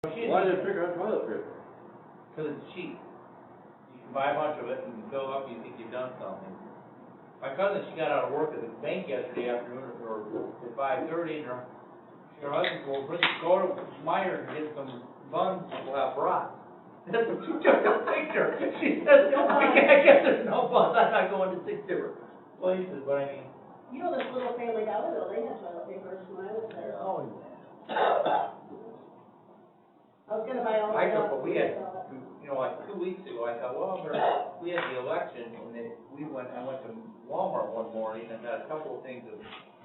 Why did it pick on toilet paper? Cause it's cheap. You can buy a bunch of it, and you can fill it up, and you think you've done something. My cousin, she got out of work at the bank yesterday afternoon, or at 5:30, and her husband said, well, go to Meyer and get some buns, we'll have brats. That's what she took a picture. She says, I guess there's no buns, I'm not going to 6 different places, but I mean. You know, this little Family Dollar, though, they had toilet paper when I was there. Oh, I was gonna buy all I the took, stuff. but we had, like 2 weeks ago, I thought, well, we had the election, and then I went to Walmart one morning and got a couple of things of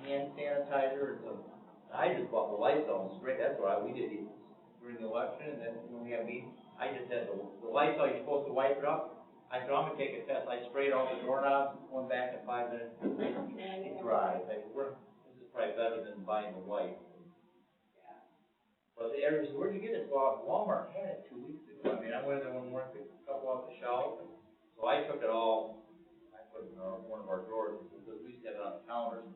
hand sanitizer and some, I just bought the Lysol spray, that's what we did during the election, and then when we had meetings, I just had the Lysol, you're supposed to wipe it up. I said, I'm gonna take a test, I sprayed all the doorknobs, went back in 5 minutes, it dried. This is probably better than buying the white. But everybody said, where'd you get it? Well, Walmart had it 2 weeks ago. I mean, I went in there one morning, picked a couple off the shelf, and so I took it all, I put it in one of our drawers, because we used to have it on the counters.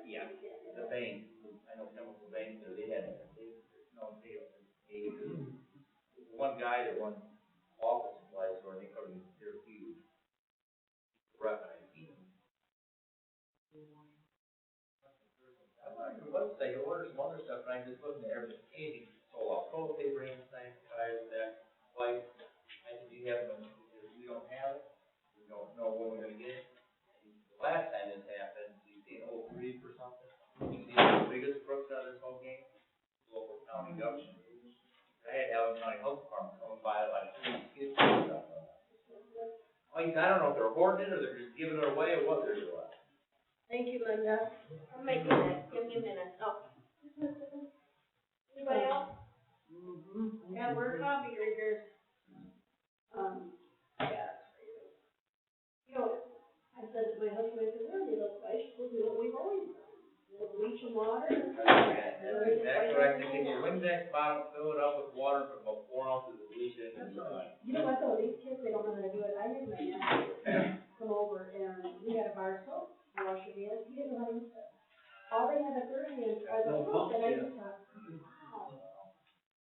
Yeah, the bank, I know Chemical Bank there, they had, one guy that runs office supplies store, and they're huge. Rep, and I eat them. I'm on your website, you order some other stuff, and I just looked at everything, anything, sold off toilet paper, hand sanitizer, that, like, I said, do you have them? We don't have it, we don't know when we're gonna get it. And the last time this happened, you see an old brief or something, you see the biggest crooks out of this whole game, local county government. I had Allen County Health Department come and buy it like 3 skids and stuff. Like, I don't know if they're hoarding it, or they're just giving it away, or what they're doing. Thank you, Linda. I'm making it. Give me a minute. Oh. Anybody else? Yeah, we're coffee drinkers. Yeah. You know, I said to my husband, I said, well, you know, I should do what we've always done. We'll bleach and water. That's exactly right. They take a Windex bottle, fill it up with water, put about 4 ounces of bleach in, and it's done. You know what, though, these kids, they don't know how to do it. I had my nephew come over, and we had a bar soap washer in. He didn't know how to use it. All they had a 30-inch, and I just thought, wow.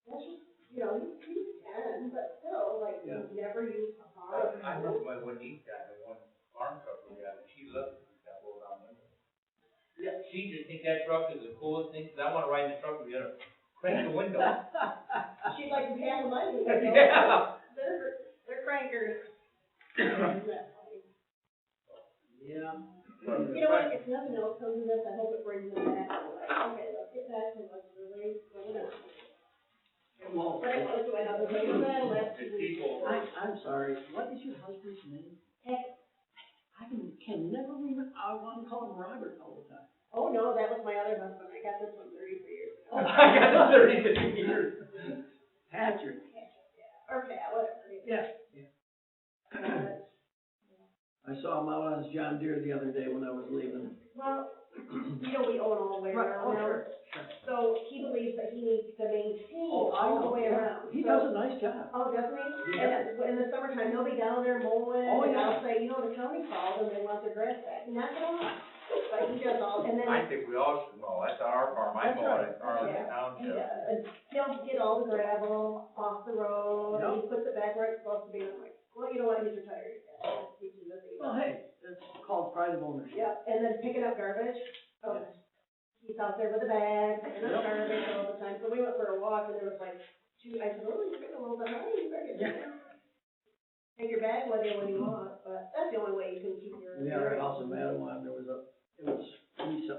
That's just, you know, he's 10, but still, like, he's never used a bar. I know when he got the one farm truck we got, and she loves it, that roll down window. Yeah, she just thinks that truck is the coolest thing, because I want to ride in the truck with you, crank the window. She'd like to handle my window. Yeah. They're crankers. Yeah. You know what, if nothing else comes of this, I hope it brings them back. Like, okay, let's get back to what's really going on. Well, What else do I have to say on that last 2 weeks? I'm sorry, what is your husband's name? Heck, I can never remember, I want to call him Robert all the time. oh no, that was my other husband. I got this one 33 years ago. I got the 33 years. Patrick. Or Pat, whatever. Yeah. I saw him out on his John Deere the other day when I was leaving. Well, you know, we own all the way around now. Sure. So he believes that he needs to maintain I all know. the way around. He So- does a nice job. Oh, doesn't he? Yeah. And in the summertime, he'll be down there mowing, Oh, and yeah. I'll say, you know, the county called and they want their grass back, knock it off. But he does all, and then. I think we all should mow, that's our farm, I That's mow right. it, Arlington Yeah, he Township. does, and he'll get all the gravel off the road, and he Yep. puts it back where it's supposed to be, and I'm like, well, you know what, he's retired. Teaching the thing. Well, hey, it's called pride of ownership. Yeah, and then picking up garbage, Yes. he's out there with a bag, picking up Yep. garbage all the time, so we went for a walk, and there was like, I said, oh, you're getting a little behind, you better take your bag with you when you walk, but that's the only way you can keep your. We had our house in Madawan, it was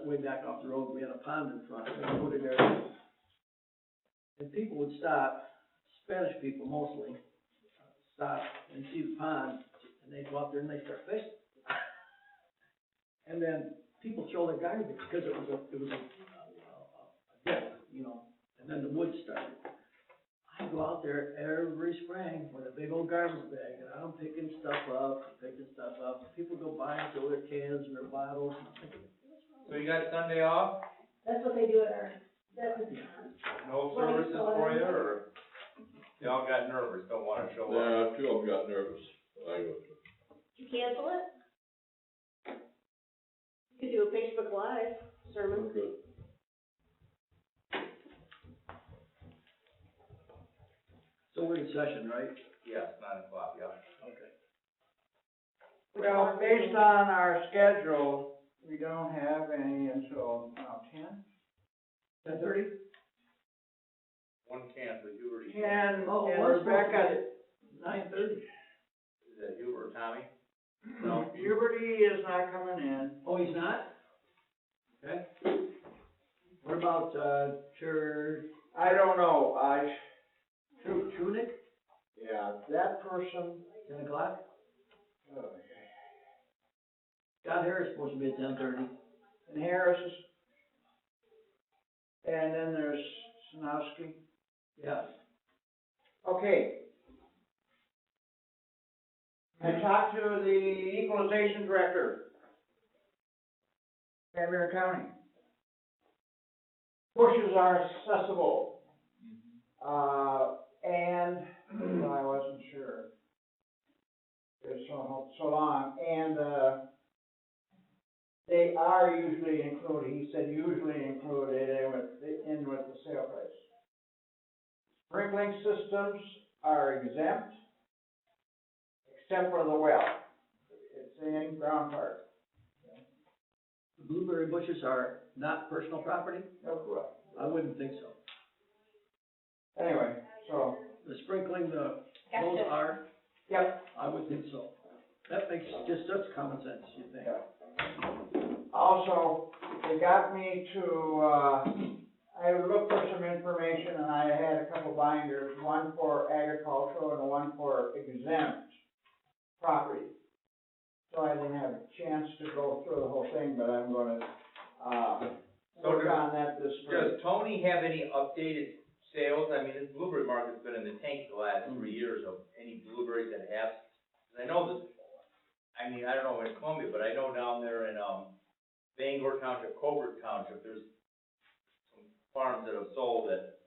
way back off the road, we had a pond in front, and we put it there. And people would stop, Spanish people mostly, stop and see the pond, and they'd go out there and they start fishing. And then people throw their garbage, because it was a dip, you know, and then the woods started. I go out there every spring with a big old garbage bag, and I'm picking stuff up. People go by and throw their cans and their bottles, and I'm thinking, So you got Sunday off, That's what they do at our, no services for you, or they all got nervous, don't wanna show up? Yeah, 2 of them got nervous. did you cancel it? You could do a Facebook Live sermon. Good. So we're in session, right? Yes, 9:00, yeah. Okay. Well, based on our schedule, we don't have any until, 10? 10:30? One can, but you already. 10, Oh, and we're supposed to be Rebecca, at 9:30. Is that you or Tommy? no, Huberty is not coming in. Oh, he's not? Okay. What about, I don't know, Trunick, yeah, that person, 10 o'clock? oh, Scott Harris is supposed to be at 10:30. and Harris is, and then there's Sanowski. Yeah. Okay. I talked to the equalization director, Van Buren County. Bushes are accessible, and, well, I wasn't sure. It's so long, and, they are usually included, he said usually included in with the sale price. Sprinkling systems are exempt, except for the well. It's in ground part. The blueberry bushes are not personal property? No. I wouldn't think so. Anyway, so, The sprinkling, those Gotcha. are, yep. I would think so. That makes just such common sense, you think? Also, they got me to, I looked for some information and I had a couple binders, one for agricultural and one for exempt property. So I didn't have a chance to go through the whole thing, but I'm gonna, work on that this spring. Does Tony have any updated sales? I mean, this blueberry market's been in the tank the last 3 years of any blueberries that have, 'cause I know this, I mean, I don't know in Columbia, but I know down there in, Bangor Township, Colbert Township, there's some farms that have sold that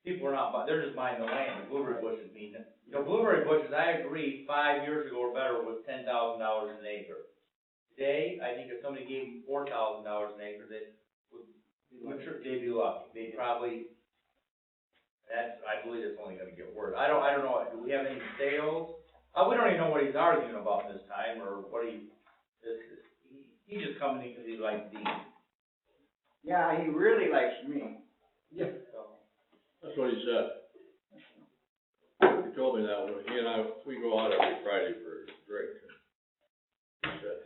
people are not buying, they're just buying the land, the blueberry bushes mean, you know, blueberry bushes, I agree, 5 years ago or better was $10,000 an acre. Today, I think if somebody gave them $4,000 an acre, they'd be lucky, they'd probably, I believe it's only gonna get worse. I don't know, do we have any sales? We don't even know what he's arguing about this time, or what he just comes in because he likes Dean, Yeah, he really likes me. Yeah. so. That's what he said. He told me that when he and I, we go out every Friday for a drink. He said,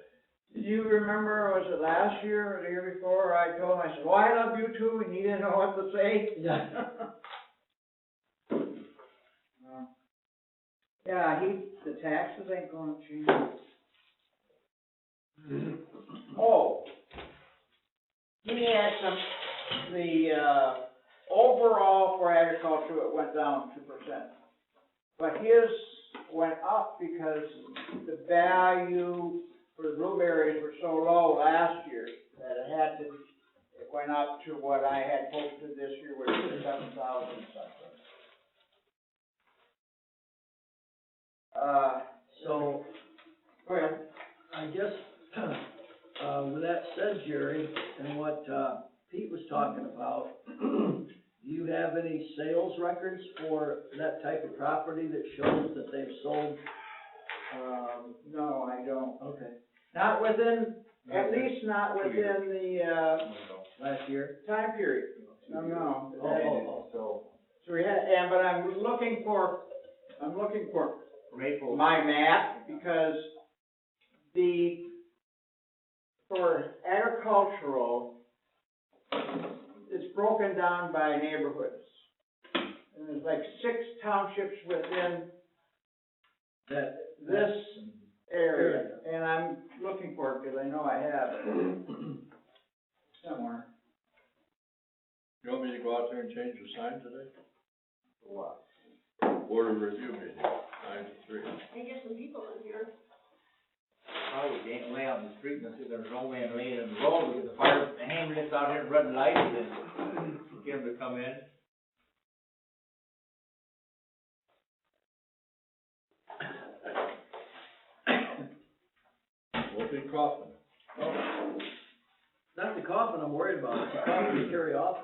Did you remember, was it last year or the year before, I told him, I said, well, I love you too, and he didn't know what to say? Yeah. Yeah, the taxes ain't gonna change. Oh, he had overall for agriculture, it went down 2%. But his went up because the value for the blueberries were so low last year that it went up to what I had posted this year, which was 7,000 something. So, Go ahead. I guess, with that said, Jerry, and what, Pete was talking about, do you have any sales records for that type of property that shows that they've sold? No, I don't. Okay. Not within, at least not within the, Last year? time period. No. Oh. So we had, but I'm looking for Maple. my map, because for agricultural, it's broken down by neighborhoods. And there's like 6 townships within this area, and I'm looking for it, because I know I have it somewhere. you want me to go out there and change the sign today? What? Board of review meeting, 9 to 3. They get some people in here. I would lay out in the street and see there's no man laying in the road, we get the fire, the ambulance out here and red lights, and get them to come in. Won't be coughing. Not the coffin I'm worried about, it's the coffin you carry off.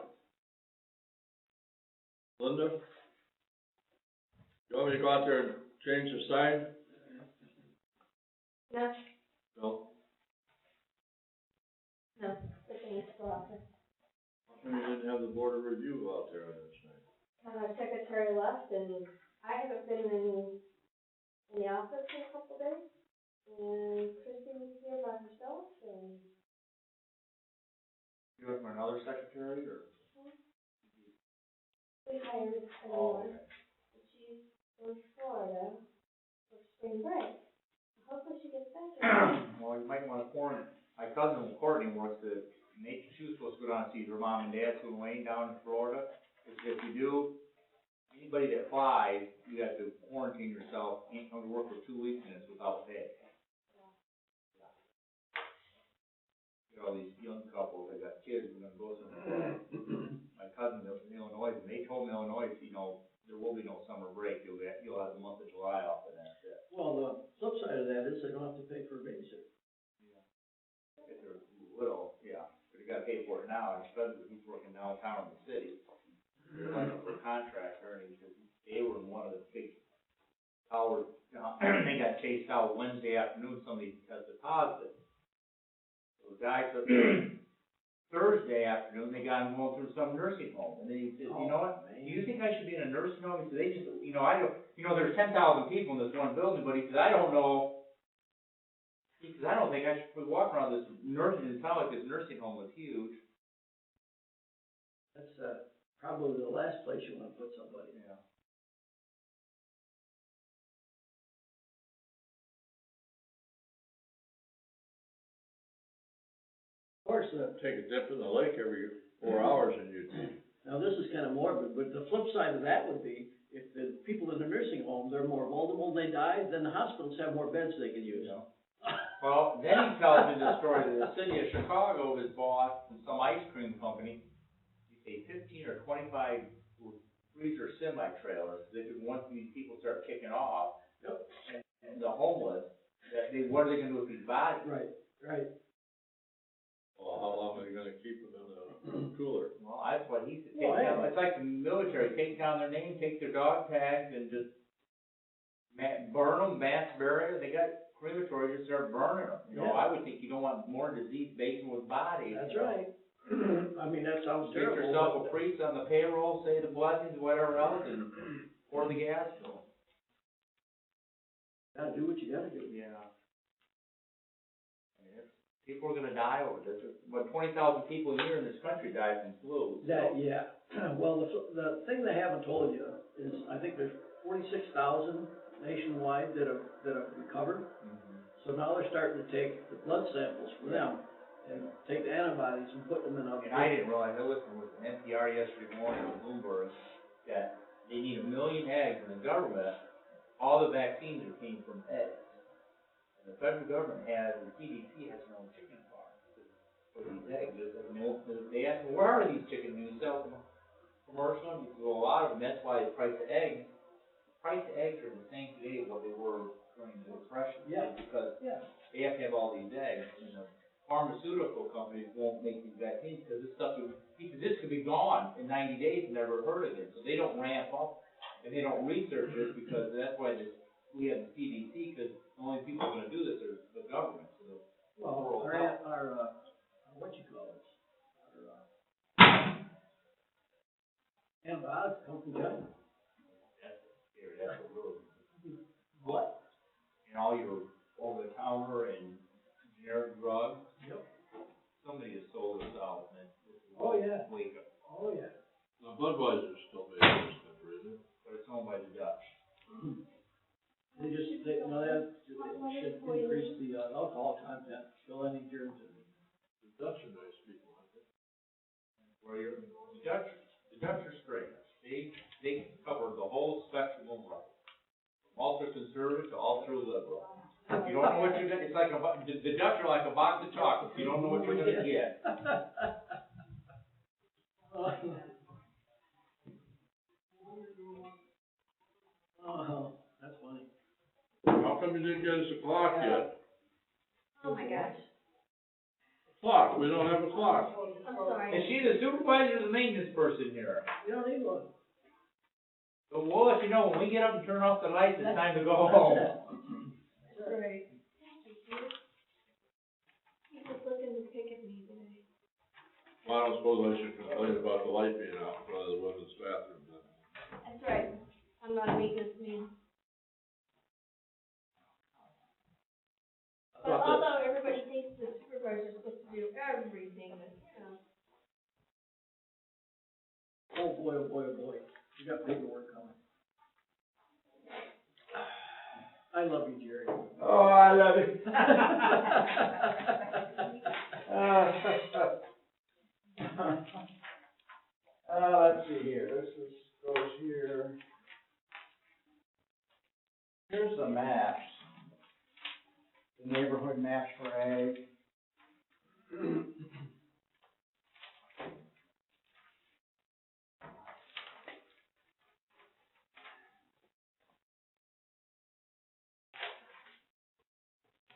Linda, You want me to go out there and change the sign? No, No? no, the thing's still out there. How come you didn't have the board of review out there on this night? Secretary left and I haven't been in the office in a couple days. And Christie was here by herself and. You looking for another secretary, or? We hired Oh, someone, and she's in Florida for spring break. Hopefully she gets back here. Well, you might wanna quarantine. My cousin Courtney works at, she was supposed to go down and see her mom and dad, Sue and Wayne, down in Florida. If you do, anybody that flies, you have to quarantine yourself, can't come to work for 2 weeks, and it's without pay. You know, these young couples, they got kids, and gonna go somewhere. My cousin lives in Illinois, and they told me Illinois, you know, there will be no summer break, you'll have the month of July off, and that's it. Well, the flip side of that is they don't have to pay for a babysitter. If they're little, yeah, but you gotta pay for it now, and especially if he's working downtown in the city. They're like a contractor, and he said, they were in one of the big towers, they got chased out Wednesday afternoon, somebody tested positive. So the guy took, Thursday afternoon, they got him going through some nursing home, and then he said, you know what? Do you think I should be in a nursing home? He said, they just, you know, I don't, you know, there's 10,000 people in this one building, but he said, I don't know. He says, I don't think I should be walking around this nursing, it sounded like this nursing home was huge. That's, probably the last place you wanna put somebody. Yeah. Of course, Take a dip in the lake every 4 hours and you'd be. now this is kinda morbid, but the flip side of that would be, if the people in the nursing home, they're more vulnerable, they die, then the hospitals have more beds they can use. Yeah. Well, then he tells me the story that the city of Chicago was bought from some ice cream company. You say 15 or 25 freezer semi-trailers, they could, once these people start kicking off, Yep. and the homeless, that they, what are they gonna do with these bodies? Right, right. Well, how long are you gonna keep them in the cooler? Well, that's what he said, Well, take down, it's like the military, take down their name, take their dog tags, and just burn them, mass burial, they got crematory, just start burning them. You know, Yeah. I would think you don't want more disease based with bodies. That's you know. right. I mean, that sounds Get terrible. yourself a but- priest on the payroll, say the blessings, whatever else, and pour the gas to them. Gotta do what you gotta do. Yeah. I mean, people are gonna die over this. What, 20,000 people a year in this country die from flu. so- That, yeah, well, the thing they haven't told you is, I think there's 46,000 nationwide that have recovered. Mhm. So now they're starting to take the blood samples for them and take the antibodies and put them in a. And I didn't realize, I listened with NPR yesterday morning on Bloomberg, that they need 1 million eggs in the government. All the vaccines came from eggs. And the federal government has, the CDC has their own chicken farm for these eggs. They asked me, where are these chickens? Do you sell them commercial? You go, a lot of them, that's why the price of eggs are the same today as what they were during the Depression. Yeah. Because Yeah, they have to have all these eggs, and the pharmaceutical companies won't make these vaccines, because this stuff could be gone in 90 days and never heard again, so they don't ramp up, and they don't research it, because that's why we have the CDC, because the only people who are gonna do this are the government, so the well, world our, health. what you call it, antibiotics come from China. That's what really, What? and all your over-the-counter and generic drugs, Yep. somebody has sold us out, and this is Oh, yeah. wake up, Oh, yeah. Now Budweiser's still made in this country, isn't it? but it's owned by the Dutch. They just, they should increase the alcohol content, kill any germs in it. The Dutch are nice people, aren't they? Where the Dutch are straight. They cover the whole spectrum of life, from ultra conservative to ultra liberal. You don't know what you're gonna, it's like the Dutch are like a box of chocolates, you don't know what you're gonna get. Oh, that's funny. How come you didn't get us a clock yet? Oh my gosh, Clock, we don't have a clock. I'm sorry. Is she the supervisor or the maintenance person here? You don't need one. So we'll let you know, when we get up and turn off the lights, it's time to go home. Right. He was looking to pick at me today. Well, I don't suppose I should complain about the light being out in front of the women's bathroom then. That's right. I'm not a maintenance man. But although everybody thinks the supervisor's supposed to do everything, but, Oh, boy, oh, boy, oh, boy, you got paperwork coming. I love you, Jerry. Oh, I love it. Let's see here, goes here. Here's the maps. The neighborhood maps for ag.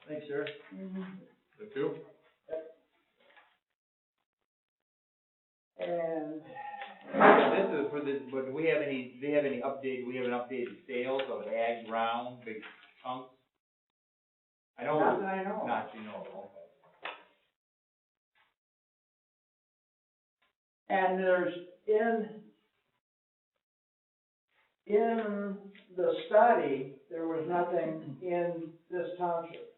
Thanks, sir. Thank you. And This is for the, but do we have any update, do we have an updated sales of ag ground, big chunks? I know. not that I know. Not, you know, okay. And there's, in the study, there was nothing in this township.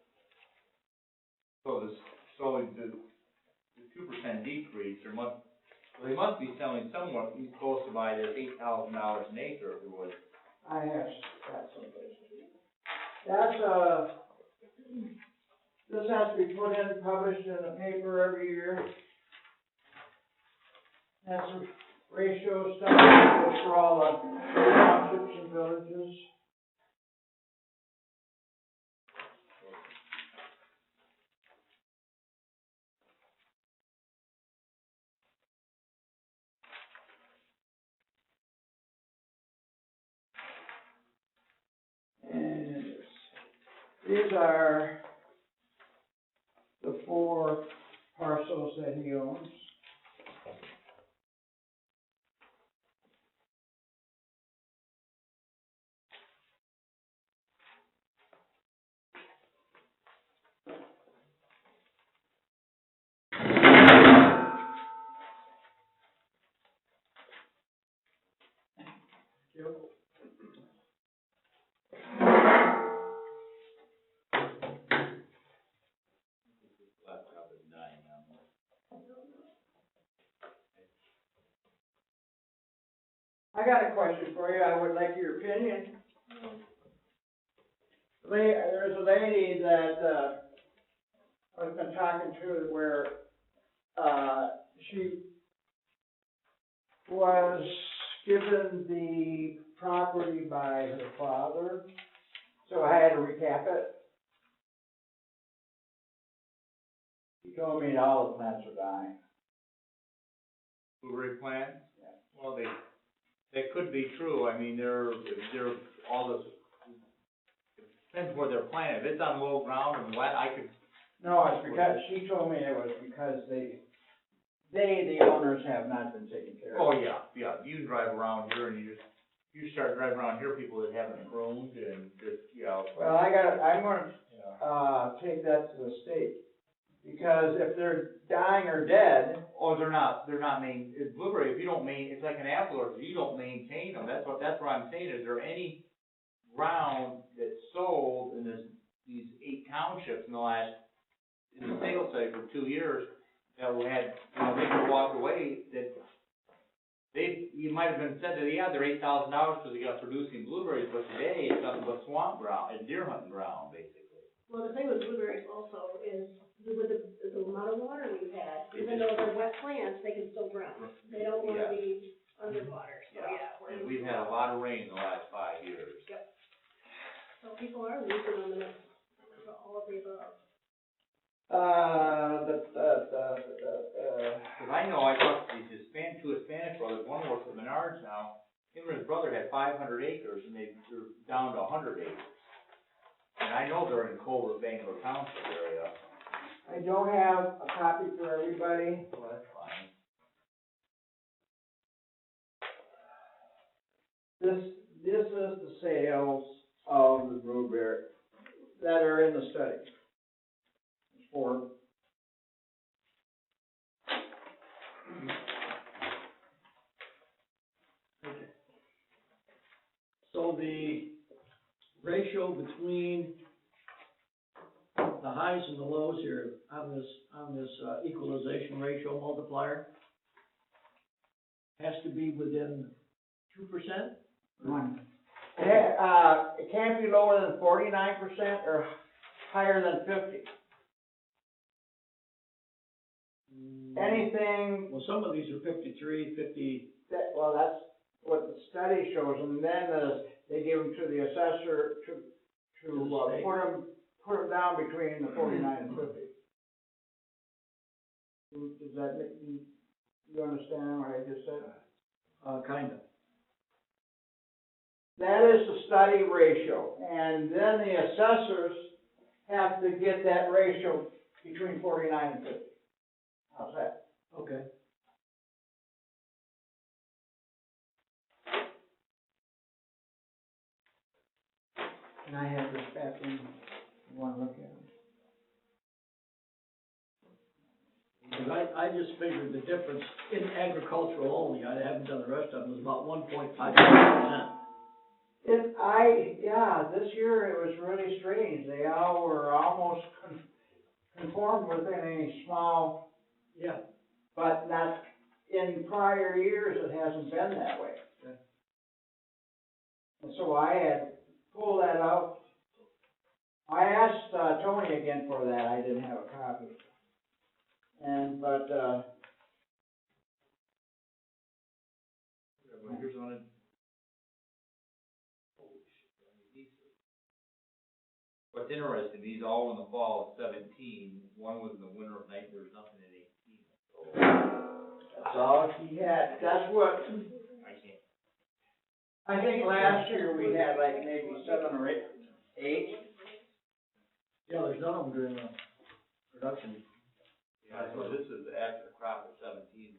So the 2% decrease, they must be selling somewhere close to by this $8,000 an acre if it was. I have got someplace. This has to be put in, published in the paper every year. That's a ratio study for all the townships and villages. And these are the 4 parcels that he owns. Laptop is dying on me. I got a question for you, I would like your opinion. There's a lady that, I've been talking to where, she was given the property by her father, so I had to recap it. He told me all the plants are dying. Blueberry plants? Yeah. Well, that could be true, I mean, they're all this, it depends where they're planted, if it's on low ground and wet, I could. No, it's because, she told me it was because the owners have not been taken care of. Oh, yeah, you can drive around here and you start driving around here, people that haven't pruned and just, Well, I'm gonna, yeah. take that to the state, because if they're dying or dead, Oh, they're not it's blueberry, if you don't it's like an apple orchard, you don't maintain them, that's what I'm saying, is there any ground that's sold in these 8 townships in the sales site for 2 years, that we had, people walked away, that you might have been said that, yeah, they're $8,000 because they got producing blueberries, but today it's nothing but swamp ground, and deer hunting ground, basically. well, the thing with blueberries also is with the amount of water we've had, even though they're wet plants, they can still grow. They don't wanna be underwater, so yeah. And we've had a lot of rain in the last 5 years. Yep. So people are losing them, and it's all of the above. Cause I know, I talked to these two Hispanic brothers, one works at Menards now, him and his brother had 500 acres, and they're down to 100 acres. And I know they're in Culver, Bangor Township area. I don't have a copy for everybody. Well, that's fine. this is the sales of the blueberry that are in the study. For Okay. So the ratio between the highs and the lows here on this equalization ratio multiplier has to be within 2%? one. It can't be lower than 49% or higher than 50. Anything Well, some of these are 53, 50, that, well, that's what the study shows, and then they give them to the assessor to the state. put them down between the 49 and 50. Does that make you understand what I just said? kinda. That is the study ratio, and then the assessors have to get that ratio between 49 and 50. How's that? Okay. Can I have this back in? You wanna look at it? Because I just figured the difference in agricultural only, I haven't done the rest of them, was about 1.5%. This year it was really strange. They all were almost conformed within a small, Yeah. but not, in prior years, it hasn't been that way. Okay. And so I had pulled that out. I asked, Tony again for that. I didn't have a copy. Here's one. What's interesting, these all in the fall of 17, one was in the winter of 19, there was nothing in 18, so That's all he had. That's what, I can't. I think last year we had like maybe 7 or 8. Yeah, there's none of them during the production. Yeah, so this is after the crop of 17.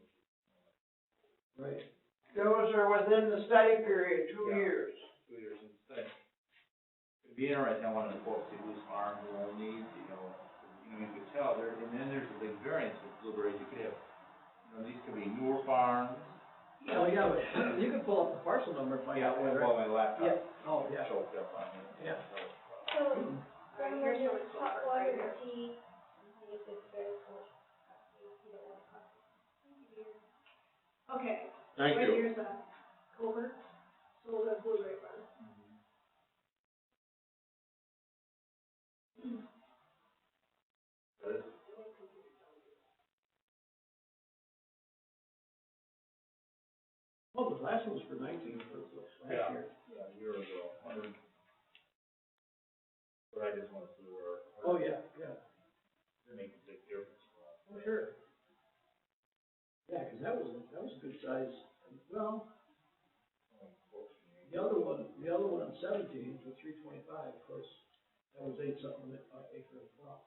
Right. Those are within the study period, 2 Yeah. years. 2 years instead. It'd be interesting, I wanted to quote see whose farm, who owns these, you could tell there, and then there's a big variance with blueberries. You could have, these could be newer farms. Oh, yeah, but you can pull up the parcel number and find out whether. Well, my laptop. Yeah, oh, yeah. Choked up on me. Yeah. So, here's the top one and see if it's very close. Okay. Thank Right you. here's the culvert, so the blueberry farm. Oh, the last one was for 19, for last year. Yeah, a year ago, 100. But I just want to see where. Oh, yeah, yeah. It makes a big difference for us. Oh, sure. Yeah, because that was a good size, well, the other one on 17 for 325, of course, that was 8 something acre as well.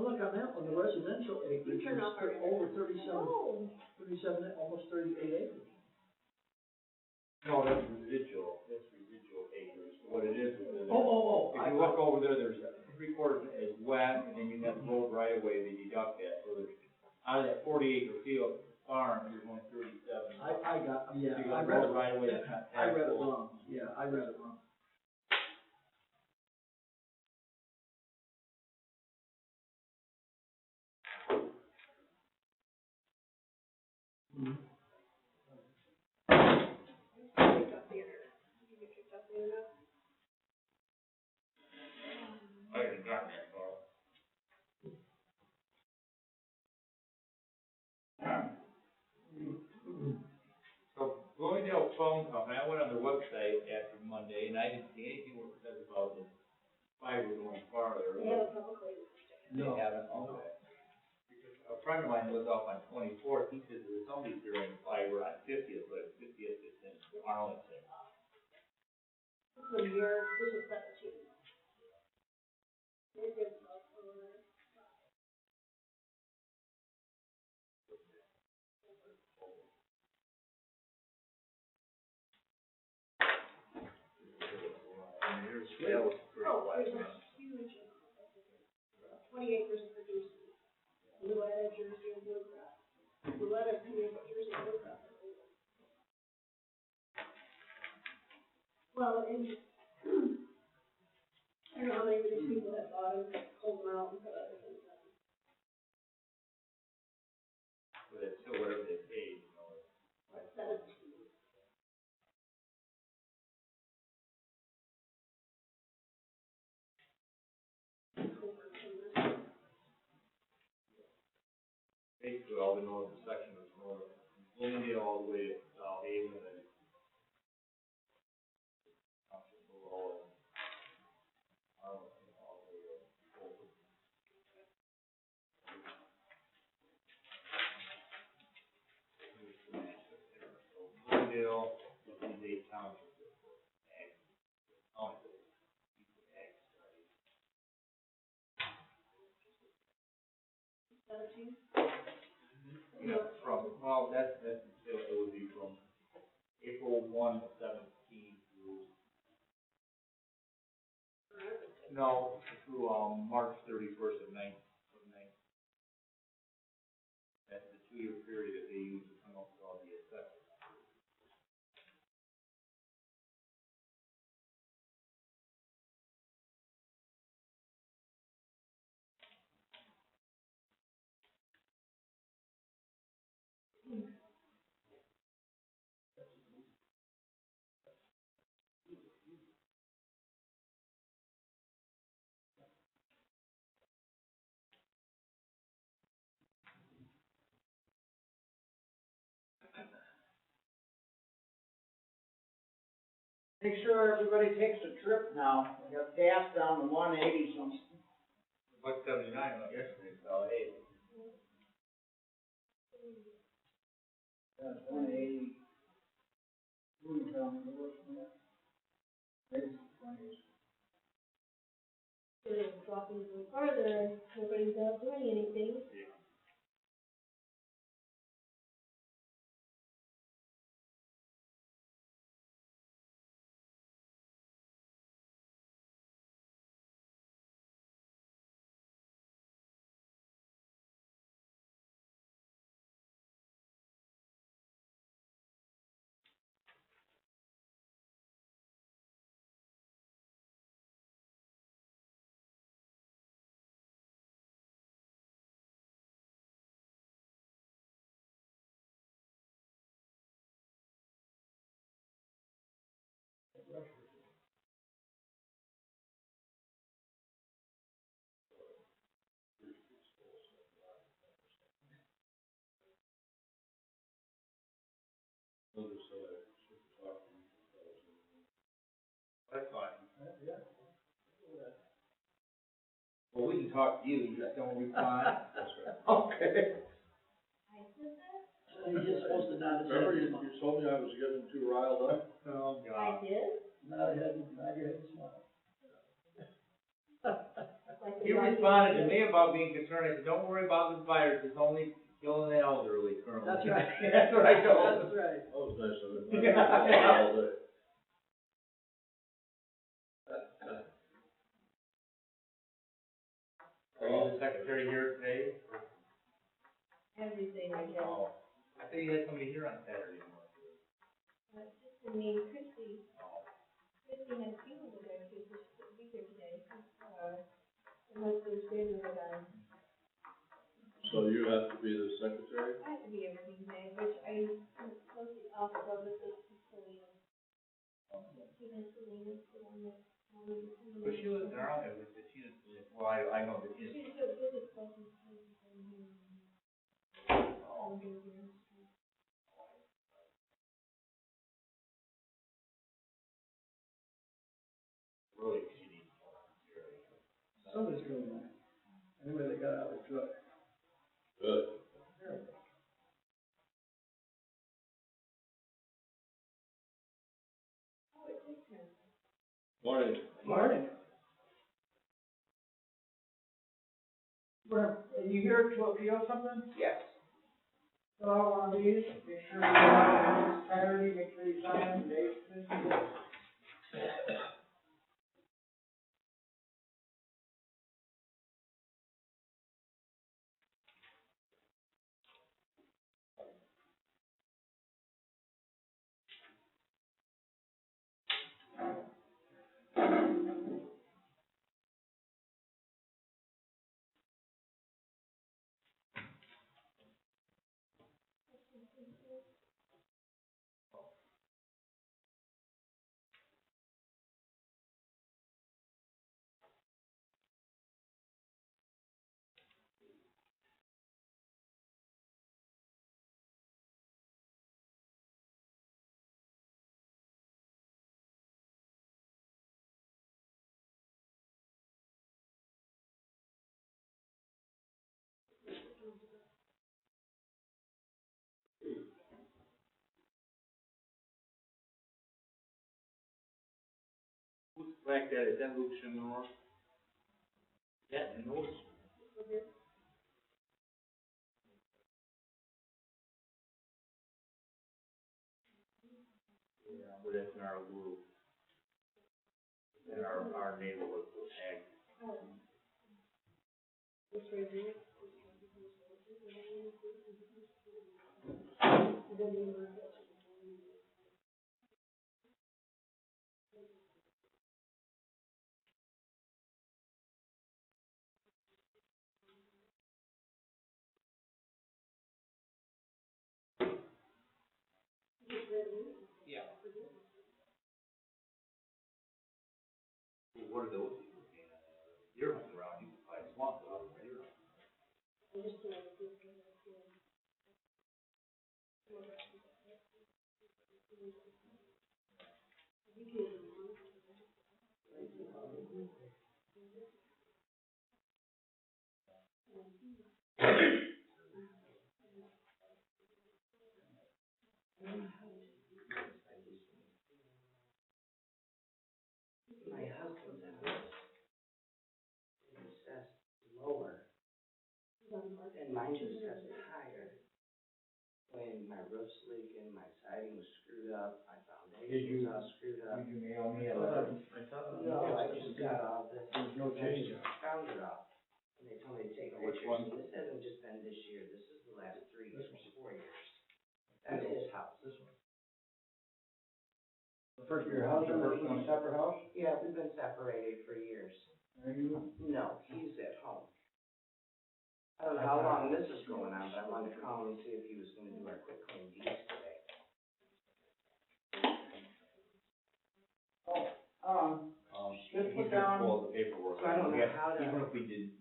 Oh, look, on that one, the residential acreage Turn off our is over 37, Oh. 37, almost 38 acres. No, that's residual acres. What it is there's. Oh. If you look over there, there's 3/4 is wet, and then you have the road right away, they deduct that, so there's, out of that 40-acre field farm, there's only 37. I got, yeah, You I got read road right away. I read it wrong, yeah, I read it wrong. I haven't gotten that far. So, Bloomingdale Phone Company, I went on their website after Monday, and I didn't see anything where it says about the fiber going farther. They have a public way. They No. haven't, okay. friend of mine lives off on 24th, he says there's somebody doing fiber on 50th, but 50th is in Arlington. This was yours, this was 17. Here's your cell phone. And here's, that was the first Oh, last there's a man. huge, 20 acres producing. Luetta, Jersey, and Bluegrass. Luetta, Jersey, and Bluegrass. Well, and, I don't know how many of these people that bought them, sold them out and put other things on. But it's still whatever they paid, you know. Like 17. Basically, all the northern section is north of Bloomingdale all the way to South Haven and Township below and Arlington all the way to Fulton. Here's the map there. So Bloomingdale is these 8 townships that were ag, counted, ag study. 17? Yeah, well, it would be from April 1 of 17 through, no, through, March 31st of 19. That's the 2-year period that they use to come up with all the assessments. Make sure everybody takes a trip now. We got gas down to 180 something. $1.79 went yesterday, so hey. That's 180. They're dropping even farther, nobody's out doing anything. That's fine. Well, we can talk to you, you just don't respond. That's right. Okay. He's just supposed to nod his head. Remember, you told me I was getting too riled up? Oh, I God. did? Nod your head and smile. Like the You one- responded to me about being concerned, I said, don't worry about the virus, it's only killing the elderly currently. That's right. That's what I told him. That's right. That was nice of him. Yeah. All day. Are you the secretary here today? Everything I did. Oh, I thought you had somebody here on Saturday morning. I mean, Christie Oh. had a feeling that she was supposed to be here today. Her husband's grandmother died. So you have to be the secretary? I have to be everything today, which I'm mostly off of it, but she's Selena. She has Selena, the one that. But she lives in Arlington, but she just, well, I know that she's. She's so good at talking to me. Really, she needs. Somebody's going on. Anyway, they got out of the truck. Good. Morning. Morning. Are you here to appeal something? Yes. So on these, make sure you sign Saturday, make sure you sign the dates. Who's like that, is that Luke Shamor? Yeah, and those. Yeah, but that's in our group. In our neighborhood, ag. Yeah. What are those? You're hunting around, you can find swamp out there. My husband's house is assessed lower, and mine is assessed higher. When my roof's leaking, my siding was screwed up, my foundation's all screwed up. Did you mail me a letter? No, I just got all this. There's no change. I just found it all, and they told me to take Which pictures, one? and this hasn't just been this year, this is the last 3 years, 4 years. That's his house. This one. First your house, or first one, separate house? Yeah, we've been separated for years. Are you? No, he's at home. I don't know how long this is going on, but I wanted to call him and see if he was gonna do our quick claim deeds today. Just put He's down- gonna pull the paperwork. So I don't know We have- how to- Even if we did,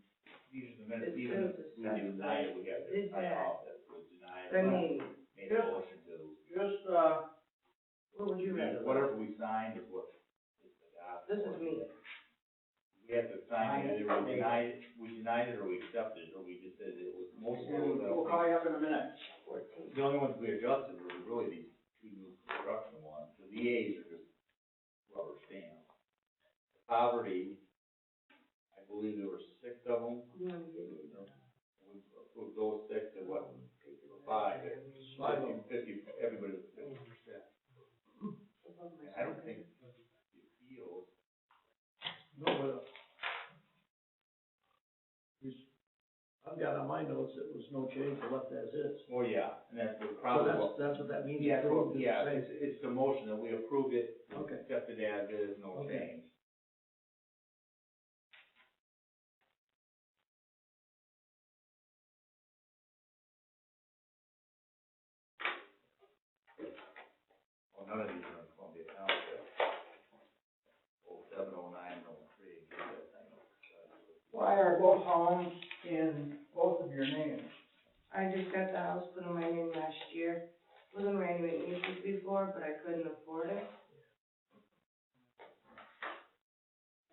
these are the minutes, It even says if it's we deny it, we have to Did sign that. off that we deny it. I mean, Made a motion to, Just, what would you rather? whatever we signed is what is the gospel. This is me. We have to sign it, either we denied it or we accepted it, or we just said it was most of and we'll those. call you up in a minute. 14. The only ones we adjusted were really these two new construction ones, the VAs are just rubber stamps. Poverty, I believe there were 6 of them, You wanna give me the- with those 6 to what, 5, Five. 50, everybody was 50%. And I don't think it feels, No, but, I've got on my notes, it was no change, or left as is. well, yeah, and that's the So problem. that's what that means. Yeah, approved, it's yeah, the same. it's the motion that we approved it, Okay. accepted as is, no Okay. change. Well, none of these are in Columbia Township. 07, 09, 03, get that thing. Why are both homes in both of your names? I just got the house put in my name last year. Wasn't Randy McNeese's before, but I couldn't afford it.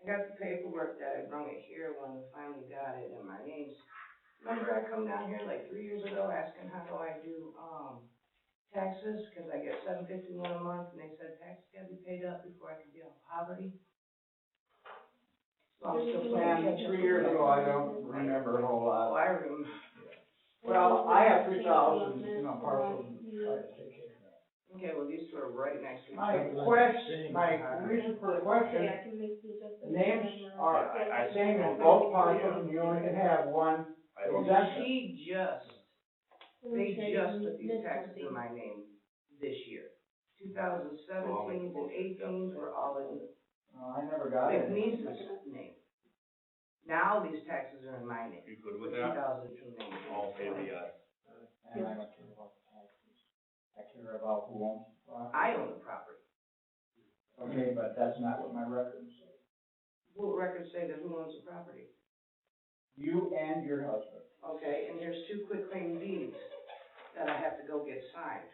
I got the paperwork that I brought it here when I finally got it, and my name's Remember I come down here like 3 years ago asking how do I do, taxes, cause I get $7.51 a month, and they said taxes gotta be paid up before I can be out of poverty? So I'm still playing And catch up. 3 years ago, I don't remember a whole Oh, lot. I remember. Well, I have 3,000, parcels. Okay, well, these two are right next to each My other. question, my reason for the question, Okay, I can make the adjustment. the names are I- same in both parcels, and you only can have one Well, exemption. they just put these taxes in my name this year. 2017 and 18 were all in I never got it. McNeese's name. Now these taxes are in my name. You good For with that? 2002 name. All in favor, yes. And I don't care about the taxes. I care about who owns the property. I own the property. Okay, but that's not what my records say. What records say that who owns the property? You and your husband. Okay, and here's 2 quitclaim deeds that I have to go get signed.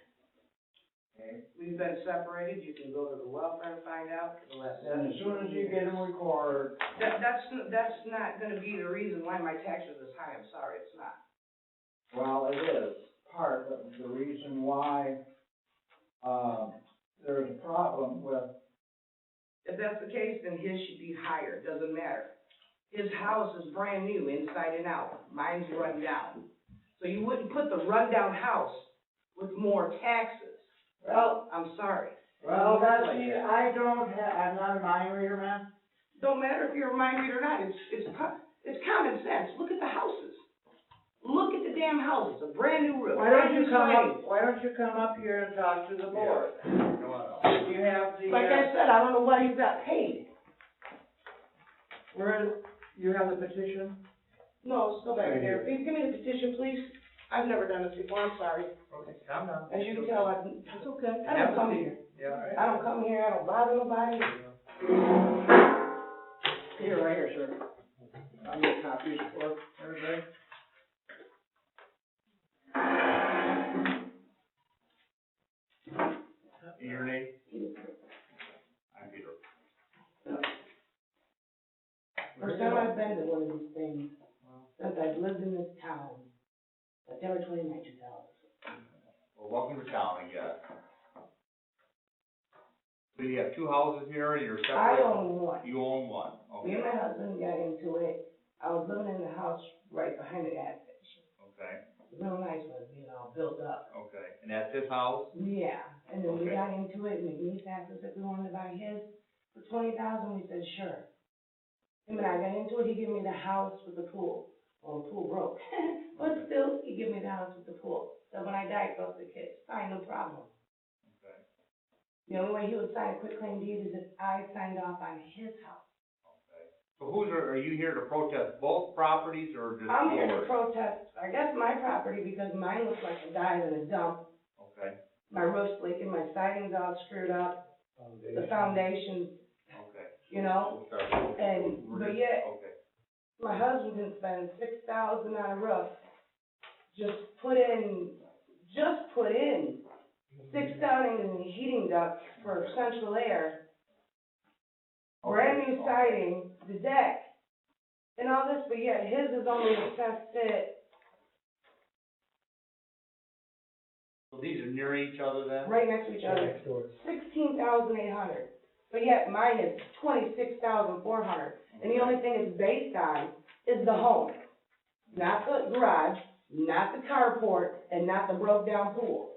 Okay? We've been separated, you can go to the welfare and find out for the last And 17 as soon as you years. get them recorded, That's not gonna be the reason why my taxes is high, I'm sorry, it's not. well, it is part of the reason why, there's a problem with, If that's the case, then his should be higher, doesn't matter. His house is brand new, inside and out, mine's run down. So you wouldn't put the rundown house with more taxes. well, I'm sorry. well, that's, I don't have, I'm not a mind reader, man. Don't matter if you're a mind reader or not, it's common sense, look at the houses. Look at the damn houses, a brand new roof. Why don't you brand new come up here and talk to the board? Come on up. You have the, siding. Like I said, I don't know why you got paid. you have the petition? No, it's still back there. Please give me the petition, please. I've never done this before, I'm sorry. Okay, calm down. As you can tell, it's okay. I Have don't a come seat. here. Yeah, all right. I don't come here, I don't bother nobody. Here, right here, sir. I'll get copies for everybody. Your name? I'm Peter. First time I've been to one of these things, since I've lived in this town, September 29, 2000. Well, welcome to town, I guess. So you have 2 houses here, and you're I separate? own one. You own one, Me and okay, my husband got into it. I was living in the house right behind the gas station. okay, Real nice one, built up. okay. And that's his house? Yeah, and then we Okay. got into it, and McNeese asked us if we wanted to buy his for $20,000, we said, sure. Him and I got into it, he gave me the house with the pool. Well, the pool broke, but still, he gave me the house with the pool. So when I died, both the kids, fine, no problem. Okay, The only way he would sign a quitclaim deed is if I signed off on his house. okay. So are you here to protest both properties, or just yours? I'm here to protest, I guess, my property, because mine looks like it died in a dump. Okay, My roof's leaking, my siding's all screwed up, the foundation, okay. We'll start. but yet, Okay, my husband can spend $6,000 on a roof, just put in 6 down in the heating duct for central air, brand new Okay. siding, the deck, and all this, but yet his is only assessed at So these are near each other then? right next to each other, 16,800, but yet mine is 26,400, and the only thing it's based on is the home, not the garage, not the carport, and not the broke down pool.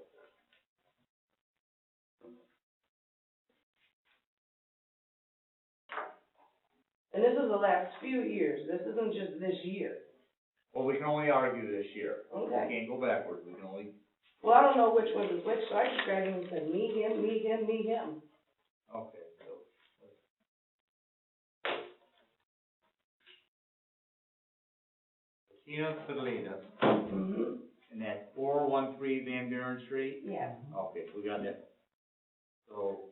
And this is the last few years, this isn't just this year, Well, we can only argue this year. We okay? can't go backwards, we can only, Well, I don't know which one is which, so I just grabbed him and said, me, him, me, him, me, him. okay, so. Tina Salinas, Mm-hmm. and that's 413 Van Buren Street? Yeah. Okay, we got it. So.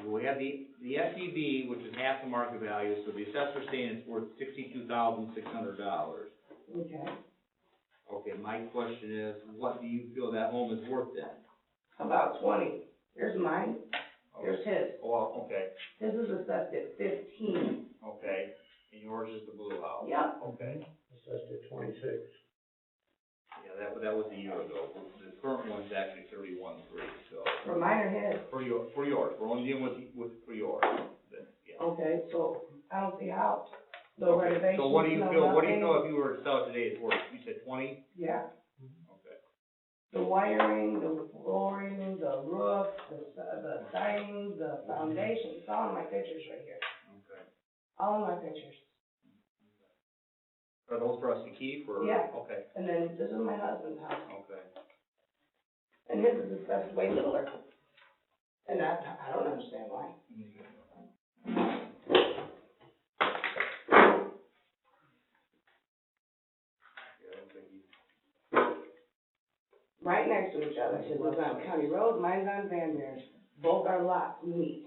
We have the SEV, which is half the market value, so the assessor's saying it's worth $62,600. Okay. Okay, my question is, what do you feel that home is worth then? about 20. Here's mine, here's his. Well, okay, His is assessed at 15. okay, and yours is the blue house? Yep. Okay, Assessed at 26. yeah, that was a year ago. The current one's actually 31.3, so. For mine or his? For yours, we're only dealing for yours, then, yeah. Okay, so I don't see how. The Okay, renovations, so what do you no feel nothing. if you were to sell it today, it's worth, you said 20? Yeah. Okay. The wiring, the flooring, the roof, the siding, the foundation, it's all in my pictures right here. Okay. All in my pictures. Are those for us to keep, or? Yeah. Okay, And then this is my husband's house, okay. and his is assessed way littler. And I don't understand why. Right next to each other, his is on County Road, mine's on Van Buren. Both our lots meet.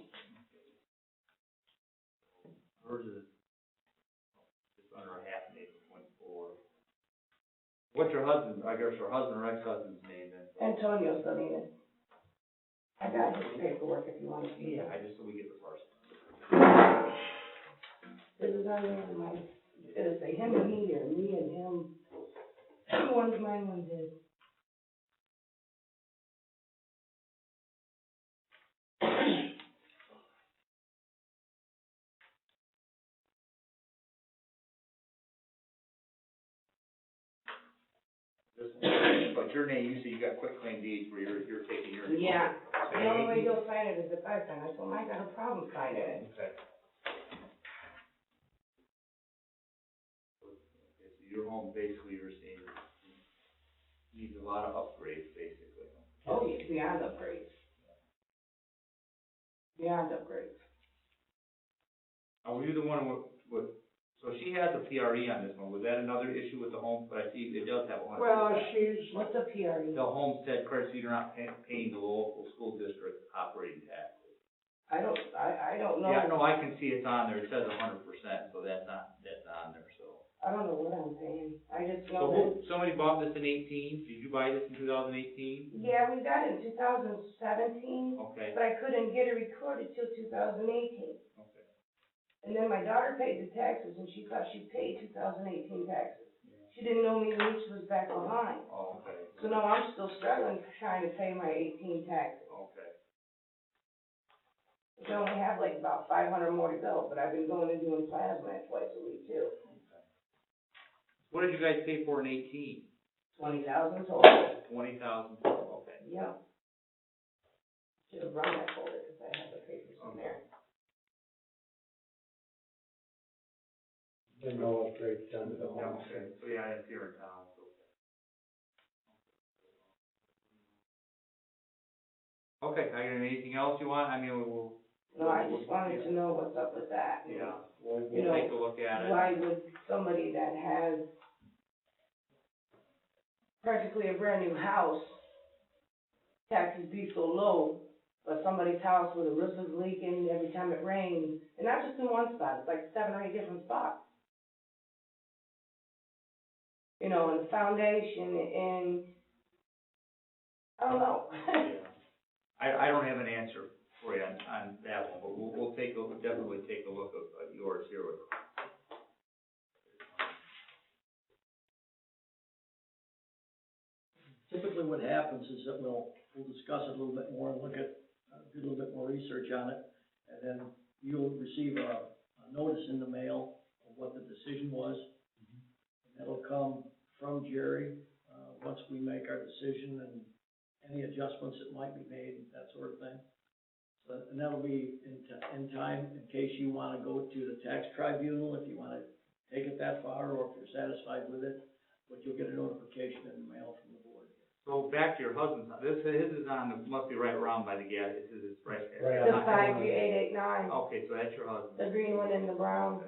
Hers is just under a half an acre, 0.4. What's your husband, I guess your husband or ex-husband's name then? Antonio Salinas. I got his paperwork if you want to see it. I just, so we get the parcel. This is on there, mine, it'll say him and me, or me and him. One's mine, one's his. But your name, you say you got quick claim deeds where you're taking your. Yeah, the only way he'll sign it is if I sign it, so I got a problem signing it. Okay. Okay, so your home, basically, you're saying, needs a lot of upgrades, basically. Oh, yeah, beyond upgrades. Beyond upgrades. Now, were you the one with, so she has a PRE on this one, was that another issue with the home, but I see it does have 100%. Well, she's, What's a PRE? The homestead credit, so you're not paying the local school district operating taxes. I don't know. Yeah, no, I can see it's on there, it says 100%, so that's on there, so. I don't know what I'm paying. I just So know that, somebody bought this in 18, did you buy this in 2018? yeah, we got it in 2017, Okay, but I couldn't get it recorded till 2018. okay. And then my daughter paid the taxes, and she thought she paid 2018 taxes. She didn't know me lease was back behind. Oh, okay. So now I'm still struggling trying to pay my 18 taxes. Okay. I only have like about 500 more to go, but I've been going and doing plasma twice a week too. What did you guys pay for in 18? 20,000 total. 20,000 total, okay. Yep. Should have run that folder, because I have the papers in there. Didn't know what grade done to the Yeah, home. okay, so yeah, it's here in town, so. Okay, I got anything else you want? I mean, we'll. No, I just wanted to know what's up with that. Yeah, we'll You know, take a look at it. Why would somebody that has practically a brand new house, taxes be so low, but somebody's house where the roof is leaking every time it rains, and not just in one spot, it's like 7 or 8 different spots. You know, and the foundation, and, I don't know. Yeah. I don't have an answer for you on that one, but we'll definitely take a look at yours here with. Typically what happens is that we'll discuss it a little bit more and look at, do a little bit more research on it. And then you'll receive a notice in the mail of what the decision was. And that'll come from Jerry, once we make our decision and any adjustments that might be made, that sort of thing. So, and that'll be in time, in case you wanna go to the tax tribunal, if you wanna take it that far, or if you're satisfied with it, but you'll get a notification in the mail from the board. So back to your husband's, his is on, must be right around by the gas, it's right there. Right The on. 53889, Okay, so that's your husband. the green one and the brown.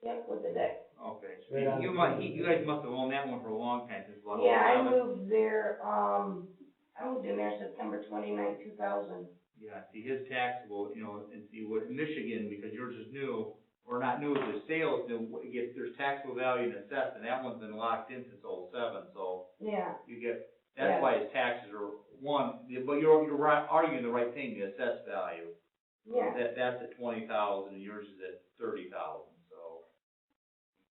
Yep, with the deck. Okay. Right on. You guys must have owned that one for a long time, since what? Yeah, I moved there, I moved in there September 29, 2000. Yeah, see, his taxable, you know, and see what, Michigan, because yours is new, or not new, the sales, it gets, there's taxable value and assessed, and that one's been locked in since '07, so Yeah, you get That's why his taxes are but you're arguing the right thing, the assessed value. Yeah. That's at 20,000, and yours is at 30,000, so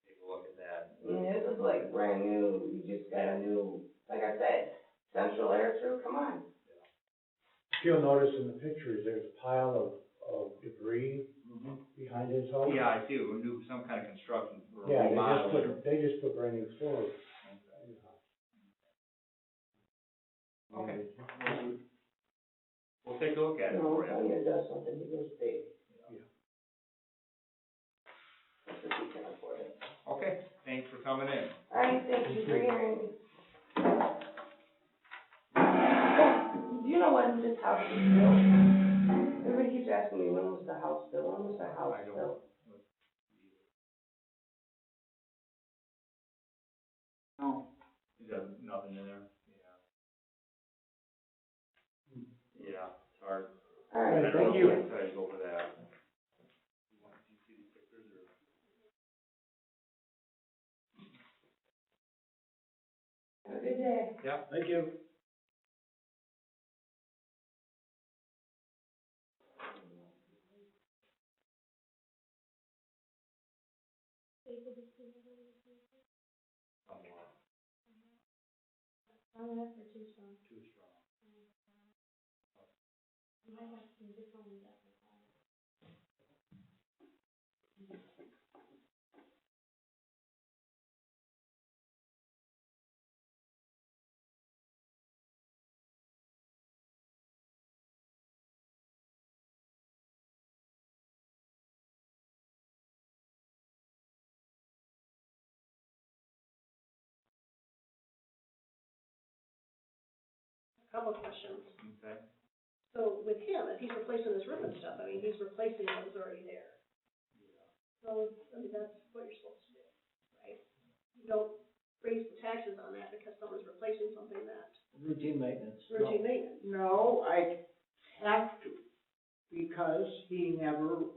take a look at that. And this is like brand new, you just got a new, like I said, central air through, come on. If you'll notice in the pictures, there's a pile of debris behind his home. Yeah, I see, we'll do some kind of construction or Yeah, remodeling. they just put brand new floors. Okay. We'll take a look at it No, for you. Sonia does something, he goes big. Yeah. That's if he can afford it. Okay, thanks for coming in. All right, thank you for hearing me. Do you know when this house was built? Everybody keeps asking me, when was the house built? When was the house I don't- built? No. You got nothing in there? Yeah. Yeah, it's hard. All I right, don't thank know you. if I go for that. Do you see these pictures or? have a good day. Yeah. Thank you. Somewhat. Too strong. Too strong. You might have some different ones that Couple of questions. Okay. So with him, if he's replacing this roof and stuff, I mean, he's replacing what was already there. So, I mean, that's what you're supposed to do, right? You don't raise the taxes on that because someone's replacing something that, Routine maintenance. routine maintenance. No, I have to, because he never,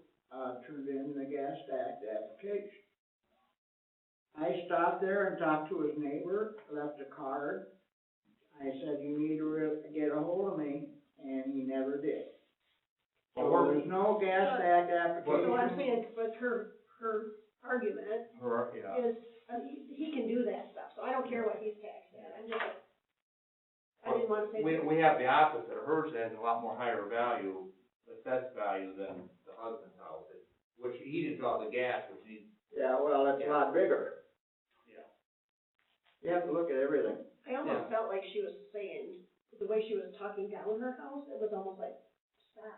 turned in the gas tax application. I stopped there and talked to his neighbor, left a card. I said, you need to get a hold of me, and he never did. So there's no gas tax application. So I'm saying, but her argument Yeah. is, he can do that stuff, so I don't care what he's taxed at, I'm just, I didn't wanna say. We have the opposite, hers has a lot more higher value, assessed value than the husband's house, which he didn't draw the gas, which needs. Yeah, well, it's a lot bigger. Yeah. You have to look at everything. I almost felt like she was saying, the way she was talking down her house, it was almost like, stop,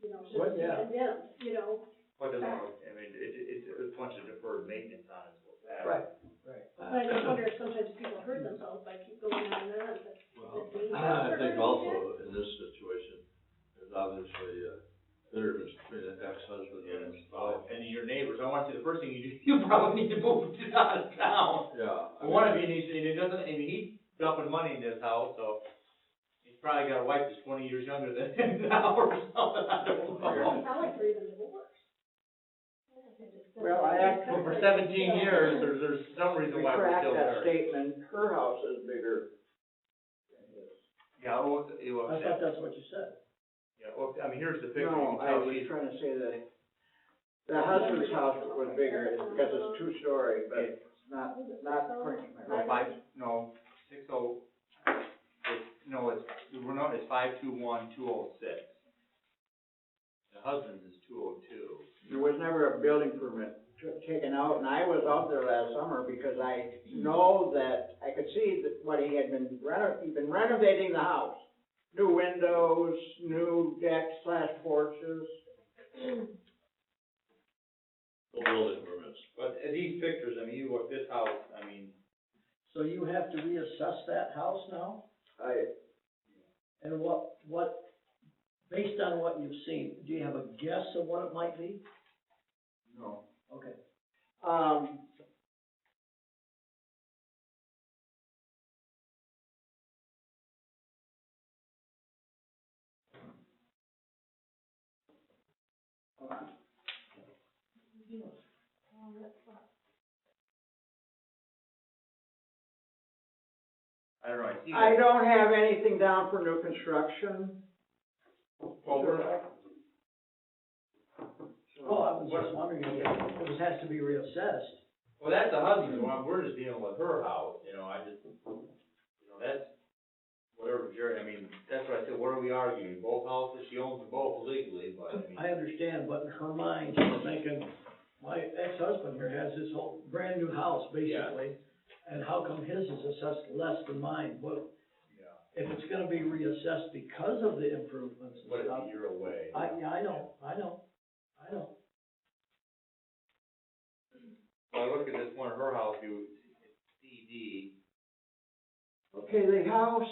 you know, she was Well, yeah. condemned, you know? What does I mean, it's a bunch of deferred maintenance on it, what's that? Right. But I just wonder if sometimes people hurt themselves by keep going on and on, but Well, it's being. I think also in this situation, there's obviously bitterness between the ex-husband and his spouse. And your neighbors, I want to say, the first thing you do, you probably need to move out of town. Yeah. One of you needs to, and it doesn't, I mean, he's dumping money in this house, so he's probably got a wife that's 20 years younger than him now or something, I don't It know. doesn't sound like they're even divorced. Well, I asked For 17 years, there's some reason why we're Retract still that married. statement, her house is bigger than his. Yeah, well, it was, I thought that's what you said. yeah, well, I mean, here's the picture, you No, can I tell was she's, trying to say that the husband's house was bigger because it's two-story, but it's not pretty. no, 60, it's 521-206. The husband's is 202. There was never a building permit taken out, and I was out there last summer because I know that, I could see that what he had been he'd been renovating the house. New windows, new decks / porches. No building permits. But these pictures, I mean, you look, this house, I mean, So you have to reassess that house now? And what, based on what you've seen, do you have a guess of what it might be? No. Okay. Hold on. I don't know, I see I that. don't have anything down for new construction. Well, we're, Oh, I was just wondering if it has to be reassessed. well, that's the husband's one, we're just dealing with her house, you know, I just, you know, that's, whatever, Jerry, I mean, that's what I said, what are we arguing? Both houses, she owns them both legally, but I mean. I understand, but in her mind, she's thinking, my ex-husband here has this whole brand-new house, basically, and how come his is assessed less than mine? Well, Yeah. if it's gonna be reassessed because of the improvements and What if stuff, you're away? yeah, I know. Well, I look at this one, her house, you, CD, Okay, the house,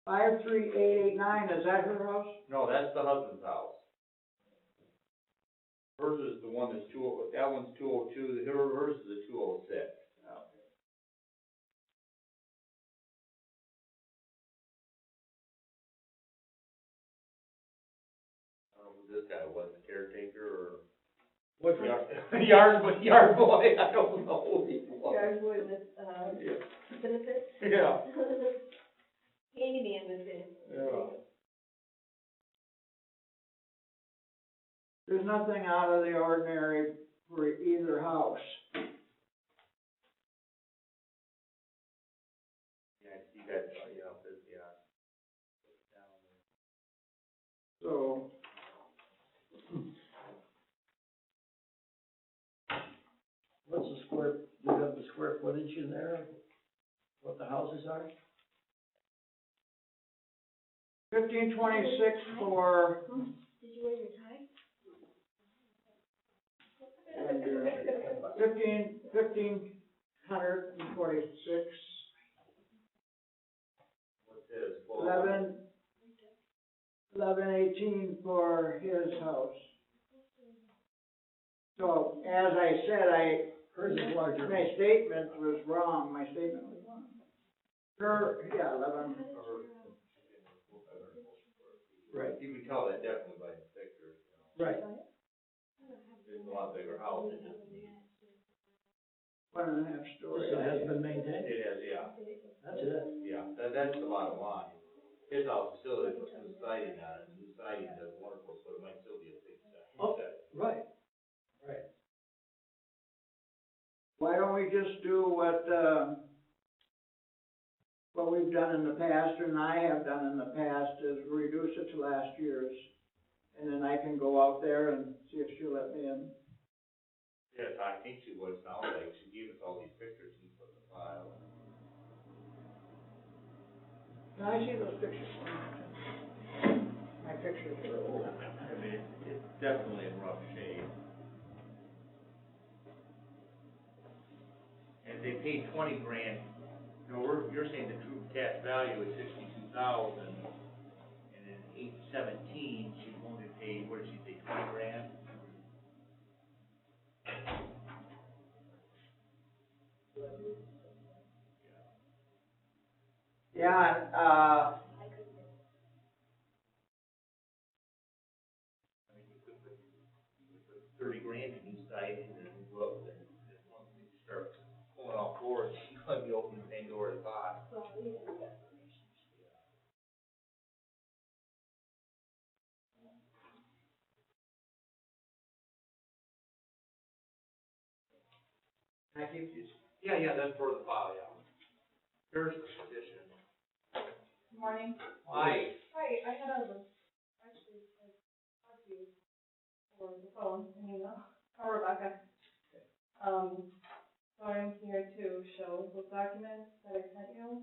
53889, is that her house? no, that's the husband's house. Hers is the one that's that one's 202, hers is a 206. I don't know who this guy was, the caretaker or What's yard boy, I don't know who he was. Yard boy with, Yeah. benefits. Yeah. Handyman with it. Yeah. There's nothing out of the ordinary for either house. Yeah, I see that, yeah, there's, yeah. Down there. So, What's the square, do you have the square footage in there, what the houses are? 1526 for, Did you wear your tie? and, 1546, What's this? 1118 for his house. So, as I said, Hers is larger. my statement was wrong, Her, yeah, 11, Right, You can tell that definitely by the pictures, you know. right. It's a lot bigger house, it just needs. 1.5 story. So it has been maintained, It is, yeah, that's it. yeah, that's the bottom line. His house still has new siding on it, new siding does wonderful, so it might still be a big set. Oh. Right. Why don't we just do what we've done in the past, and I have done in the past, is reduce it to last year's, and then I can go out there and see if she'll let me in. Yes, I think she would, sound like, she gave us all these pictures and put in the file. Can I see those pictures? My pictures are old. I mean, it's definitely in rough shape. And if they paid 20 grand, you know, you're saying the true cash value is 62,000, and in 817, she only paid, what did she say, 20 grand? Yeah, I mean, you could put 30 grand in new siding and a new roof, and once you start pulling off floors, you're going to be opening Pandora's box. thank you. Yeah, that's for the file, yeah. Here's the petition. Morning. Hi. Hi, I had actually, talked to you over the phone, and email, Rebecca. So I'm here to show those documents that I sent you.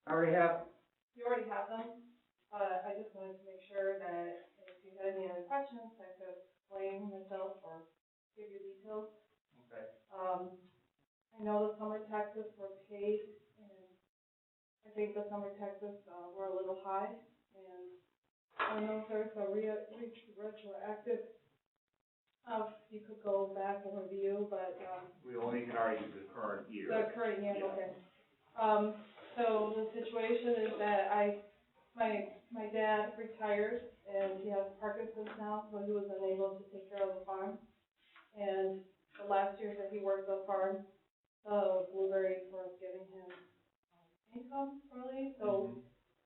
I already have, You already have them, but I just wanted to make sure that if you had any other questions, I could explain myself or give you details. Okay. I know the summer taxes were paid, and I think the summer taxes, were a little high, and I don't know if there's a retroactive, you could go back and review, but, We only can argue the current year. the current year, Yeah. okay. So the situation is that my dad retired, and he has Parkinson's now, so he was unable to take care of the farm. And the last years that he worked the farm, the blueberries were giving him income really, so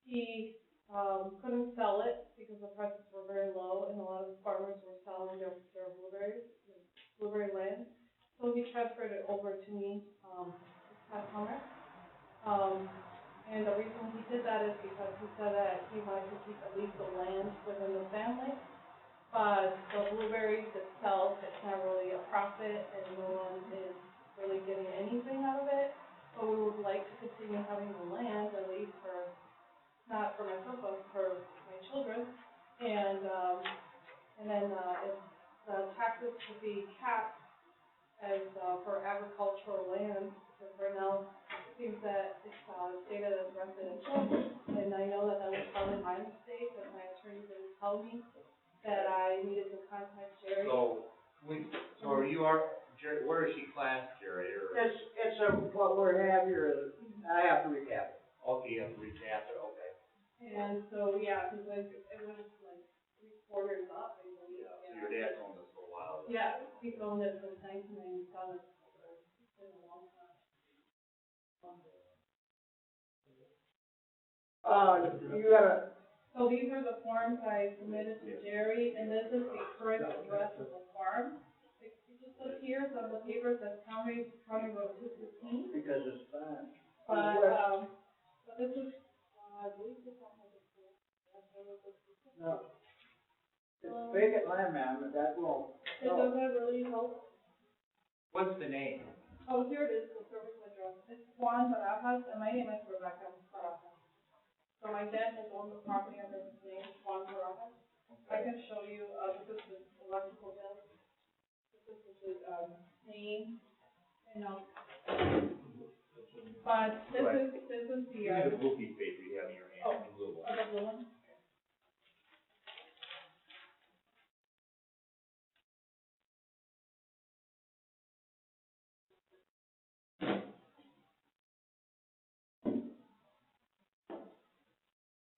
he, couldn't sell it because the prices were very low and a lot of the farmers were selling their blueberries, blueberry land. So he transferred it over to me, this past summer. And the reason he did that is because he said that he wanted to keep at least the land within the family. But the blueberries itself, it's not really a profit and no one is really getting anything out of it. So we would like to continue having the land, at least for, not for myself, but for my children. And then, if the taxes should be capped as, for agricultural land, because right now it seems that it's, stated as residential. And I know that was probably my mistake, that my attorney didn't tell me that I needed to contact Jerry. So, Jerry, where is she classed, Jerry, or? It's what we have here is, I have to recap it. Okay, you have to recap it, okay. And so, yeah, because it was like 3/4 up, I believe. Yeah, so your dad's owned this for a while. Yeah, he's owned it since 1997. It's been a long time. You gotta, So these are the forms I submitted to Jerry, and this is the current address of the farm. It just appears on the paper that County Road 215, because it's fine. but this is, I believe this one has a. No. It's vacant land, ma'am, but that won't. It doesn't really help. What's the name? Oh, here it is, the service address. It's Juan Barajas, and my name is Rebecca Barajas. So my dad has owned the property under his name, Juan Barajas. I can show you, this is his electrical bill. This is his, name, you know. But this is the, Give me the blue piece of paper you have in your hand, the blue one. the blue one.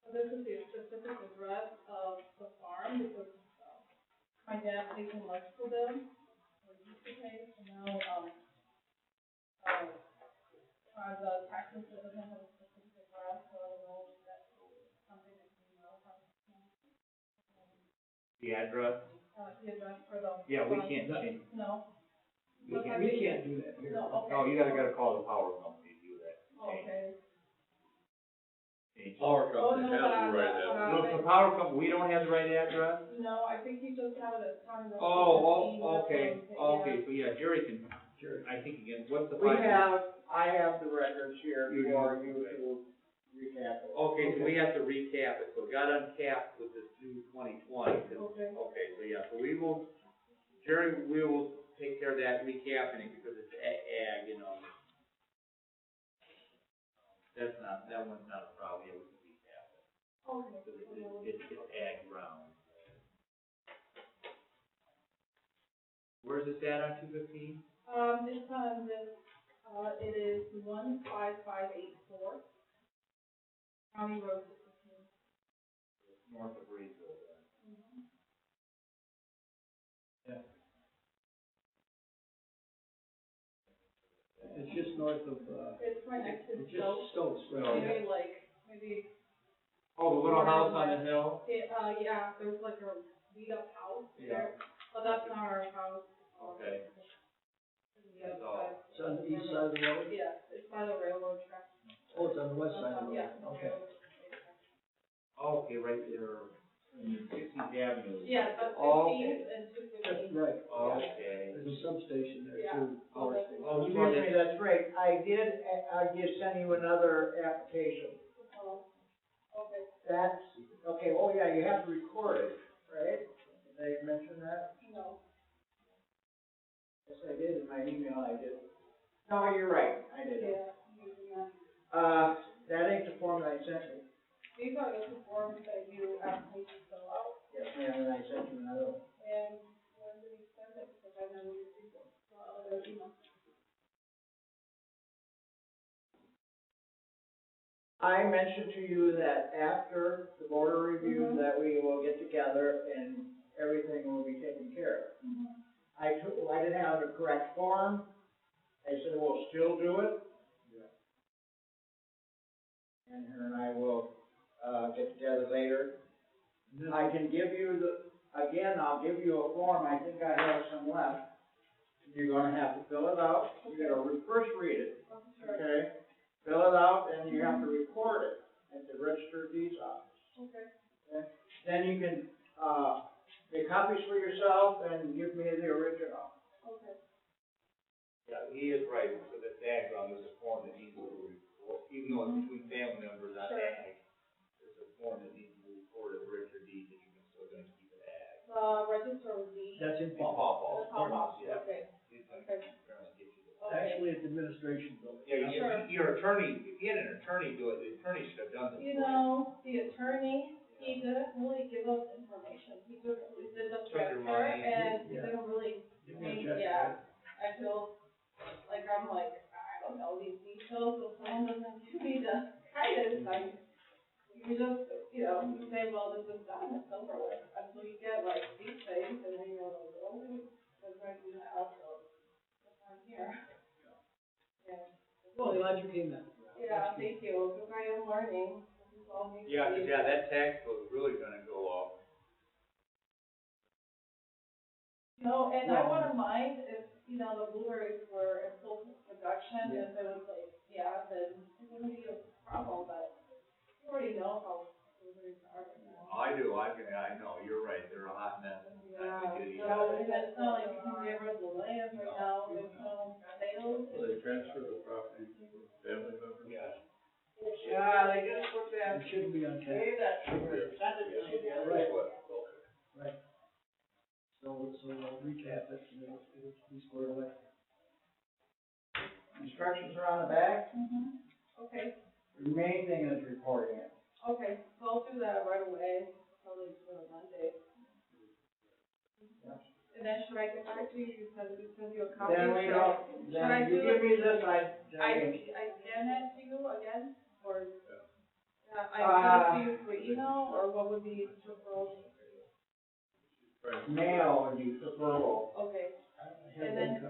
This is the specific address of the farm, because, my dad pays an electrical bill, or used to pay, and now, the taxes, it doesn't have a specific address, so I don't know if that's something that can be verified. The address? The address for the. Yeah, we can't change. No. We can't. We can't do that here. No, okay. No, you gotta call the power company to do that. Okay. Change. Power Oh, company no, has the right but, address. Look, the power company, we don't have the right address? No, I think he just had it as County Road 215. Okay, Yeah. so yeah, Jerry can, I think again, what's the? I have the records here You do. for you to recap it. Okay, so we have to recap it, so it got uncapped with this new 2020. Okay. Okay, so yeah, so we will, Jerry, we will take care of that recapping it because it's ag, you know. That one's not a problem, yeah, we can recap it. Okay. Because it's ag ground. Where's this at on 215? It's on this, it is 15584, County Road 215. North of Reedville. Yeah. It's just north of, It's right next to it's just Stokes, maybe right? maybe, Oh, the little house on the hill? yeah, there's like a beat up house Yeah. there, but that's not our house. Okay. The other So- side. It's on the east side of the road? Yeah, it's by the railroad track. Oh, it's on the west side of the road? Yeah. Okay. Okay, right there, 16th Avenue. Yeah, that's Okay. 15th and That's 215. right. Okay. There's a substation there Yeah. too, power station. Oh, you Excuse want me, it? that's right, I did send you another application. Oh, okay. That's, okay, oh yeah, you have to record it, right? Did I mention that? No. Yes, I did, in my email, I did. No, you're right, I did. Yeah, using that. That ain't the form that I sent you. These are the forms that you asked me to fill out, Yes, ma'am, and I sent you another one. and when did you send it? Because I never received it. Other email. I mentioned to you that after the border review, Mhm. that we will get together and everything will be taken care of. I didn't have the correct form. I said, well, it's still do it. And her and I will, get together later. I can give you I'll give you a form, I think I have some left. You're gonna have to fill it out, you're gonna first read it, okay? Fill it out, and you have to record it at the register of deeds office. Okay. Then you can, make copies for yourself and give me the original. Yeah, he is right, for the background, there's a form that needs to be recorded, even though it's between family members on ag, there's a form that needs to be recorded, register deed, that you're still gonna keep it ag. Register of deed. That's in Paul, Paul. yeah. Okay. He's gonna apparently get you the. Actually, it's administration building. Yeah, your attorney, if you had an attorney do it, the attorney should have done this. You know, the attorney, he didn't really give us information. He just, we did the Took your transfer money. and he didn't really, Give me a check. I feel like I don't know these details, so someone doesn't give me the guidance, you just, you say, well, this is done, it's over with, until you get like these things, and then you're like, oh, what's going to do now, so, I'm here. Yeah. Well, glad you came in. Yeah, thank you, because I am learning. Yeah, 'cause, that tax bill is really gonna go up. And I wouldn't mind if, the blueberries were in full production, if it was like, then it wouldn't be a problem, but you already know how blueberries are right now. I do, I know, you're right, they're a hot mess. Yeah, and it's not like you can get rid of the land right now, there's no sales. So they transfer the property to family members? Yeah. Yeah, they just put that, It shouldn't be on tax. gave that percentage to you. Right. Right. So we'll recap it, and it'll be squared away. Instructions are on the back, Okay, the main thing is reporting it. okay, so I'll do that right away, probably Monday. And then should I get back to you, send you a copy? Then we don't, Should I then you do give it? me this, I scan it to you again, or? I send it to you through email, or what would be preferable? mail would be preferable. Okay, and then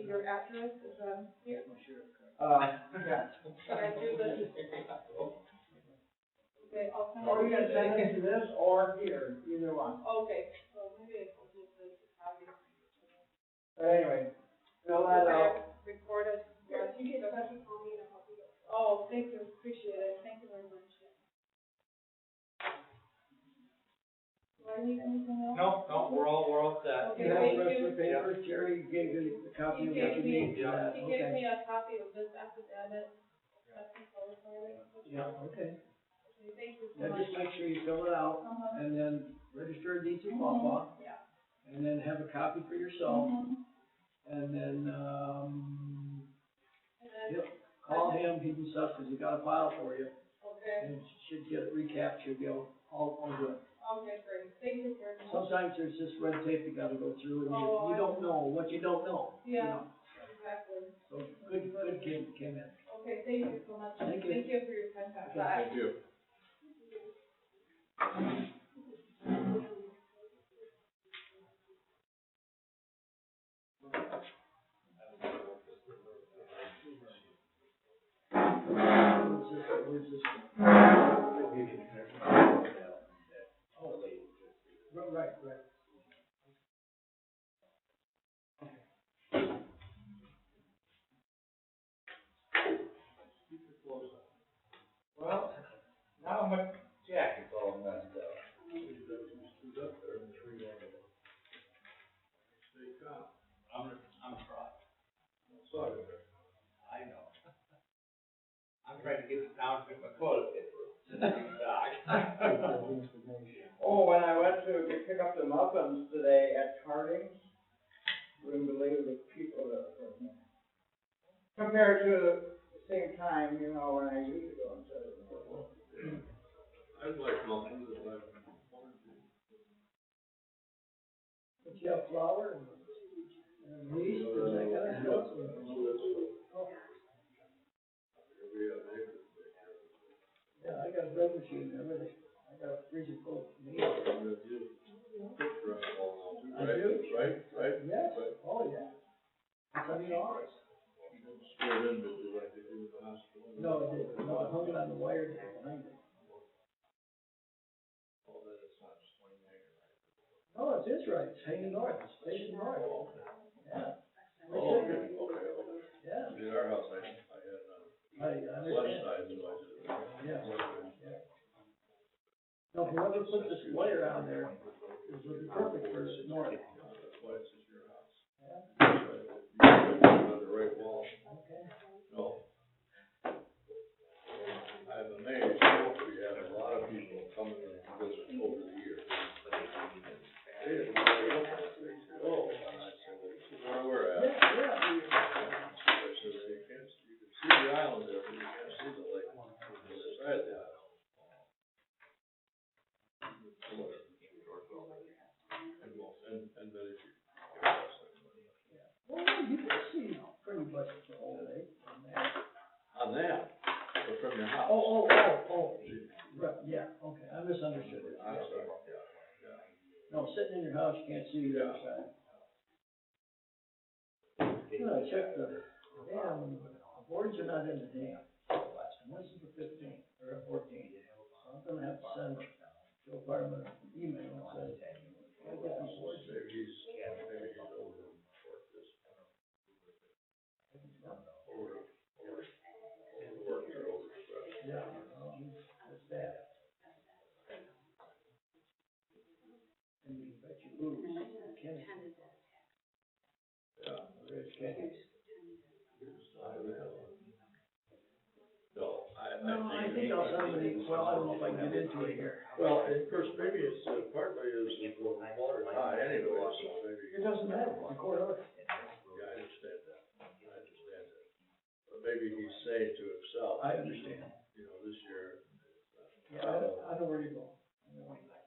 your address is, here? Yeah. Should I do this? Okay, I'll send it. Or you can send it to this or here, either one. Okay, so maybe I'll just copy. But anyway, fill that out. Record it. Yes, you get a special call me and I'll help you. Oh, thank you, appreciate it, thank you very much. Do I need anything else? No, we're all set. Okay, You have thank the rest you. of the papers, Jerry gave you a copy of what you need for that, He gave okay? me a copy of this affidavit. Yeah, okay. Okay, thank you so Now much. just make sure you fill it out, and then register a deed to Wawa, Yeah. and then have a copy for yourself, And and then, then, call him, he can stuff, cause he got a file for you, okay, and should get it recapped, should be all good. okay, great, thank you very much. Sometimes there's just red tape you gotta go through, and Oh, you don't know what you don't know, you Yeah. know? Exactly. So, good came in. Okay, thank you so much. Thank you. Thank you for your time. Okay, Bye. Thank you. Where's this? Right. Well, now my jacket's all messed up. I'm trying. I know. I'm trying to get it down to my toilet paper. Oh, when I went to pick up the muffins today at Harding's, wouldn't believe the people that were there. Compared to the same time, when I used to go and set it. I'd like muffins if I wanted to. But you have flour and yeast, and I gotta have some. Yeah, I got a bread machine and everything. I got a freezer full of meat. I do. Right? Yes, oh, yeah. It's $70. Store it in No, it's his right, it's hanging north, it's facing north. Yeah. Oh, okay, okay. Yeah, In our house, I had, I west understand. side, so I did. Yeah. Yeah. No, whoever put this wire on there is would be perfect for north. That's why it's just your house. Yeah. You put it on the right wall. Okay. No. I'm amazed, we have a lot of people coming in to visit over the years. They didn't know they looked at it, they said, oh, and I said, well, this is where we're at. Yeah, I said, you can see the island there, but you can't see the lake on the other side of the island. And then if you get past that. well, you can see pretty much the whole lake from there. On that, or from your house. Oh, right, yeah, okay, I misunderstood it. I'm sorry, yeah. No, sitting in your house, you can't see the other side. You know, I checked the dam, the boards are not in the dam. And this is the 15th, or 14th. So I'm gonna have to send Joe Parman an email and say, I get these boards. Maybe he's over this. Overworked or overstretched. Yeah, it's that. And you bet you lose, Kenny. Yeah. There's Kenny. No, I think I'll send him, well, I don't know if I can get into it here. well, of course, maybe it's, partly is the water high anyway, so maybe. It doesn't matter, it's a court order. Yeah, I understand that. But maybe he's saying to himself. I understand. You know, this year. Yeah, I know where you're going. I know where you're going.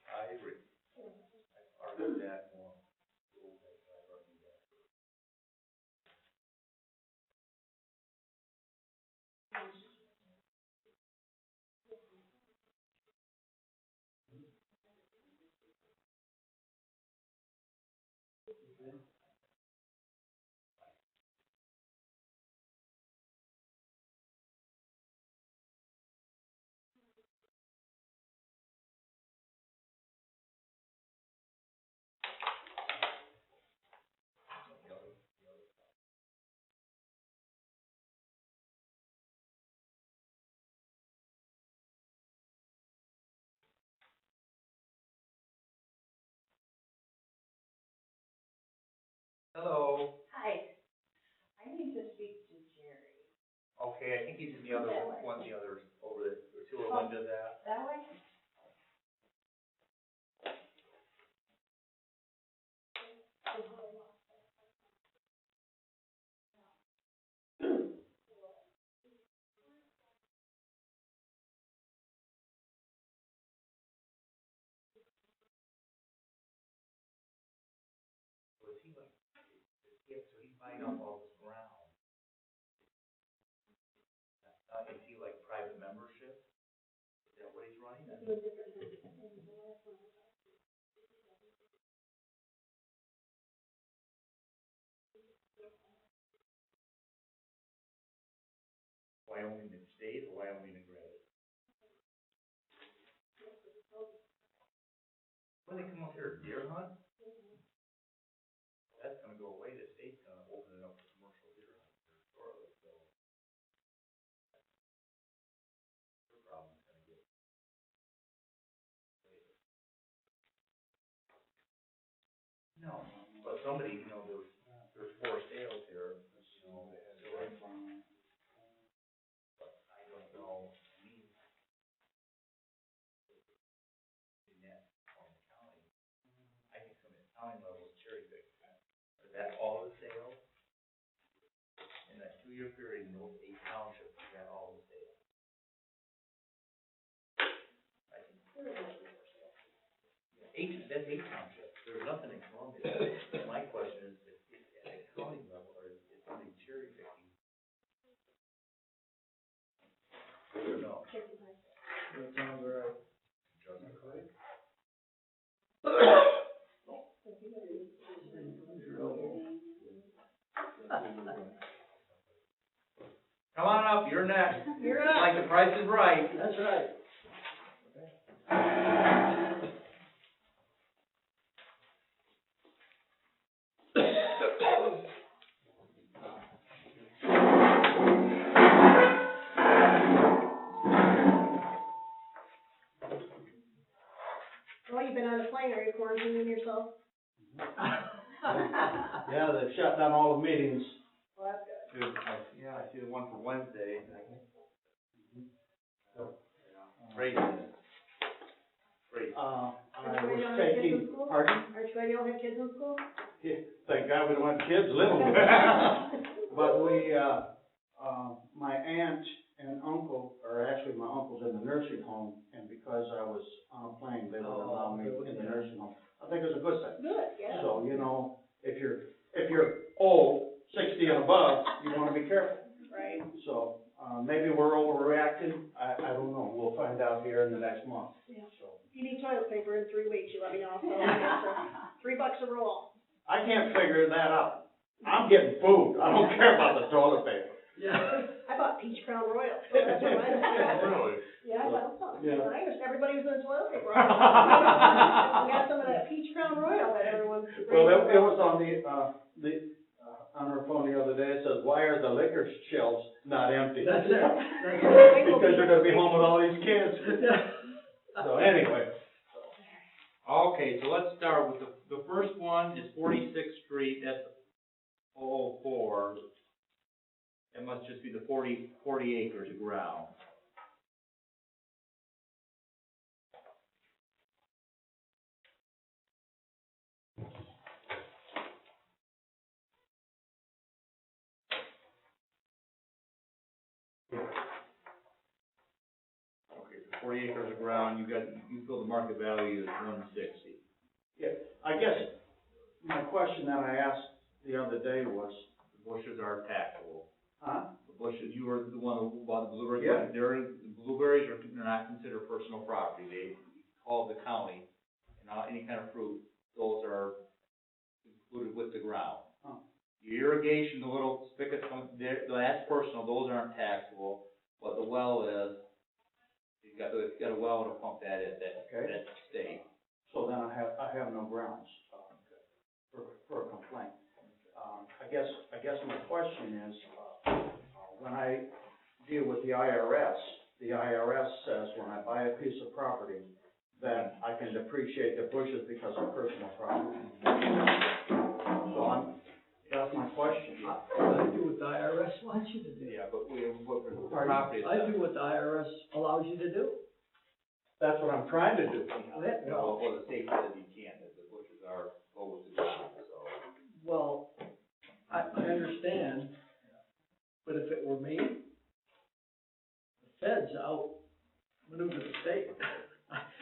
I agree. I argued that more. Hello. Hi, I need to speak to Jerry. Okay, I think he's in the other one, the others over there, or two of them did that. That way? So is he like, so he's buying up all this ground? Is he like private membership? Is that what he's running? Wyoming and state or Wyoming and granted? When they come up here, deer hunt? That's gonna go away, the state's gonna open it up for commercial deer hunt here shortly, so. Your problem's gonna get. No, but somebody, you know, there's 4 sales here, you know, so like, but I don't know, in that county, I think some of the county level is cherry picked. Is that all the sales? In that 2-year period, in those 8 townships, is that all the sales? I think. That's 8 townships, there's nothing in Columbia. My question is, if at a county level, or is somebody cherry picking? No. That sounds right. Come on up, you're next. You're up. Like the Price is Right. That's right. Well, you've been on a plane, are you quarantining yourself? Yeah, they've shut down all the meetings. Well, that's good. I see the one for Wednesday. Great. Great. I Aren't you was glad you don't have kids in taking, school? pardon? Aren't you glad you don't have kids in school? Thank God we don't have kids living with us. But we, my aunt and uncle, or actually my uncle's in the nursing home, and because I was on a plane, they would allow me in the nursing home. I think it's a good thing. Good, yeah. So, you know, if you're old, 60 and above, you wanna be careful. Right. So, maybe we're overreacting, I don't know, we'll find out here in the next month. Yeah. So, If you need toilet paper in 3 weeks, you let me know, so it's $3 a roll. I can't figure that out. I'm getting food, I don't care about the toilet paper. Yeah. I bought Peach Crown Royal, so that's what I got. Really? Yeah, I found some. Yeah. I understand, everybody was in toilet paper. We got some of that Peach Crown Royal that everyone's. Well, it was on on our phone the other day, it says, why are the liquor shelves not empty? That's it. That's Because you're gonna be home with all these kids. it. So anyway, Okay, so let's start with the first one is 46th Street, that's 004. It must just be the 40 acres of ground. Okay, so 40 acres of ground, you feel the market value is 160. yeah, I guess my question that I asked the other day was, The bushes are taxable. huh? The bushes, you were the one who bought the blueberries. Yeah. The blueberries are not considered personal property. They call the county, and any kind of fruit, those are included with the ground. Oh. Your irrigation, the little spigot, that's personal, those aren't taxable, but the well is, you've got a well to pump that in, Okay. that state. So then I have no grounds, for a complaint. I guess my question is, when I deal with the IRS says when I buy a piece of property, that I can depreciate the bushes because of personal property. So that's my question. I do what the IRS wants you to do. Yeah, but for the Pardon? property I itself. do what the IRS allows you to do. That's what I'm trying to do. Well, the state says you can't, that the bushes are over the ground, so. Well, I understand, but if it were me, the feds outmaneuver the state.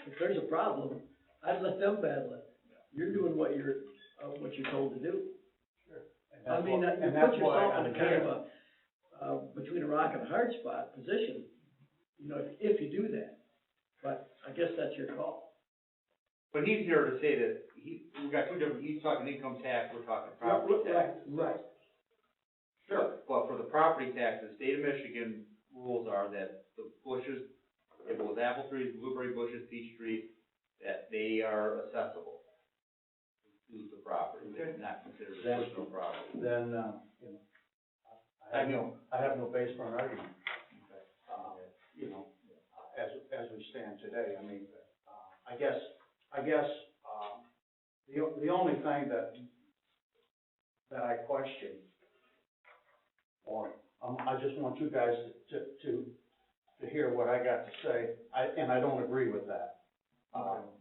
If there's a problem, I'd let them battle it. You're doing what you're told to do. I mean, you put yourself in a kind of a, between a rock and a hard spot position, you know, if you do that. But I guess that's your call. But he's here to say that we've got two different, he's talking income tax, we're talking property tax. Right. Sure. But for the property tax, the state of Michigan rules are that the bushes, if it was apple trees, blueberry bushes, peach trees, that they are accessible to the property, they're not considered personal property. Then, you know, I have no base for an argument. You know, as we stand today, I mean, I guess, the only thing that I question, or, I just want you guys to hear what I got to say, and I don't agree with that.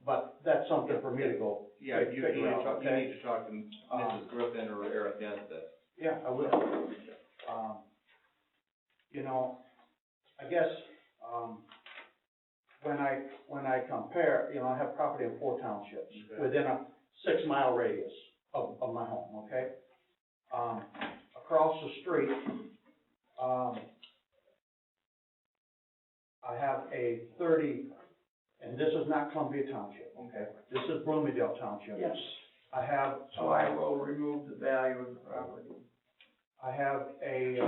But that's something for me to go Yeah, you need figure to out, talk, you okay? need to talk to Mrs. Griffin or Eric Nesbitt. Yeah, I will. You know, I guess, when I compare, you know, I have property in 4 townships, Okay. within a 6-mile radius of my home, okay? Across the street, I have a 30, and this is not Columbia Township, okay? This is Bloomingdale Township. Yes, I have, so I will remove the value of the property. I have a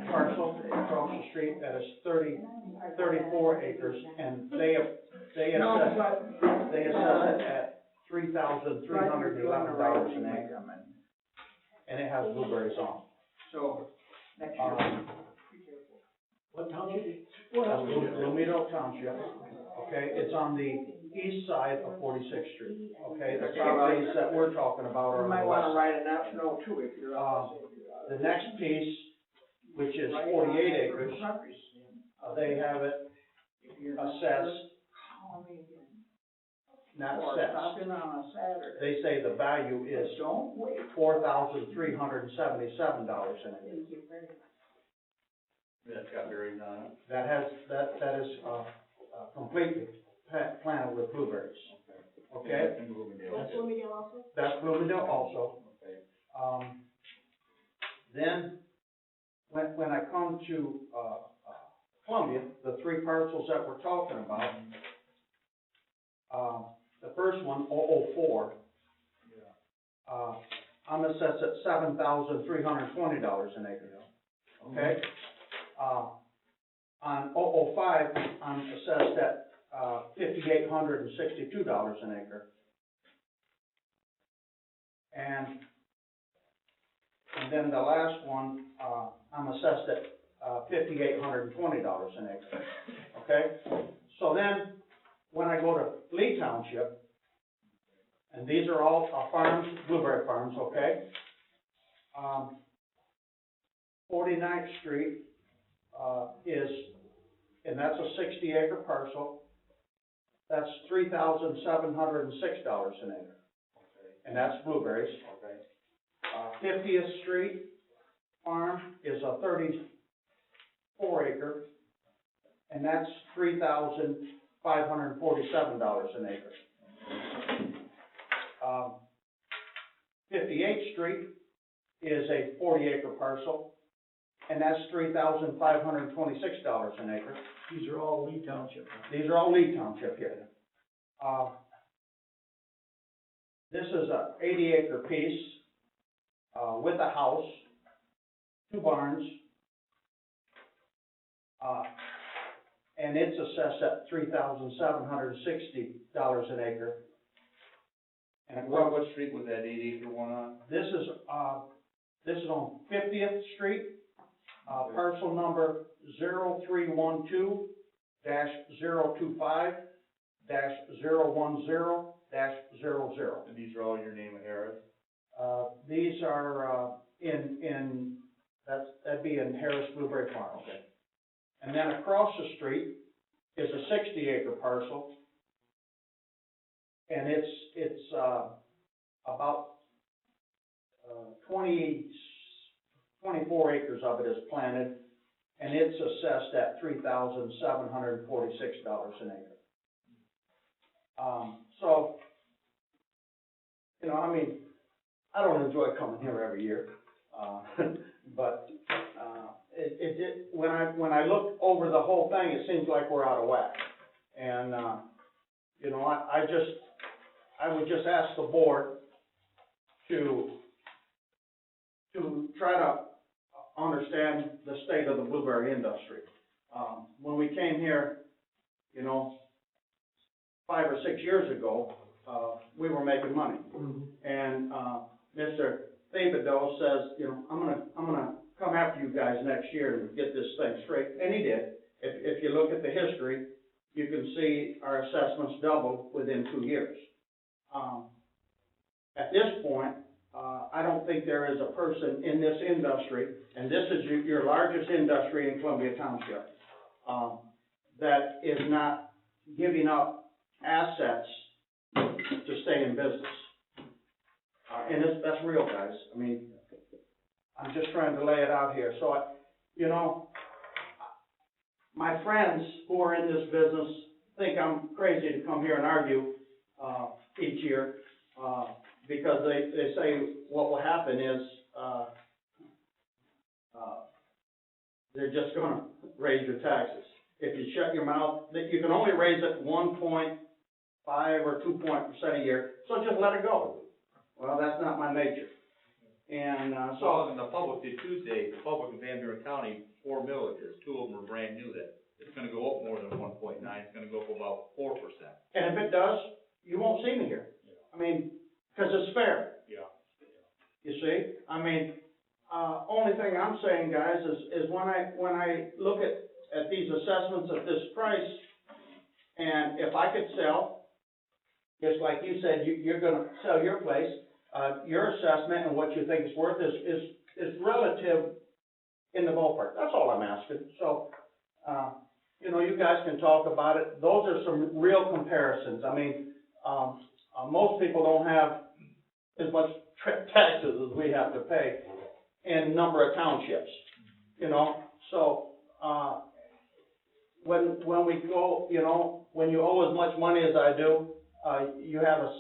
parcel across the street that is 34 acres, and they No, assess but. it at $3,311 an acre, acre. and it has blueberries on. So, next year. Be careful. What township? That's Bloomingdale Township, okay? It's on the east side of 46th Street, okay? The properties that we're talking about are You on might the wanna west. write a note too, if you're on The next piece, which is 48 acres, they have it assessed, not Or assessed. stop in on a Saturday. They say the value is Don't wait. $4,377 an acre. That's got berries on it. That is, completely planted with blueberries, okay? And Bloomingdale. That's Bloomingdale also? That's Bloomingdale also. Okay. Then, when I come to, Columbia, the 3 parcels that we're talking about, the first one, 004, I'm assessed at $7,320 an acre, okay? On 005, I'm assessed at, $5,862 an acre. And then the last one, I'm assessed at, $5,820 an acre, okay? So then, when I go to Lee Township, and these are all farms, blueberry farms, okay? 49th Street, and that's a 60-acre parcel, that's $3,706 an acre, and that's blueberries. Okay. 50th Street Farm is a 34-acre, and that's $3,547 an acre. 58th Street is a 40-acre parcel, and that's $3,526 an acre. These are all Lee Township. These are all Lee Township here. This is a 80-acre piece, with a house, 2 barns, and it's assessed at $3,760 an acre. And What street was that 8-acre one on? this is on 50th Street, parcel number 0312-025-010-00. And these are all your name of Harris? These are, that'd be in Harris Blueberry Farm. Okay. And then across the street is a 60-acre parcel, and it's about 24 acres of it is planted, and it's assessed at $3,746 an acre. So, you know, I mean, I don't enjoy coming here every year, but when I look over the whole thing, it seems like we're out of whack. And, you know, I would just ask the board to try to understand the state of the blueberry industry. When we came here, you know, 5 or 6 years ago, we were making money. And, Mr. Thibodeau says, you know, I'm gonna come after you guys next year and get this thing straight, and he did. If you look at the history, you can see our assessments doubled within 2 years. At this point, I don't think there is a person in this industry, and this is your largest industry in Columbia Township, that is not giving up assets to stay in business. And that's real, guys. I mean, I'm just trying to lay it out here. So, you know, my friends who are in this business think I'm crazy to come here and argue, each year, because they say what will happen is, they're just gonna raise your taxes. if you shut your mouth, that you can only raise it 1.5 or 2% a year, so just let it go. Well, that's not my nature. And, So, and the public did Tuesday, the public in Van Buren County, 4 villages, 2 of them are brand new, that it's gonna go up more than 1.9, it's gonna go up about 4%. and if it does, you won't see me here. I mean, because it's fair. Yeah. You see, I mean, only thing I'm saying, guys, is when I look at these assessments at this price, and if I could sell, just like you said, you're gonna sell your place, your assessment and what you think it's worth is relative in the ballpark. That's all I'm asking. So, you know, you guys can talk about it. Those are some real comparisons. I mean, most people don't have as much taxes as we have to pay in number of townships, you know? So, when we go, you know, when you owe as much money as I do, you have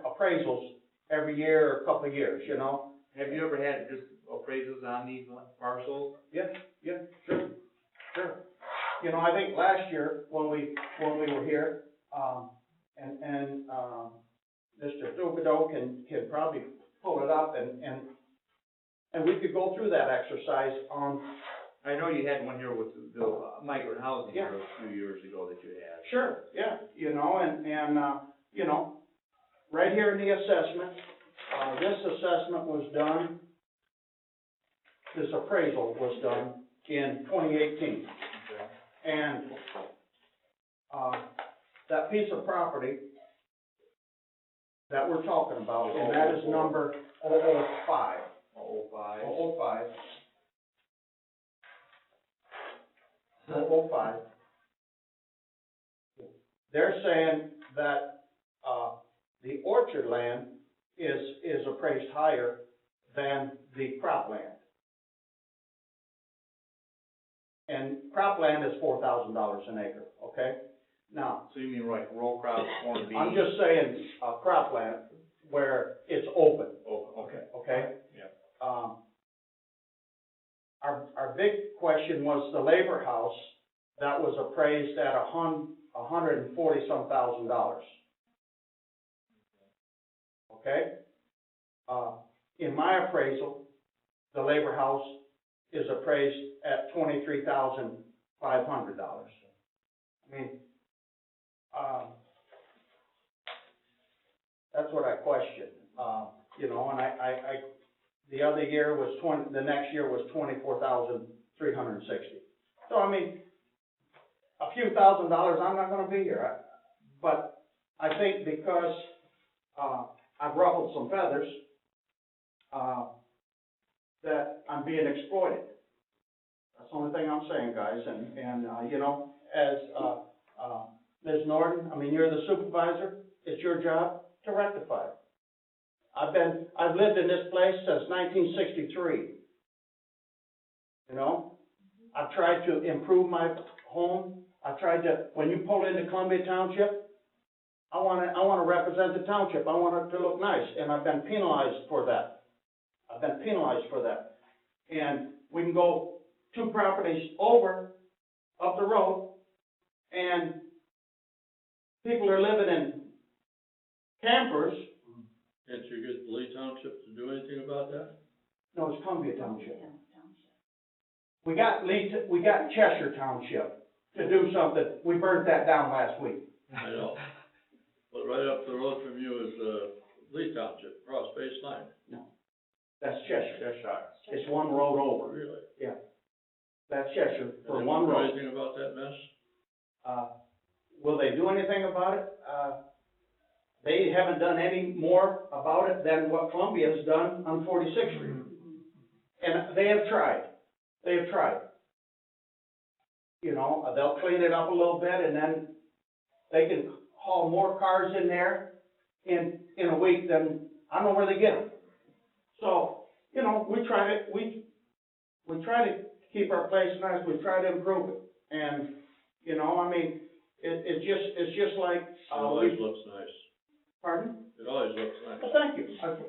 appraisals every year or a couple of years, you know? Have you ever had just appraisals on these parcels? Yeah, sure. You know, I think last year, when we were here, and Mr. Thubodeau can probably pull it up, and we could go through that exercise on. I know you had one here with the migrant housing Yeah. here a few years ago that you had. Sure, yeah, you know, and you know, right here in the assessment, this assessment was done, this appraisal was done in 2018. Okay. And, that piece of property that we're talking about, and that is number 005. 005. 005. 005. They're saying that, the orchard land is appraised higher than the cropland. And cropland is $4,000 an acre, okay? Now, So you mean like row crop, corn, beans? I'm just saying, cropland where it's open, Oh, okay. okay? Yeah. Our big question was the labor house that was appraised at $140-some thousand. Okay? In my appraisal, the labor house is appraised at $23,500. I mean, that's what I question, you know, and I the other year was the next year was $24,360. So, I mean, a few $1,000s, I'm not gonna be here, but I think because, I've ruffled some feathers, that I'm being exploited. That's the only thing I'm saying, guys, and you know, as, Ms. Norton, I mean, you're the supervisor, it's your job to rectify it. I've lived in this place since 1963. You know, I've tried to improve my home. I've tried to, when you pull into Columbia Township, I wanna represent the township. I want it to look nice, and I've been penalized for that. And we can go 2 properties over, up the road, and people are living in campers. Can't you get Lee Township to do anything about that? No, it's Columbia Township. We got Cheshire Township to do something. We burnt that down last week. I know. But right up the road from you is, Lee Township, cross base line. That's Cheshire. It's one road over. Really? Yeah. That's Cheshire for And they one won't do road. anything about that mess? Will they do anything about it? They haven't done any more about it than what Columbia's done on 46th Street. And they have tried. You know, they'll clean it up a little bit, and then they can haul more cars in there in a week than, I don't know where they get them. So, you know, we try to keep our place nice, we try to improve it. And, you know, I mean, it's just like, It always looks nice. pardon? It always looks nice. Well, thank you.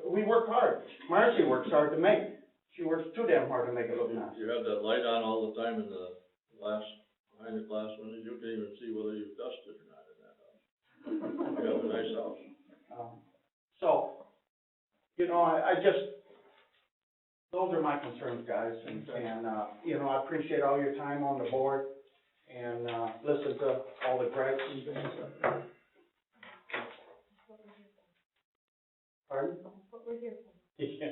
We work hard. Marcy works hard to make it. She works too damn hard to make it look nice. You have that light on all the time in the last line of last one is you can even see whether you've dusted or not in that house. You have a nice house. So, you know, I just, those are my concerns, guys, and, you know, I appreciate all your time on the board and, listen to all the gripes and things. Pardon? That's what we're here for. Yeah.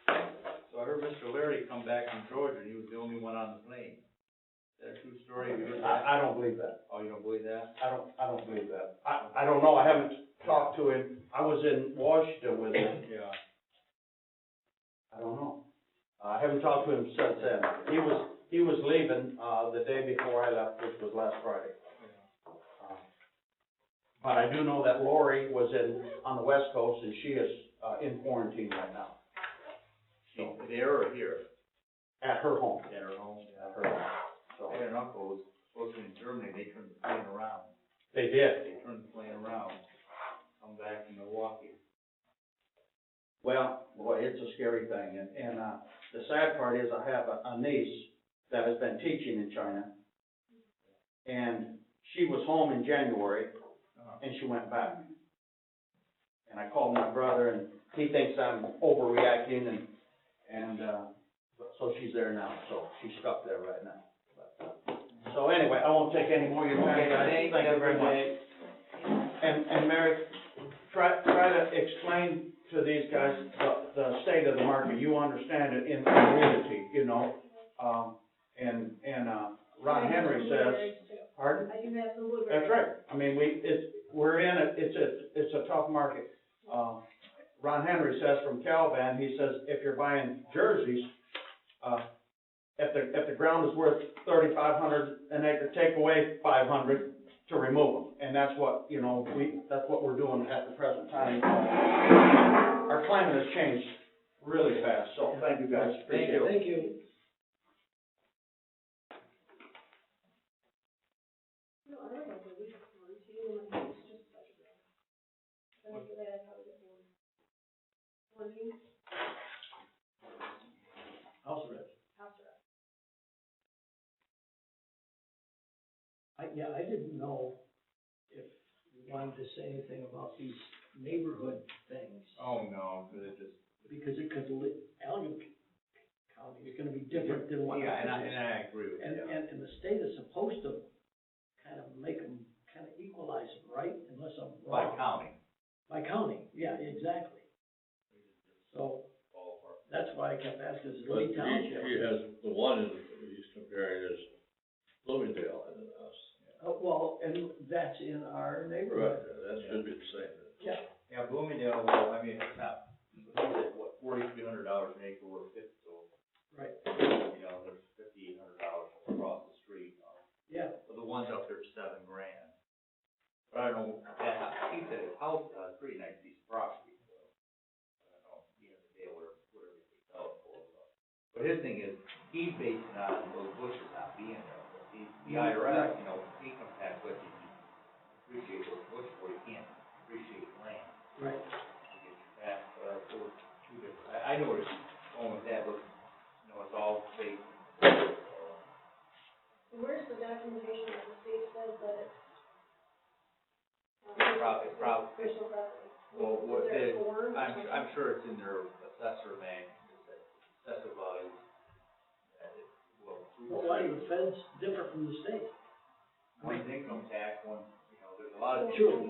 So I heard Mr. Larry come back from Georgia, and he was the only one on the plane. Is that a true story? Have you heard that? I don't believe that. Oh, you don't believe that? I don't believe that. I don't know, I haven't talked to him. I was in Washington with him. Yeah. I don't know. I haven't talked to him since then. He was leaving, the day before I left, which was last Friday. But I do know that Lori was on the West Coast and she is, in quarantine right now. She, there or here? At her home. At her home? At her home. So, I had an uncle who was supposed to be in Germany, they turned the plane around. they did. They turned the plane around, come back to Milwaukee. Well, boy, it's a scary thing, and the sad part is I have a niece that has been teaching in China, and she was home in January, and she went back. And I called my brother, and he thinks I'm overreacting, and so she's there now, so she's stuck there right now. So anyway, I won't take any more of your time, guys. Thank you very much. And Mary, try to explain to these guys the state of the market. You understand it in the community, you know? And Ron Henry says, pardon? I do have some blueberries. That's right. I mean, we're in it, it's a tough market. Ron Henry says from Calvan, he says, if you're buying jerseys, if the ground is worth $3,500 an acre, take away 500 to remove them. And that's what, you know, that's what we're doing at the present time. Our climate has changed really fast, so thank you guys. Thank you. Thank you. No, I don't know, the week quarantine, like, it's just such a mess. And after that, I probably get bored. Quarantine, House arrest. house arrest. I didn't know if you wanted to say anything about these neighborhood things. Oh, no, because it just. Because Allegan County is gonna be different than what. Yeah, and ours is. I agree with you. And the state is supposed to kind of make them, kind of equalize them, right? Unless I'm By wrong. county. By county, yeah, exactly. So, that's why I kept asking, is But Lee Township? he has, the one he's comparing is Bloomingdale and us. Well, and that's in our Right, neighborhood. that should be the same. Yeah, Yeah, Bloomingdale, well, I mean, it's not, what, $4,300 an acre, we're fifty, so, right, you know, there's $5,800 across the street. yeah. But the ones up there are $7,000. But I don't know, he said his house has pretty nice piece of property, so, I don't know, at the end of the day, whatever they sell it for, so. But his thing is, he's based it on those bushes not being there. The IRS, you know, income tax, lets you appreciate those bushes where you can't appreciate land. Right. To get your tax, so it's two different, I know where it's going with that, but, you know, it's all fake. Where's the documentation that the state says that it's? Probably, Personal property. well, what Is there a the, form or something? I'm sure it's in their assessor manual, assessor values. Well, why are the feds different from the state? One's income tax, one, you know, there's a lot of. True.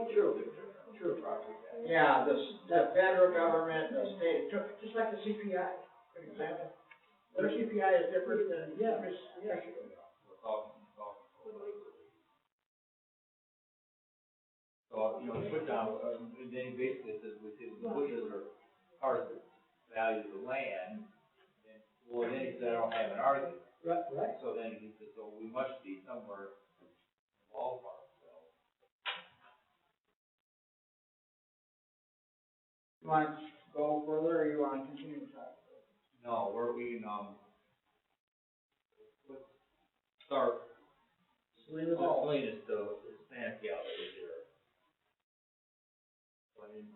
Property tax. Yeah, the federal government, the state, just like the CPI, for example. Their CPI is different than. Yeah. We're talking. So, you know, put down, and then he basically says, we say, the bushes are part of the value of the land, and, well, then he said, I don't have an argument. Right. So then he said, so we must be somewhere in the ballpark, so. You want to go further, or you want to continue to talk? No, we can, let's start, Selena's Selena's the Hispanic gal that was here. So, I mean,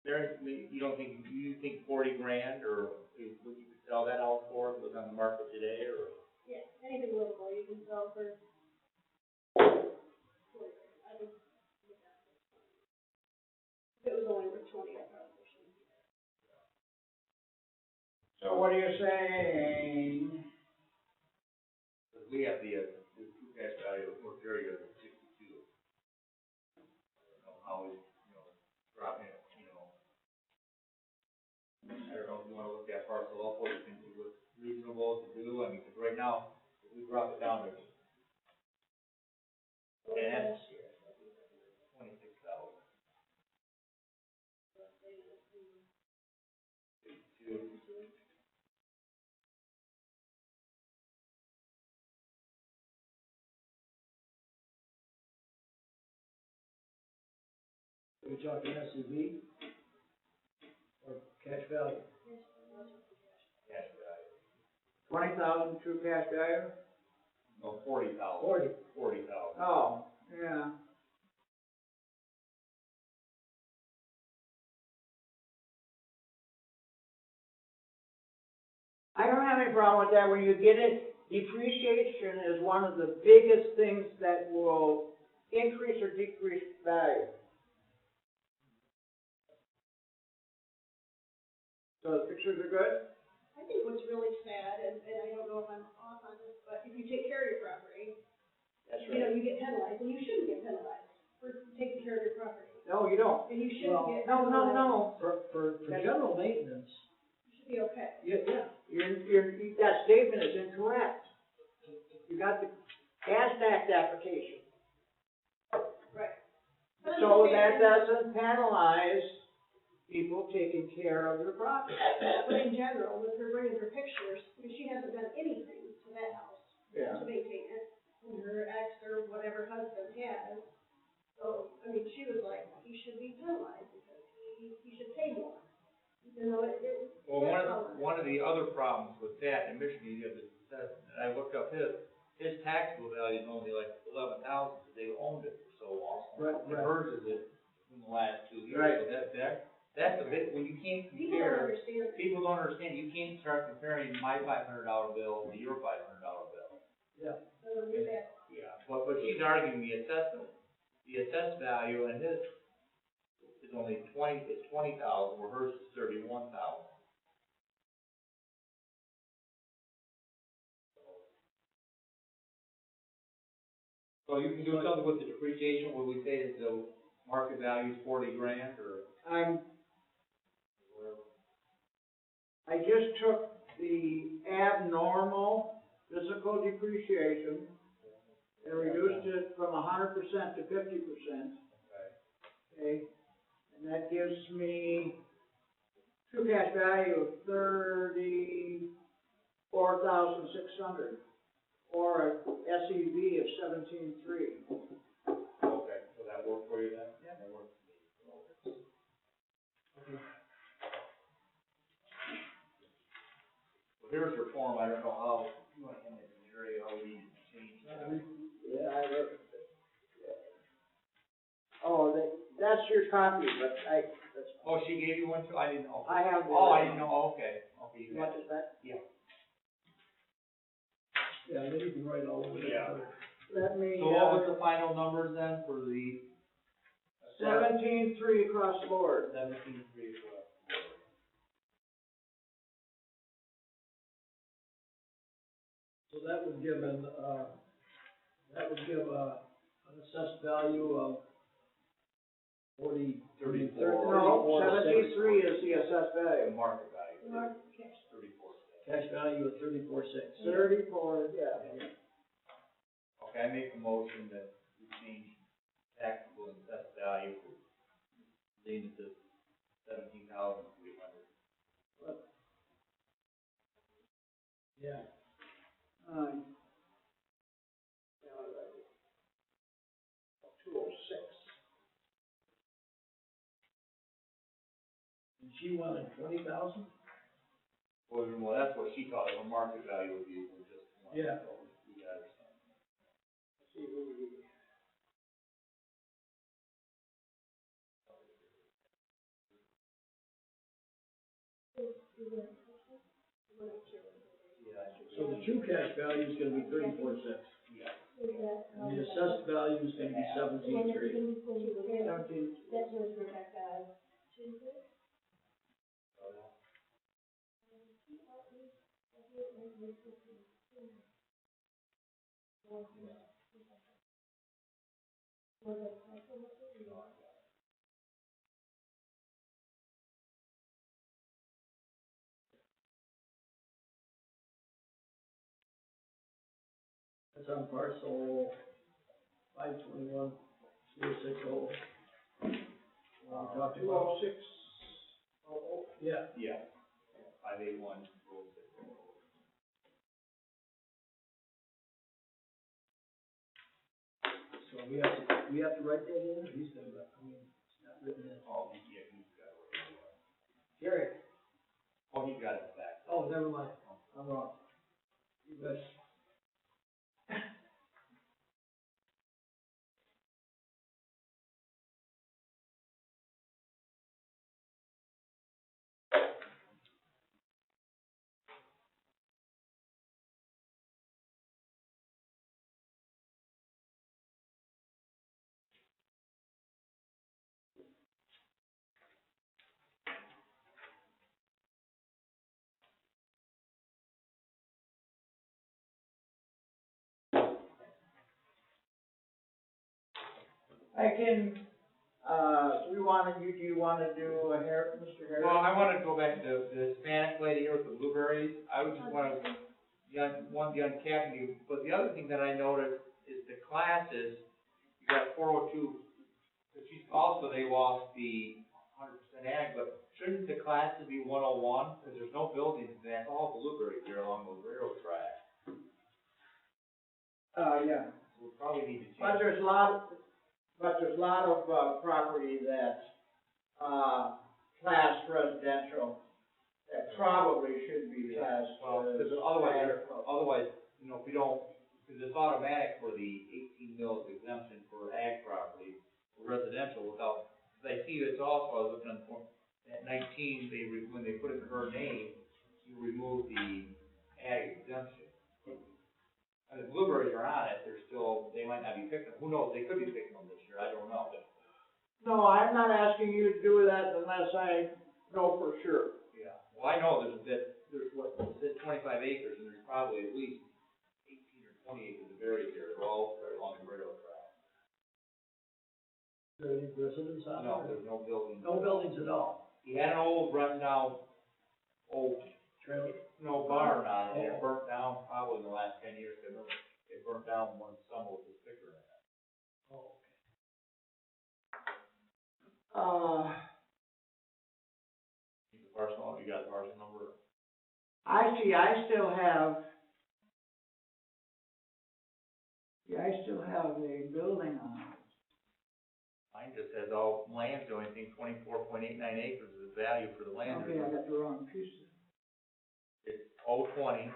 There, you don't think, you think 40 grand, or would you sell that out for if it was on the market today, or? Yeah, anything livable you can sell for. I would, if it was only worth 20, I probably shouldn't. So what are you saying? Because we have the true cash value of North Area at 62. I don't know how we, dropping it, I don't know if you wanna look that parcel up, what you think it was reasonable to do, I mean, 'cause right now, if we drop it down to, and that's 26,000. 52. Are we talking SUV or cash value? Cash value. 20,000 true cash value? No, 40,000. 40,000. Oh, yeah. I don't have any problem with that. When you get it, depreciation is one of the biggest things that will increase or decrease value. So the pictures are good? I think what's really sad, and I don't know if I'm off on this, but if you take care of your property, That's you know, you get penalized, and you shouldn't get penalized for taking care of your property. No, you don't. And you shouldn't get No, penalized. no, no. For general maintenance, You should be okay. yeah. That statement is incorrect. You got the gas tax application. Right. But I'm So just that saying- doesn't penalize people taking care of their property. But in general, with her bringing her pictures, because she hasn't done anything to that house Yeah. to maintain it, and her ex or whatever husband has. So, I mean, she was like, he should be penalized because he should pay more. You know, Well, one of the other problems with that in Michigan, you have this, I looked up his taxable value is only like 11,000, because they've owned it for so long. Right. And hers is it in the last 2 years. Right. So that's a bit, when you can't people don't compare, understand. people don't understand, you can't start comparing my $500 bill to your $500 bill. Yeah. You're bad. Yeah. But she's arguing the assessed value, and his is only 20,000, where hers is 31,000. So you can do something with the depreciation, where we say that the market value is 40 grand, or I just took the abnormal physical depreciation and reduced it from 100% to 50%. Okay, and that gives me true cash value of 34,600, or a SEV of 17,300. Okay, so that work for you then? Yeah. That works for me. Well, here's your form, I don't know how, you want to hand it to Jerry, how we need to change that. Yeah, I wrote it. Oh, that's your copy, but that's. Oh, she gave you one too? I didn't know. I have the Oh, I original. didn't know, okay. Okay, you You got want it. this back? Yeah. Yeah, then you can write all over it. Yeah. Let me, So what was the final numbers then for the? 17,300 across the board. 17,300. So that would give an assessed value of 34. No, 17,300 is the assessed The value. market value. Market cash. 34. cash value of 34,600. 34, yeah. Okay, I make a motion that we change taxable and assessed value for lean to 17,300. Yeah. 206. And she wanted 20,000? Well, that's what she thought her market value would be, for just one. Yeah. So we got her some. See who we So the true cash value is gonna be 34.6, and the assessed value is gonna be 17.3. That was Rebecca. That's on parcel 521.060. We talked about. 206. Yeah. Yeah. 581. So we have to write that in, or he's gonna, I mean, it's not written in. Oh, yeah, he's got it. Gary, Oh, he's got it back. oh, never mind, I'm wrong. You guys. I can, do you wanna do a Mr. Harris? Well, I wanna go back to the Hispanic lady here with the blueberries. I would just wanna, be uncapping you, but the other thing that I noticed is the classes, you got 402, but she's also, they lost the 100% ag, but shouldn't the classes be 101? Because there's no buildings, and that's all blueberries there along the railroad track. Yeah, So we probably need to change. but there's a lot of property that's, class residential that probably should be classed. Well, because otherwise, you know, if we don't, because it's automatic for the 18 mils exemption for ag property, for residential without, because I see it's also, I was looking on form, at 19, when they put it in her name, you remove the ag exemption. And the blueberries are on it, they're still, they might not be picking them, who knows, they could be picking them this year, I don't know. No, I'm not asking you to do that unless I know for sure. Yeah, well, I know there's what, it says 25 acres, and there's probably at least 18 or 20 acres of berries here, they're all along the railroad track. Is there any residents on No, there? there's no building. No buildings at all. He had an old rundown, Trailer. no barn on it, and it burnt down probably in the last 10 years, because it burnt down when summer was thicker in it. Oh, Keep the parcel, you got the parcel number? I see, I still have a building on it. Mine just says all land, the only thing, 24.89 acres is the value for the land. Okay, I got the wrong piece. It's 020,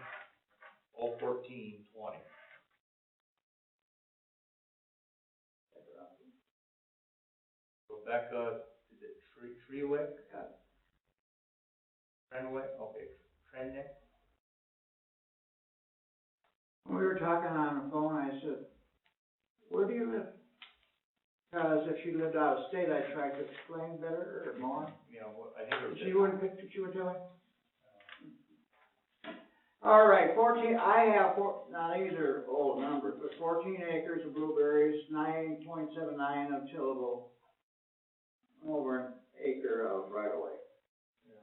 014, 20. Rebecca, is it Trewick? Trenwick, okay, Trennick. When we were talking on the phone, I said, where do you live? Because if she lived out of state, I'd try to explain better or more. You know, I think it was. She wouldn't pick, she would tell me? All right, 14, now these are old numbers, but 14 acres of blueberries, 9.79 of tillable, over an acre of right away. Yeah.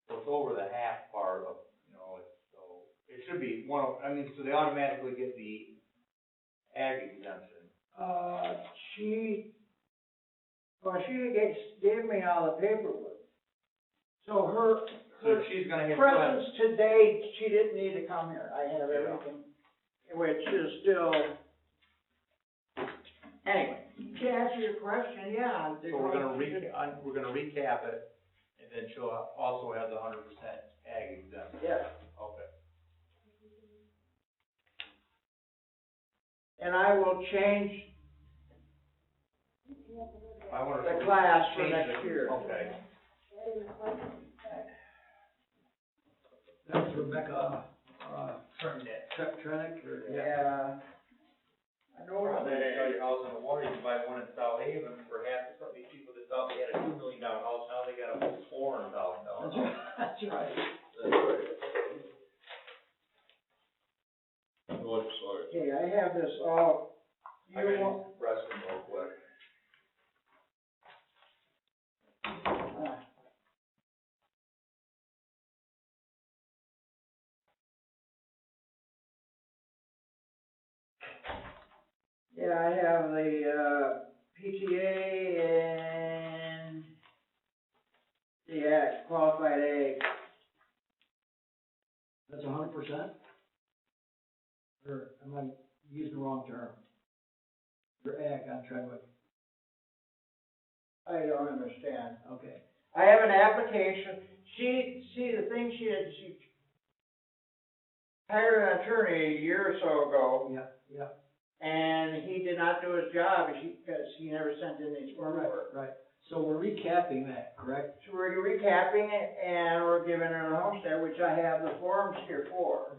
So it's over the half part of, you know, so, it should be so they automatically get the ag exemption. She gave me all the paperwork. So her So she's gonna have. presence today, she didn't need to come here. I have everything, which is still, anyway, to answer your question, yeah. So we're gonna recap it, and then she'll also have the 100% ag exemption. Yeah, Okay. and I will change I wanna the class for change next it. year. Okay. That's Rebecca Trenick, or, Yeah. I know Or where they they sell your house on the water, you can buy one in South Haven for half, some of these people that thought they had a $2 million house, now they got a $400,000 house. That's right. Oh, sorry. Okay, I have this all, I you got want, these wrestling real quick. yeah, I have the, PTA and the qualified ag. That's 100%? Or am I using the wrong term? For ag on Trenwick, I don't understand. okay. I have an application, the thing she hired an attorney a year or so ago, Yeah, and he did not do his job, because he never sent in his paperwork. right. So we're recapping that, correct? So we're recapping it, and we're giving her a homestead, which I have the forms here for.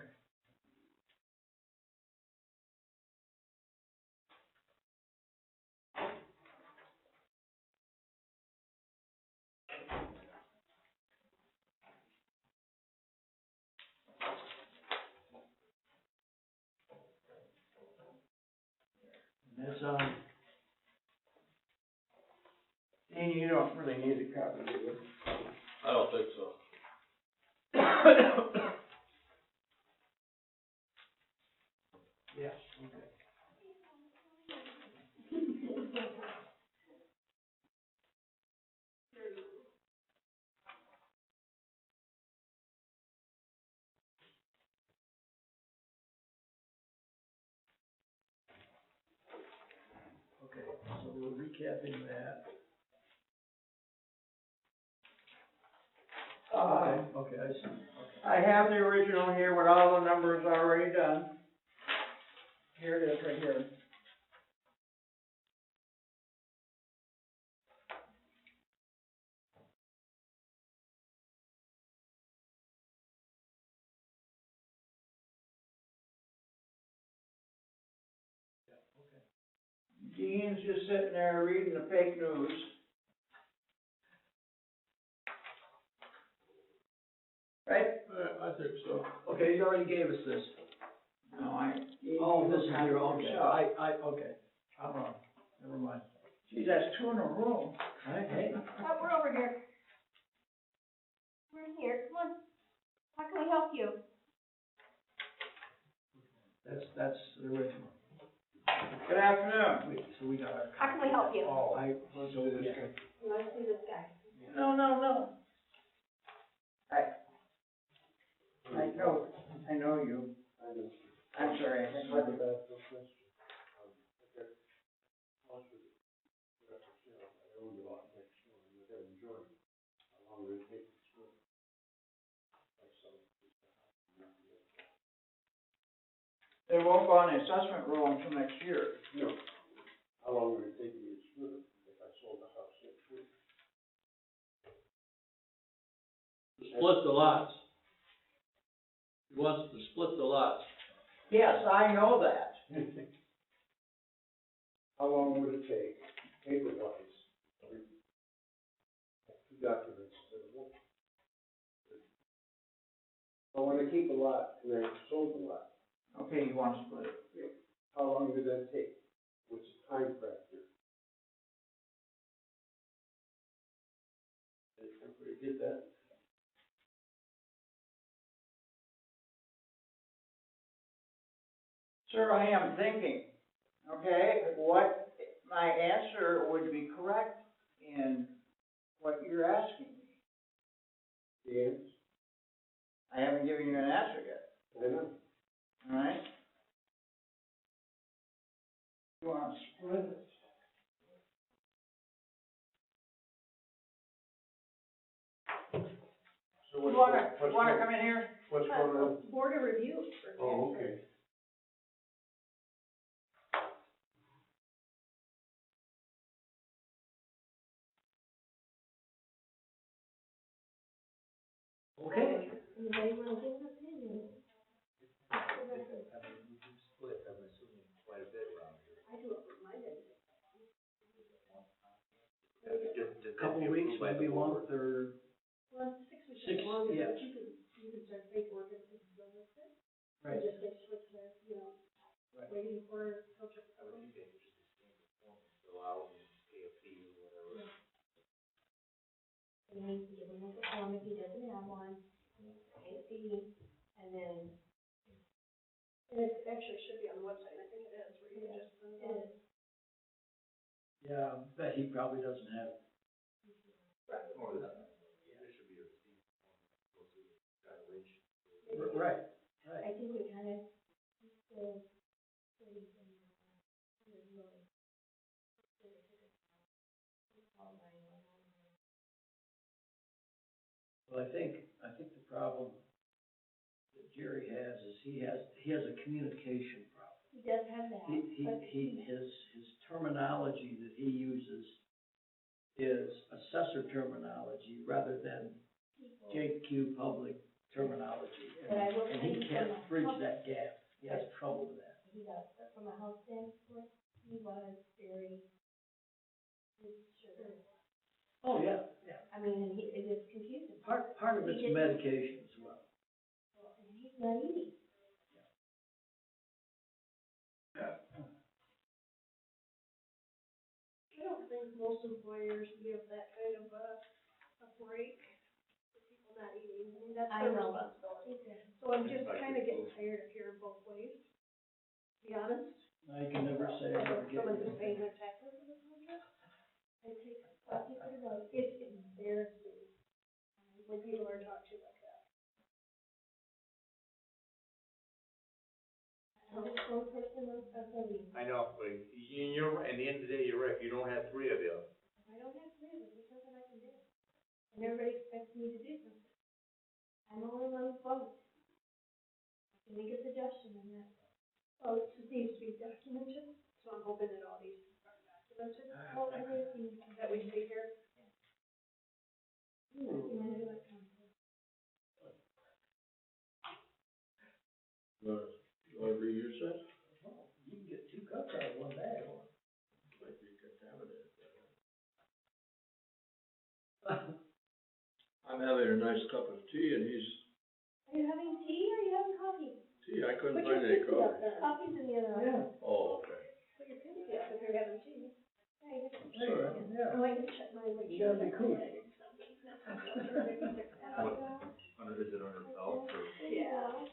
And that's, And you don't really need a copy, do you? I don't think so. yeah, okay. Okay, so we're recapping that. Okay, I see. I have the original here with all the numbers already done. Here it is, right here. Dean's just sitting there reading the fake news. Right? I think so. Okay, you already gave us this. No, Oh, this is your, okay, yourself. okay, I'm wrong, never mind. Geez, that's two in a row. Hey, Oh, we're over here. We're in here, come on. How can we help you? that's the original. Good afternoon. Wait, so we got our. How can we help you? Oh, so, yeah. You wanna see this guy? No. I know you. I'm sorry. They won't go on the assessment roll until next year. No. How long would it take me to split it if I sold the house next week? Split the lots. He wants to split the lots. Yes, I know that. How long would it take, paper-wise? Two documents. I want to keep a lot, and I sold the lot. Okay, you want to split it. How long did that take? What's the time factor? Everybody get that? Sir, I am thinking, okay, what my answer would be correct in what you're asking me. Yes. I haven't given you an answer yet, I know. all right? You want to split it? So You wanna come in here? What's going on? Board of review. Oh, okay. Okay, Anybody wanna give an opinion? couple of weeks, maybe a month, or, Well, 6 weeks Six, is longer, yeah. but you can start paperwork and things like that. right, And just get switched there, Right. waiting for culture. I would think they could just stamp the form and fill out and pay a fee or whatever. And he needs to give him a form if he doesn't have one, pay a fee, and then And it actually should be on the website, I think it is, where you can just print it out. yeah, but he probably doesn't have it. Or this, there should be a receipt form that goes through the evaluation. Right, I right. think we kind of still, really, really, Well, I think the problem that Jerry has is he has a communication problem. he does have that, but His terminology that he uses is assessor terminology rather than people, JQ public terminology. But I will And say he can't from a bridge public- that gap. He has trouble with that. he does, but from a health standpoint, he was very, sure. Oh, yeah, yeah. I mean, and it is confusing. Part of it's He did- medication as well. And he's not eating. I don't think most employers give that kind of a break for people not eating. I mean, that's I their know. responsibility. So I'm just kind of getting tired of hearing both ways, to be honest. Now, you can never say I never get Someone who's it. paying their taxes in this country. I take, it's embarrassing. When people are talked to like that. I'm just one person of belief. I know, but you're, at the end of the day, you're right, if you don't have three of you, If I don't have three of them, there's nothing I can do. And everybody expects me to do something. I'm the only one who's voted. I can make a suggestion and that's it. Well, it just needs to be documented, so I'm hoping that all these are documented, Well, everything that we see here. documented electronically. You wanna reuse that? You can get 2 cups out of one bag. Might be contaminated. I'm having a nice cup of tea and he's, Are you having tea or are you having coffee? tea, I couldn't Put your find any pixie up coffee. then. Coffee's in the other one. Yeah. Oh, okay. Put your pixie up if you're having tea. Right. Sure, yeah. Oh, I can check my. You gotta be cool. under, is it under health or? Yeah.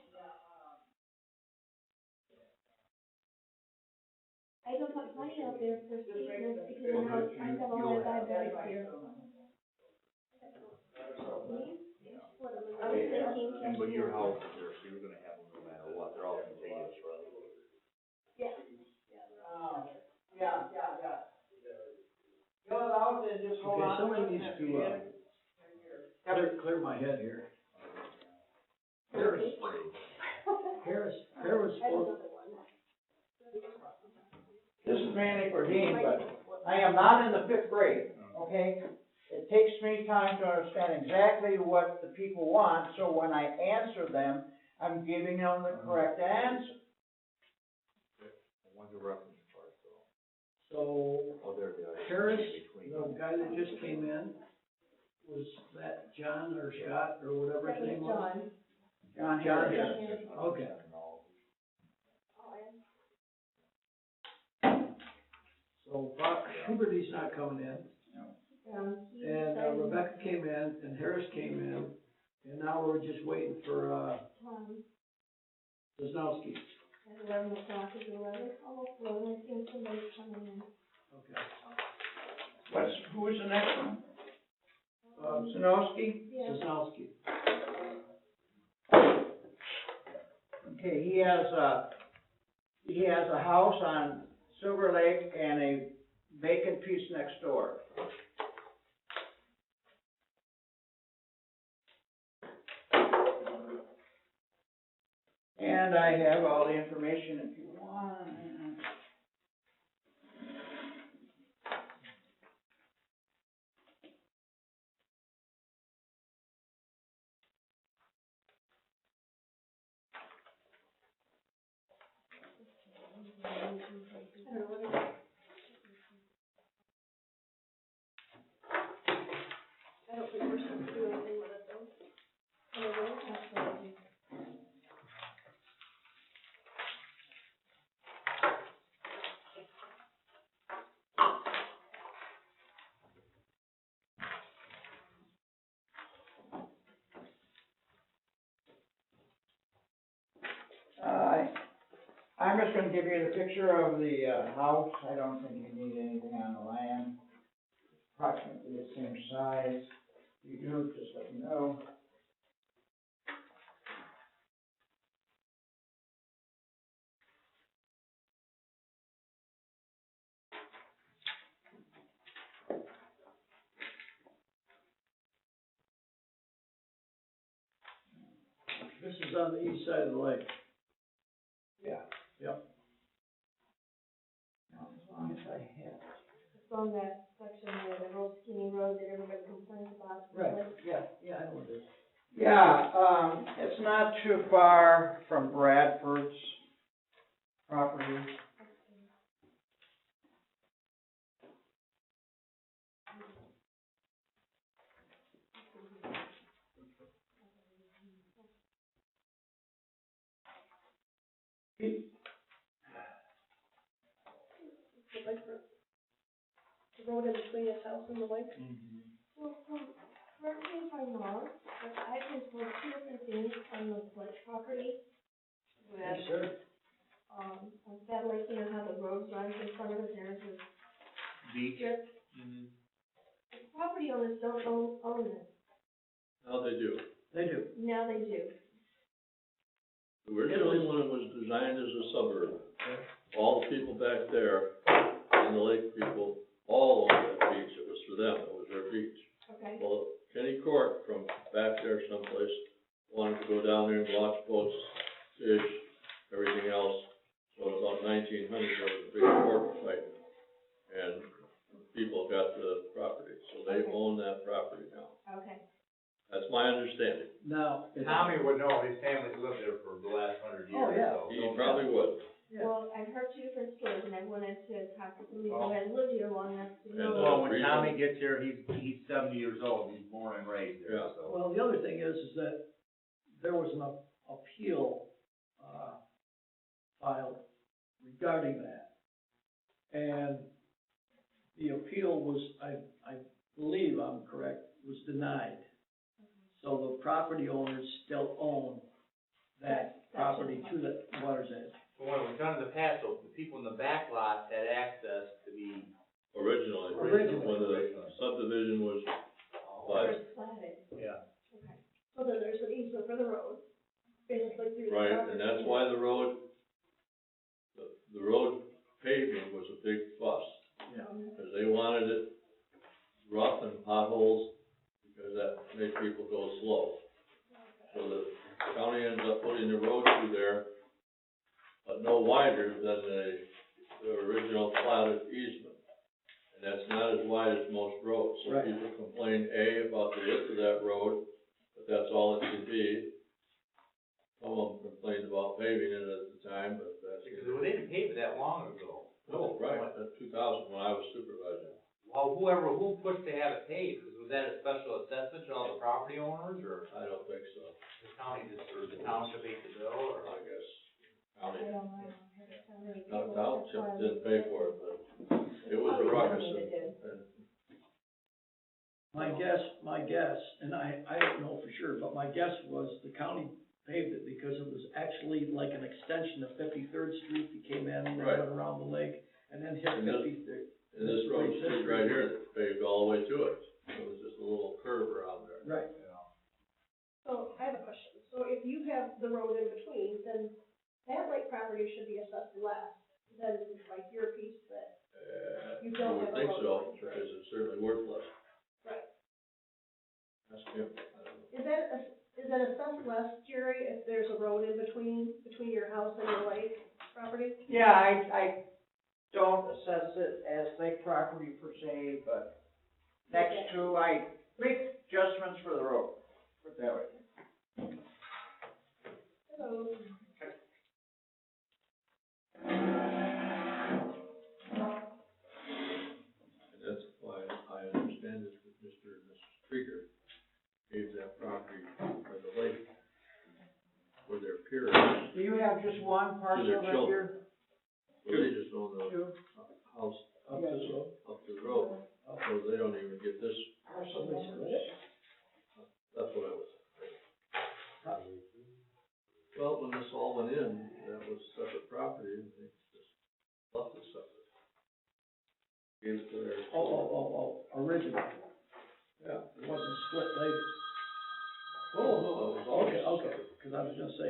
I don't have money out there for sweetness because now I've got all my diabetics here. I was thinking. And but your house is there, so you're gonna have them no matter what, they're all contiguous, right? Yeah. Yeah. Fill it out and just hold Okay, on. somebody to it needs and to, clear my head here. Harris was supposed, This is Manny Burdine, but I am not in the 5th grade, okay? It takes me time to understand exactly what the people want, so when I answer them, I'm giving them the correct answer. One's a reference part, so. so Oh, there they are. Harris, Between. the guy that just came in, was that John or Scott or whatever his name was? John John, Harris. yeah. Okay. So Bob Huberty's not coming in, and Rebecca came in, and Harris came in, and now we're just waiting for, Wisnowski. At 11 o'clock is 11, almost 11, I think somebody's coming in. Okay. Who is the next one? Sinowski? Yeah. Wisnowski. Okay, he has a house on Silver Lake and a vacant piece next door. And I have all the information if you want. I don't know what it is. I don't think we're supposed to do anything with it though. Absolutely. I'm just gonna give you the picture of the, house, I don't think you need anything on the land. Approximately the same size, if you do, just let me know. This is on the east side of the lake. Yeah. Yep. Now, as long as I have. It's on that section where the real skinny road that everybody complains about. Yeah, I know this. Yeah, it's not too far from Bradford's property. The lakefront. The road in between his house and the lake. Well, correct me if I'm wrong, but I've been told two different things on the Fletch property. Yes, With, sir. on that lake, you know how the road runs in front of it, there's this Beach. strip. The property owners don't own it. Now they do. They do. Now they do. Originally, when it was designed as a suburb, all the people back there, and the lake people, all owned that beach. It was for them, it was their beach. Okay. Well, Kenny Court from back there someplace wanted to go down there and watch boats, fish, everything else. So in about 1900, there was a big court fight, and people got the property, so they Okay. own that property now. Okay. That's my understanding. Now. Tommy would know, his family's lived there for the last 100 years. Oh, yeah. so- He probably would. Yeah. Well, I've heard two different stories, and I wanted to talk to somebody who has lived here long enough to know. Well, when Tommy gets here, he's 70 years old, he's born and raised there, Yeah. so. Well, the other thing is that there was an appeal, filed regarding that. And the appeal was, I believe I'm correct, was denied. So the property owners still own that property to the water's edge. But when it was done in the past, so the people in the back lots had access to the, Originally, Originally. when the subdivision was Where platted. it's platted. yeah. Okay. So then there's an easement for the road, basically through the Right, property. and that's why the road, the road paving was a big fuss, Yeah. because they wanted it rough and potholes, because that made people go slow. So the county ends up putting the road through there, but no wider than the original platted easement. And that's not as wide as most roads, so Right. people complain, A, about the width of that road, but that's all it should be. Some of them complained about paving it at the time, but that's. Because they didn't pave it that long ago. Oh, right, that's 2000, when I was supervisor. Well, who pushed to have it paved? Was that a special assessment to all the property owners, or I don't think so, the county just, or the township ate the bill, or? I guess. I County, don't know. I haven't found any no, paperwork. township That's why I didn't was- pay for it, but it was a ruckus. They did. And My guess, and I don't know for sure, but my guess was the county paved it because it was actually like an extension of 53rd Street that came in, and Right. went around the lake, and then hit And this- 53rd. And this road street right here, that paved all the way to it, it was just a little curve around there. Right. So I have a question. So if you have the road in between, then that lake property should be assessed less than like your piece that, You don't I would have a think road so, frontage, right? because it's certainly worthless. right? That's, yeah, I don't know. Is that assessed less, Jerry, if there's a road in between your house and your lake property? Yeah, I don't assess it as lake property per se, but next to, I make adjustments for the road, put it that way. Hello. And that's why I understand it with Mr. and Mrs. Krieger, Do you have just one parcel their right children. here? Well, they just own the Two? house Up this road. up the road, so they don't even get this, Somebody split it? that's what I was. Well, when this all went in, that was separate property, and they just left it separate. Gave it to their. Original. Yeah. It wasn't split later. Oh, no, it was always Okay, separate. because I was gonna say,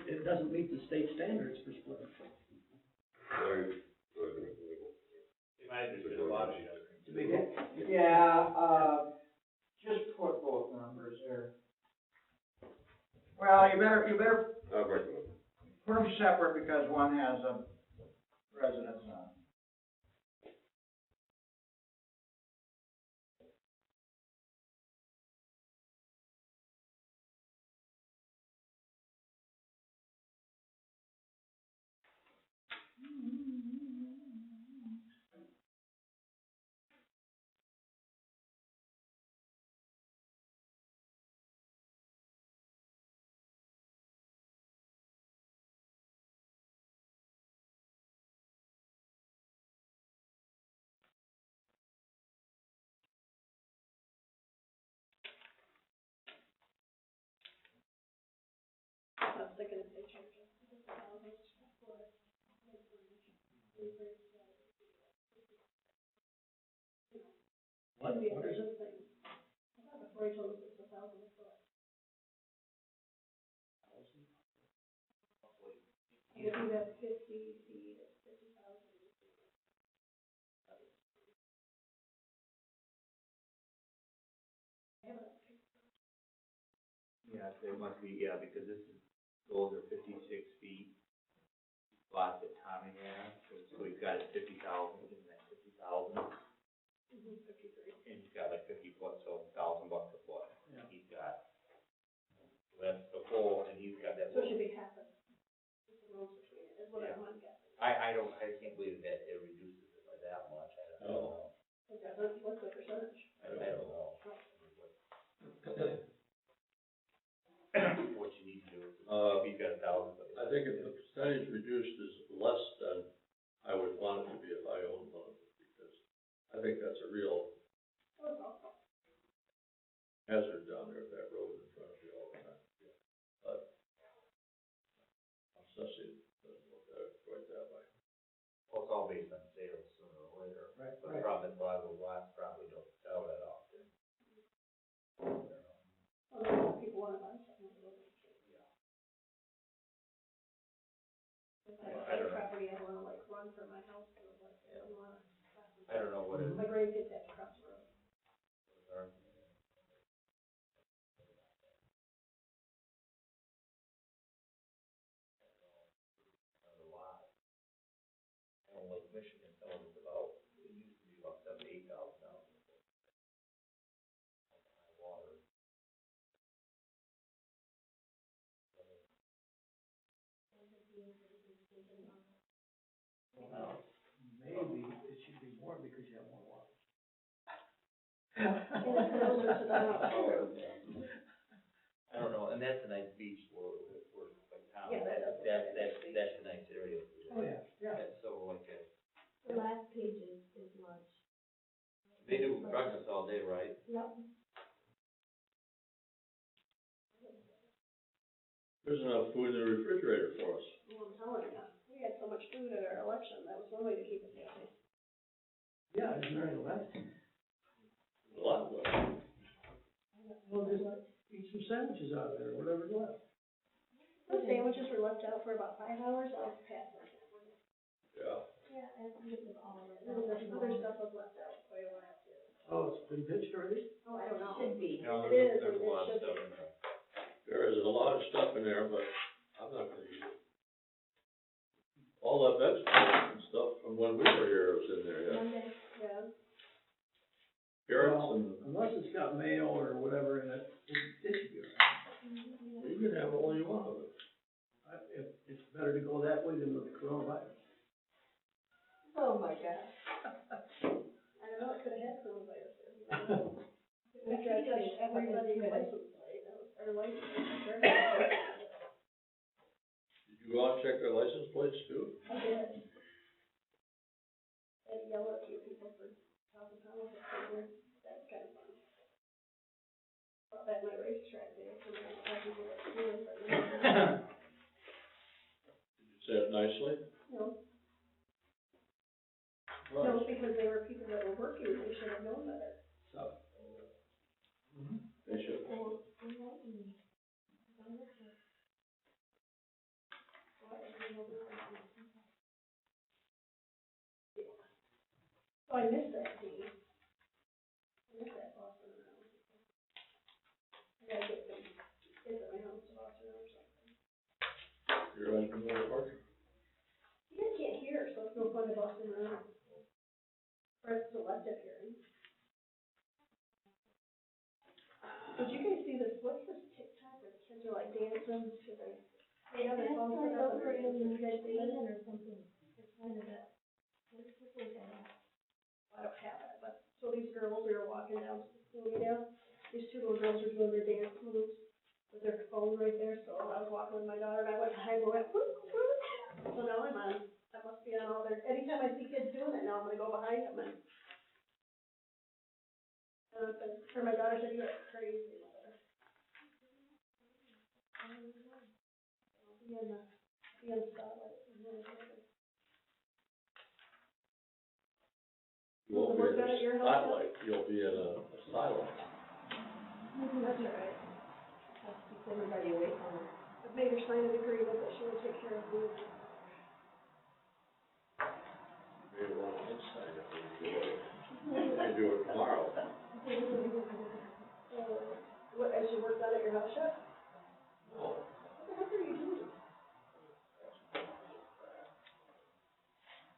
it doesn't meet the state standards for splitting. They might have just did a lot of it. Yeah, just put both numbers there. Well, you better put them separate because one has a residence on it. I was thinking if they charge us $50,000 for it. What, Should be a what is it? good thing. I thought before he told us it's $1,000 a foot. If you have 50 feet, it's 50,000. Yeah, there must be, yeah, because this is, those are 56 feet. Lots that Tommy has, so he's got it 50,000, isn't that 50,000? 53. And he's got like 50 foot, so $1,000 a foot. Yeah. He's got, so that's the whole, and he's got that. So it should be half of, just the roads between it, is what Yeah. I'm guessing. I can't believe that it reduces it by that much, I don't know. It doesn't, what's the percentage? I don't know. What you need to do is, if he's got 1,000. I think if the percentage reduced is less than I would want it to be if I owned one, because I think that's a real hazard down there, that road in front of you all the time. But assessing doesn't look at it quite that way. Well, it's all based on sales sooner or later. Right, But the problem is a lot of those lots probably don't sell that often. Well, people wanna buy something. If I I have don't know. property, I wanna like run for my house, or like, I don't wanna. I don't know what it is. My grandkids have to cross the road. Lake Michigan, some of it's about, it used to be about $7,000 to $8,000. Water. Well, maybe it should be more because you have more water. I don't know, and that's a nice beach where like town, Yeah, that's a nice area. Oh, yeah, yeah. That's so like a, The last page is lunch. they do breakfast all day, right? Yep. There's enough food in the refrigerator for us. Well, I'm telling you, we had so much food at our election, that was one way to keep us happy. Yeah, isn't there any left? A lot left. Well, just eat some sandwiches out of there, whatever's left. The sandwiches were left out for about 5 hours, I'll pass on that one. Yeah. Yeah, and this is all of it. Other stuff was left out quite a while too. Oh, it's been pitched already? Oh, I don't know. Should be. No, It is, there's it a lot of should stuff be. in there. There is a lot of stuff in there, but I'm not gonna eat it. All that vegetables and stuff from when we were here was in there, yeah. Monday. Yeah. Carrots Well, and, unless it's got mayo or whatever in it, it should be all right. you can have all you want of it. It's better to go that way than with the coronavirus. Oh, my God. I don't know, it could have had coronavirus there. We tried to touch everybody's license plate, that was, or license, You go out and check their license plates too? I did. And yell at a few people for talking pounds of paper, that's kind of fun. Brought back my racetrack day, so I can do it, Did you say it nicely? No, Right. no, because they were people that were working, they should have known better. So, They should. So I missed that scene. I missed that Boston around. I gotta get some kids at my house to Boston or something. You're right in the park. You guys can't hear, so it's no fun to Boston around. Or it's selective hearing. Did you guys see this, what's this TikTok where the kids are like dancing to the, they have their phones set up and they're dancing, you guys see it? or something, it's kind of that, what is that? I don't have it, but, so these girls, we were walking down Bloomingdale, these two little girls were doing their dance moves with their phone right there, so I was walking with my daughter, and I went behind and went, whoop, whoop. So now I'm on, I must be on all their, anytime I see kids doing it now, I'm gonna go behind them and I said, or my daughter said, you're crazy, mother. Be in the spotlight, is really good. You won't be Work in done at your a house yet? spotlight, you'll be in a silent. That's all right. Keeps everybody away from it. I've made her sign an agreement that she will take care of me. Maybe one inside if we do it. You can do it tomorrow. What, has your work done at your house yet? No. What the heck are you doing?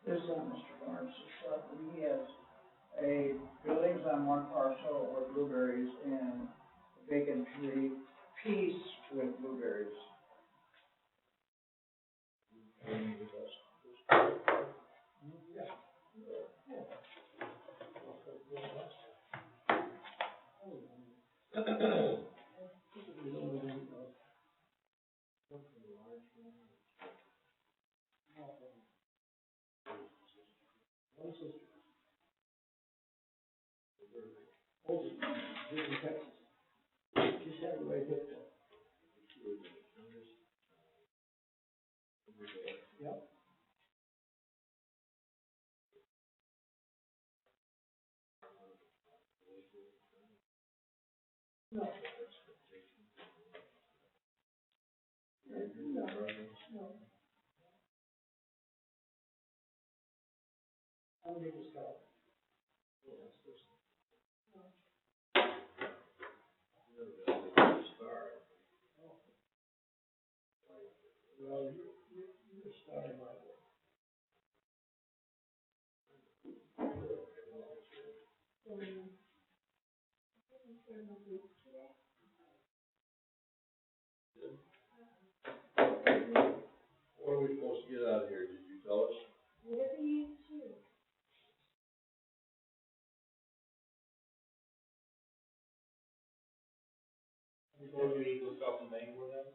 This is Mr. Lawrence's property, he has a buildings on one parcel with blueberries and a vacant piece with blueberries. just have it right here. Yep. No. No, no. I'm gonna make this call. Well, you're a star in my book. What are we supposed to get out of here, did you tell us? Whatever you choose. Before you eat stuff in Bangor then?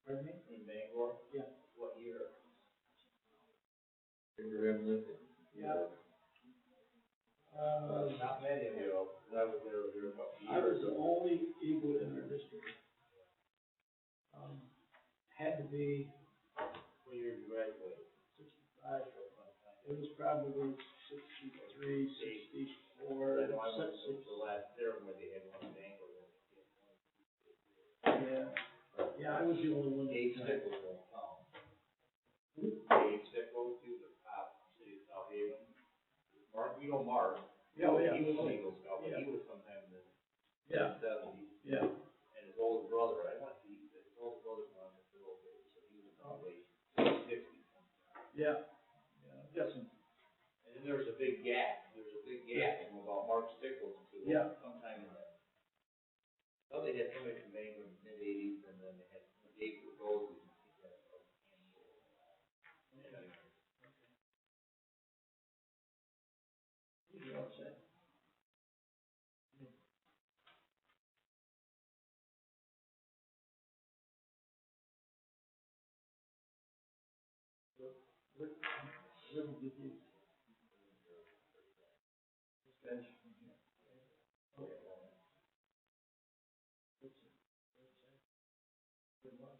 Pardon me? In Bangor? Yeah. What year? Abraham Lincoln? Yeah. Not many of you, I was there a couple I was years the ago. only Eagle in our district. Had to be What year did you graduate? 65. It was probably 63, 64, I know I went to 66. the last term where they had one in Bangor. Yeah. Yeah, I was the only one. Dave Stickles won't count. Dave Stickles, he was a cop, city of South Haven. Mark, you know Mark. Yeah, oh, yeah. He was an Eagle Scout, but Yeah. he was sometime in the Yeah, seventies. yeah. And his older brother, I went to, his older brother was the Eagle days, so he was probably 60. Yeah. Yeah, I'm guessing. And then there was a big gap, from about Mark Stickles to Yeah. sometime in the, well, they had somebody from Bangor in the mid-eighties, and then they had Dave Rose. You're upset. Where did you get these? This guy's from here. Okay. Good luck.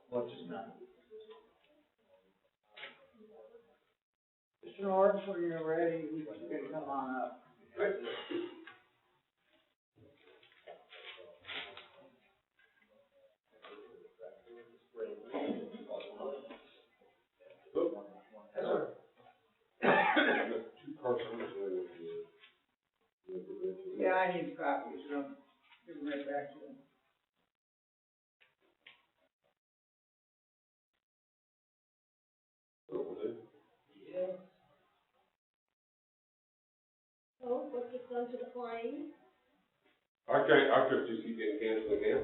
What's his name? Mr. Lawrence, when you're ready, you can come on up. Yeah, I need copies, so give them right back to you. So, what gets done to the flying? Our trips just keep getting canceled again.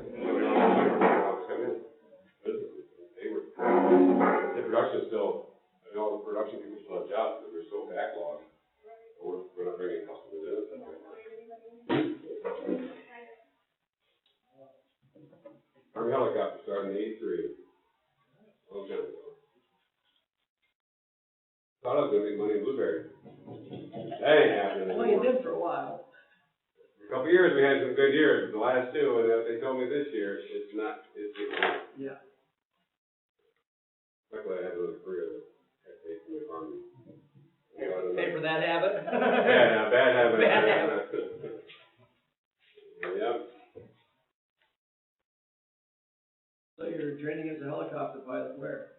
They were, the production still, I know the production people still have jobs, but they're so backlogged. We're not bringing customers in. Army helicopter started in '83. Long time ago. Thought I was gonna make money in Blueberry. That ain't happening Well, you anymore. did for a while. A couple of years, we had some good years, the last two, and they told me this year, it's not, it's getting worse. Yeah. Luckily, I have another career that I take from the Army. Pay for that habit? Bad habit. Bad habit. Yeah. So you're training as a helicopter pilot where?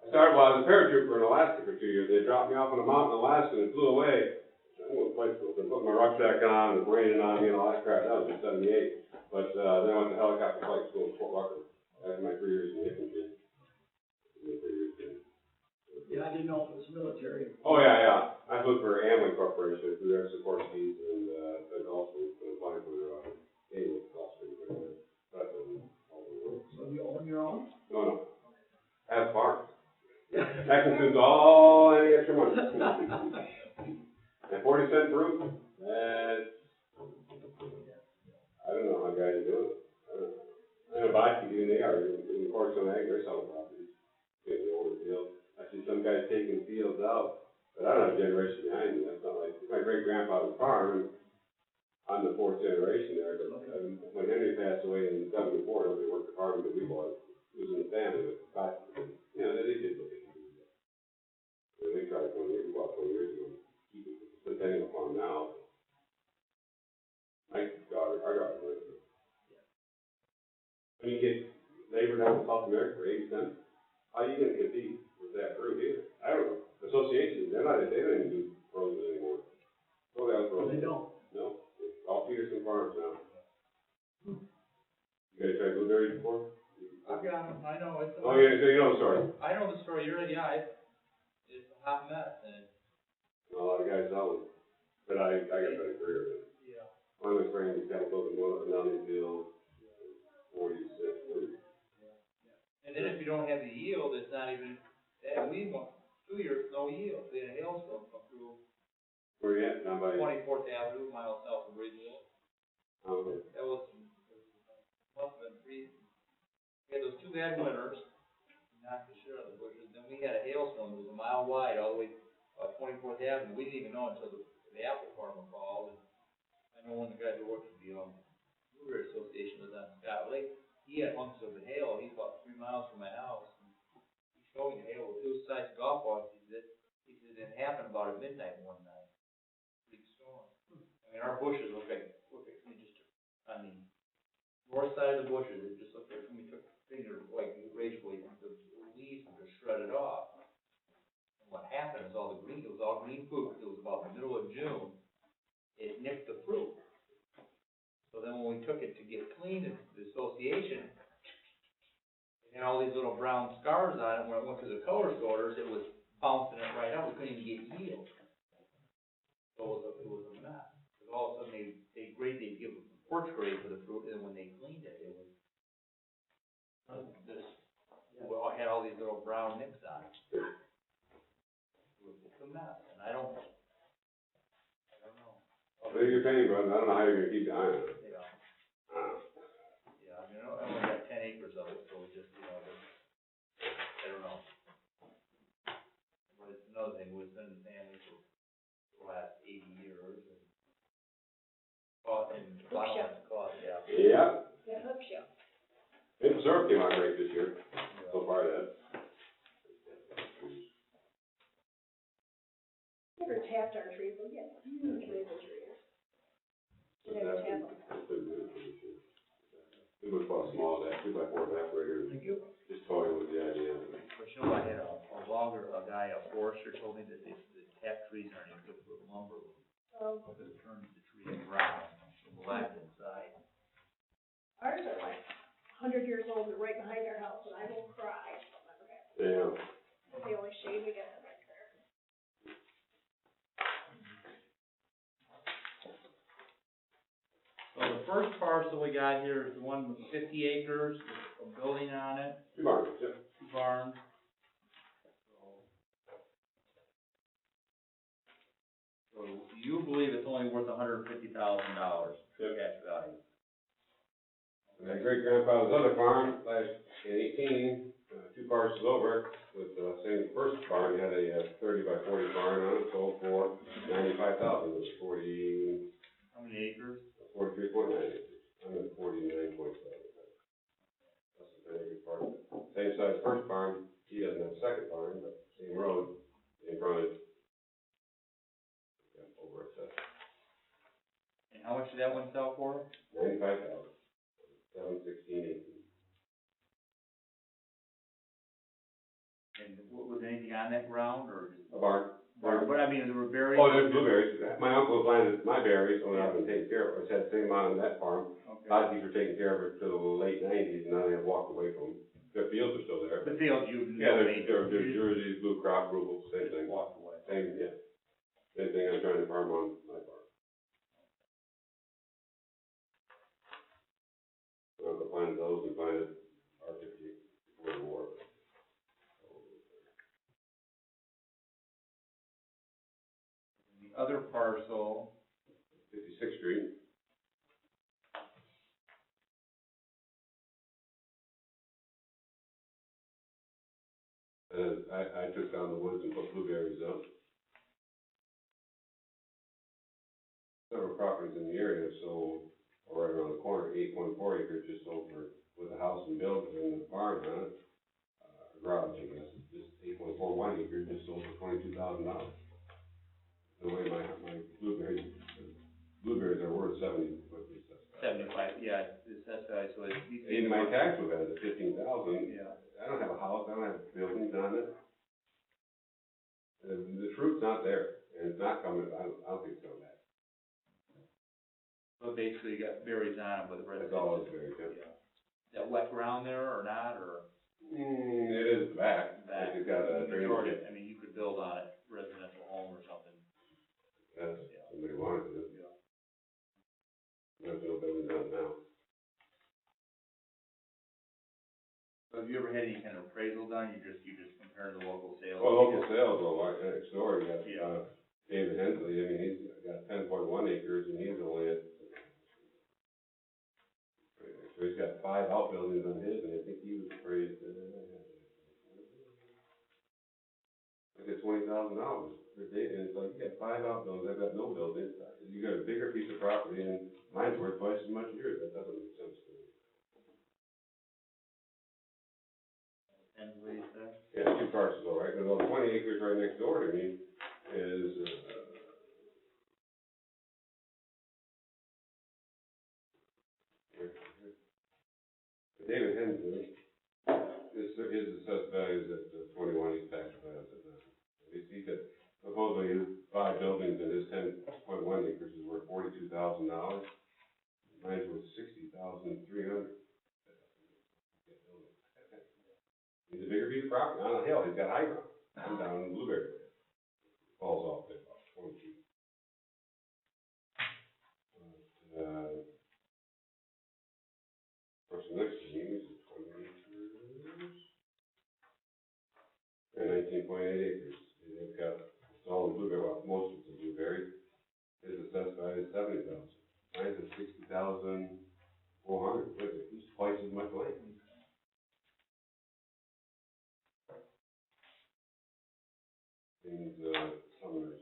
I started while I was a paratrooper in Alaska for 2 years. They dropped me off on a mountain in Alaska and flew away. I went to flight school, so I put my rucksack on, it was raining on me and all that crap. That was in '78. But, then I went to helicopter flight school in Fort Rucker. After my 3 years in the infantry. Yeah, I didn't know it was military. Oh, yeah. I flew for Amway Corporation, through their support teams, and, also flying for, English officers, but, all the world. So you own your own? No. I have farms. That consumes all any extra money. And 40 cents per roof, that's, I don't know how guys do it. I know Boston, they are, in Corson Ag, they're selling properties. Getting the older fields. I see some guys taking fields out, but I don't have a generation behind me. That's not like, my great-grandfather's farm, and I'm the fourth generation there, but, when Henry passed away in '74, nobody worked the farm that we bought. It was in the family, but, you know, they did what they could do. They tried 20 years, about 20 years ago. Centennial farm now. from there for 80 cents. How you gonna compete with that fruit either? I don't know. Associations, they don't even do frozen anymore. Totally out of frozen. They don't. No, it's all Peterson Farms now. You guys tried blueberries before? I've got them, I know, it's. Oh, yeah, so you know the story. I know the story, it's a hot mess, and. A lot of guys sell them, but I got a better career with it. Yeah. One of my friends is kind of building one up and down the field, 46. And then if you don't have the yield, it's not even, we went 2 years, no yield, we had a hailstorm come through Where you at? Down by, 24th Avenue, miles south of Bridgeville. okay. That was, must have been three, we had those 2 bad winters, knocked the shit out of the bushes, then we had a hailstorm that was a mile wide all the way up 24th Avenue, we didn't even know until the apple farmer called, and I know one of the guys who worked at the, Blueberry Association was on Scott Lake, he had hunks of the hail, he's about 3 miles from my house, and he showed me the hail with 2 size golf balls, he said it happened about at midnight one night, big storm. I mean, our bushes look like we just, on the north side of the bushes, it just looked like somebody took a finger, like razor blade, the leaves were just shredded off. And what happened is it was all green fruit, it was about the middle of June, it nicked the fruit. So then when we took it to get cleaned at the association, it had all these little brown scars on it, when it went to the color sorters, it was bouncing it right out, we couldn't even get yield. So it was a mess, because all of a sudden they'd give a porch grade for the fruit, and when they cleaned it, it was, had all these little brown nicks on it. It's a mess, and I don't know. So you're paying, brother, I don't know how you're gonna keep the eye on it. Yeah. Yeah, I mean, I only got 10 acres of it, so it's just, I don't know. But it's another thing, we've been in the family for the last 80 years, and bought and cost, yeah. Yeah. That hooks you. Maple syrup came out great this year, so far that. Never tapped our trees, but we had huge maple trees. But Never that's tap been- them. that's been good for this year. It was about small, that 2x4 evaporator, Thank you. just toying with the idea of it. But I had a forester told me that if the tap trees aren't any good for lumber, because it turns the tree brown, black inside. Ours are like 100 years old, they're right behind our house, and I will cry if something ever happens. Yeah. That's the only shade we get back there. So the first parcel we got here is the one with 50 acres, with a building on it, 2 barns, yeah. 2 barns. So you believe it's only worth $150,000 cash value? My great grandfather's other farm, in 2 parcels over, with the same first barn, had a 30 by 40 barn on it, sold for $95,000, it was 40. How many acres? 43.9 acres, I'm at 49.7. That's the 10 acre part of it. Same size first barn, he doesn't have a second barn, but same road, same frontage. Yeah, over at And how much did that one sell for? $95,000, 716 acres. And was anything on that ground, or just? A barn. But I mean, there were berries? Oh, there's blueberries. My uncle planted my berries when I've been taking care of it. I had the same amount on that farm. Okay. Bodies were taking care of it till the late 90s, and now they've walked away from them. Their fields are still there. The field you. Yeah, they're Jerseys, Blue Crop, Rubel, same thing. Walked away. Same, yeah. Same thing I'm trying to farm on my farm. My uncle planted those and planted R-50 before the war. The other parcel, 56th Street. I took down the woods and put blueberries up. Several properties in the area sold, or right around the corner, 8.4 acres just sold for, with a house and building and a barn on it. A garage, I guess, just 8.41 acres just sold for $22,000. The way my blueberries are worth 70, what is that? 75, yeah, that's value, so but these. Even my tax bill is at 15,000. Yeah. I don't have a house, I don't have buildings on it. The fruit's not there, and it's not coming, I don't think it's coming back. So basically you got berries on it, but the rest. That's all it's very good. Yeah. Is that wet ground there or not, or? It is the back. Back. It's got a drainage. Majority, I mean, you could build on it, residential home or something. Yes, Yeah. somebody wanted to. Yeah. There's no buildings on it now. So have you ever had any kind of appraisal done, you just compare the local sales? Well, local sales, well, right next door, you got, Yeah. David Hensley, I mean, he's got 10.1 acres, and he's only at, so he's got 5 outbuildings on his, and I think he was appraised at, like at $20,000 per day, and it's like, you got 5 outbuildings, I've got no buildings, you got a bigger piece of property, and mine's worth twice as much as yours, that doesn't make sense to me. Hensley, is that? Yeah, 2 parcels, all right, and the 20 acres right next door to me is, David Hensley, his assessed value is at 21, he's tax values at that. He said, supposedly his 5 buildings and his 10.1 acres is worth $42,000. Mine's worth $60,300. He's a bigger piece of property on a hill, he's got high ground. I'm down in Blueberry. Falls off there about 20 feet. Person next to me is 20 acres. And 19.8 acres. They've got, it's all in Blueberry, well, most of it's in Blueberry. His assessed value is 70,000. Mine's at 60,400. He's twice as much land. And, Summers.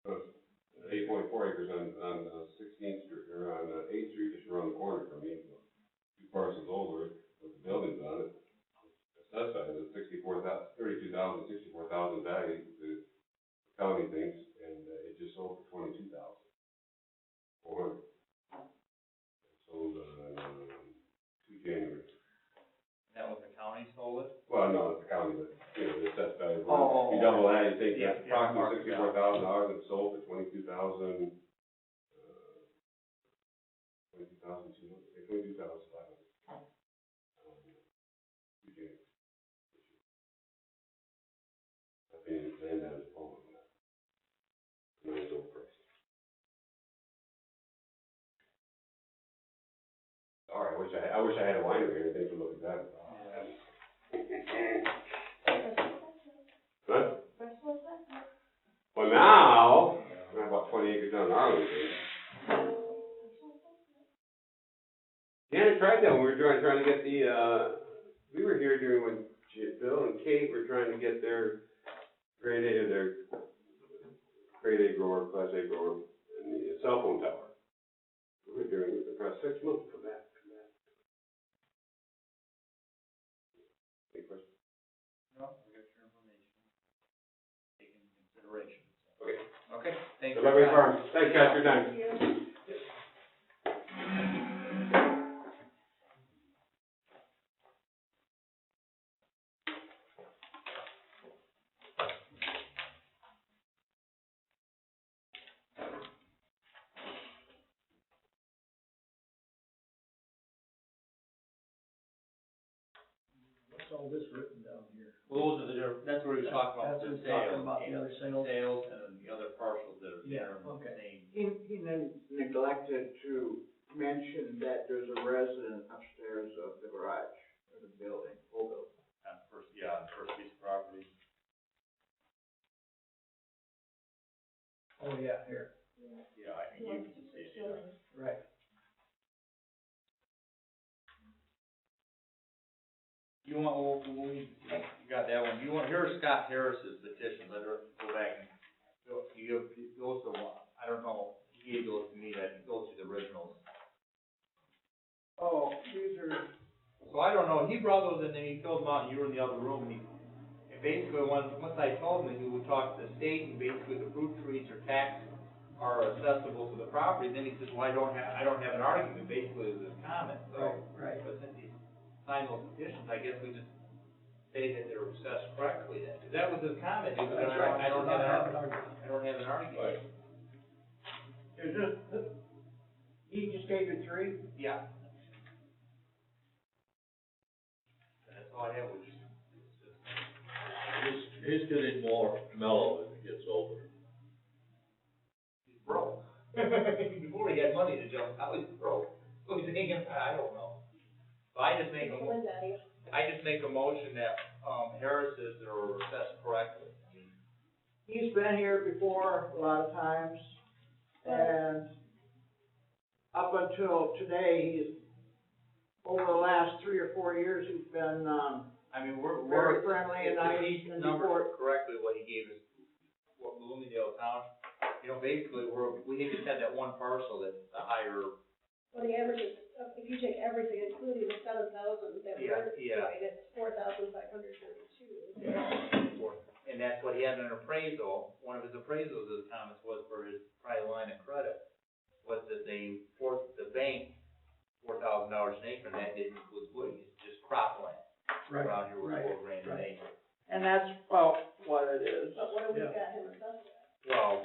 So, 8.4 acres on 16th Street, or on 8th Street, just around the corner from me. 2 parcels over, with the buildings on it. Assessed value is 64,000 value, the county thinks, and it just sold for 22,400. Sold, 2 January. That was the county sold it? Well, no, it's the county, but, you know, the assessed value. Oh. You double that, you think Yeah, that's yeah, approximately $64,000, it's sold for 22,000, 22,500. 2 January. I mean, land out of home on that. Mine's overpriced. Sorry, I wish I had a winery or anything to look at that. Huh? Well, now, I have about 20 acres down in Arlington. Yeah, I tried that when we were trying to get the, we were here during when Bill and Kate were trying to get their grade A, grower, class A grower, and the cell phone tower. We were doing it for 6 months for that. Any questions? No, we got your information. Taken into consideration. Okay. Okay, thanks. Good luck with your farm. Thanks, guys, for your time. Thank you. What's all this written down here? Well, those are that's where we talked about That's the what's talking sales. about the other sales? Sales and then the other parcels that are Yeah, there, okay. same. He neglected to mention that there's a resident upstairs of the garage, or the building, whole building. On the first, yeah, on the first piece of property. Oh, yeah, here, Yeah, I think you can see it, yeah. right. you want, when we got that one, here's Scott Harris's petitions, I'd go back and, you have, those are, I don't know, he gave those to me, I think those are the originals. Oh, these are, So I don't know, he brought those in, then he filled them out, and you were in the other room, and basically, once I told him that he would talk to the state, and basically the fruit trees are accessible to the property, then he says, well, I don't have an argument, basically, it was his comment, so. Right. But since he signed those petitions, I guess we just say that they're assessed correctly then, 'cause that was his comment, he was, That's right. I don't have an argument. I don't have an argument. Right. is this, he just gave you three? Yeah. That's all I have, it's just, He's getting more mellow as he gets older. he's broke. Before he had money to jump, now he's broke, so he's thinking, I don't know. So I just make a motion that, Harris's are assessed correctly. He's been here before a lot of times, and up until today, he's, over the last 3 or 4 years, he's been, I mean, we're. very friendly and nice, If he and numbered before, correctly what he gave us, what Bloomingdale Town, basically, we just had that one parcel that's the higher. Well, the average is, if you take everything, including the 7,000 that we're, it's 4,532. And that's what he had in an appraisal, one of his appraisals, his comments was for his private line of credit, was that they forced the bank $4,000 an acre, and that didn't include wood, it's just cropland. Right, Around here was right, $4,000 an acre. and that's about what it is. But what do we Yeah. got him assessed at? Well,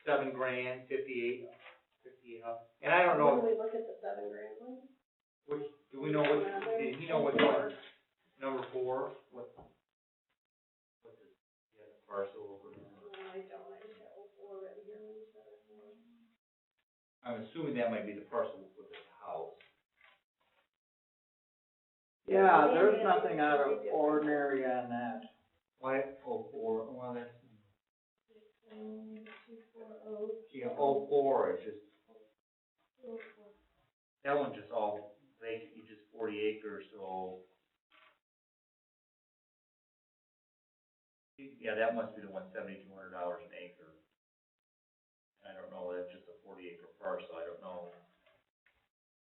$7,000, 58, and I don't know, When we look at the $7,000 one? which, do we know which, did he know which one? Number 4, what's the parcel over there? I don't, I just got 04 right here, when you said it. I'm assuming that might be the parcel with the house. Yeah, there's nothing out of ordinary on that. Why, 04, well, that's, 240. yeah, 04 is just, that one's just all vacant, you just 40 acres, so. Yeah, that must be the one, $7,200 an acre. I don't know, that's just a 40-acre parcel, I don't know.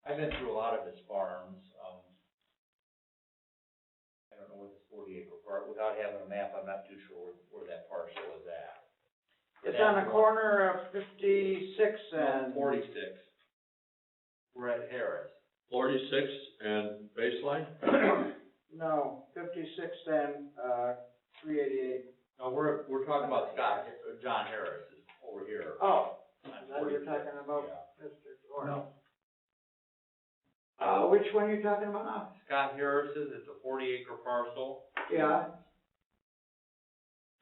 I've been through a lot of his farms, I don't know what this 40-acre part, without having a map, I'm not too sure where that parcel is at. It's on the corner of 56 and. 46. We're at Harris. 46 and baseline? No, 56 and, 388. No, we're talking about John Harris is over here. Oh, on now you're 46, talking about yeah. Mr. Gordon. No, Which one are you talking about now? Scott Harris's, it's a 40-acre parcel. Yeah,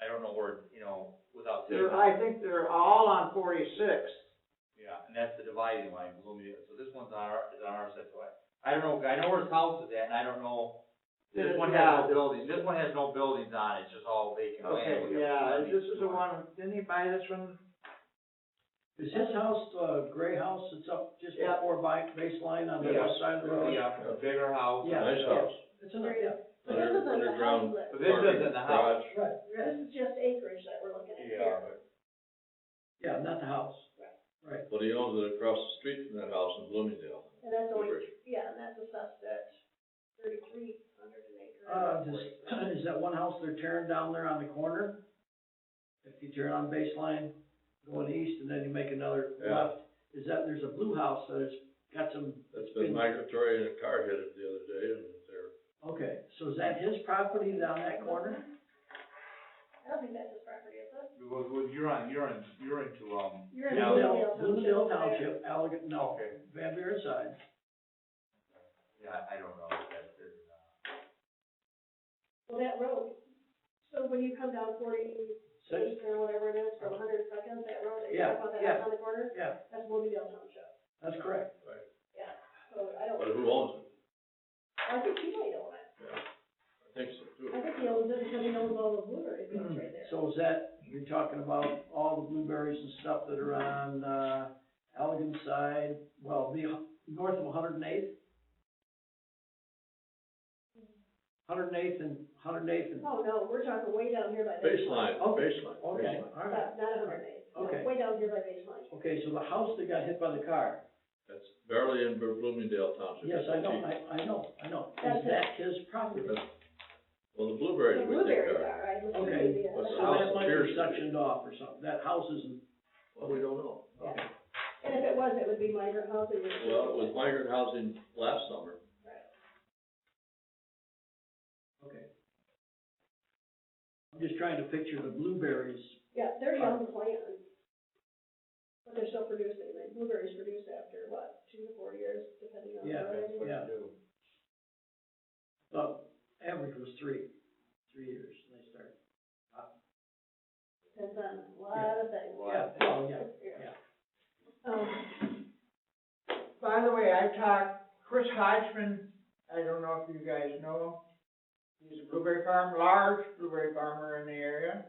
I don't know where, without saying. I think they're all on 46. Yeah, and that's the dividing line, Bloomingdale. So this one's on our side, so I don't know, I know where his house is at, and I don't know. This one has no buildings, this one has no buildings on it, it's just all vacant land. Okay, yeah, this is the one, didn't he buy this one? is his house, gray house, it's up just Yeah. before baseline on the Yeah. west side of the road? Yeah, a bigger house. Yeah. Nice house. It's a, yeah, But this isn't the Underground house that, But this isn't the house. garage. right, this is just acreage that we're looking at Yeah, here. but yeah, not the house. Right. But he owns it across the street from that house in Bloomingdale. And that's only, Acreage. yeah, and that's assessed at 3,300 an acre. Is that one house they're tearing down there on the corner? If you turn on baseline, going east, and then you make another Yeah. left, there's a blue house that has got some. That's been migratory and a car hit it the other day and it's there. Okay, so is that his property down that corner? I don't think that's his property, is it? you're into, You're in Yeah, Bloomingdale Bloomingdale Township. Township, Allegan, no, Okay. Van Buren side. yeah, I don't know if that's it or not. Well, that road, so when you come down 46 or whatever it is, from 102nd, that road, that you're Yeah, talking about, that yeah. house on the corner, Yeah, that's Bloomingdale Township. that's correct. Yeah, so I don't, But who owns it? I think he might own it. Yeah, I think so too. I think he owns it because he owns all the blueberry fields right there. So is that, you're talking about all the blueberries and stuff that are on, Allegan side, well, the north of 108th? 108th and, Oh, no, we're talking way down here by Baseline, Okay. baseline, okay, baseline. all right. Not 108, no, Okay. way down here by baseline. Okay, so the house that got hit by the car, That's barely in Bloomingdale Township. yes, I know. That's Is that his property? Well, the blueberries The we think blueberries are. are, I'm Okay. assuming, But the So house that might appears be to be. sectioned off or something, that house isn't, Well, we don't know. okay. And if it was, it would be migrant housing. Well, it was migrant housing last summer. Okay. I'm just trying to picture the blueberries. Yeah, they're young plants, but they're still producing, like blueberries produce after, what, 2 to 4 years, depending on the Yeah, variety. yeah. But average was 3 years, and they start. Depends on a lot of things. Yeah, well, yeah. By the way, I talked, Chris Hodgman, I don't know if you guys know him. He's a blueberry farm, large blueberry farmer in the area.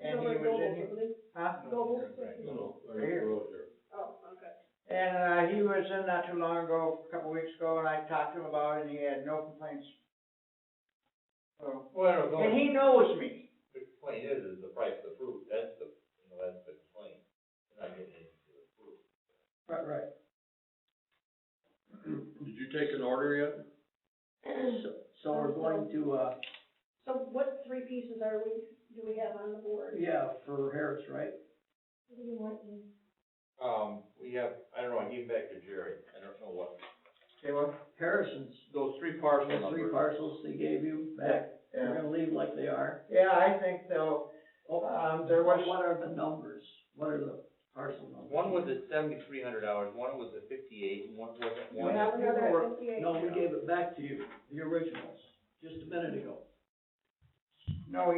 And he was in here, huh? Nobles? No, Right here. road here. Oh, okay. And, he was in not too long ago, a couple weeks ago, and I talked to him about it, and he had no complaints. So, Well, I don't know. and he knows me. The complaint is the price of the fruit, that's the, that's the complaint. They're not getting into the fruit. Right. Did you take an order yet? So we're going to, So what 3 pieces do we have on the board? yeah, for Harris, right? What do you want? We have, I don't know, I gave back to Jerry, I don't know what, Say what? Harrison's, those 3 parcel the 3 numbers. parcels they gave you back, we're Yeah, gonna leave like they are. yeah, I think they'll, there was, What are the numbers? What are the parcel numbers? One was at $7,300, one was at 58, and one wasn't, You one. have Another people at 58. No, we gave it back to you, the originals, just a minute ago. no,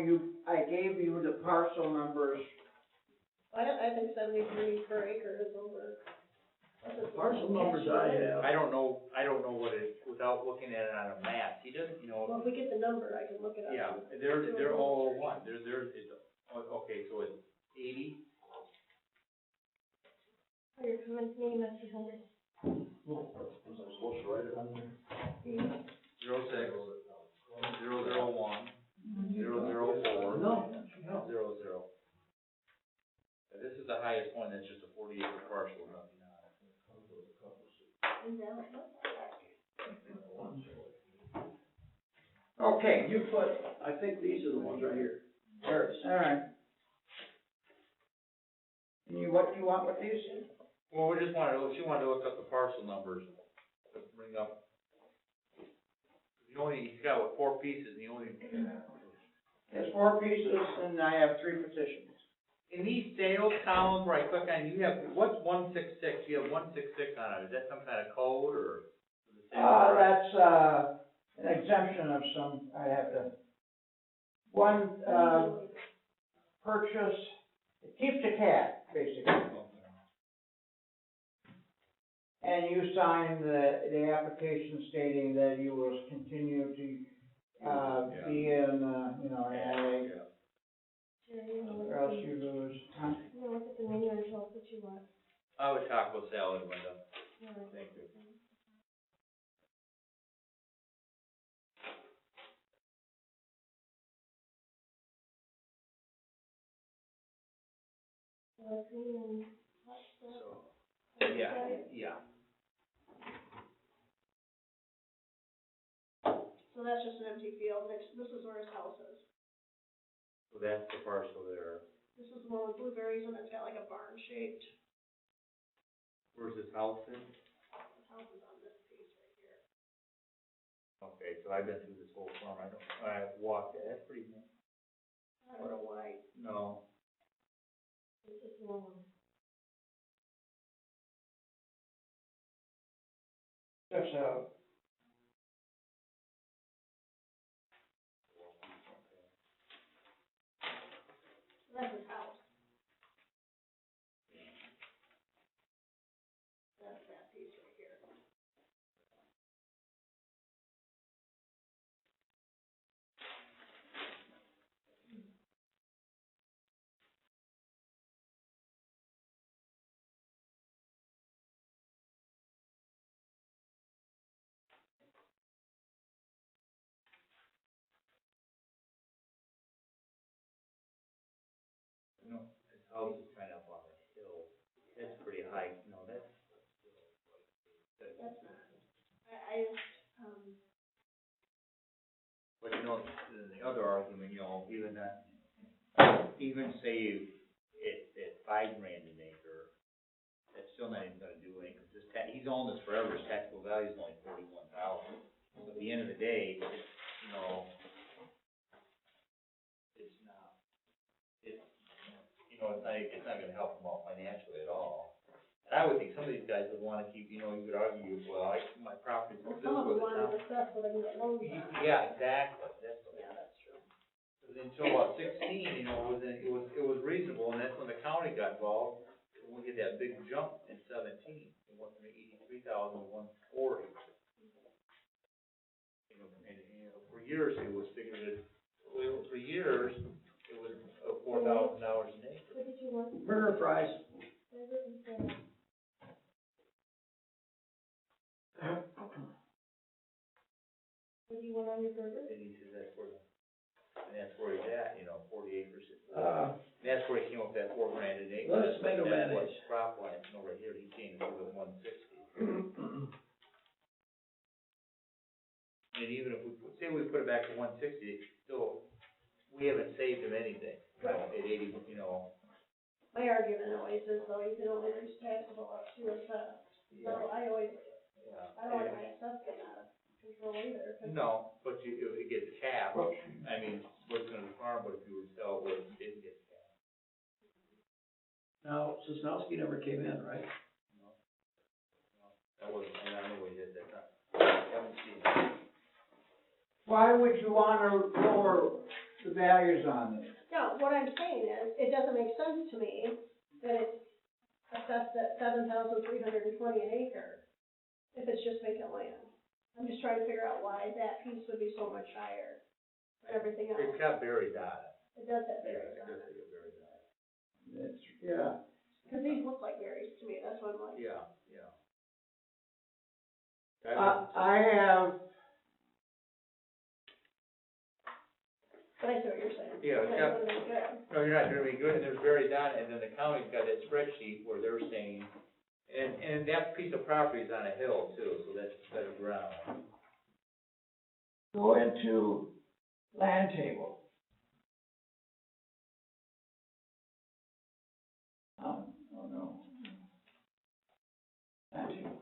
I gave you the parcel numbers. I think 73 per acre is over. The parcel numbers I have. I don't know what it, without looking at it on a map, he doesn't, Well, if we get the number, I can look it up. yeah, they're all one, it's, okay, so it's 80, Oh, you're coming to me, messy hunter. 06, 001, 004, No. 00. This is the highest one, that's just a 40-acre parcel, nothing on it. And then, Okay, You put, I think these are the ones right here, Harris. all right. What do you want with these? Well, we just wanted, she wanted to look up the parcel numbers, to bring up. He's got, what, 4 pieces, and he only, There's 4 pieces, and I have 3 petitions. in these sales columns where I click on, you have, what's 166? You have 166 on it, is that some kind of code, or? the sales price? That's, an exemption of some, I have to, one, purchase, it keeps the cat, basically. And you sign the application stating that you will continue to, be in, ag, Jerry, you know, or else you lose. Huh? you know, look at the menu and tell us what you want. I would taco salad, Linda, Yeah. thank you. Green and hot stuff. So, yeah. so that's just an empty field, this is where his house is. So that's the parcel there. This is the one with blueberries, and it's got like a barn shaped, Where's his house in? his house is on this piece right here. Okay, so I've been through this whole farm, I walked it, that's pretty neat. I don't know why. No. It's just long. Just, That's his house. house is kind of up on a hill, that's pretty high, you know, that's. That's not, I, But you know, the other argument, you know, even that, even say at $5 grand an acre, that's still not even gonna do anything, because he's owned this forever, his taxable value is only $41,000. So at the end of the day, it's, you know, it's not, it's not gonna help him out financially at all. And I would think some of these guys would wanna keep, you know, you could argue, well, my property's. well, some of them want to assess so they can get loans on it. Yeah, exactly, that's what. Yeah, that's true. Until about 16, you know, it was reasonable, and that's when the county got involved. We get that big jump in 17, it went from 83,000 to 140. You know, and for years it was figured, for years, it was $4,000 an acre. What did you want? Burger fries. Burger and fries. What do you want on your burger? And he says that's where he's at, you know, 40 acres. Uh, And that's where he came up with that $4 grand an acre. Let's make a That's what manage. cropland, over here, he came to the 160. And even if say we put it back to 160, still, we haven't saved him anything, you know, at 80, you know. My argument always is though, you can only reach taxable up to assess. So I always, Yeah. I don't like my assess getting out of control either. 'Cause No, but it gets capped, I mean, what's gonna be farm, but if you were to sell it, it didn't get capped. now, Sosnowski never came in, right? No. That wasn't, and I know we did that, I haven't seen it. Why would you wanna lower the values on this? No, what I'm saying is, it doesn't make sense to me that it's assessed at $7,320 an acre if it's just vacant land. I'm just trying to figure out why that piece would be so much higher than everything else. It's got buried data. It does have Yeah, berries it on does it. have buried data. That's, yeah. Cause these look like berries to me, that's what I'm like. Yeah. I have, But I see what you're saying. Yeah, it's Like, got- when they're good. No, you're not doing any good, and there's buried data, and then the county's got that spreadsheet where they're saying, and that piece of property is on a hill too, so that's better ground. go into land table. Oh no. Land table.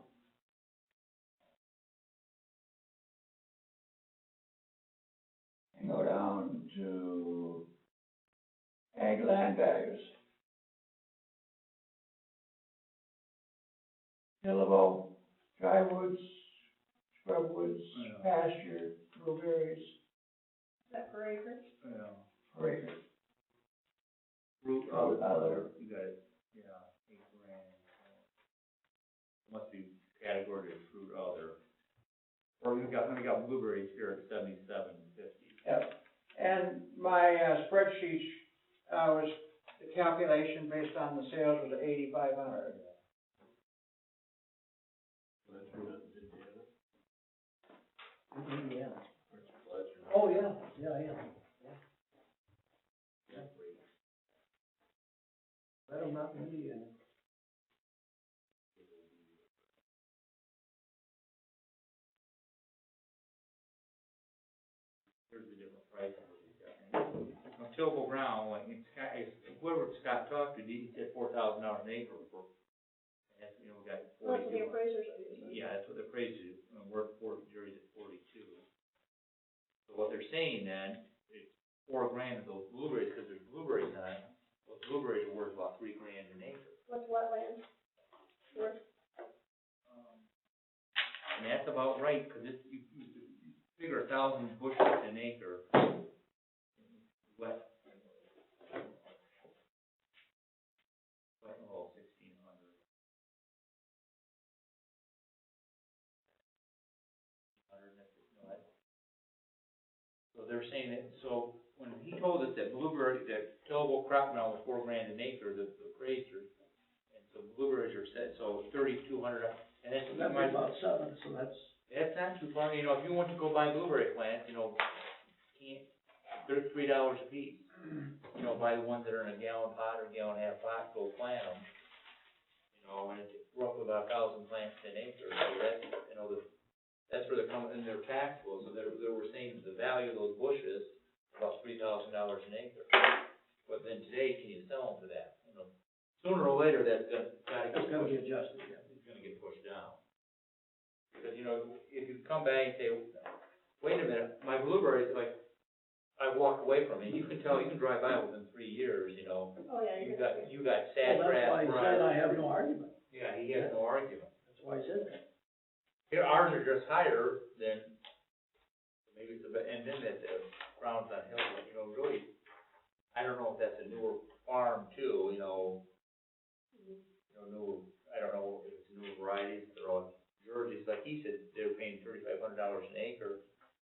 And go down to ag land values. Tillable, dry woods, scrub woods, Yeah. pasture, blueberries, Is that per acre? Yeah. per acre. Root Other. You got it, yeah, 8 grand. Must be category of fruit other. Or we got blueberries here at 77.50. Yep, and my spreadsheet, was the calculation based on the sales was 8,500. Yeah. Oh, yeah, yeah. Let them not be in. Here's the different prices that he's got. Now, tillable ground, like, whoever Scott talked to, he said $4,000 an acre for, and that's, you know, we got Well, that's what the 42. appraisers are using. Yeah, that's what the appraisers, and we're jury's at 42. So what they're saying then, is $4 grand of those blueberries, because there's blueberries on it, those blueberries are worth about $3 grand an acre. What's wetland? Worth? And that's about right, because you figure 1,000 bushels an acre, wet, 1,600. So they're saying that, so when he told us that blueberry, that tillable crop ground was $4 grand an acre, the appraiser, and so blueberries are set, so 3,200, and that's, That might be about 7, so that's. that's not too far, you know, if you want to go buy blueberry plants, you know, can't, they're $3 a piece. you know, buy the ones that are in a gallon pot or gallon and a half pot, go plant them. You know, and it's roughly about 1,000 plants an acre, so that's, you know, that's where they're coming, and they're taxable, so they were saying the value of those bushes, about $3,000 an acre. But then today, can you sell them for that? You know, sooner or later, that's gotta It's get gonna be pushed, adjusted, yeah. it's gonna get pushed down. Because, you know, if you come back and say, wait a minute, my blueberries, like, I walked away from it, you can tell, you can drive by within 3 years, you know, Oh, yeah, you you're. got Well, sad that's grass. why he said I have no briars. argument. Yeah, he has no argument. That's why I said that. Here, ours are just higher than, maybe it's and then that the ground's on hill, you know, really, I don't know if that's a newer farm too, you know, newer, I don't know if it's newer varieties, they're all Jerseys, like he said, they were paying $3,500 an acre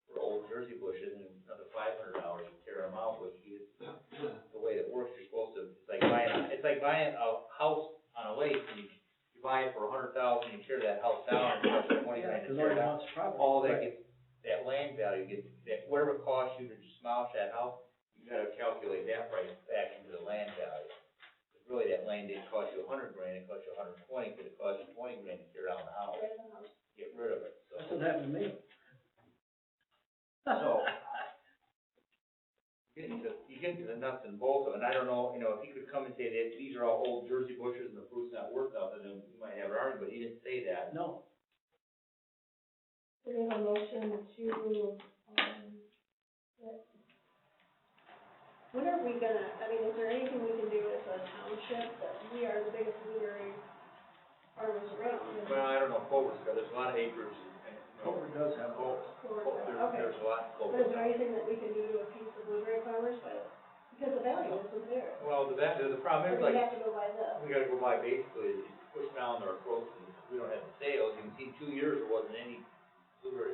for old Jersey bushes and another $500 to tear them out, which is, the way it works, you're supposed to, it's like buying a house on a lake, and you buy it for $100,000, you tear that house down, and it costs $20,000 Yeah, to because tear it nobody down. wants property. All that gets, that land value gets, that, whatever it costs you to demolish that house, you gotta calculate that price back into the land value. 'Cause really, that land didn't cost you $100,000, it cost you $120,000, but it cost you $20,000 to tear down the house, get rid of it, so. That's what happened to me. So, you get into the nuts and bolts of it, and I don't know, you know, if he could come and say that these are all old Jersey bushes and the fruit's not worth nothing, then we might have an argument, but he didn't say that. No. We have a motion to, when are we gonna, I mean, is there anything we can do as a township, that we are the biggest blueberry farmers around? Well, I don't know, Clover's got, there's a lot of acres, and, you know, Clover does have. there's a lot of Clover. But is there anything that we can do to appease the blueberry farmers, but, because the value isn't there? Well, the problem Or is, do we like, have to go by this? we gotta go by basically, push down our throats, and we don't have the sales, you can see 2 years, there wasn't any blueberry.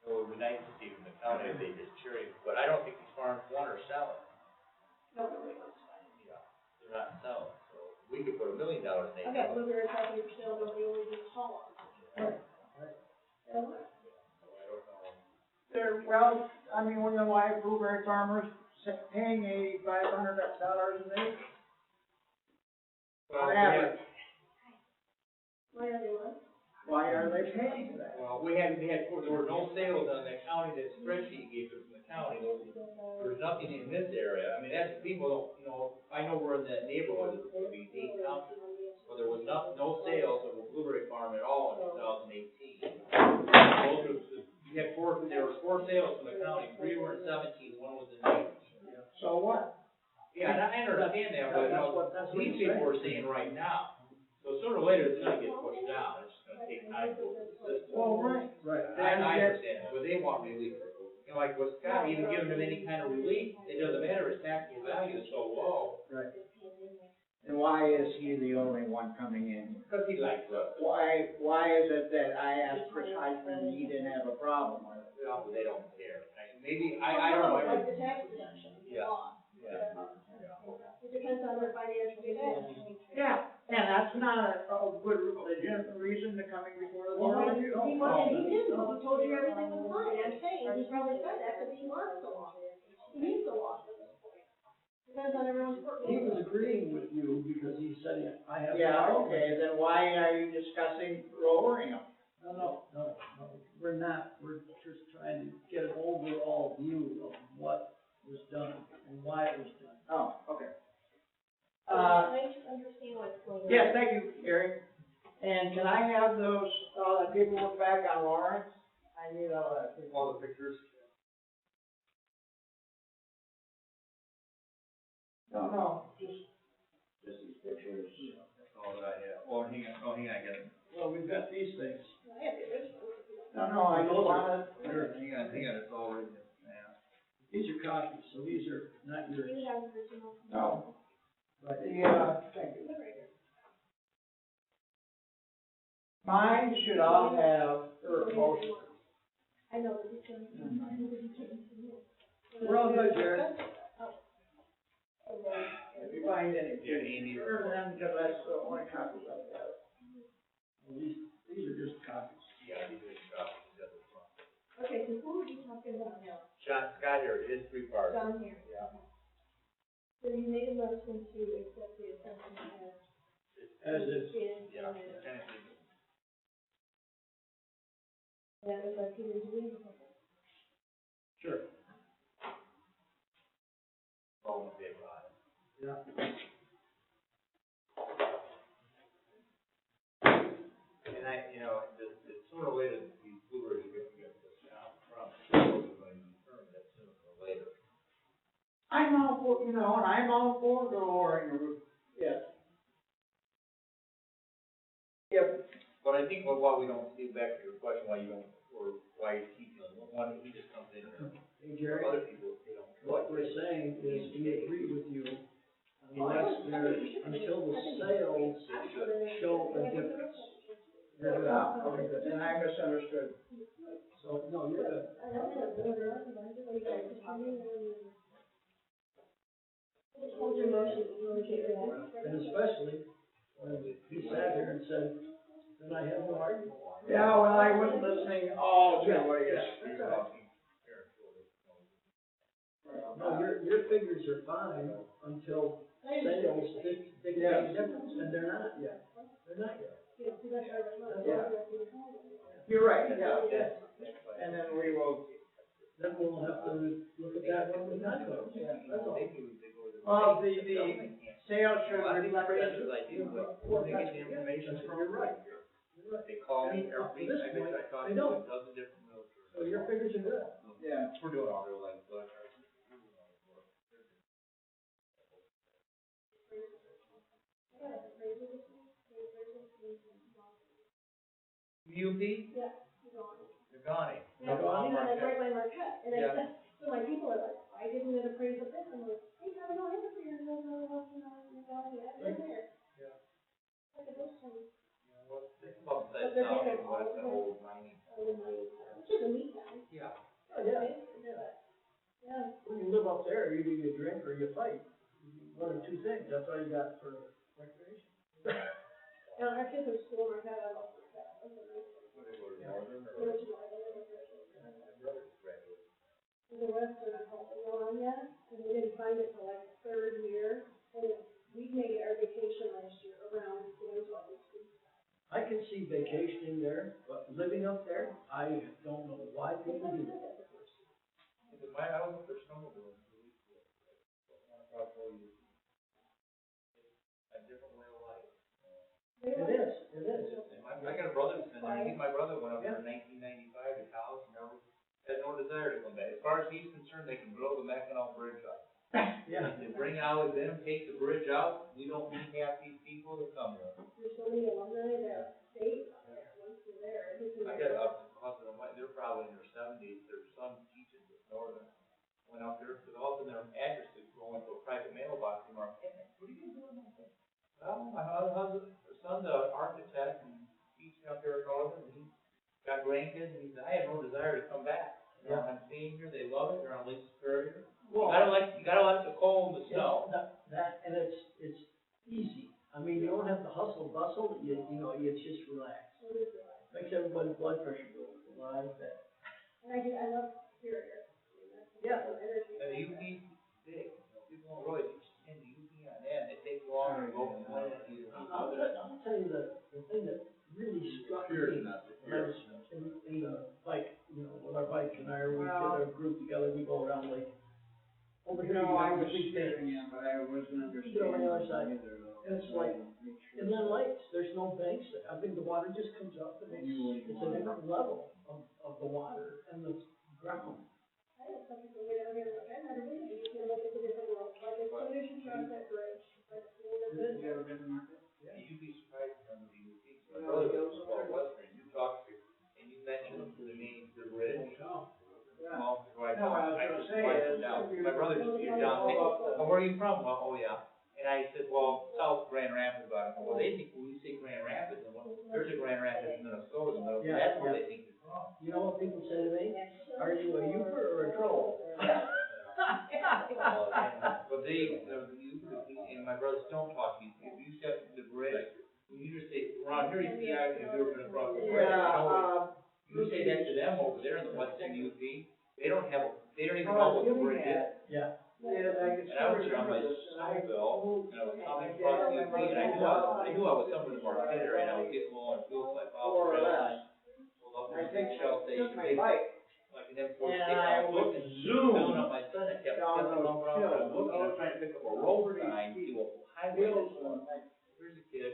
It would be nice to see from the county if they just cherry, but I don't think these farms want or sell it. Nobody wants to buy it. Yeah, they're not selling, so we could put $1 million in I've acre. got blueberries out there for sale, nobody will even call on it. So I don't know. Well, I mean, when you like blueberry farmers paying $8,500 an acre. Well, On we had, average, Why are they what? why are they paying that? well, there were no sales on that county, that spreadsheet you gave us from the county. There's nothing in this area. I mean, that's, people don't, you know, I know we're in that neighborhood, it's gonna be 8 houses. Well, there was no sales of a blueberry farm at all in 2018. There were 4 sales from the county, 3 were in 17, 1 was in 19. So what? Yeah, and I understand that, but, you know, these people are seeing right now. So sooner or later, it's gonna get pushed down, it's just gonna take time to go through the system. Well, right. I understand that, but they want relief. You know, like with Scott, even giving them any kind of relief, it doesn't matter, his taxable value is so low. Right. And why is he the only one coming in? Because he likes us. Why is it that I asked Chris Heisman and he didn't have a problem with it? Well, they don't care. Maybe, I don't know. Like the tax deduction Yeah. law. Yeah. It depends on their financial status. Yeah, and that's not a good, legitimate reason to coming before the board. He didn't, he told you everything was fine, I'm saying, he probably said that because he wants the law. He needs the law at this point. Depends on everyone's. He was agreeing with you because he said, I have. Yeah, okay, then why are you discussing lowering them? No, we're not, we're just trying to get an overall view of what was done and why it was done. Oh, okay. I just understand what's going on. Yes, thank you, Gary. And can I have those, the paperwork back on Lawrence? I need all that. All the pictures. No, just these pictures. That's all that I have. Oh, hang on, I got it. Well, we've got these things. I have the originals. No, I just wanted. Hang on, it's all written. These are copies, so these are not yours. You have the originals. No. But Thank you. Mine should all have, or most. I know that you can, I know that you can. we're all good, Jared. If you find any, sure, then just let's, only copies of that. These are just copies. Yeah, these are the copies at the front. Okay, so who are you talking about now? Scott here, it is 3 parts. Down here. Yeah. So you made a motion to accept the assessment As is. Yeah, technically, That was like, he didn't do anything. Sure. all in favor, aye. Yeah. And it's sooner or later, these blueberries are gonna get this out front, so those are going to be permanent sooner or later. I'm all for, and I'm all for lowering the roof, yes. If, But I think why we don't, get back to your question, why you don't, or why he, one, he just comes in here. Hey, Jerry, Other people, they don't. what we're saying is we agree with you unless there, until the sales show a difference. You're good. and I misunderstood. So, no, you're good. Hold your motion, you want to take it back? And especially when he sat here and said, then I have no argument. Yeah, well, I wasn't listening all to what he was. That's all right. No, your figures are fine until sales dictate difference, and they're not yet. They're not yet. Yeah. You're right, yeah. And then we will, Then we'll have to look at that when the time comes. That's all. well, the sales should Well, I think reflect that's that. what I do, but they get the information from You're right. They call me And every up to week, this I bet point, I talk they to don't. a dozen different realtors. So your figures are good. Yeah. We're doing all their like, UP? Yeah. They're gone. Yeah, that's right by Marquette, and I said, so my people are like, I didn't get appraised of this, I'm like, hey, I don't have a prayer, no, I've been there. Yeah. Like a bush thing. It's about the But size they're now, getting what all it's of an it. old mining. Just a meat guy. Yeah. Oh, yeah. Yeah. When you live up there, either you drink or you fight. One of two things. That's all you got for recreation. Now, our kids are still in Marquette, I love Marquette. That's a nice place. What they go to Northern They or? went to Northern, they were very good. My brother's graduated. And the rest are on yet, and we didn't find it till like the third year, and we made our vacation last year around Boys Levels. I can see vacationing there, but living up there, I don't know why people do that. Because I was up there snowmobiling 2 weeks ago. I'll tell you, a different way of life. It is. And I got a brother that's been there, my brother went up there in 1995 to college, had no desire to come back. As far as he's concerned, they can grow the Mackinac Bridge up. Yeah. They bring out them, take the bridge out, we don't need half these people to come here. There's so many alumni that stayed once they're there. I got a husband and wife, they're probably in their 70s, their son teaches at Northern. Went up there, because all of their addresses going to a private mailbox in Marquette. What are you doing? Well, my husband, son's an architect and teaching up there at Northern, and he's got grandkids, and he said, I have no desire to come back. You know, I'm staying here, they love it, they're on Lake Superior. Well, You gotta like the cold and the snow. That, and it's easy. I mean, you don't have to hustle, bustle, you know, you just relax. Makes everybody's blood pressure go like that. And I love Superior. Yeah. And the UP's big, people don't really understand the UP on that, they take longer to go from one end to the other. I'll tell you the thing that really struck me, when I was in the bike, you know, with our bike and we get a group together, we go around like, over here, you I got was the big hearing things. him, but I wasn't You get over on the other side, understanding. and it's like, inland lakes, there's no banks, I think the water just comes up, and it's a different level of the water and the ground. I had some people get over here, like, I'm not a baby, you can look at the different world, like as soon as you cross that bridge, like, You ever been in Market? You'd be surprised on the UP. My brother lives in Fort Western, you talk to, and you mention the name, the bridge. Well, right No, I was I gonna just say, wiped it down. My brother's here down, oh, where are you from? Well, oh, yeah. And I said, well, South Grand Rapids, well, they think when you say Grand Rapids, and there's a Grand Rapids in Minnesota, so that's where they think you're from. You know what people say to me? Are you a Uber or a troll? But and my brothers don't talk, if you step the bridge, when you just say, around here, you see, if you're gonna cross the bridge, you say that to them over there in the Western UP, they don't even know what the bridge is. Yeah. Yes, I can And I was still on my remember this. side bill, and I was coming across the UP, and I knew I was somewhere in the Marquette area, and I was getting low on fuel, so I More or followed the trail less. line. Pulled up I to the think big Shell took station, my big, bike like an M46, and I I was would looking, zoom down on my son, I kept down stepping those over, I was looking, I was hills. trying to pick up a road sign, see what highway Hills this was. Here's a kid,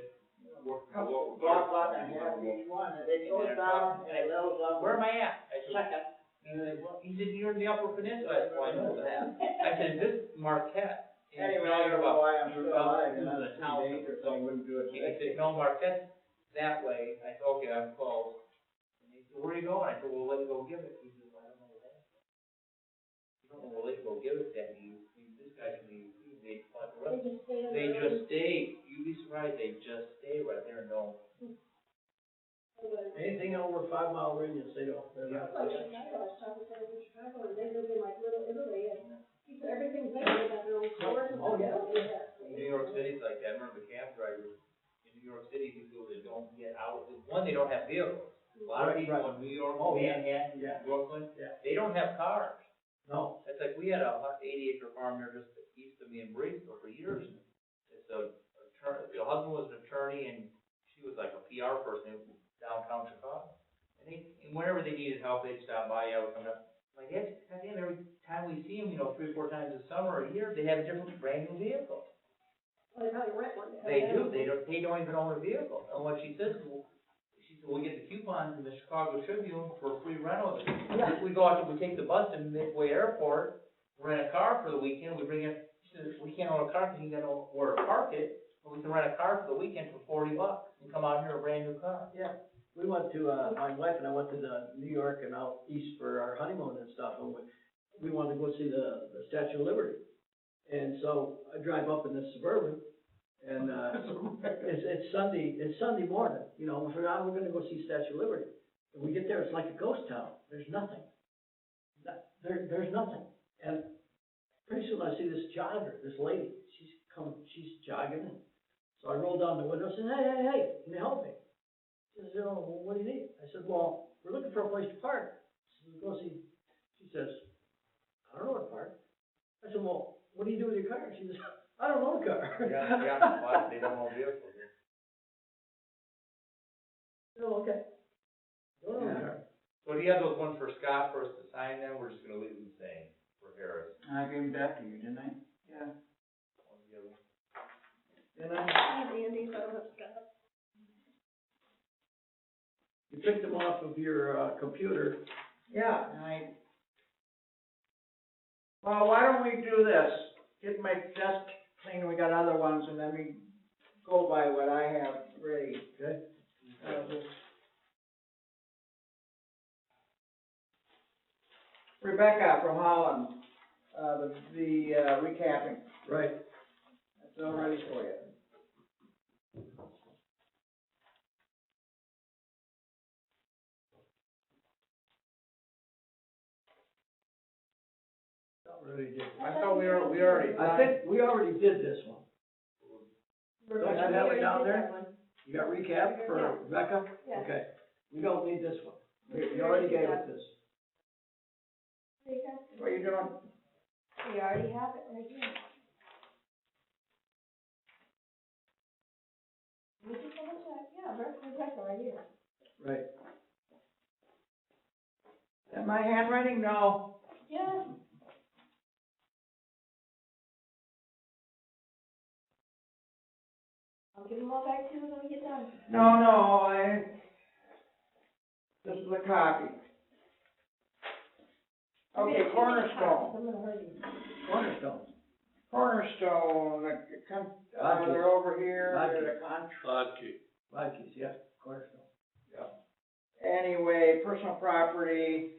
working for couple local block garbage lot and a company, half working each one, and it goes down and it levels up. where am I at? I said, Second. he said, well, he said, you're in the Upper Peninsula. I said, well, I know that. I said, is this Marquette? And Anyway, now I you're don't know about, why I'm you're still about alive, to and the that's town. pretty dangerous, I wouldn't do it And he today. said, no, Marquette's that way. I said, okay, I'm close. And he said, where are you going? I said, well, let me go give it. He said, well, I don't know that. You don't know, well, let me go give it that you, this guy's from the UP, they fuck around. They just stay, you'd be surprised, they just stay right there and don't. Anything over 5 mile radius, they don't, they're not. Like Chicago, I was talking to someone in Chicago, and they live in like Little Italy, and he said everything's there, they got their own stores and Oh, yeah. stuff. New York City's like that. I remember the cab drivers in New York City, people that don't get out, one, they don't have vehicles. A lot of Right, people right. in New York, Oh, yeah. Manhattan, Yeah. Brooklyn, Yeah. they don't have cars. No, It's like, we had a 80-acre farm here just east of me in Breesville for years. It's the husband was an attorney and she was like a PR person in downtown Chicago. And whenever they needed help, they'd stop by, I would come up. My dad, goddamn, every time we see them, 3 or 4 times a summer or a year, they have a different brand new vehicle. Well, they probably rent one. They do, they don't even own a vehicle. And what she says, she said, we get the coupons in the Chicago Tribune for free rentals. We go out, we take the bus to Midway Airport, rent a car for the weekend, we bring it, she says, we can't own a car because you gotta know where to park it, but we can rent a car for the weekend for $40 and come out here a brand new car. yeah. We went to, my wife and I went to New York and out east for our honeymoon and stuff, and we wanted to go see the Statue of Liberty. And so I drive up in this Suburban, and, it's Sunday morning, we figure, we're gonna go see Statue of Liberty. And we get there, it's like a ghost town, there's nothing. There's nothing. And pretty soon I see this jogger, this lady, she's jogging in. So I roll down the window and said, hey, can you help me? She says, what do you need? I said, well, we're looking for a place to park. She says, go see. She says, I don't know where to park. I said, well, what do you do with your car? She says, I don't own a car. Yeah, why they don't own vehicles. Oh, okay. Don't own a car. So do you have those ones for Scott for us to sign them? We're just gonna leave them the same for Harris. I gave them back to you, didn't I? Yeah. And I have Andy's, I don't have Scott. you picked them off of your, computer. Yeah, well, why don't we do this? Get my desk clean, we got other ones, and then we go by what I have ready. Okay. Rebecca from Holland, the recapping, Right. that's all ready for you. Already did. I thought we already I think we already did this one. Don't you have it down there? You got recap for Rebecca? Yeah. Okay. We don't need this one. You already gave it this. What are you doing? We already have it right here. Let me just double check, yeah, Rebecca right here. Right. Is that my handwriting? No. Yeah. I'll give them all back to you when we get done. No, this is a copy. Okay, Cornerstone. I'm gonna hurt you. Cornerstone. Cornerstone, they're over here, they're the contract. Five keys, yeah, Cornerstone. Anyway, personal property,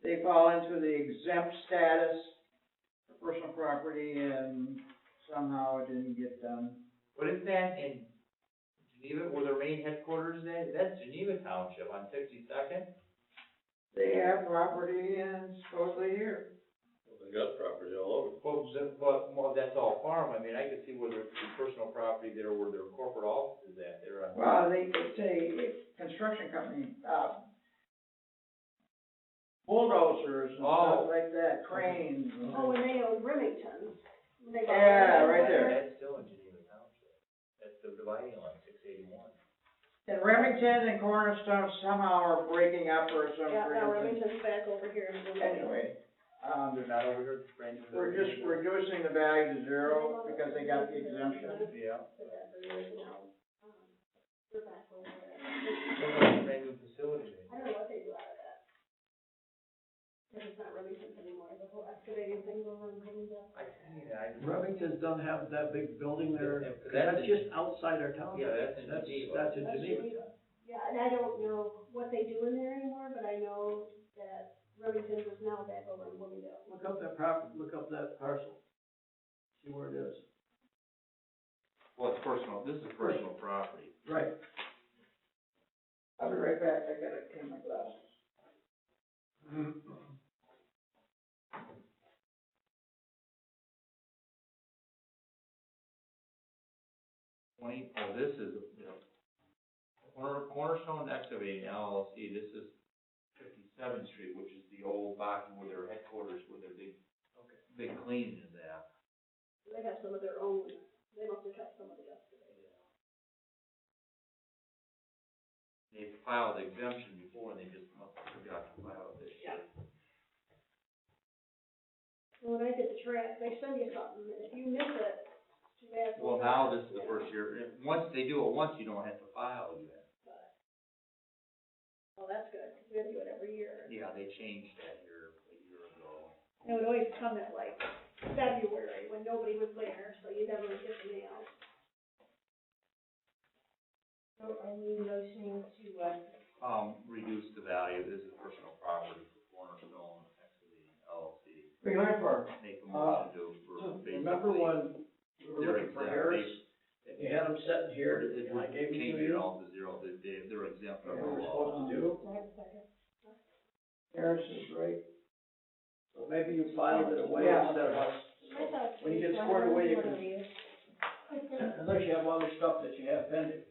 they fall into the exempt status for personal property, and somehow it didn't get done. What is that in Geneva, where their main headquarters is? That's Geneva Township on 62nd? They have property in supposedly here. They got property all over. Well, that's all farm. I mean, I could see where there's personal property there, where their corporate office is at. They're on. Well, it's a construction company, bulldozers and Oh. stuff like that, cranes. and- Oh, when they owned Remington. when they bought Yeah, Remington right there. That's still in Geneva Township. That's the dividing line, 681. And Remington and Cornerstone somehow are breaking up or some Yeah, now reason. Remington's back over here in Bloomingdale. Anyway, They're not over here, brand new. we're just reducing the value to zero because they got the exemption. Yeah. Said that for years now. They're back over there. They're a brand new facility. I don't know what they do out of that. Cause it's not Remington's anymore, the whole excavating thing over in Bloomingdale. I see that. Remington's don't have that big building there, Yeah, 'cause that's that's just outside our town. Yeah, that's in Geneva. That's in That's Geneva. Geneva. Yeah, and I don't know what they do in there anymore, but I know that Remington's is now back over in Bloomingdale. Look up that look up that parcel. See where it is. Well, it's personal, this is personal property. Right. I'll be right back, I gotta clean my glasses. 20, oh, this is, you know, Cornerstone Excavating LLC, this is 57th Street, which is the old box where their headquarters, where their big cleaning is at. They have some of their own, they must have kept some of the excavating. They filed exemption before, and they just must have forgot to file it this year. And when I did the track, they send you something, and if you miss it, it's too bad. Well, now this is the first year, once they do it once, you don't have to file again. Oh, that's good, because we have to do it every year. Yeah, they changed that here a year ago. It would always come at like February, when nobody was there, so you never would get the mail. So are we motioning to, Reduce the value, this is personal property for Cornerstone Excavating LLC. What are you looking for? Make a motion to, for basically. Remember when we were They're looking for exempt. Harris? And you had them sitting here, It and I gave them to changed it you? all to zero, they're exempt What from we were the law. supposed to do? Do I have a second? Harris is right. So maybe you filed it away Yeah. instead of us. I thought. When you get it's squared away, you one can- of these. Unless you have other stuff that you have pending.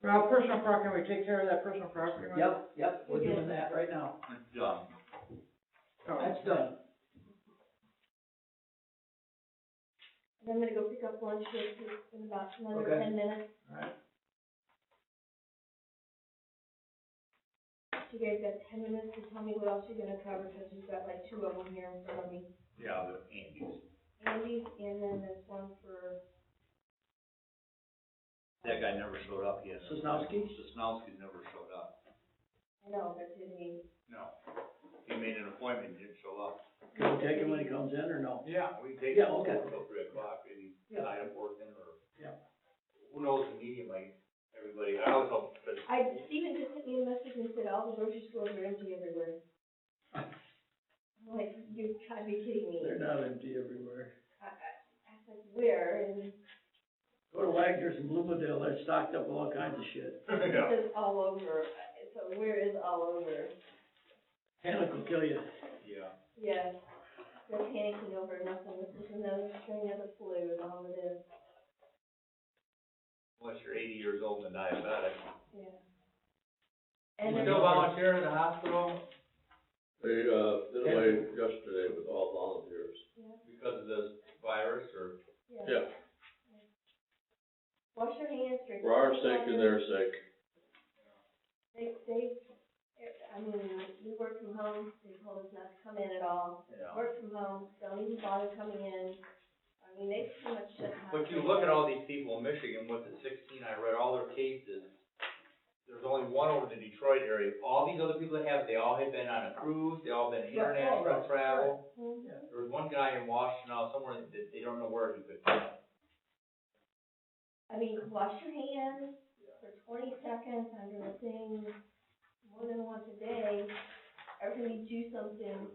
Well, personal property, can we take care of that personal property one? Yep, we're doing that right now. It's done. Oh, That's done. and I'm gonna go pick up lunch in about another Okay. 10 minutes. Alright. You guys got 10 minutes to tell me what else you're gonna cover, because you've got like 2 of them here in front of me. Yeah, the Andes. Andy's, and then there's one for, That guy never showed up yet. Sosnowski? Sosnowski's never showed up. I know, but did he? No. He made an appointment, didn't show up. Can we take him when he comes in or no? Yeah, we can take. Yeah, okay. Till 3:00, maybe Yeah. tied up working or. Yeah. Who knows, the meeting, like, everybody, I always hope, because Stephen just sent me a message and said all the grocery stores are empty everywhere. I'm like, you gotta be kidding me. They're not empty everywhere. I was like, where? And Go to Wagner's in Bloomingdale, they're stocked up with all kinds of shit. it says all over, so where is all over? Panic will kill you. Yeah. Yeah, they're panicking over nothing, this is another strain of the flu, is all it is. Unless you're 80 years old and diabetic. Yeah. You And then, still volunteering at the hospital They, did away yesterday with all volunteers. because of this virus, or? Yeah, wash your hands, drink. for our lots of sake and water. their sake. I mean, we work from home, they told us not to come in at all. Yeah. Work from home, don't even bother coming in. I mean, they pretty much shut the hospital. But you look at all these people in Michigan, with the 16, I read all their cases. There's only one over the Detroit area. All these other people that have, it, they all had been on a cruise, they all been international travel. Mhm. There was one guy in Washington, somewhere that they don't know where he could go. I mean, wash your hands for 20 seconds under the thing more than once a day. Every time you do something,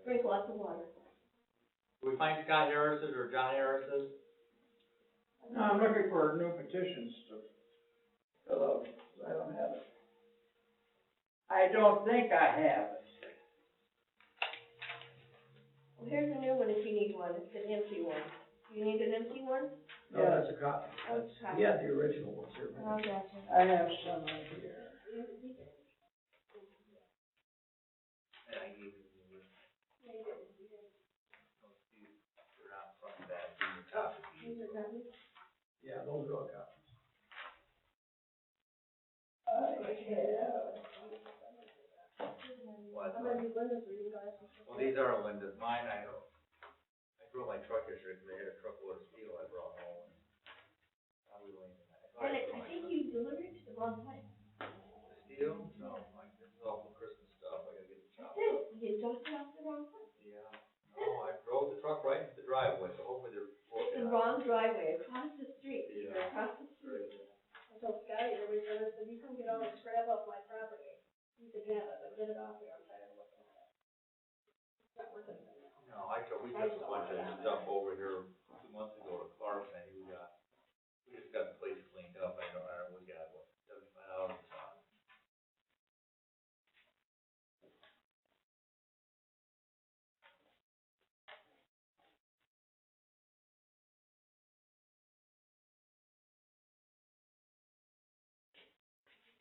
drink lots of water. Do we find Scott Harris's or John Harris's? No, I'm looking for new petitions to fill out, 'cause I don't have it. I don't think I have it. Well, here's a new one if you need one, it's an empty one. Do you need an empty one? No, that's a copy. Oh, That's, copy. he had the original ones here. Oh, gotcha. I have some right here. And I gave you the list. Yeah, you did, you did. Those two, they're not front and back, these are copies. These are copies? Yeah, those are all copies. What? I'm gonna be Linda's reading glasses. Well, these are Linda's, mine, I drove my truck yesterday, because they had a truckload of steel I brought home. Probably laying in that. And I think you delivered it to the wrong place. The steel? No, I just saw some Christmas stuff, I gotta get the shop. You dropped it off the wrong place. Yeah, no, I drove the truck right into the driveway, so hopefully they're It's working the on it. wrong driveway, across the street, Yeah. You're across the street. I told Scotty, everybody's gonna, said, you come get all the scrap off my property. He said, yeah, but get it off here, I'm tired of looking at it. It's not worth anything now. No, we took a bunch of stuff over here 2 months ago to Clarkson, and we just got the place cleaned up, I don't know, we got, what, $75 on it.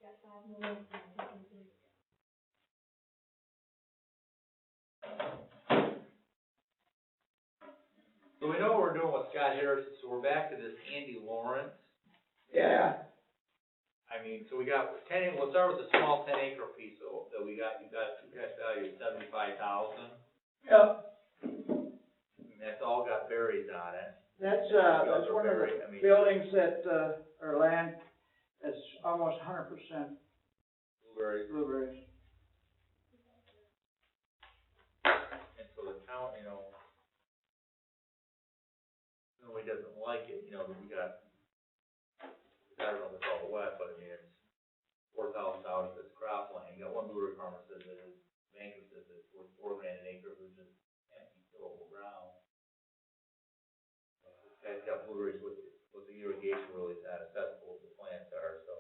Got 5 minutes, and I think we can- So we know what we're doing with Scott Harrison, so we're back to this Andy Lawrence. Yeah. I mean, so we got we'll start with the small 10-acre piece that we got, you got two cash value of $75,000. Yep. And that's all got berries on it. That's one of Berry, I the mean- buildings that, or land that's almost 100% Blueberries. blueberries. And so the town, nobody doesn't like it, we got, I don't know if it's all wet, but I mean, it's $4,000 that's cropland. You got one blueberry farmer says that his banker says it's worth $4,000 an acre, which is empty, tillable ground. This guy's got blueberries with the irrigation really not accessible as the plants are, so.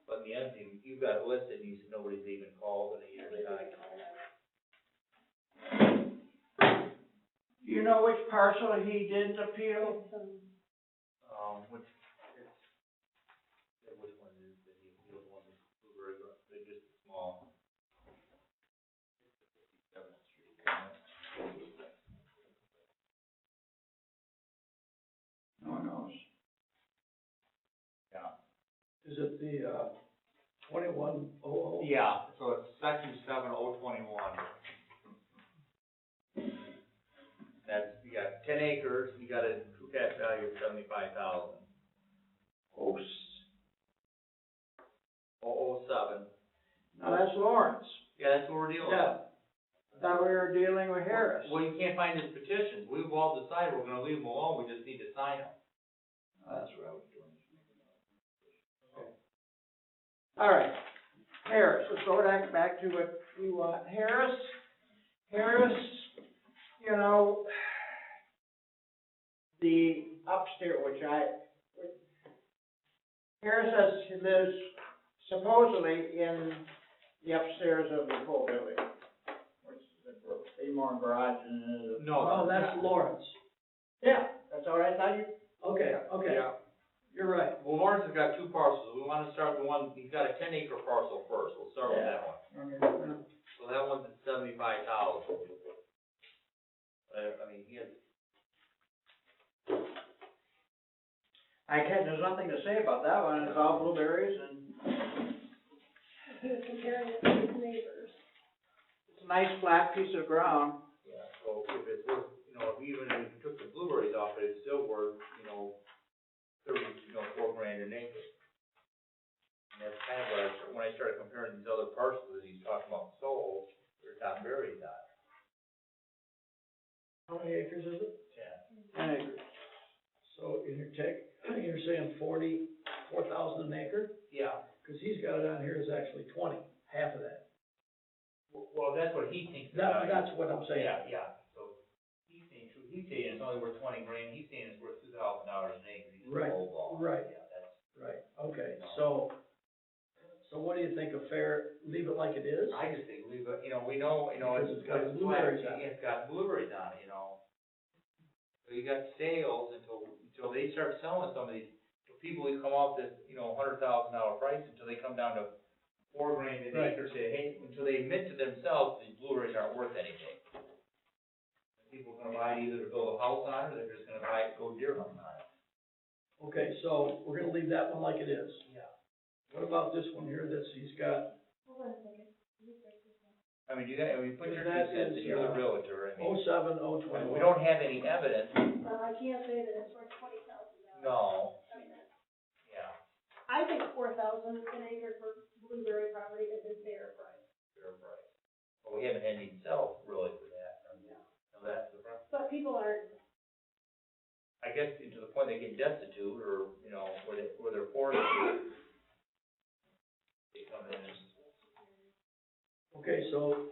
But in the end, you've got it listed, and you said nobody's even called in a year's time. Do you know which parcel he didn't appeal? It's, Which one is it, he was one that's blueberry, they're just small. It's the 57th Street, isn't it? No one knows. Yeah. Is it the, 2100? Yeah, so it's section 7021. That's, you got 10 acres, you got a true cash value of $75,000. 007. Now, that's Lawrence. Yeah, that's what we're dealing with. Yeah. I thought we were dealing with Harris. Well, you can't find his petitions. We've all decided we're gonna leave them alone, we just need to sign them. That's what I was doing. All right, Harris, let's go back to what we want. Harris, the upstairs, Harris lives supposedly in the upstairs of the whole building, which is the Seymour Garage and Oh, that's Lawrence. yeah, that's all right, I thought you. Okay, Yeah. you're right. Well, Lawrence has got two parcels. We wanna start the one, he's got a 10-acre parcel first. We'll start with that one. So that one's at 75,000. I mean, he has, There's nothing to say about that one, it's all blueberries and he was comparing it to his neighbors. it's a nice flat piece of ground. yeah, so if it's worth, even if you took the blueberries off it, it's still worth, $4,000 an acre. And that's kind of when I started comparing these other parcels that he's talking about sold, there's not berries on it. How many acres is it? 10. 10 acres. So you're saying 4,000 an acre? Yeah. Cause he's got it on here as actually 20, half of that. Well, that's what he thinks. That's what I'm saying. Yeah. So he's saying it's only worth $20,000. He's saying it's worth $2,000 an acre. He's Right, lowball. right. Yeah, that's. Right, okay, so what do you think of fair, leave it like it is? I just think leave it, we know, Because it's got blueberries on it. It's got blueberries on it, So you got sales until they start selling some of these, people who come off this, $100,000 price until they come down to $4 grand an Right. acre, say, hey, until they admit to themselves these blueberries aren't worth anything. People are gonna buy it either to build a house on, or they're just gonna buy it, go deer hunting on it. Okay, so we're gonna leave that one like it is. Yeah. What about this one here that's, he's got Hold on a second. I mean, you got, I mean, put your two That cents, is, you're the realtor, I mean, 07, 021. I mean, we don't have any evidence, Well, I can't say that it's worth $20,000. no, I mean, that's, yeah, I think 4,000 an acre for blueberry property is a fair price. fair price. But we haven't had any sell really for that, I mean, so that's the problem. But people aren't, I guess to the point they get destitute, or, you know, where they're forced to, they come in and. Okay, so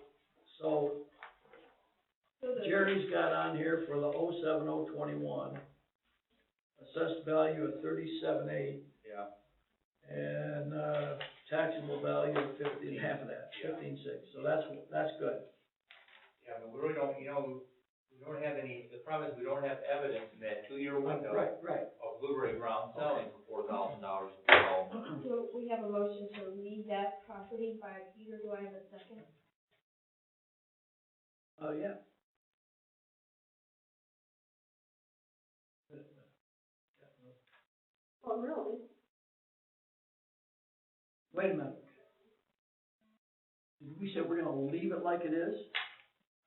Jerry's got on here for the 07, 021, assessed value of 37.8, Yeah. and, taxable value of 15, half of that, Yeah. 15.6, so that's good. Yeah, but we really don't, you know, we don't have any, the problem is we don't have evidence in that 2-year window Right. of blueberry ground selling for $4,000, so. So we have a motion to leave that property by Peter, do I have a second? Yeah. well, really, Wait a minute. We said we're gonna leave it like it is?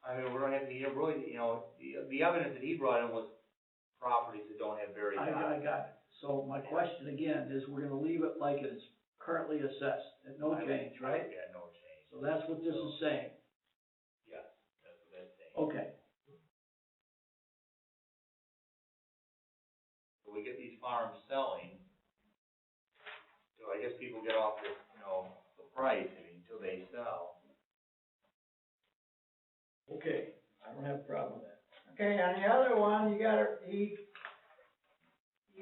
I mean, we're gonna have to, you know, really, you know, the evidence that he brought in was properties that don't have very I high. got it. So my question again is, we're gonna leave it like it's currently assessed, at no change, right? Yeah, no change. So that's what this is saying. Yes, that's what that's saying. Okay, So we get these farms selling, so I guess people get off the, you know, the price, I mean, until they sell. okay, I don't have a problem with that. Okay, on the other one, you gotta, he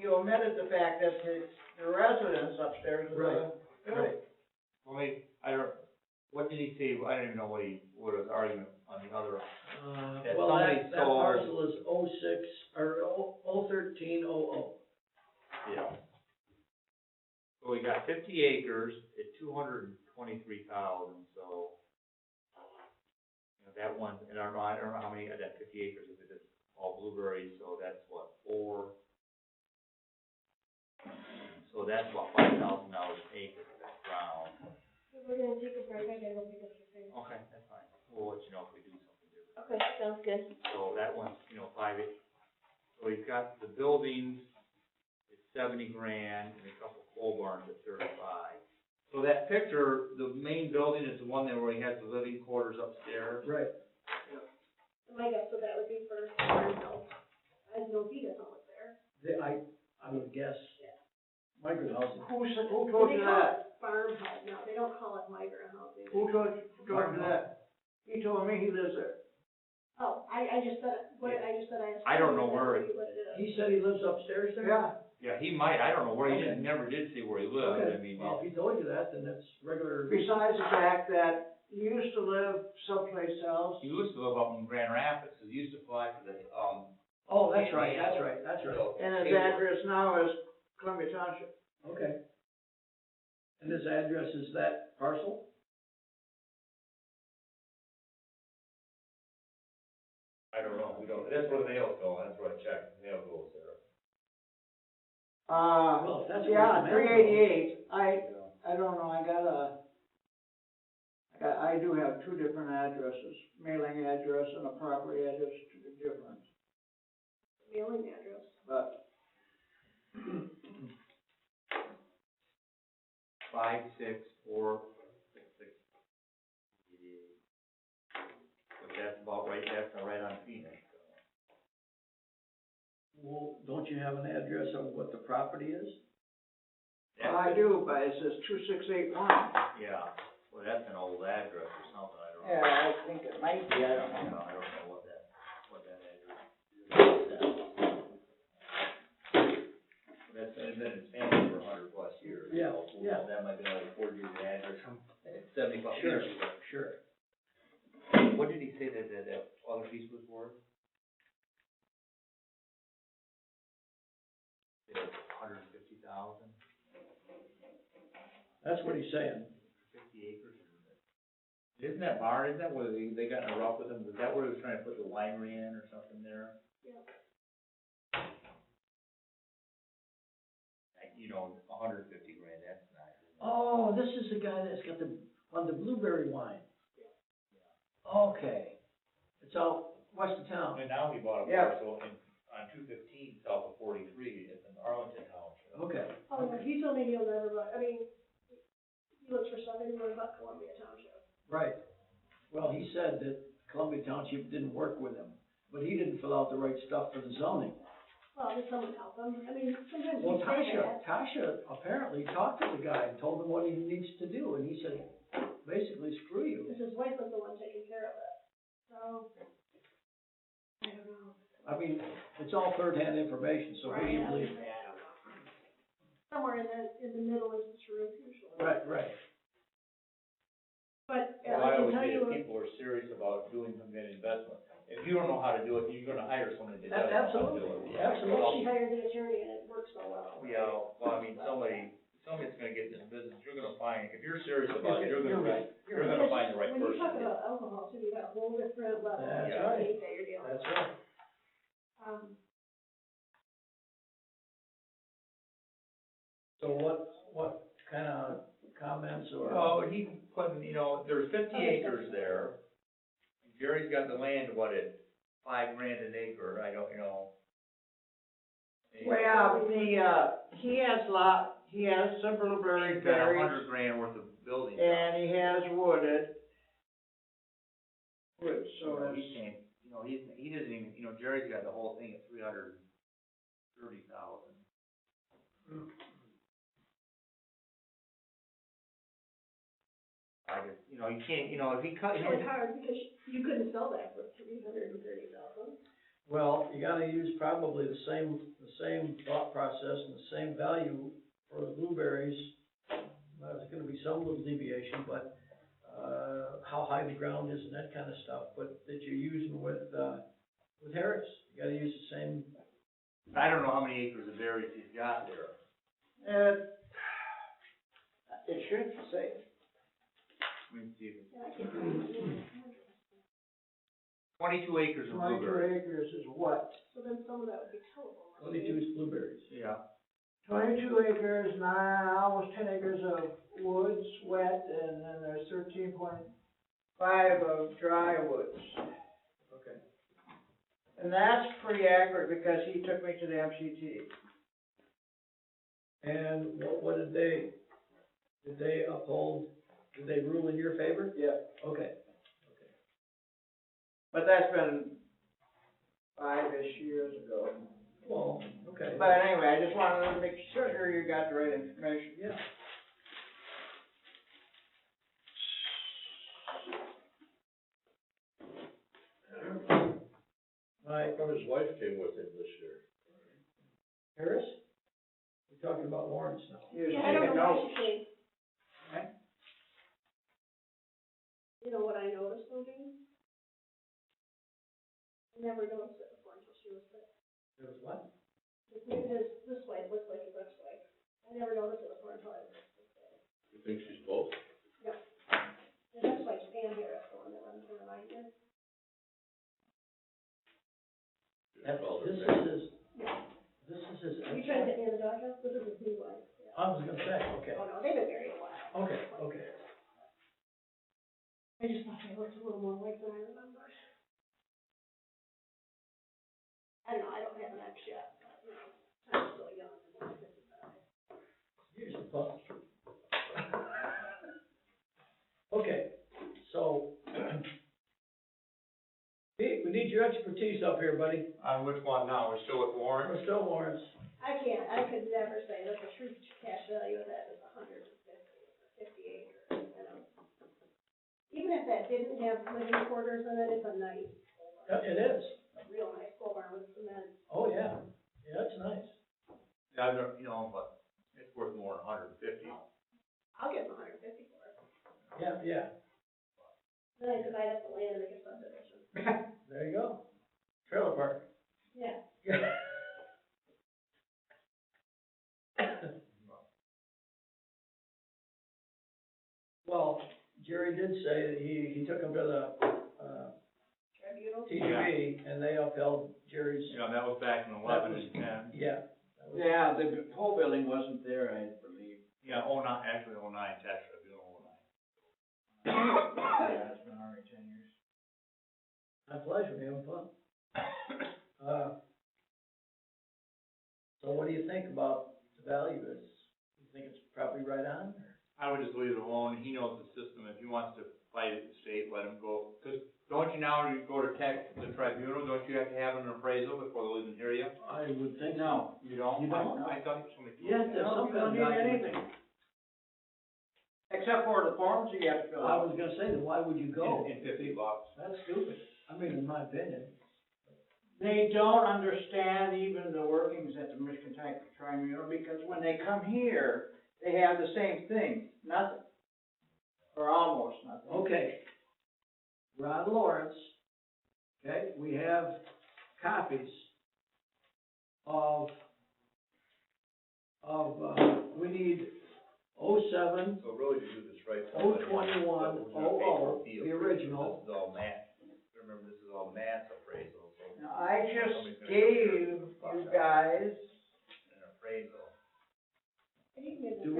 omitted the fact that the residence upstairs is Right. building. Well, I don't, what did he say, I don't even know what his argument on the other. That Well, somebody that sold- parcel is 06, or 01300. Yeah. So we got 50 acres at 223,000, so, you know, that one, and I don't know how many of that 50 acres, if it's all blueberries, so that's what, 4. So that's about $5,000 an acre for that ground. We're gonna take a break, I gotta go pick up your thing. Okay, that's fine. We'll let you know if we do something different. Okay, sounds good. So that one's, you know, 5 acres. So we've got the buildings at 70 grand and a couple coal barns at 35. So that picture, the main building is the one there where he has the living quarters upstairs. Right. my guess would that would be for farmhouse. I know he doesn't live there. I would guess migrant housing. Who told you that? Farmhouse, no, they don't call it migrant housing. Who told you that? He told me he lives there. Oh, I just said, I don't know where it- what it is. He said he lives upstairs there? Yeah. Yeah, he might, I don't know where, he Okay. never did say where he lived, I Okay, mean. well, if he told you that, then that's regular. Besides the fact that he used to live someplace else. He used to live up in Grand Rapids, so he used to fly for the, Oh, that's right. And his address now is Columbia Township. Okay. And his address is that parcel? I don't know, we don't, that's where the mail's going, that's where I checked, the mail goes there. Well, if that's where Yeah, the mail goes. 388, I don't know, I do have two different addresses, mailing address and a property address, two different, Mailing address. but 56466. But that's about right, that's right on Phoenix, so. Well, don't you have an address of what the property is? I do, but it says 2681. Yeah, well, that's an old address or something, I don't know. Yeah, I think it might be, I don't Yeah, know. I don't know what that address is. That's been in its family for 100+ years. Yeah, so yeah. That might be only 40 years address, 75 Sure, years ago. sure. What did he say that other piece was worth? It was 150,000, That's what he's saying. 50 Isn't that barn, isn't that where they got in a rough with him, was that where he was trying to put the winery in or something there? Yeah. Like, you know, $150,000, that's nice. Oh, this is the guy that's got on the blueberry wine. Okay. It's out west of town. And now he bought a Yeah. parcel on 215 south of 43, it's in Arlington Township. Okay. Oh, yeah, he told me he'll never buy, I mean, he looks for stuff anywhere but Columbia Township. Right. Well, he said that Columbia Township didn't work with him, but he didn't fill out the right stuff for the zoning. Well, did someone help him? I mean, sometimes Well, we say that. Tasha apparently talked to the guy and told him what he needs to do, and he said, basically, screw you. Because his wife was the one taking care of it. So, I don't know. I mean, it's all third-hand information, so who do you Right, believe? I don't know. Somewhere in the middle is the truth usually. Right, right. But, Well, I I can always tell say you, if people are serious about doing some kind of investment, if you don't know how to do it, you're gonna hire somebody that does know how to do Absolutely, it. absolutely. she hired the attorney and it works so well. Yeah, well, I mean, somebody's gonna get in this business, you're gonna find, if you're serious about it, you're You're gonna, right. you're gonna find the right When you person. talk about alcohol too, you got a whole different level. That's Yeah. right. That you're dealing with. That's right. So what kind of comments or? Well, he put, you know, there's 50 acres there. Jerry's got the land, at $5,000 an acre, I don't, you know. Well, he has some blueberry He's got berries, $100,000 worth of building. and he has wood, so So it's, he can't, you know, he doesn't even, you know, Jerry's got the whole thing at 330,000. I just, you know, you can't, you know, if he cut It's his, really hard because you couldn't sell that for $330,000. Well, you gotta use probably the same thought process and the same value for the blueberries. There's gonna be some little deviation, but, how high the ground is and that kind of stuff, but that you're using with Harris. You gotta use the same, I don't know how many acres of berries he's got there. it should say. Let me see if it's And I can't remember. 22 acres of 22 blueberries. acres is what? So then some of that would be tillable. 22 is blueberries. Yeah. 22 acres, almost 10 acres of woods, wet, and then there's 13.5 of dry woods. Okay. And that's pretty accurate because he took me to the MCT. And what did they uphold, did they rule in your favor? Yeah. Okay. But that's been 5-ish years ago. Well, okay. But anyway, I just wanted to make sure you got the right information. Yeah. Right, How come his wife came with him this year? Harris? We're talking about Lawrence now. He was Yeah, I don't taking know why notes. she came. Okay. You know what I noticed though, Dean? I never noticed it before until she was sick. There was what? This way, it looks like it looks like. I never noticed it before until I was sick. You think she's both? It looks like Stan Harris, the one that runs the reminder. This Called her is back. this is his. Are you trying to get me in the doghouse? This is his new wife. Yeah. I was gonna say, okay, Oh, no, they've been married a while. okay, okay. I just thought they looked a little more like than I remember. I don't know, I don't have an ex yet, but, you know, I'm still young, I'm only 55. Here's the thought. Okay, so, Pete, we need your expertise up here, buddy. On which one now? We're still at Warren? We're still Lawrence. I could never say that the true cash value of that is 150 or 50 acres, you know. Even if that didn't have living quarters in it, it's a nice, It is. a real nice pole barn with cement. Oh, yeah. Yeah, it's nice. I don't, you know, but it's worth more than 150. I'll give them 150 for it. Yeah, yeah. Then I divide up the land and make a subdivision. There you go. Trailer park. Yeah. Well, Jerry did say that he took him to the, Tribunal? TGB, and they upheld Jerry's, You know, that was back in 11 and 10. yeah. that was- Yeah, the whole building wasn't there, I believe. Yeah, 09, actually 09, tax tribunal 09. Yeah, it's been already 10 years. My pleasure, we having fun. So what do you think about the value? You think it's probably right on? Or? I would just leave it alone. He knows the system. If he wants to fight at the state, let him go. Because don't you now, you go to the tribunal, don't you have to have an appraisal before they'll even hear you? I would think so. No. You don't? You don't? I thought somebody told me. You have to have No, some you kind of don't need documentation. anything. Except for the forms you have to fill I out. was gonna say, then why would you go? In $50. That's stupid. I mean, in my opinion. They don't understand even the workings at the Michigan Tax Tribunal, because when they come here, they have the same thing, nothing. Or almost nothing. Okay. Ron Lawrence, okay, we have copies of, we need 07, So really to do this right. 021, 00, the original. This is all math. Remember, this is all math appraisal, so. Now, I just somebody's gonna gave you guys, An appraisal. Do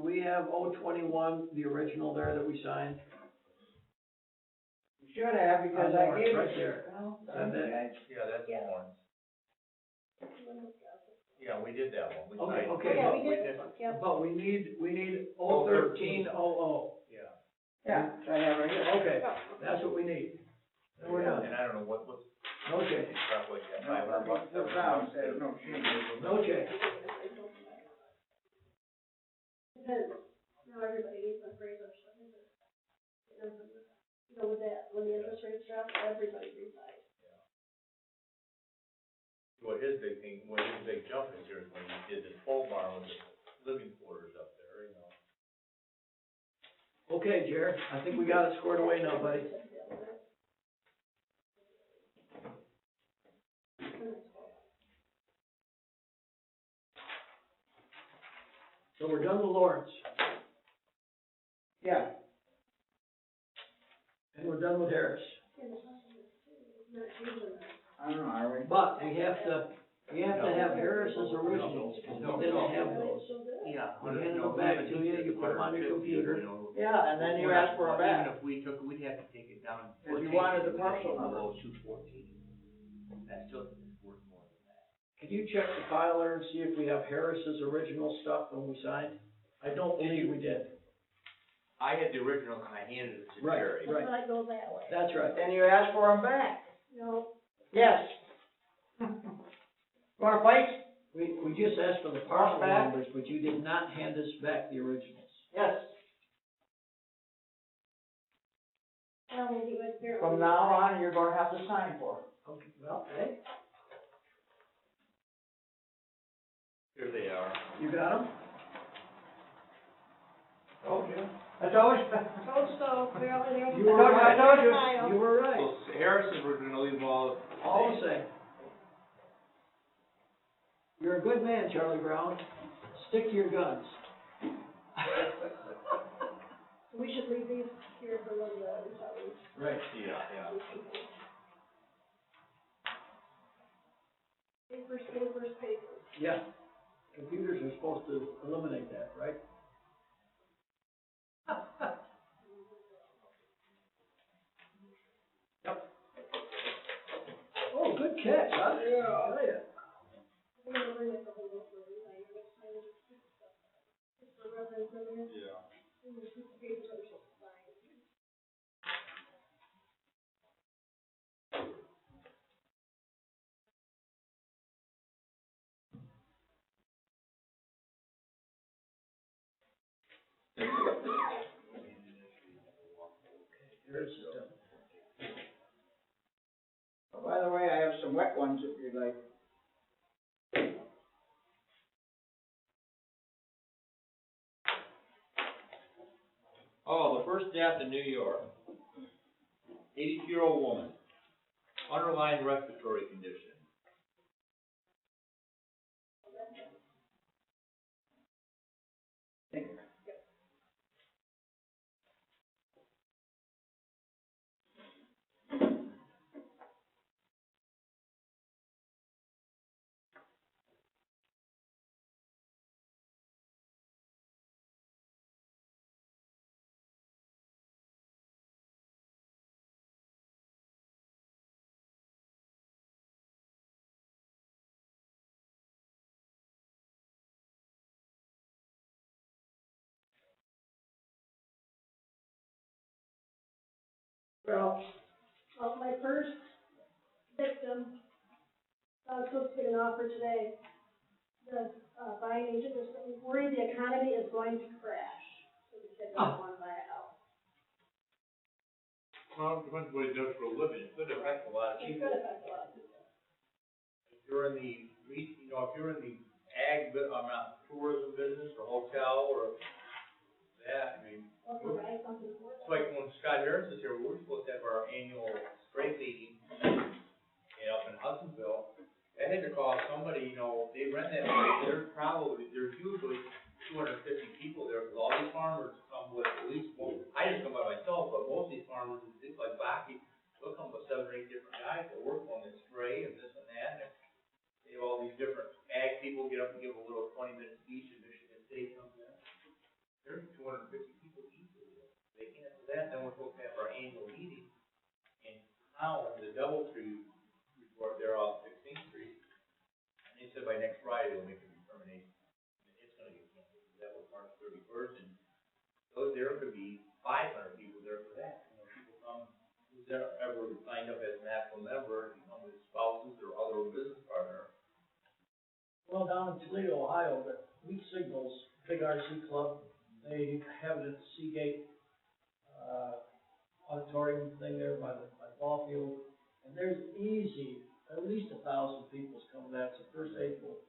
we have 021, the original there that we signed? you should have, because I gave it. Right there. Well, Send it. Yeah, that's Lawrence. Yeah, we did that one. We Okay, signed- okay. Yeah, we did this one, yeah. But we need 01300. Yeah, so I have right here. Okay, that's what we need. And we're done. And I don't know what's, No change. probably, yeah, $500. No problem, there's no change. No change. Depends, now everybody needs an appraisal, so I think that, you know, with that, when the interest rates drop, everybody rebuys. Well, his big thing, well, his big jump is here is when he did this pole barn with the living quarters up there, you know. Okay, Jared, I think we got it squared away now, buddy. So we're done with Lawrence, Yeah, and we're done with Harris. I don't know, are we? But we have to have Harris's originals, because we didn't have those. Yeah. We handed them back to you, you put them on your computer. Yeah, and then you ask for it back. Even if we took, we'd have to take it down. If you wanted the parcel number. Below 214. That still is worth more than that. Can you check the file there and see if we have Harris's original stuff when we signed? I don't believe we did. I had the original and I handed it to Right, Jerry. right. Might go that way. That's right. Then you ask for them back. No, Yes. Wanna fight? We just asked for the parcel Back. numbers, but you did not hand us back the originals. Yes. well, maybe it was there. From now on, you're gonna have to sign for it. Okay, well, hey, Here they are. you got them? Told you. I told you. Told so, well, there's. You were I right. told you. File. You were right. So Harrison, we're gonna leave them all. All the same. You're a good man, Charlie Brown. Stick to your guns. We should leave these here for when the retirees. Right. Yeah, yeah. Papers, papers, papers. Yeah. Computers are supposed to eliminate that, right? Yep. Oh, good catch, huh? Yeah. I tell ya. I'm gonna bring it over for everybody, next time we just keep stuff. Just for reference, I mean, Yeah. and there's some papers that are supposed to sign. Here's the stuff. Oh, by the way, I have some wet ones if you'd like. Oh, the first death in New York. 82-year-old woman, underlying respiratory condition. Well, my first victim, I was supposed to get an offer today. The, buying agent was worried the economy is going to crash, so the kid doesn't want to buy a house. Well, it depends what he does for a living, it could affect a lot of It people. could affect a lot of people. If you're in the, if you're in the ag, not tourism business or hotel or that, I mean, Or provide something for it's them. like when Scott Harris was here, we were supposed to have our annual spray meeting, up in Hudsonville. I had to call somebody, they rent that place, there's usually 250 people there, because all these farmers come with at least one, I just come by myself, but most of these farmers, it's like Baki, they'll come with 7 or 8 different guys that work on this spray and this and that, and they have all these different ag people get up and give a little 20-minute speech in Michigan State comes in. There's 250 people easily. They can't do that, then we're supposed to have our annual meeting in town, the Doubletree report, they're off 16th Street. And they said by next Friday they'll make a determination. And it's gonna get canceled, that was March 31st, and there could be 500 people there for that. People come, who's ever signed up as an actual member, and come with spouses or other business partner. Well, down in Toledo, Ohio, the Wheat Signals, big RC club, they have it at the Seagate, auditorium thing there by the ball field. And there's easy, at least 1,000 people's coming to that. It's the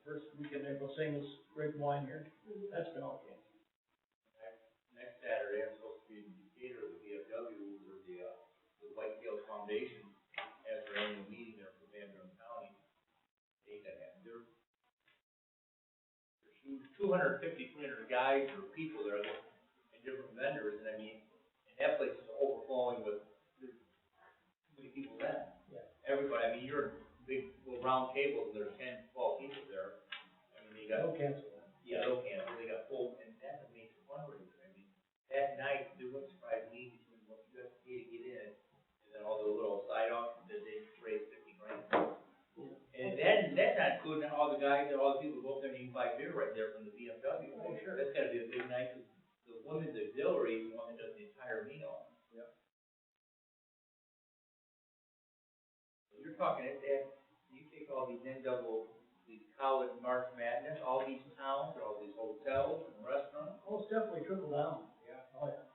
first weekend in April, same as Great Wine here. That's been all canceled. Next Saturday, I'm supposed to be in Decatur, the VFW, where the Whitetail Foundation has their annual meeting there for Van Buren County. There's 250, 300 guys or people there and different vendors, and I mean, and that place is overflowing with, there's too many people then. Yeah. Everybody, I mean, you're in big, round tables, and there's 10, 12 people there. I mean, they got. They'll cancel it. Yeah, they'll cancel, they got full, and that's what makes it fundraiser. I mean, that night, it wouldn't surprise me between what you have to pay to get in, and then all the little side offs, that they raise 50 grand. And then, that's not including all the guys, all the people who go up there and you can buy beer right there from the VFW. Oh, sure. That's gotta be a big night, 'cause the women's auxiliary is the one that does the entire meal. Yep. You're talking, you take all these these college March Madness, all these towns, all these hotels and restaurants. Oh, it's definitely trickled down. Yeah. Oh, yeah.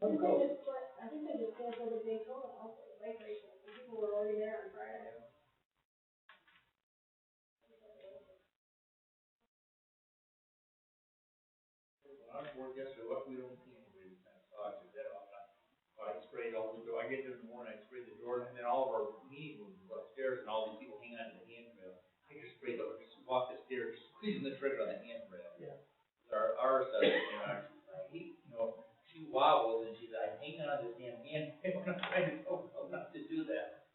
I think they just canceled the Daytona also, the bike racing, and people were already there on Friday. When I was working yesterday, luckily we don't see anybody with that dog, I sprayed all the door, I get there in the morning, I sprayed the door, and then all of our meeting rooms were upstairs, and all these people hang on to the handrail. I just sprayed over, just walked the stairs, squeezing the trigger on the handrail. Yeah. Our assessor came out, she wobbles, and she's like, hang on to this damn handrail, and I'm trying to tell her not to do that.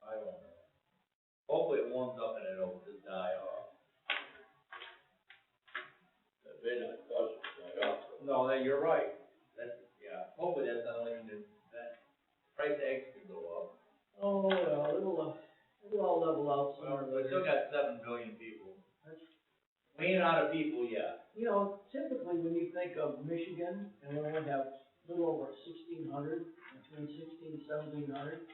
I don't know. Hopefully it warms up and it'll just die off. That may not cause it to die off. No, you're right. Hopefully that's not only that price eggs could go up. Oh, well, it'll all level out Well, sooner or we later. still got 7 billion people. We ain't out of people yet. You know, typically when you think of Michigan, and we only have a little over 1,600, between 1,600 and 1,700,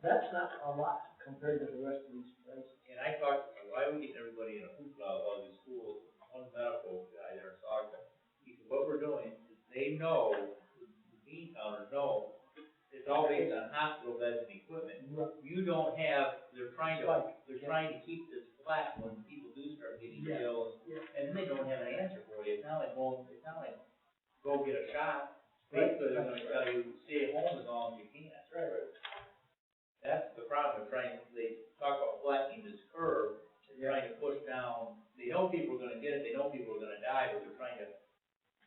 that's not a lot compared to the rest of these places. And I talked, why are we getting everybody in a hoopla of all these schools? One medical guy there in Saga, he said, what we're doing is they know, the bean counters know, it's all based on hospital beds and equipment. You don't have, they're trying to keep this flat when people do start getting ill, and then they don't have an answer for you. It's not like go get a shot. Basically, they're gonna tell you, stay at home as long as you can. Right. That's the problem, they talk about flattening this curve, they're trying to push down, they know people are gonna get it, they know people are gonna die, but they're trying to,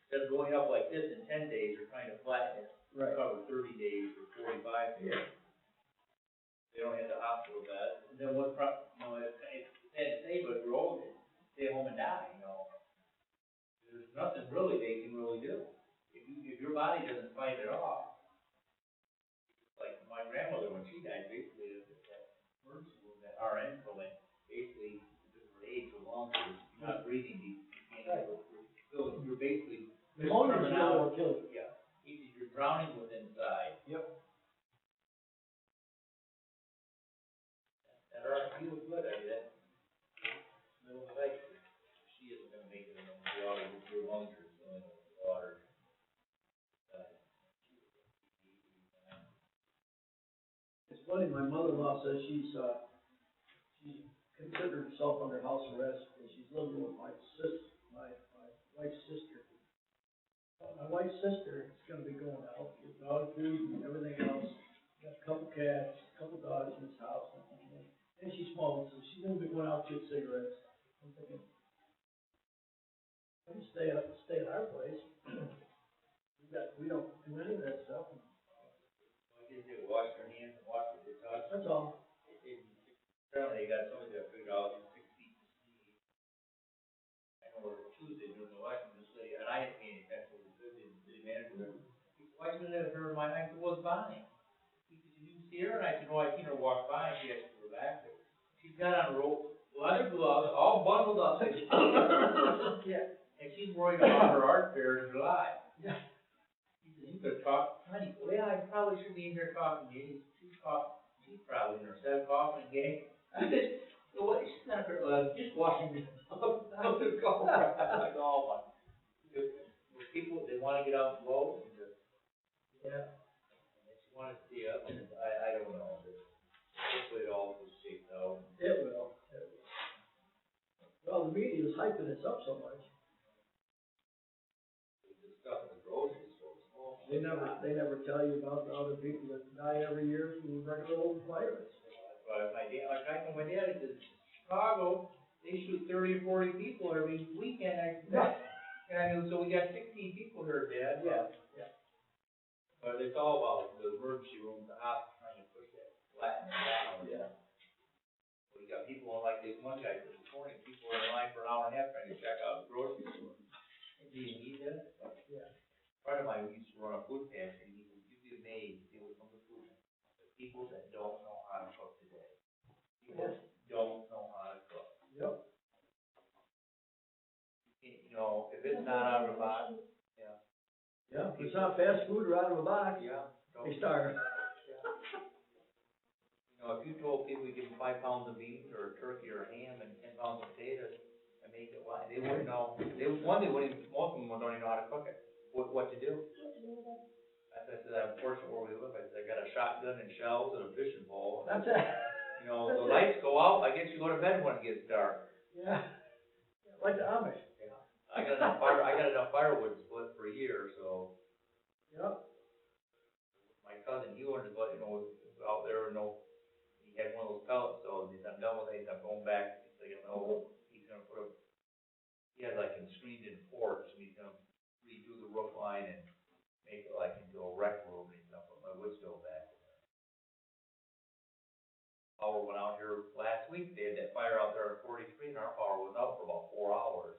instead of going up like this in 10 days, they're trying to flatten it, cover 30 days or 45 days. Yeah. They don't have the hospital bed, and then it's sad to say, but we're old, stay home and die, There's nothing really they can really do. If your body doesn't fight it off, like my grandmother, when she died, basically, that emergency room, that RN building, basically, because of her age, her lungs, you're not breathing deep, you can't, you're basically, Pneumonia is coming really out, what kills you. my mother-in-law says she's considered herself under house arrest, because she's living with my wife's sister. My wife's sister is gonna be going out, with dog food and everything else, got a couple cats, a couple dogs in this house, and she smokes, so she's gonna be going out to get cigarettes. I'm thinking, I'm gonna stay at our place. We don't do any of that stuff. I guess they wash their hands and wash their touch. That's all. Apparently they got somebody that figured out in 6 feet to see. I know it was Tuesday during the election, this lady, and I didn't pay any attention to the city manager. He said, why didn't you let her in my, I said, was Bonnie. He said, did you see her? And I said, no, I seen her walk by, and she had to go back there. She's got on leather gloves, all bundled up. Yeah. And she's worried about her art fair in July. Yeah. He said, you could talk, honey, well, yeah, I probably shouldn't be in here talking to you. She's probably in her 7 coughing again. I said, so what, she's not, just washing the out the car. Like, oh my. With people, they wanna get out and vote, and just, Yeah. and they just wanna see us, and I don't know, but hopefully it all just shakes out. It will. Well, the media is hyping this up so much. The stuff in the grocery store, oh. They never tell you about the other people that die every year from regular old virus. But my dad, like I told my dad, he says, Chicago, they shoot 30 or 40 people every weekend. I said, and I go, so we got 16 people here, Dad. Yeah. But it's all about the emergency room, the hospital, trying to push that, flatten it down. Yeah. We got people on, like this one guy this morning, people were in line for an hour and a half trying to check out the grocery store. And do you need this? Yeah. A friend of mine who used to run a food pantry, he said, you'd be amazed, it was from the food, the people that don't know how to cook today. People don't know how to cook. Yep. You know, if it's not out of the box, yeah. Yeah, if it's not fast food or out of a box, Yeah. they starve. You know, if you told people you give them 5 pounds of beans or a turkey or a ham and 10 pounds of potatoes and make it light, they wouldn't know. Most of them don't even know how to cook it, what to do. As I said, I'm fortunate where we live, I said, I got a shotgun and shells and a fishing pole. That's it. You know, the lights go out, I guess you go to bed when it gets dark. Yeah. Like the Amish. I got enough firewood to split for a year, so. Yep. My cousin, he wanted to let, out there, he had one of those pellet stoves, he said, I'm done with it, I'm going back, he's like, no, he's gonna he has like a screened-in porch, and he's gonna redo the roof line and make it like into a rec room, and he's gonna put my wood stove back in there. Power went out here last week, they had that fire out there at 43, and our power went out for about 4 hours.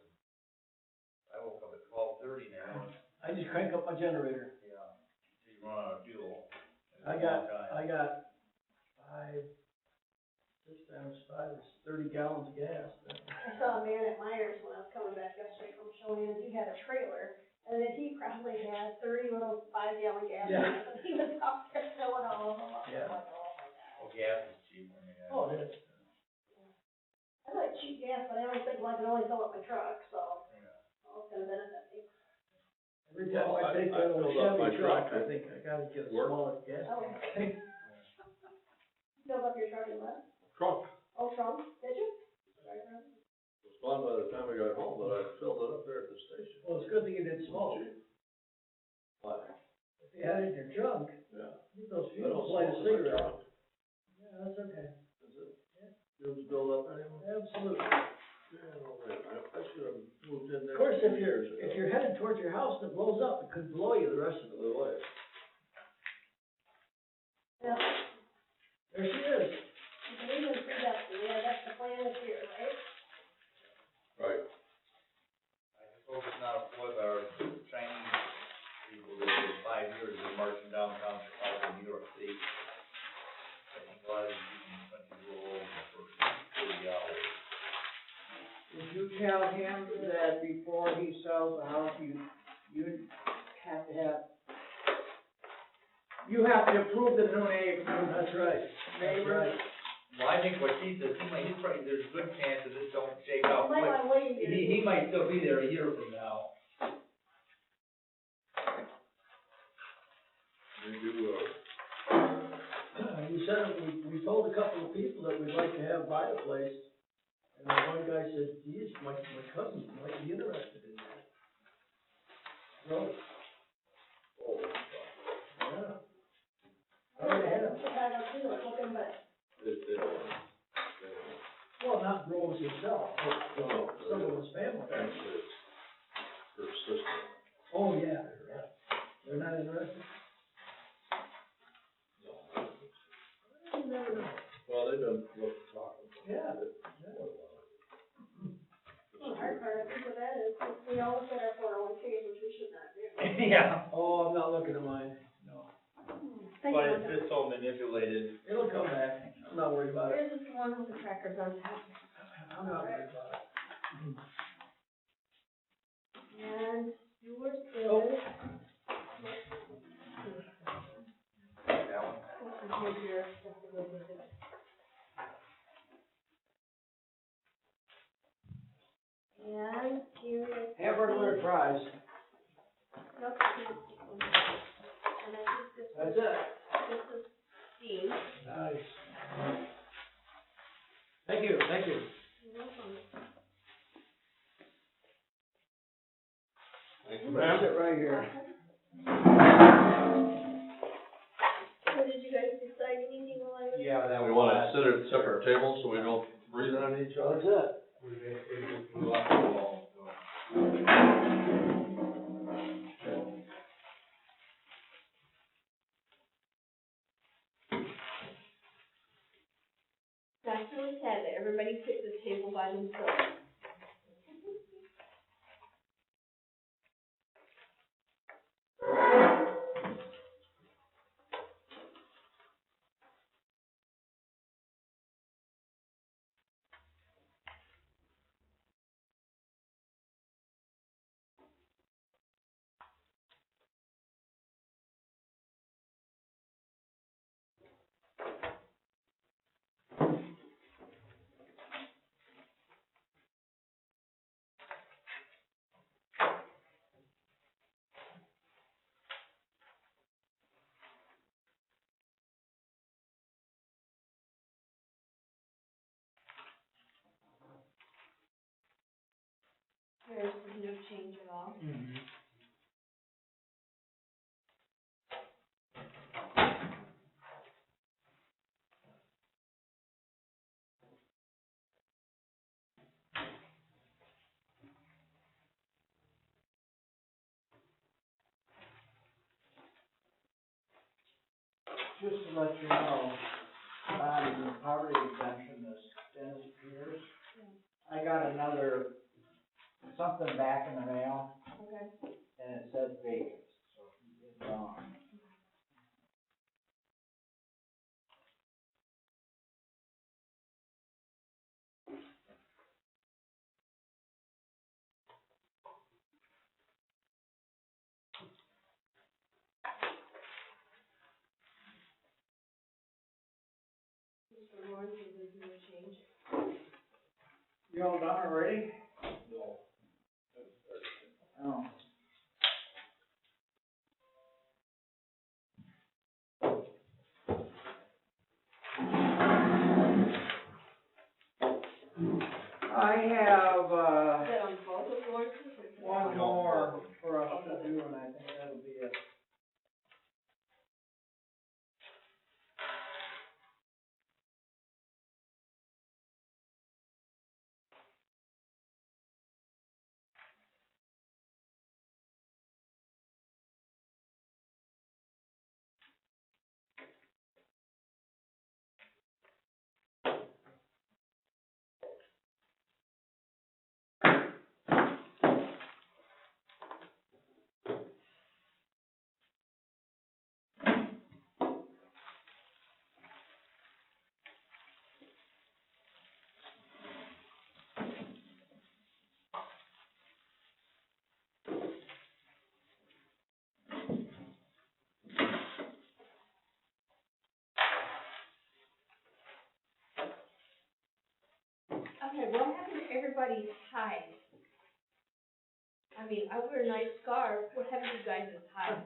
I woke up at 12:30 now. I just crank up my generator. Yeah, so you run out of fuel. I got 6 times 5 is 30 gallons of gas. I saw a man at Myers when I was coming back yesterday from showing, he had a trailer, and then he probably had 30 of those 5-gallon gas tanks, and he was out there filling all of them up. Yeah. I'm like, oh my God. Well, gas is cheap, I mean. Oh, it is. I like cheap gas, but I always think, well, I can only fill up my truck, so, Yeah. it's gonna benefit me. Every time I take that old filled up my Chevy truck, truck. I think I gotta get a Work. smaller gas Oh. tank. Filled up your truck in what? Trunk. Oh, trunk, did you? It was fun by the time we got home, but I filled it up there at the station. Well, it's a good thing you didn't smoke. What? If you had it in your trunk, Yeah. get those I don't fumes, light a smoke in my cigarette. trunk. Yeah, that's okay. Is it? Fumes build up anymore? Absolutely. Yeah, no, man, I should have moved in there. Of course, 2 if years ago. you're headed towards your house and it blows up, it could blow you the rest of The way. Yeah. There she is. You can even see that, yeah, that's the plan this year, right? Right. I just hope it's not a ploy by our Chinese people that for 5 years been marching downtown Chicago, New York City. I think a lot of these people in the country roll over for 30 hours. Did you tell him that before he sells the house, you have to approve the new neighbor? That's right. That's right. Well, I think what he says, he's probably, there's a good chance that this don't shake out You might quick. wanna wait a He might still be there a year from now. We do, You said we told a couple of people that we'd like to have buy the place, and the one guy said, geez, my cousin might be interested in that. So, Oh, yeah. I already had him. Chicago too, it's looking, but they don't want Well, not Rose himself, but Oh, some of his family. actually, it's her sister. Oh, yeah, yeah. They're not interested? You never know. Well, they've been talking. Yeah. Well, the hard part, I think of that is, we all look at our 401Ks, which we should not do. Yeah, Oh, I'm not looking at mine, no. Thank but you. it's just so manipulated. It'll come back, I'm not worried about it. There's this one with the trackers on top. I'm not worried about it. And yours is. Oh. That one. Here's your, that's the good news. And here is. Hamburger and fries, Nope, and I think this that's is, it. this is Steve. Nice. Thank you, thank you. You're welcome. Thank you, That's it right here. So did you guys decide anything while I was? Yeah, that We wanna sit at separate tables so we don't breathe on each other? That's it. We lost the ball, so. That's really sad that everybody picked the table by themselves. There's no change at all. Just to let you know, on poverty exemption, this Dennis Peters, I got another, something back in the mail, Okay. and it said vacant, so it's wrong. Mr. Lawrence, there's no change. You all done already? No. Oh. I have, Is that on both of Lawrence's or? one more for us to do, and I think that'll be it. Okay, what happened to everybody's hide? I mean, I wear a nice scarf, what happened to you guys' hide?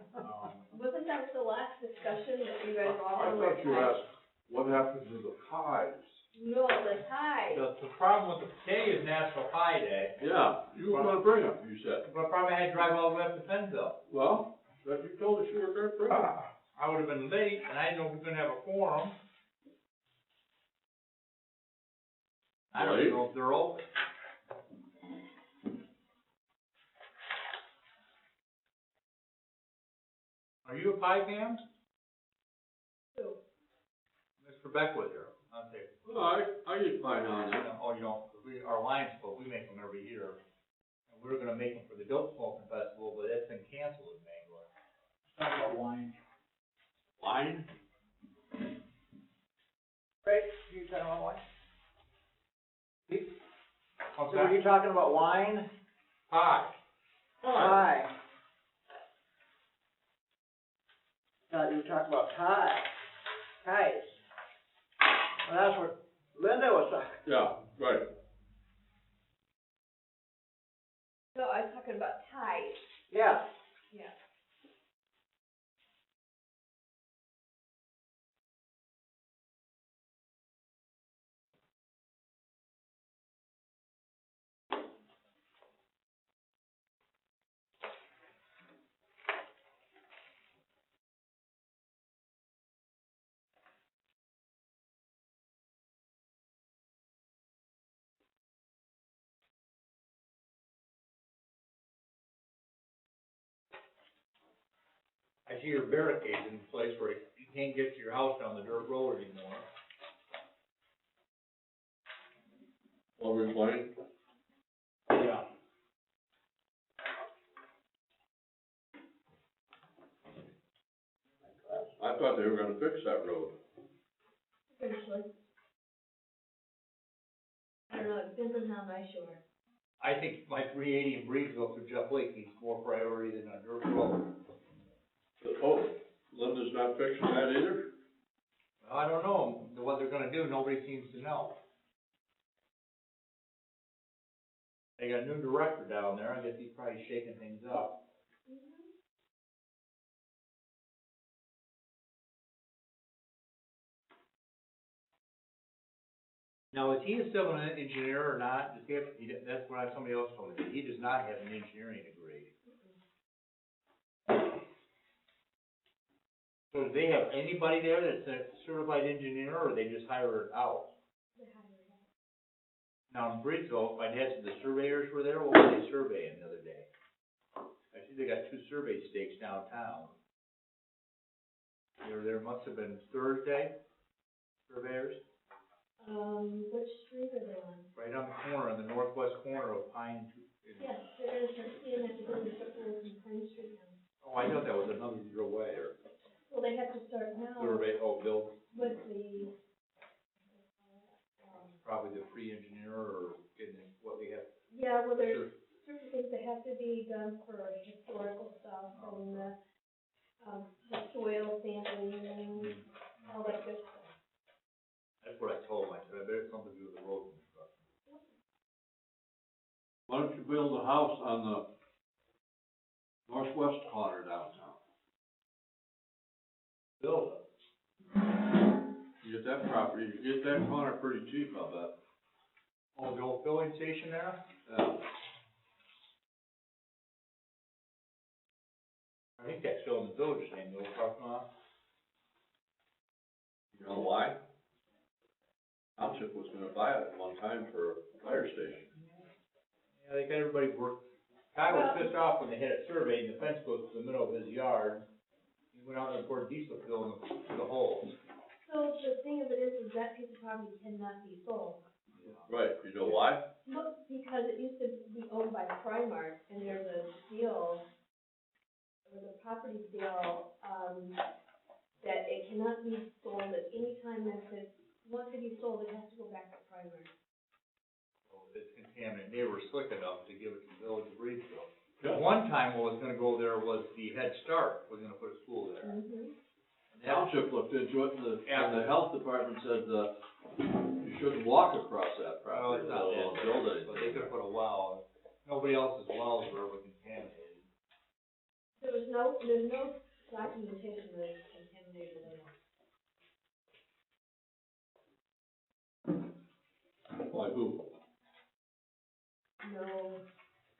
Wasn't that the last discussion that you guys were all I on thought you hide? asked What happens to the pies? No, the tie. The problem with today is National Pie Day. Yeah, you were gonna bring them, you said. But probably I had to drive all the way up to Fenville. Well, but you told us you were gonna bring them. I would've been late, and I didn't know we were gonna have a quorum. I don't even know if they're open. Are you a pie fan? Who? Mr. Beckwith here, I'll say. I eat pie now and then. Oh, you know, our Lions Club, we make them every year. And we were gonna make them for the Dope Smoking Festival, but that's been canceled in Bangor. Talk about wine. Wine? Right, you talking about wine? What's So were you talking about wine? Pie. Pie. Thought you were talking about pie. Pies. Well, that's what Linda was talking. Yeah, right. No, I was talking about ties. Yeah. Yeah. I see your barricades in place where you can't get to your house down the dirt road anymore. What were we playing? Yeah. I thought they were gonna fix that road. Eventually. I don't know, it depends on how nice you are. I think my 380 in Breedville through Jeff Lake needs more priority than a dirt road. Oh, Linda's not fixing that either? Well, I don't know, what they're gonna do, nobody seems to know. They got a new director down there, I guess he's probably shaking things up. Now, is he a civil engineer or not? Does he have, that's what somebody else told me, he does not have an engineering degree. So do they have anybody there that's a certified engineer, or they just hire it out? Now, in Bridgeville, my dad said the surveyors were there, what were they surveying the other day? I see they got 2 survey stakes downtown. They were there, must have been Thursday, surveyors, Which street are they on? right on the corner, in the northwest corner of Pine. Yes, they're gonna start seeing that because they're putting in Pine Street now. Oh, I thought that was another year away, or Well, they have to start now survey, Bill, with the, probably the pre-engineer, or getting what they have. yeah, well, there's certain things that have to be done for historical stuff and the soil sampling and all that good stuff. That's what I told him, I said, I bet it's something to do with the road construction. Why don't you build a house on the northwest corner downtown? Build it. You get that property, you get that corner pretty cheap, I'll bet. Oh, the old filling station there? Yeah. I think that's still in the village name, the old parking lot. You know why? Township was gonna buy it at one time for a fire station. Yeah, they got everybody worked. Guy was pissed off when they had it surveyed, and the fence goes to the middle of his yard. He went out and poured diesel fuel in the holes. So the thing of it is that piece of property cannot be sold. Right, you know why? Look, because it used to be owned by Primark, and there's a deal, there's a property deal, that it cannot be sold at any time that it wants to be sold, it has to go back to Primark. So it's contaminated. They were slick enough to give it to the village of Reedsville. At one time, what was gonna go there was the Head Start, was gonna put a school there. Mm-hmm. And that- Township looked into it, and the health department said, you shouldn't walk across that Well, property, it's let not alone that, build anything. but they could've put a well. Nobody else's wells were ever contaminated. There's no documentation that it's contaminated at all. Like who? No,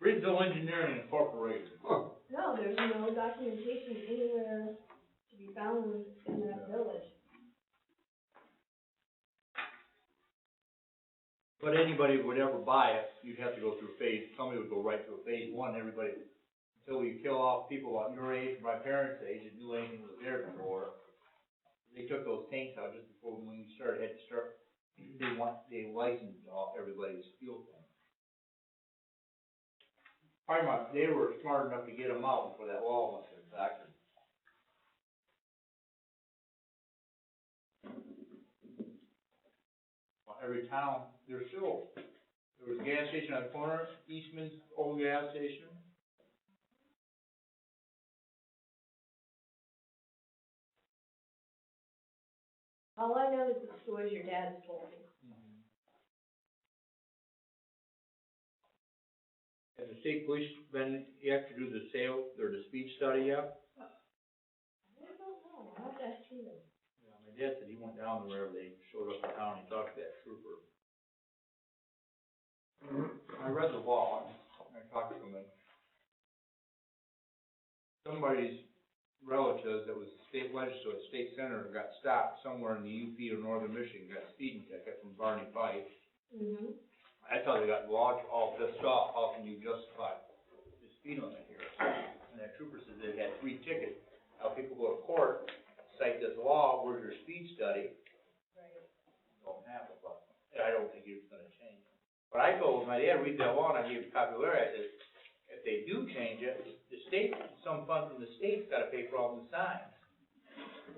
Bridgeville Engineering Incorporated. no, there's no documentation anywhere to be found in that village. But anybody would ever buy it, you'd have to go through somebody would go right through phase one, everybody, until we kill off people about your age, my parents' age, that knew anything was there before. They took those tanks out just before when we had to start, they licensed all, everybody's fuel tank. They were smart enough to get them out before that law went into effect. Every town, there was a gas station on the corner, Eastman's old gas station. All I know is the stories your dad told me. Has the state police been, you have to do the speed study yet? I don't know, I'll have to ask him. Yeah, my dad said he went down there wherever they showed up in town, he talked to that trooper. I read the law, I talked to him, and somebody's relatives that was state legislator, state senator, got stopped somewhere in the UP or northern Michigan, got a speeding ticket from Barney Fife. Mm-hmm. I thought they got lodged all pissed off, how can you justify the speed limit here? And that trooper said they had 3 tickets. Now people go to court, cite this law, where's your speed study? Right. Don't have it, but I don't think it's gonna change. But I told my dad, read that law, and I gave it a copy of Larry, I said, if they do change it, the state, some fund from the state's gotta pay for all the signs.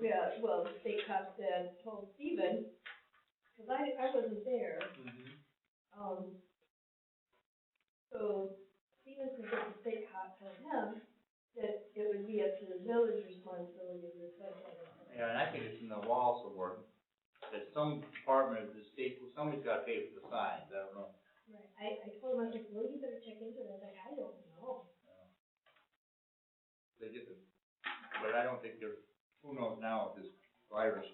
Yeah, well, the state cop said, told Stephen, cause I wasn't there, so Stephen said that the state cop told him that it would be up to the village responsibility to replace all that. Yeah, and I think it's in the law somewhere, that some department of the state, somebody's gotta pay for the signs, I don't know. Right, I told him, I was like, well, you better check into it, I was like, I don't know. They get the, but I don't think they're, who knows now with this virus.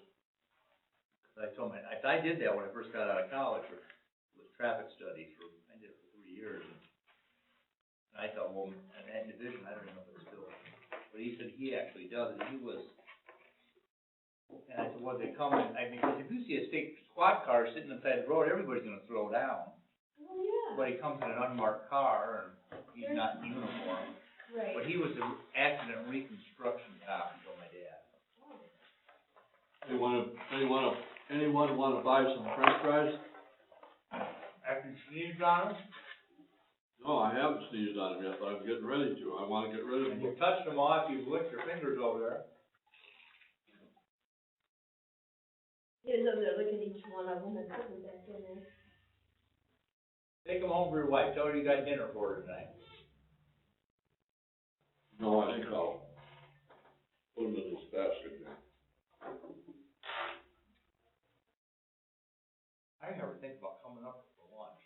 But I told him, I did that when I first got out of college with traffic studies I did it for 3 years. And I thought, well, in that division, I don't even know if it's still, but he said he actually does it, he was. And I said, well, they come, because if you see a state squad car sitting inside the road, everybody's gonna slow down. Oh, yeah. But he comes in an unmarked car, and he's not in uniform. Right. But he was an accident reconstruction cop, he told my dad. Anyone wanna buy some french fries? After you sneezed on him, No, I haven't sneezed on them yet, but I'm getting ready to. I wanna get rid of and them. you touched them all after you've licked your fingers over there. He was over there looking at each one of them and putting them back in there. Take them home for your wife, tell her you got dinner for her tonight. No, I think I'll put them in this basket there. I never think about coming up for lunch.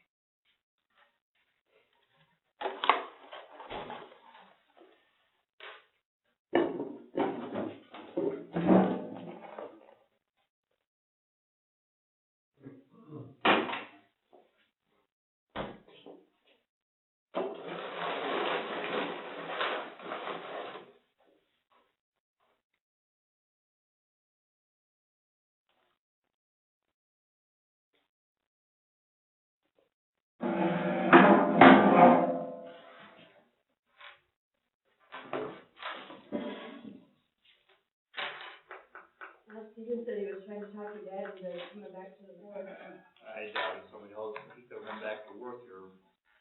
Stephen said he was trying to talk to Dad into coming back to the board. I doubt it, somebody else, he could run back to work here,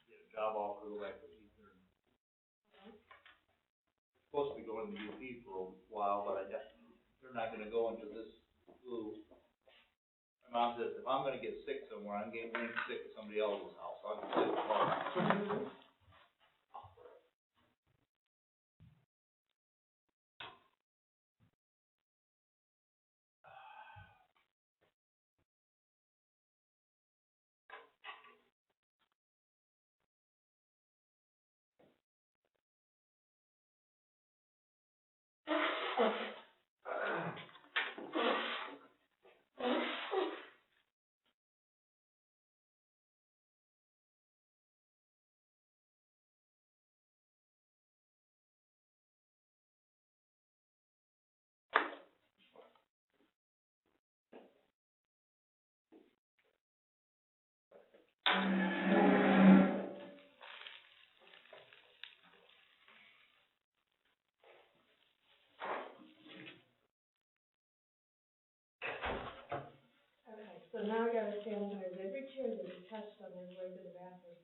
get a job offer, go back to Eastern. Supposed to be going to UP for a while, but I guess they're not gonna go into this flu. My mom says, if I'm gonna get sick somewhere, I'm getting sick at somebody else's house, I'll get sick at home. Okay, so now I gotta sanitize every chair that is touched on this way to the bathroom.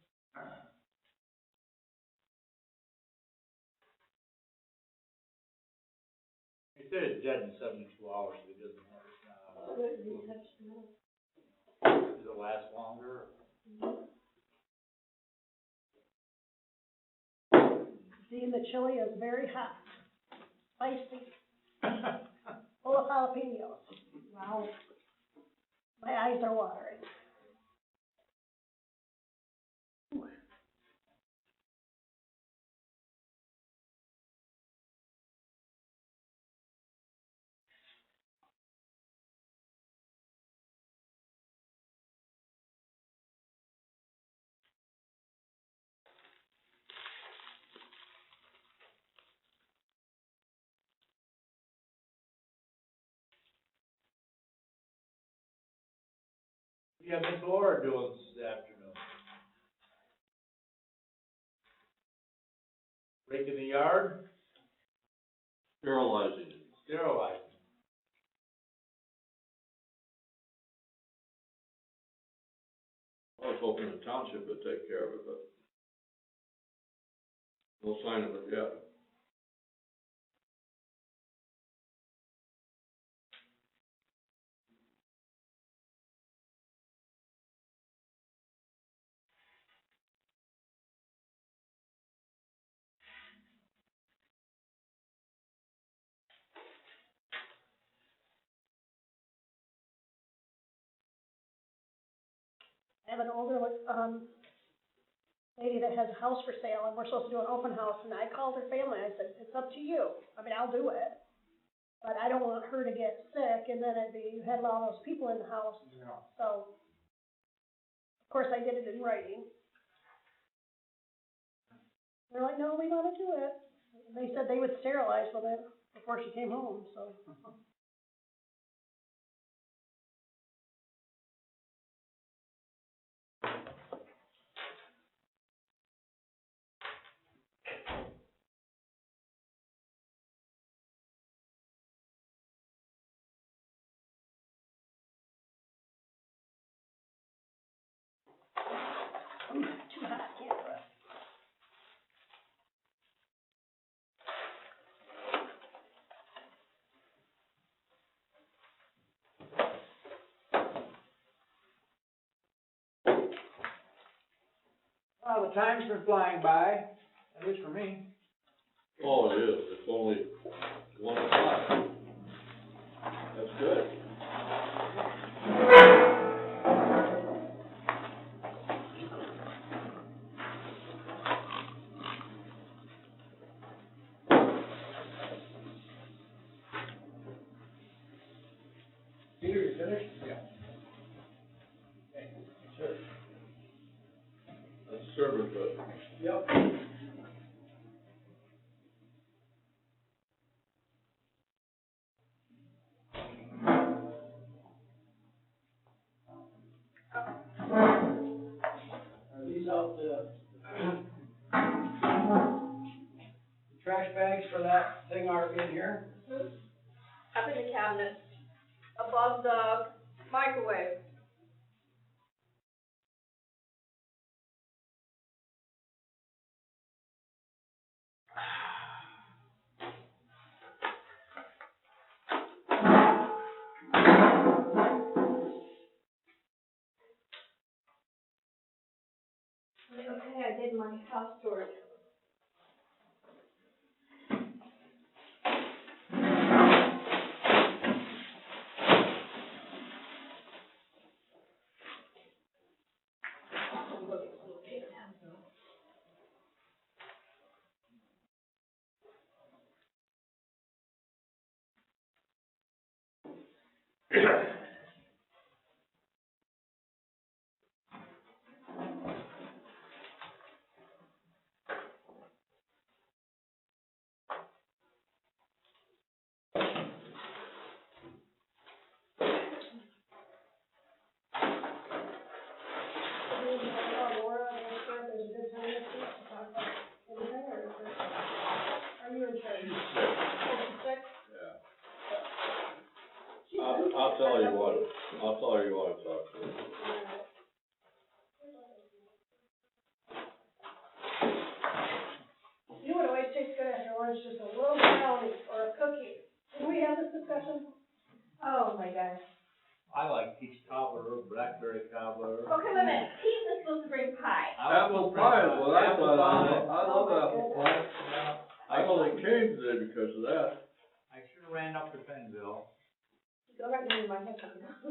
He said it's dead in 72 hours, if it doesn't have it now. Good, you touched them all. Does it last longer? See, the chili is very hot, spicy, full of jalapenos. Wow. My eyes are watering. Yeah, Miss Laura doing this afternoon. Raking the yard, Sterilizing it. sterilizing. I was hoping the township would take care of it, but no sign of it yet. I have an older, lady that has a house for sale, and we're supposed to do an open house, and I called her family, I said, it's up to you. I mean, I'll do it, but I don't want her to get sick, and then you had all those people in the house, Yeah. so. Of course, I did it in writing. They're like, no, we wanna do it. They said they would sterilize with it before she came home, so. Too hot, can't do it. Well, the time's been flying by, at least for me. Oh, it is, it's only 1:00. That's good. Peter, you finished? Yeah. Sure. That's servanthood. Yep. Are these out the trash bags for that thing are in here? Up in the cabinet, above the microwave. Okay, I did my house tour. wants just a little brownie or a cookie. Did we have this discussion? Oh, my gosh. I like peach cobbler, blackberry cobbler. Okay, wait a minute, Keith is supposed to bring pie. Apple pie is what I thought on it. I love Oh, my apple pie. I only came today because of that. I should've ran up to Penville. Go right into my head.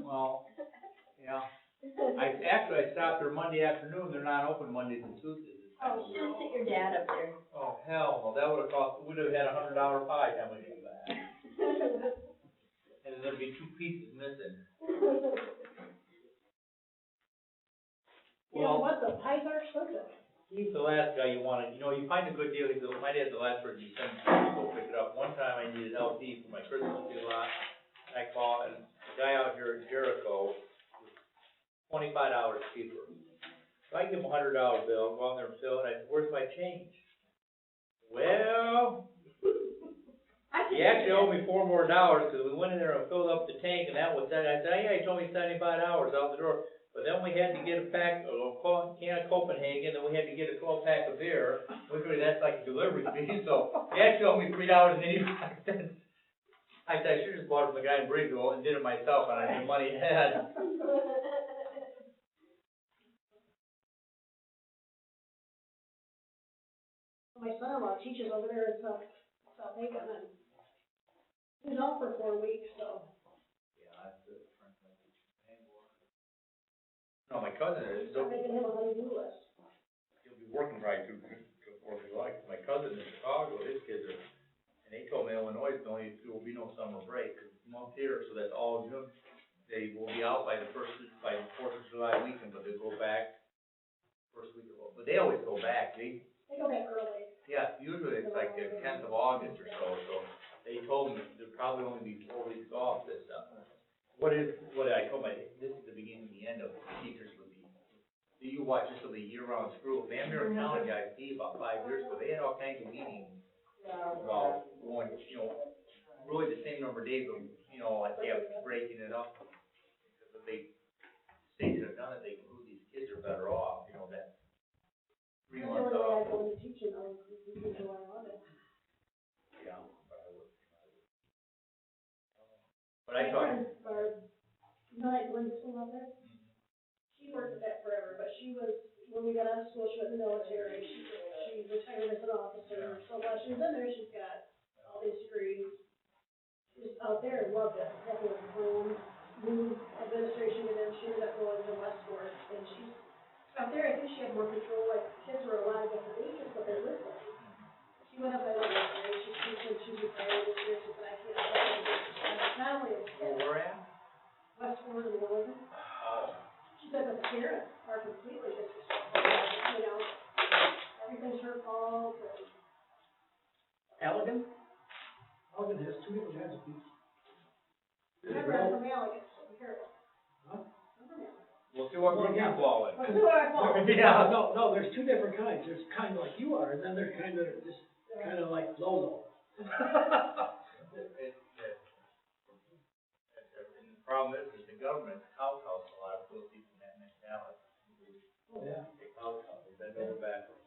Well, yeah. I stopped there Monday afternoon, they're not open Mondays and Tuesdays. Oh, should sit your dad up there. Oh, hell, no, that would've had $100 pie time we came back. And then there'd be 2 pieces missing. You know what, the pies are expensive. He's the last guy you wanted, you find a good deal, my dad's the last person you send to go pick it up. One time I needed LP for my Christmas tree lot, I called, and the guy out here in Jericho, $25 cheaper. So I give him $100 bill, go out there and fill it, I said, where's my change? Well, he actually owed me $4 more, because we went in there and filled up the tank, and that was that. I said, yeah, he told me $75 out the door. But then we had to get a can of Copenhagen, and we had to get a 12-pack of beer, which really, that's like a delivery fee, so he actually owed me $3.85. I said, I should've just bought it from the guy in Bridgeville and did it myself, and I had money ahead. My son-in-law teaches over there in South Macon, and he's out for 4 weeks, so. Yeah, that's it. No, my cousin is, I'm making him a honey-do list. he'll be working right through the 4th of July. My cousin in Chicago, his kids are, and they told me Illinois, there will be no summer break, 'cause it's a month here, so that's all June. They will be out by the 4th of July weekend, but they'll go back first week of, but they always go back, They go back early. yeah, usually it's like the 10th of August or so they told me there'd probably only be 4 weeks off this summer. What I told my, this is the beginning and the end of teachers would be, do you watch this will be year-round school? Van Buren County got about 5 years ago, they had all kinds of meetings about going, really the same number of days, but, like they have breaking it up. Because the big states that have done it, they can, these kids are better off, that 3 months off. That's the only way I go into teaching, so I love it. Yeah, but I would. But I thought. My friend Barb, you know that Glen school out there? She worked at that forever, but she was, when we got out of school, she went in the military, she retired as an officer, so while she was in there, she's got all these degrees. She was out there and loved it, happy with the plan, new administration, and then she ended up going to Westport, and she's out there, I think she had more control, like, kids were a lot of different ages, but they lived there. She went up by the military, she's teaching, she's retired this year, she said, I can't help it, not only as kids. Where at? Westport and Logan. Oh. She said, but the parents are completely disrespectful, everything's her fault, and. Allegan? Allegan has 2 different kinds of pizza. Remember, I'm from Allegan, so be careful. Huh? I'm from Allegan. We'll see what group you fall in. Well, who are I fault? Yeah. No, there's 2 different kinds. There's kind of like you are, and then there's kind of like Lolo. And the problem is the government kowtows a lot of those people in that mentality. Oh, yeah. They kowtow, they bend over backwards.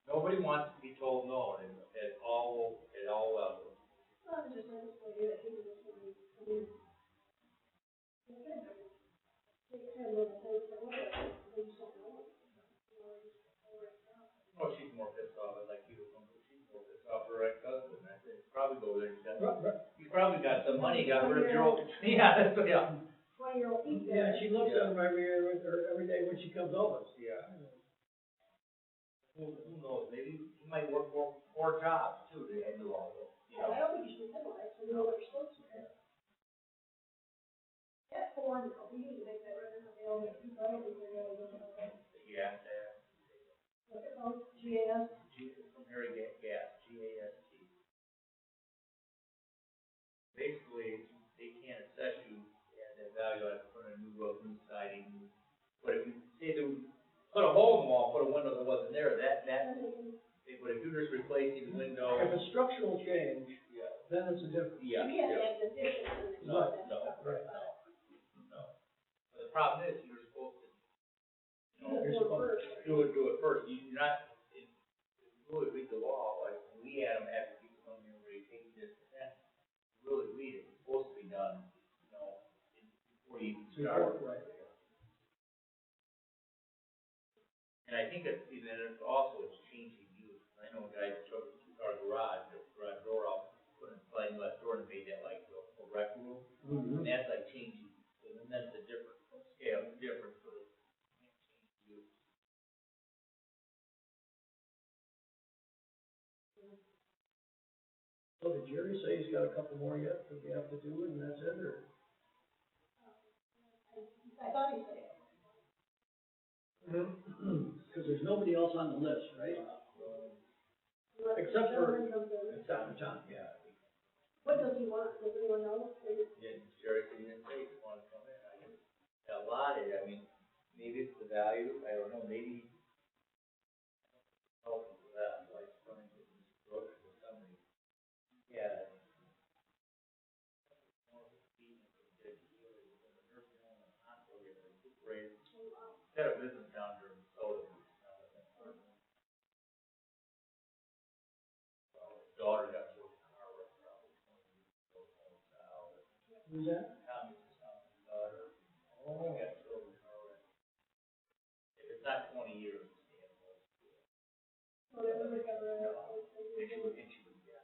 Nobody wants to be told no at all levels. Well, it's just like this lady that hated this woman, I mean, they kind of little things that look like, they just don't know. Oh, she's more pissed off, like you, she's more pissed off her ex-husband, I think, probably go there, he's probably got some money, got rid of your old, yeah, that's, yeah. 20-year-old eat Yeah, she looks at him every day when she comes over. Yeah. Who knows, maybe he might work 4 jobs too to do all this, I don't think you should be penalized, so you know what you're supposed to do. That form, we need to make that record available, I don't think they're gonna look at it. Yeah, What's it called, GAS? from Harry Gas, GAST. Basically, they can't assess you at that value out of putting a new roof, new siding, but if you say they put a hole in the wall, put a window that wasn't there, but if you're just replacing the window. If it's structural change, Yeah. then it's a difference. Yeah. You can't add additions and No, stuff. Right. No. But the problem is, you're supposed to, You just do it first. do it first. You're not, really read the law, like, we we had them after people come here, where they take this, and really read it, it's supposed to be done, you know, before you even start. Right. And I think it's, and then it's also, it's changing use. I know a guy that took a two-car garage, took the garage door out, put in sliding glass door and made that like a rec room. And that's like changing, and then that's a different scale, different for the use. So did Jerry say he's got a couple more yet that we have to do and that's it, or? I thought he said it. Cause there's nobody else on the list, right? Unless the Except for- gentleman comes in. It's John, yeah. What does he want? Does anyone know? Yeah, Jerry said he didn't say he wanted to come in, I guess, a lot of it, I mean, maybe it's the value, I don't know, maybe. Helping with that, like, running with this Brooks or somebody, yeah. Had a business down here in Soda. Daughter got killed in a car wreck probably 20 years ago. Who's that? Tommy's daughter. Oh. Got killed in a car wreck. If it's not 20 years, it's the end of it. Well, they would recover it. And she would, yeah.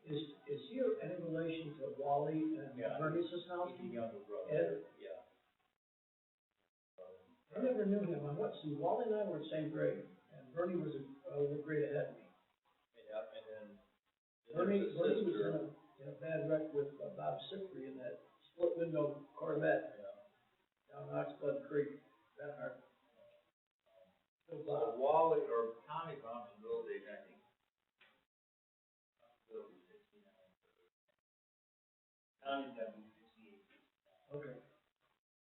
Is he any relation to Wally and Bernie Sosnowski? He's a younger brother. Ed? Yeah. I never knew him. See, Wally and I were in the same grade, and Bernie was a grade ahead of me. Yeah, and then. Bernie was in a bad wreck with Bob Sifry in that split window Corvette down Oxblood Creek. That hard. So Wally or Tommy found some real estate, I think. Tommy's got 68. Okay.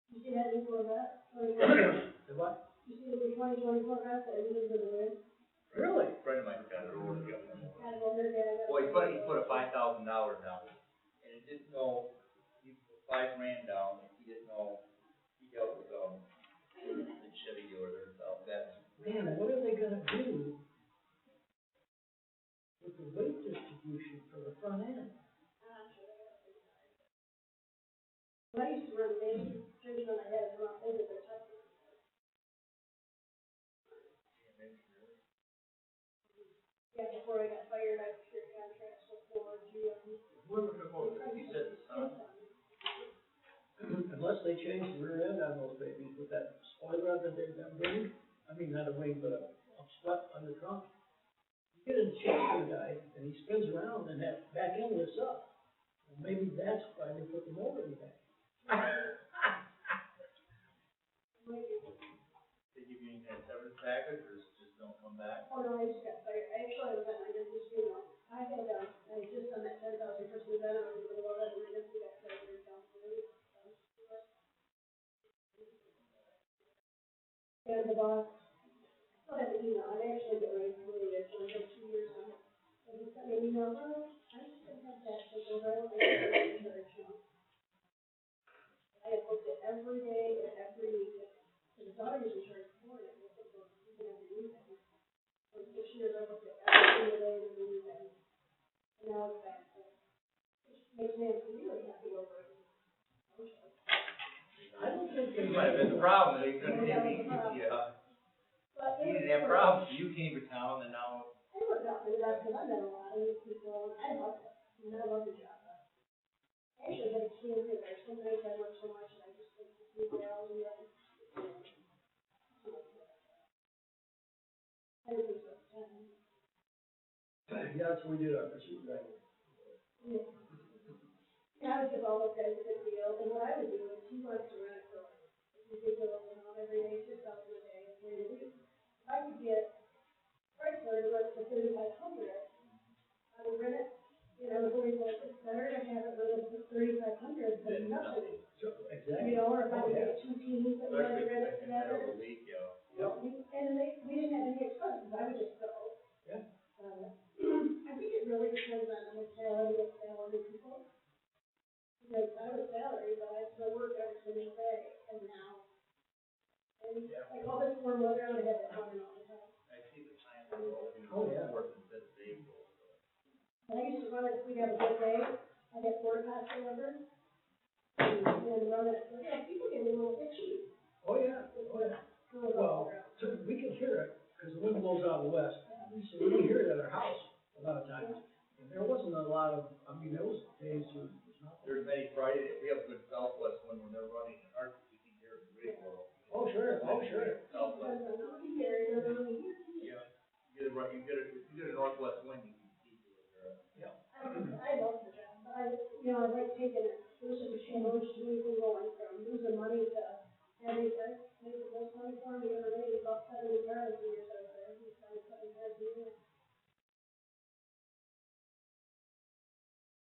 You see that new Corvette? The what? You see the new 2020 Corvette that everybody's gonna win? Really? A friend of mine got it ordered the other day. Gotta go there, Dad. Well, he put a $5,000 down, and he didn't know, he put $5,000 down, and he didn't know, he dealt with, the Chevy dealer himself, that. Man, what are they gonna do with the weight distribution for the front end? When I used to run a baby, church when I had it run over the top. Yeah, before I got fired, I secured contracts with Ford, GM. You said the sun. Unless they change the rear end on those babies with that spoiler that they've got wing, I mean, not a wing, but a sweat on the trunk. You get in the chase for the guy, and he spins around, and that back end lifts up. Well, maybe that's why they put them over the back. They give you any kind of severance package, or just don't come back? Oh, no, I just got fired. Actually, I was at my business funeral. I had, I just done that 10,000 person event, I was in the middle of it, and I just got fired down to the and the boss, I had an email, I'm actually getting ready to leave it, so I have 2 years on it. And he sent me an email, well, I just didn't have that, so I don't think I'm in charge now. I have booked it every day and every weekend. And the daughter was in charge before, and I booked it even every weekend. For 6 years, I booked it every single day and every weekend. And now it's back, so. Which makes me really happy over it. I don't think they. You might have been the problem, they couldn't have me, yeah. But He didn't have problems, you came to town, and now. it worked out for the best, because I met a lot of these people, and I loved it, and I loved the job. I actually had a team here, there, some nights I worked so much, and I just like to sleep there all the way. I didn't think so. Yeah, that's what we did our pursuit, right? Yeah. And I would give all those guys a good deal, and what I would do is, he wants to rent it for ridiculous amount every day, $6,000 a day, 3 a week. I could get Chrysler to rent for $3,500. I would rent it, you know, it's always like, it's better to have it rented for $3,500 than nothing. Exactly. You know, or if I could get 2 teams that wanted to rent it together. Week, yeah. And we didn't have any expenses, I would just go. Yeah. I think it really depends on the mentality of salary people. Because I was salary, but I still work every single day, and now, and like all this warm weather, I would have it on and all the time. I we'd have a good day, I get porta pots delivered. And run it, yeah, people get a little itchy. Oh, yeah, oh, yeah. Well, so we can hear it, because the wind blows out of the west, so we can hear it at our house a lot of times. And there wasn't a lot of, I mean, there was days when it was not. There's many Friday, we have good southwest wind when they're running, and our, you can hear it really well. Oh, sure, oh, sure. Southwest, yeah, you get a northwest wind, you can see it there. Yeah. I love the job, but I like taking it, it was just a challenge to me from going from losing money to having to make the most money for me, every day, about 70 cars a year, so we started 7 cars a year.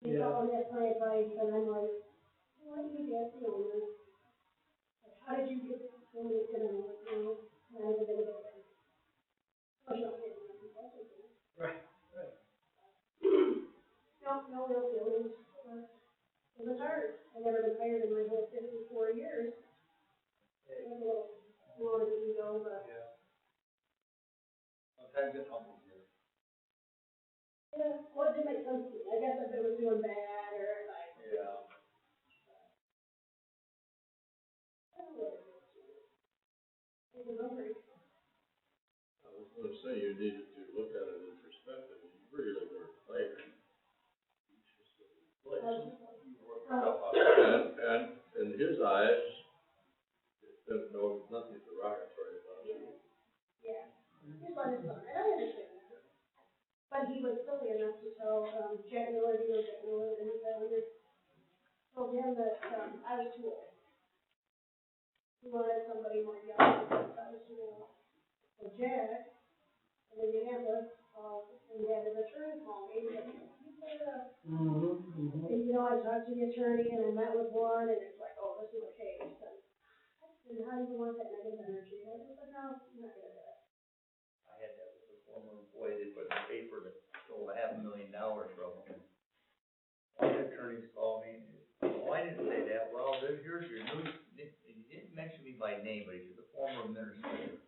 They call me at my advice, and I'm like, what do you get, like, how did you get so many, not even gonna get there. Oh, you don't get anything, that's okay. Right, right. No real feelings. It was hard. I never been hired in my whole 54 years. It was a little of the ego, but. Yeah. Sometimes it humbles you. Yeah, well, it did make sense to me. I guess if it was doing bad or if I. Yeah. It was hungry. I was gonna say, you needed to look at it in perspective, you really weren't there. And in his eyes, there's nothing derogatory about it. Yeah. His son, and I understand that. But he was silly enough to tell, Jack Miller, and he told him that, I was too old. He wanted somebody more young, because I was too old. So Jack, in Indianapolis, and he had his attorney call me, and he said, and, I talked to the attorney, and I met with one, and it's like, oh, this is a case, and how do you want that negative energy? And I said, no, I'm not gonna do it. I had that with a former employee, they put in the paper that stole $500,000 from him. One of the attorneys called me, oh, I didn't say that, well, here's your new, he didn't mention me by name, but he's a former administrator.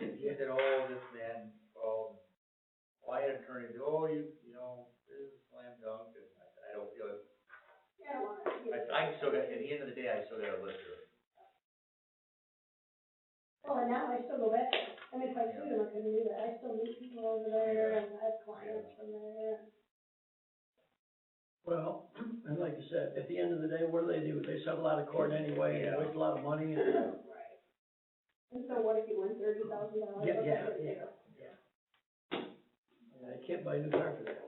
And he said, oh, this man called, why an attorney, oh, this is a slam dunk, and I said, I don't feel it. Yeah, I still got, at the end of the day, I still got a lister. well, and now I still go back, I mean, if I sued him, I couldn't do that, I still meet people over there, and I have clients from there. Well, and like you said, at the end of the day, what do? They settle out of court anyway, and waste a lot of money and. Right. And so what if you win $30,000? Yeah. I can't buy a new car for that.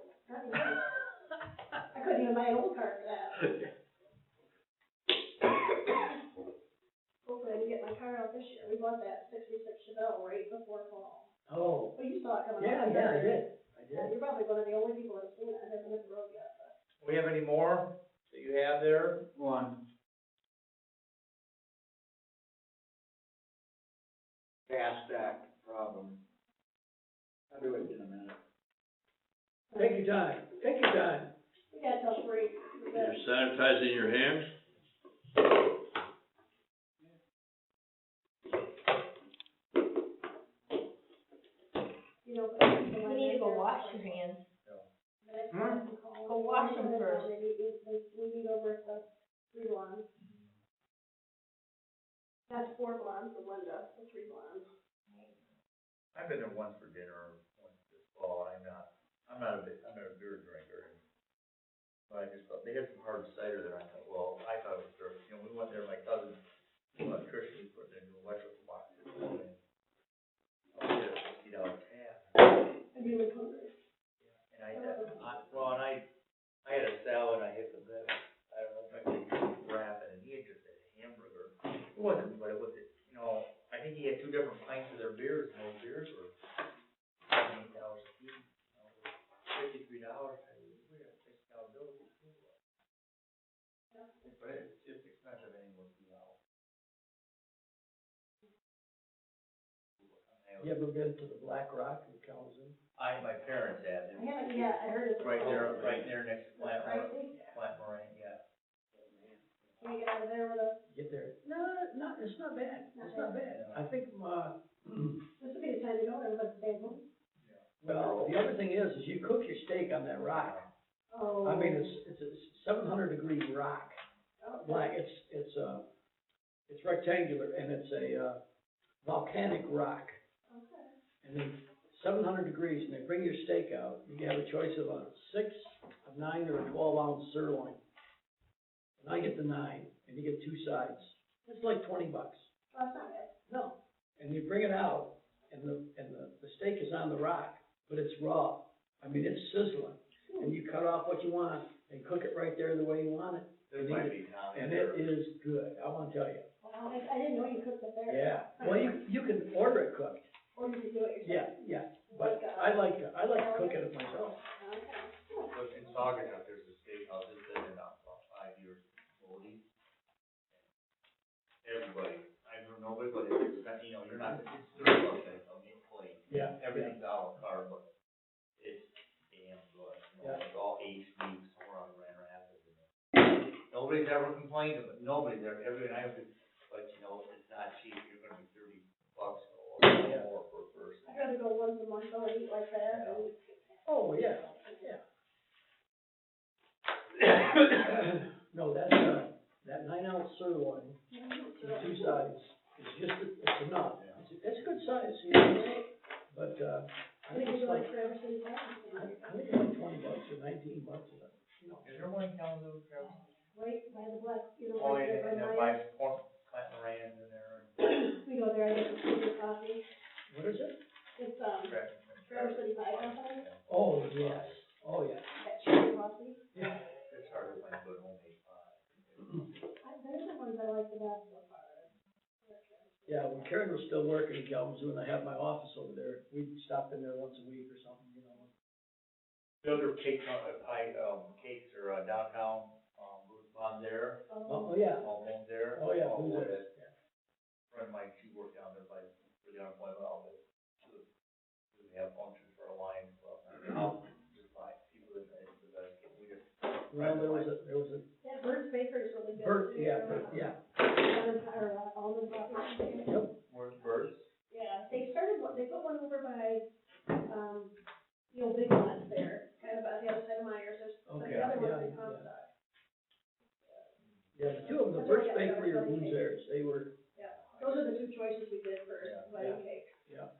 I couldn't even buy an old car for that. Hopefully I can get my car out this year. We bought that '66 Chevelle right before fall. Oh. Well, you saw it coming Yeah, up. I did. Yeah, you're probably one of the only people that's seen it. I haven't hit the road yet, but. We have any more that you have there? One. Gas stack problem. I'll do it in a minute. Take your time, take your time. We got a tough break. You're sanitizing your hands? You need to go wash your hands. Go wash them first. We meet over at the 3 Blondes. That's 4 Blondes with Linda, the 3 Blondes. I've been there once for dinner, once this fall, I'm not a beer drinker. But I just thought, they had some hard cider there, I thought, well, I thought it was terrific, we went there, my cousin, electrician, he put it into an electrical box this morning. I did a $50 tab. And you were hungry. And I had a salad, I hit the bed, I don't know if I could wrap it, and he had just had a hamburger. It wasn't, but it was, I think he had 2 different pints of their beers, and those beers were $8 a piece, $53. We got a $6 bill. But it's just expensive anyway, You ever been to the Black Rock in Kalamazoo? my parents had it. I haven't yet, I heard it's. Right there next to Plant Pricey? Moraine, yeah. Can you get out of there with a? Get there. No, it's not bad. It's not bad. I think, This would be the time to go, everybody's staying home. well, the other thing is you cook your steak on that rock. Oh. I mean, it's a 700-degree rock. Okay. Black, it's rectangular, and it's a, volcanic rock. Okay. And then 700 degrees, and they bring your steak out, you have a choice of a 6, a 9, or a 12-ounce sirloin. And I get the 9, and you get 2 sides. It's like $20. Well, that's not bad. No. And you bring it out, and the steak is on the rock, but it's raw. I mean, it's sizzling. And you cut off what you want, and cook it right there the way you want it. This might be Tommy. And it is good, I wanna tell you. Wow, I didn't know you cooked it there. Yeah, well, you can order it cooked. Or you could do it yourself. Yeah, but I like to cook it myself. Okay. But in Saugatuck, there's a steakhouse, it's been in about 5 years, Bodie. Everybody, I don't know, nobody, you know, you're not, it's $30 on the plate. Yeah. Everything's a la carte, but it's damn good. You know, Yeah. it's all aged beef, somewhere on Grand Rapids. Nobody's ever complained of it, nobody's ever, but you know, it's not cheap, you're gonna be $30 or more per person. I'd rather go once a month though and eat like that and. Oh, yeah, yeah. No, that 9-ounce sirloin, the 2 sides, is just, it's enough. It's a good size, you know, but, I think it's like, Traverse City Park. I think it's like $20 or $19, you know. Is there one in Kalamazoo, Travis? Right by the black, you know, Oh, right yeah, there and by then my. by Clinton Rand in there. We go there, I get some super coffee. What is it? It's, Traverse City Pie Company, Oh, yes, oh, yeah. that cherry coffee. Yeah. It's hard to find good homemade pie. Those are the ones I like the best so far. Yeah, when Karen was still working in Kalamazoo and I had my office over there, we'd stop in there once a week or something, you know. The other cakes are downtown, Bruce Bond there, Oh, yeah, Almost there. oh, yeah, Boy, who's that that? friend of mine, she worked down there by, for the unemployment office. We have functions for a Lions Club. I'll just buy people that, we just. Well, there was a, That Bird's Bakery is really good. Bert, too. yeah, Bert, yeah. Almond coffee. Yep. Where's Birds? Yeah, they put one over by, the old Big Lots there, kind of by the other side of Myers, there's, but Okay, the other yeah, one's in yeah. Comstock. Yeah, the two of them, the Birch Bakery or Boone's Heirs, they were, Yeah, those are the 2 choices we did for Yeah. wedding cake. yeah.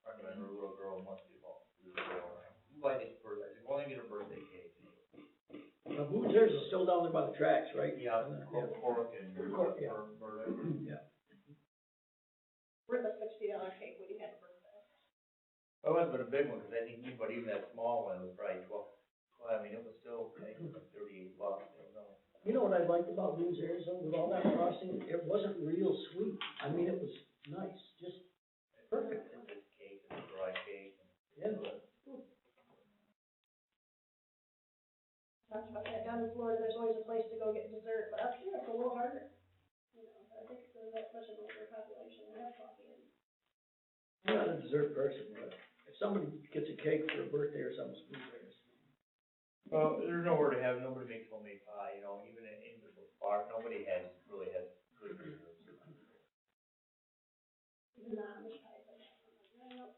I remember a little girl must be about, why did Birds, I said, well, I get a birthday cake. Now, Boone's Heirs is still down there by the tracks, right? Yeah, Yeah. Cork and. Cork, yeah. Yeah. Worth a $60 cake when you had a birthday. Well, it wasn't a big one, because I think anybody, even that small one, was probably 12, well, I mean, it was still, I think it was like $38, I don't know. You know what I liked about Boone's Heirs, though, with all that frosting, it wasn't real sweet. I mean, it was nice, just perfect. It's just cake, it's a dry cake. Yeah. Talked about that down in Florida, there's always a place to go get dessert, but up here it's a little harder. You know, I think it's that much of an older population to have coffee in. I'm not a dessert person, but if somebody gets a cake for a birthday or something, it's Boone's Heirs. Well, there's nowhere to have, nobody makes homemade pie, you know, even in the bar, nobody really has good desserts. Even the Amish pies, I don't know.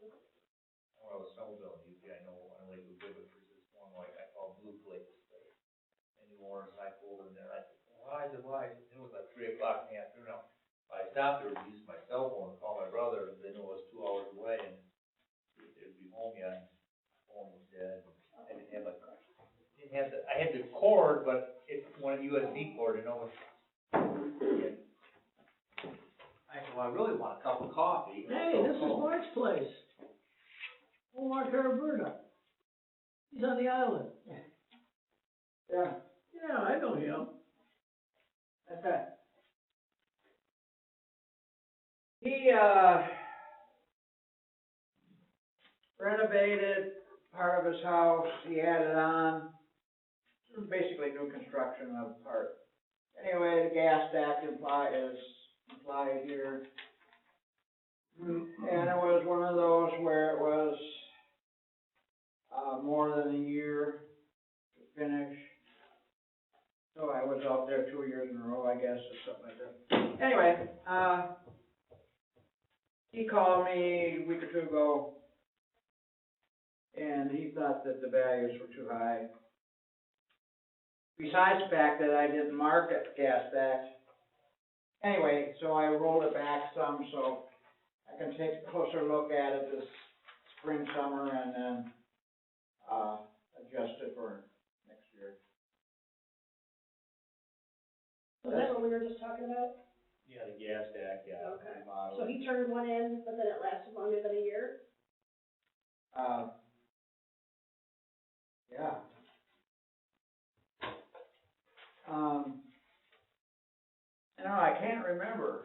When I was snowmobiling, usually I know, I only do Gibbons, there's this one like I call Blue Flakes. In New Orleans, I pulled in there, I said, why? It was like 3 o'clock in the afternoon. I stopped there to use my cell phone to call my brother, they knew it was 2 hours away, and it'd be home yet, phone was dead. I didn't have I had the cord, but it's one USB cord, you know. I said, well, I really want a cup of coffee. Hey, this is Mark's place. Oh, Mark Haraberta. He's on the island. Yeah, Yeah, I know him. okay. He, renovated part of his house, he added on, basically new construction of part. Anyway, the gas stack is implied here. And it was one of those where it was, more than a year to finish. So I was out there 2 years in a row, I guess, or something like that. Anyway, he called me a week or 2 ago. and he thought that the values were too high. Besides the fact that I didn't market gas back. Anyway, so I rolled it back some, so I can take a closer look at it this spring, summer, and then, adjust it for next year. So is that what we were just talking about? Yeah, the gas stack, yeah. Okay. remodel. So he turned one in, but then it lasted longer than a year? Yeah. You know, I can't remember.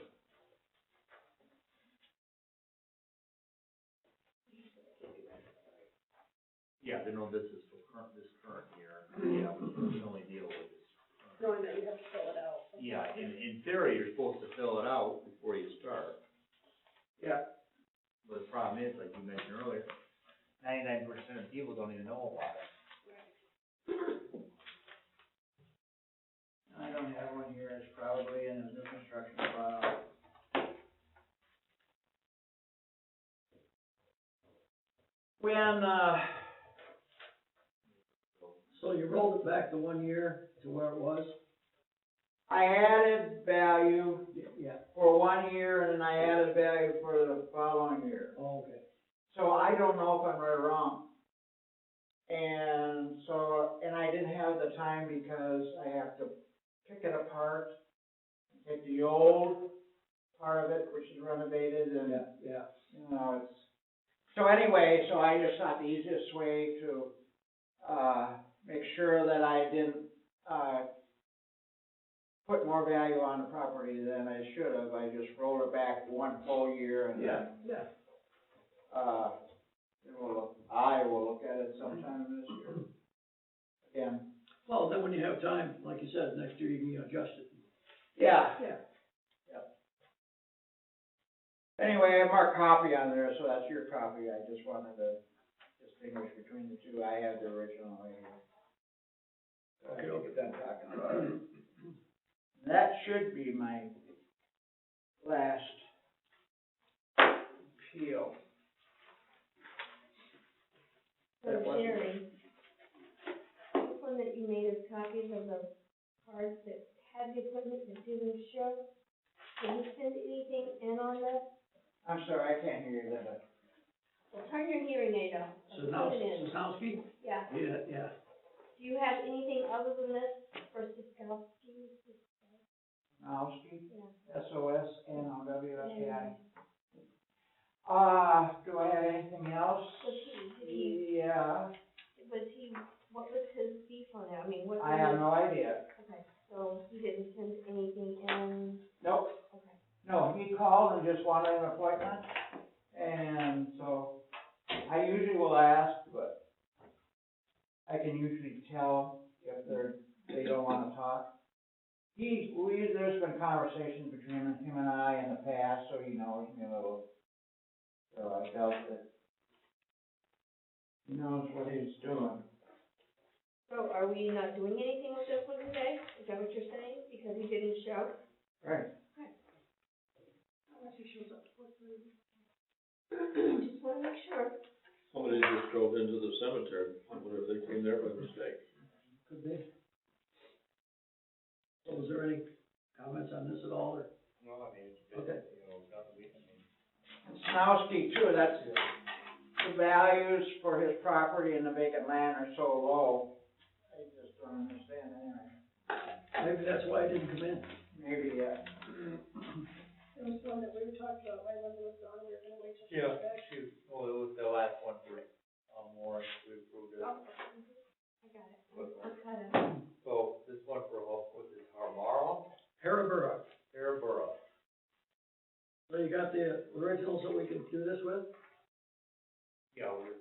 Yeah, no, this is for this current year. Yeah, we can only deal with this. Knowing that you have to fill it out. Yeah, in theory, you're supposed to fill it out before you start. Yeah. But the problem is, like you mentioned earlier, 99% of people don't even know about it. I don't have one here, it's probably in his new construction file. When, So you rolled it back to 1 year to where it was? I added value Yeah. for 1 year, and then I added value for the following year. Oh, okay. So I don't know if I'm right or wrong. And so, and I didn't have the time because I have to pick it apart, take the old part of it, which is renovated, and, Yeah. you know, it's, so anyway, so I just thought the easiest way to, make sure that I didn't, put more value on the property than I should have, I just rolled it back 1 full year and then, Yeah. I will look at it sometime this year. Again. Well, then when you have time, like you said, next year you can adjust it. Yeah. Yeah. Yep. Anyway, I marked copy on there, so that's your copy, I just wanted to distinguish between the two, I have the original right here. So I can get done talking about it. That should be my last appeal. So Jerry, this one that you made us copies of the cards that had the equipment that didn't show, did you send anything in on this? I'm sorry, I can't hear you, Linda. Well, turn your hearing aid off. and put it in. Sosnowski? Yeah. Yeah. Do you have anything other than this for Siskowski? Nowski, Yeah. SOSNOWSKI. Do I have anything else? Yeah, What was his beef on that? I mean, what? I have no idea. Okay, so he didn't send anything in? Nope. Okay. No, he called and just wanted an appointment, and so I usually will ask, but I can usually tell if they don't wanna talk. There's been conversations between him and I in the past, so he knows me a little. So I felt that he knows what he's doing. So are we not doing anything with this one today? Is that what you're saying? Because he didn't show? Right. Unless he shows up. Just wanna make sure. Somebody just drove into the cemetery, I wonder if they came there by mistake. Could be. So was there any comments on this at all, or? No, I mean, it's, Okay. you know, it's not, I mean, Snowski too, that's, the values for his property and the vacant land are so low. I just don't understand anyway. Maybe that's why it didn't come in. Maybe, There was one that we were talking about, while Linda was gone, we were gonna wait till she Yeah, was back. shoot, well, it was the last one for, Warren, we approved it. I got it. I'll cut it. So, this one for, what's this, Harborough? Harabura. Harborough. So you got the originals that we can do this with? Yeah, we're,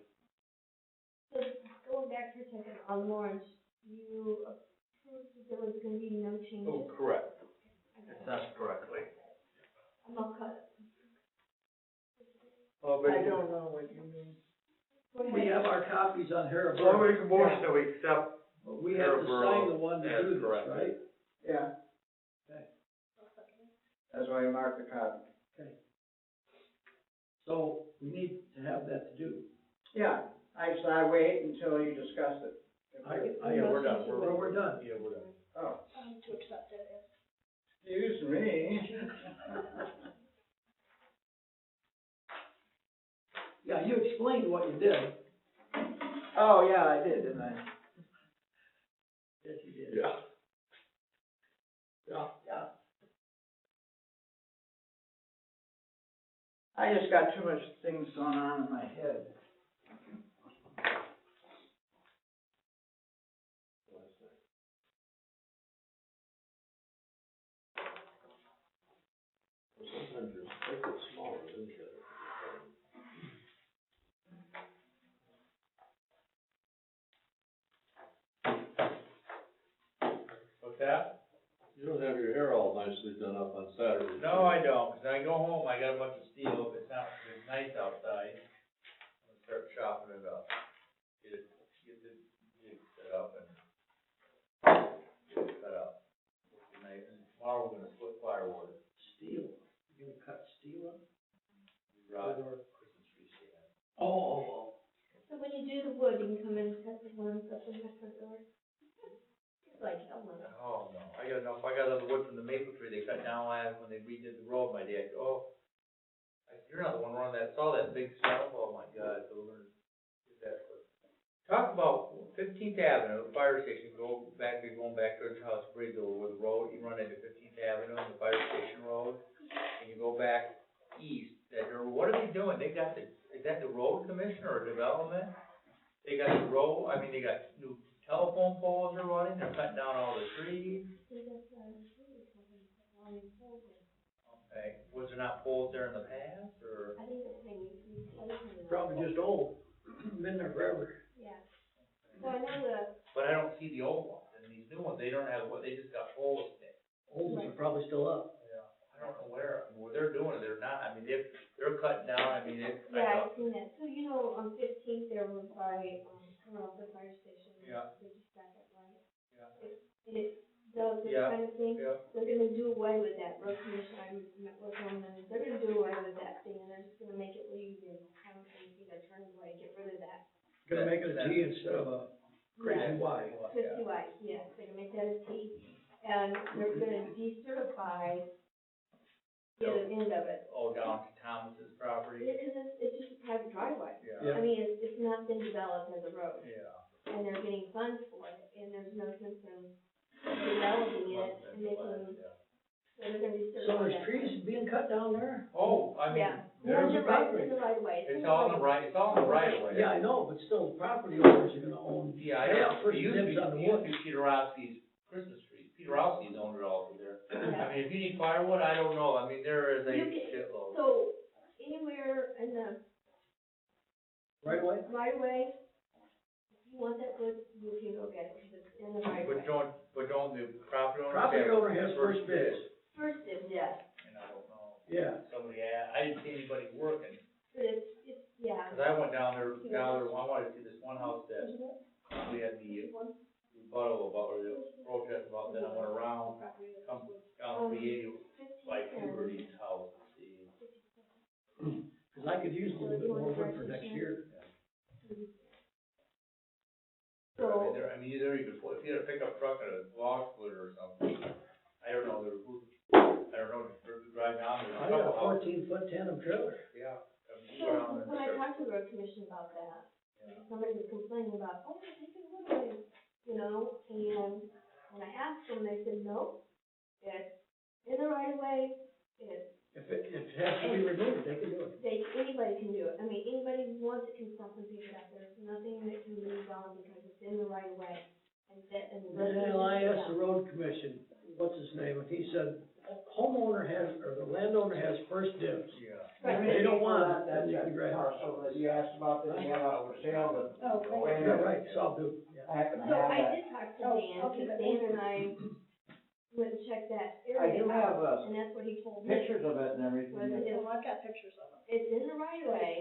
So going back for a second on Lawrence, you approved that there was gonna be no changes? oh, correct. I got it. assessed correctly. I'll cut it. Oh, I don't know what you mean. Go ahead. We have our copies on Well, Harabura. we can motion that we accept, But we have to sign the one to That's do this, correct. right? Yeah, Okay. that's why I marked the copy. So we need to have that to do. Yeah, I wait until you discuss it. Yeah, we're done. We're done. Yeah, we're done. Oh, To accept it as. excuse me. Yeah, you explained what you did. Oh, yeah, I did, didn't I? Yes, you did. Yeah. Yeah. Yeah. I just got too much things going on in my head. Sometimes your stick is smaller, isn't it? What's that? You don't have your hair all nicely done up on Saturday. No, I don't, 'cause I go home, I got a bunch of steel, if it's not, if it's nice outside, I'm gonna start chopping it up. Get the jig set up and get it cut up. Tonight, and tomorrow we're gonna split firewood. Steel. You're gonna cut steel up? Rod, Christmas tree stand. Oh. So when you do the wood, you can come in and cut the ones up in my front door. It's like, oh my. Oh, no, I got enough wood from the maple tree they cut down last, when they redid the road, my dad, you're not the one running that, saw that big stump, oh my God, so we're gonna get that. Talk about 15th Avenue, fire station, going back towards House Bridge over the road, you run into 15th Avenue and the fire station road, and you go back east, what are they doing? They got is that the road commissioner or development? They got the road, I mean, they got new telephone poles are running, they're cutting down all the trees. Okay, was there not poles there in the past, or? I think it's hanging. Probably just old. Been there forever. Yeah. So I know the, But I don't see the old ones, and these new ones, they don't have, they just got poles there. Old ones are probably still up. Yeah. I don't know where, what they're doing, they're not, I mean, they're cutting down, I mean, yeah, I've seen that. So you know, on 15th, there was by, coming off the fire station. Yeah. They just back up right. Yeah. It does this Yeah. kind of thing. Yeah. They're gonna do away with that road commission. I met with them, and they're gonna do away with that thing, and they're just gonna make it where you can come and see that turning way, get rid of that. Gonna make it a T instead of a crazy Y. 50 white, yes, they're gonna make that a T, and they're gonna decertify the other end of it. Oh, down to Thomas's property? Because it's just a private driveway. Yeah. I mean, it's not been developed as a road, Yeah. and they're getting funds for it, and there's no sense in developing it and making, so they're gonna decertify So there's that. trees being cut down there? Oh, I mean, Yeah, there's in the the right, property. in the right of way. it's all in the right of way. Yeah, I know, but still, the property owners are gonna own. Yeah, I they know, have first it used to be, dibs on the it used wood. to be Peter Rowski's Christmas trees, Peter Rowski's owned it all through there. Yeah. I mean, if you need firewood, I don't know, I mean, there is a You can- shitload. So, anywhere in the Right away? right of way, if you want that wood, you can go get it, because it's in the right of way. But don't the property owner? Property have owner has first bid. First is, yes, And I don't know, Yeah. somebody I didn't see anybody working, but it's, yeah. cause I went down there, I wanted to see this one house that we had the rebuttal about, or the protest about, then I went around, come down 380 by Huberty's house, to see. Cause I could use a little bit more wood for next year. So, I mean, either you could, if you had a pickup truck and a log splitter or something, I don't know, to drive down, there's a I got a couple houses. 14-foot tandem trailer. Yeah. so when I talked to the road commission about that, somebody was complaining about, oh, they're taking wood away, you know, and when I asked them, they said, no, it's in the right of way, it's, If it has to be removed, they can do it. anybody can do it. I mean, anybody who wants it can stop and pick it up. There's nothing that can be done because it's in the right of way. And the road Well, I commission- asked the road commission, what's his name, and he said, homeowner has, or the landowner has first dibs. Yeah. Right. They don't want it, That's then you that can grab it. parcel that you asked about that you had out for sale, but Oh, wait a Yeah, minute. right, so I'll do, yeah. I happen to So have I that. did talk to Dan, because Dan and I went and checked that I area do out, have, and that's what he told me. pictures of it and everything. Was it is, I've got pictures of them. it's in the right of way,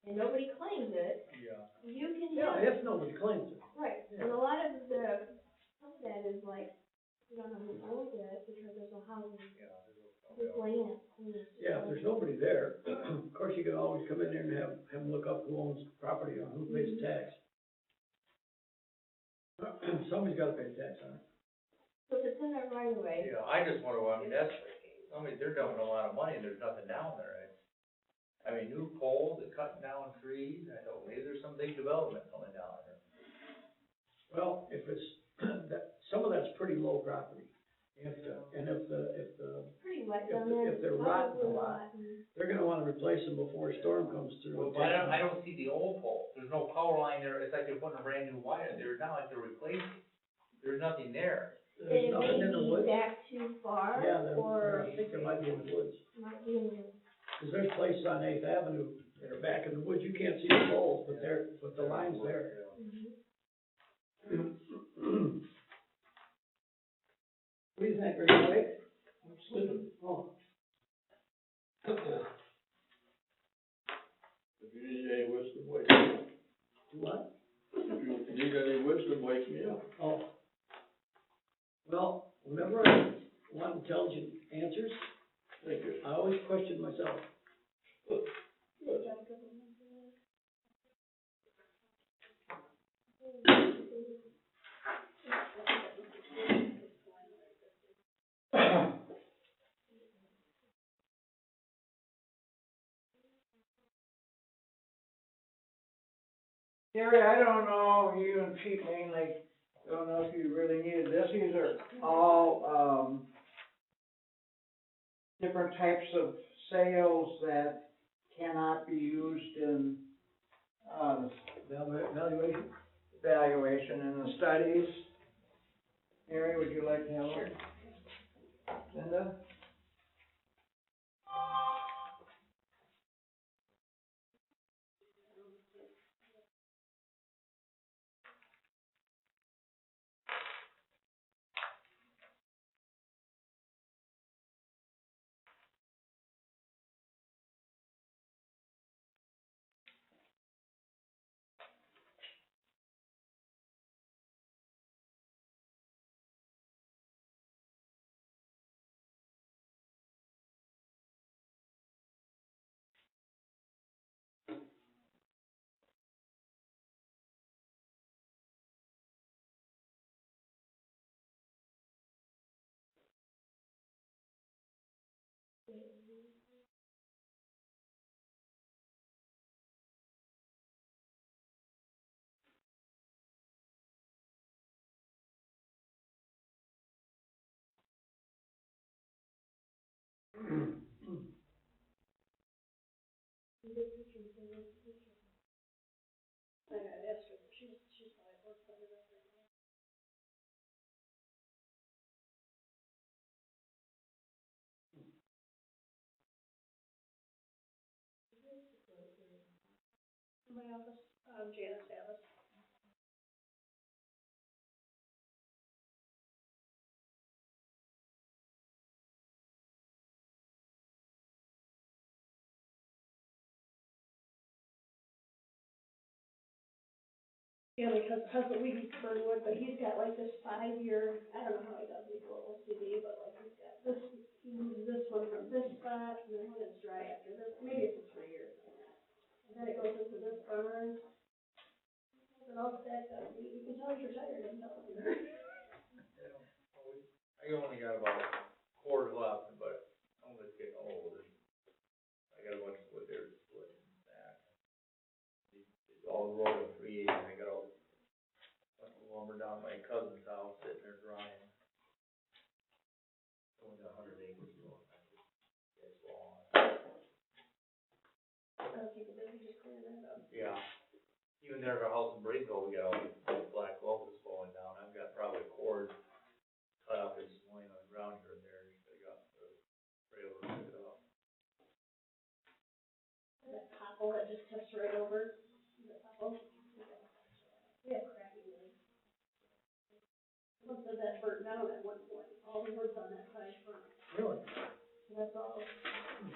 and nobody claims it. Yeah. You can Yeah, have, if nobody claims it. right, and a lot of some of that is like, you don't know who owns it, because there's no housing. Just laying it. and it's just Yeah, if there's nobody there, of course, you can always come in there and have them look up who owns the property or who pays the tax. Somebody's gotta pay the tax on it. So if it's in that right of way, You know, I just wonder, I mean, that's, they're dumping a lot of money, and there's nothing down there. I mean, new poles, they're cutting down trees, I don't, maybe there's some big development coming down there. Well, if it's, some of that's pretty low property. If the, pretty wet If down the- there. if they're it's rotten a probably lot. rotten. they're gonna wanna replace them before a storm comes through. Well, I don't see the old pole, there's no power line there, it's like they're putting a brand new wire, they're not like they're replacing, there's nothing there. There's It nothing may in the be woods. back too far, Yeah, or there might be in the woods. might be in the, Cause there's places on Eighth Avenue that are back in the woods, you can't see the poles, but the line's there. What do you think, are you awake? I'm sleeping. Oh. If you need any wisdom, wake me up. What? If you need any wisdom, wake me up. Oh. Well, whenever I want intelligent answers, Thank you. I always question myself. Gary, I don't know, you and Pete mainly, don't know if you really needed this, these are all, different types of sales that cannot be used in, Valuation? evaluation in the studies. Mary, would you like to have one? Linda? I got Esther, she's probably worked on it right now. In my office, Janice Abbott. Yeah, because husband, we use Fernwood, but he's got like this 5-year, I don't know how he does it, little OCD, but like he's got this, he moves this one from this spot, and then when it's dry after this, maybe it's a 3 years. And then it goes into this barn, and all stacked up, you can tell he's retired, I'm telling you. I only got about a quarter left, but I'm just getting old, and I got a bunch of wood there to split in back. It's all rolled in 3/8, and I got all bunch of lumber down at my cousin's house, sitting there drying. Only got 100 acres, so it's long. That'll keep it busy, just clearing that up. Yeah, even there at our house in Bridgeville, we got all these black locusts falling down, I've got probably a cord cut up and just laying on the ground here and there, just I got the trailer to pick it up. And that popple that just tips right over, the popple. We have crappy wood. Most of that burnt down at one point, all the wood's on that side burnt. Really? So that's all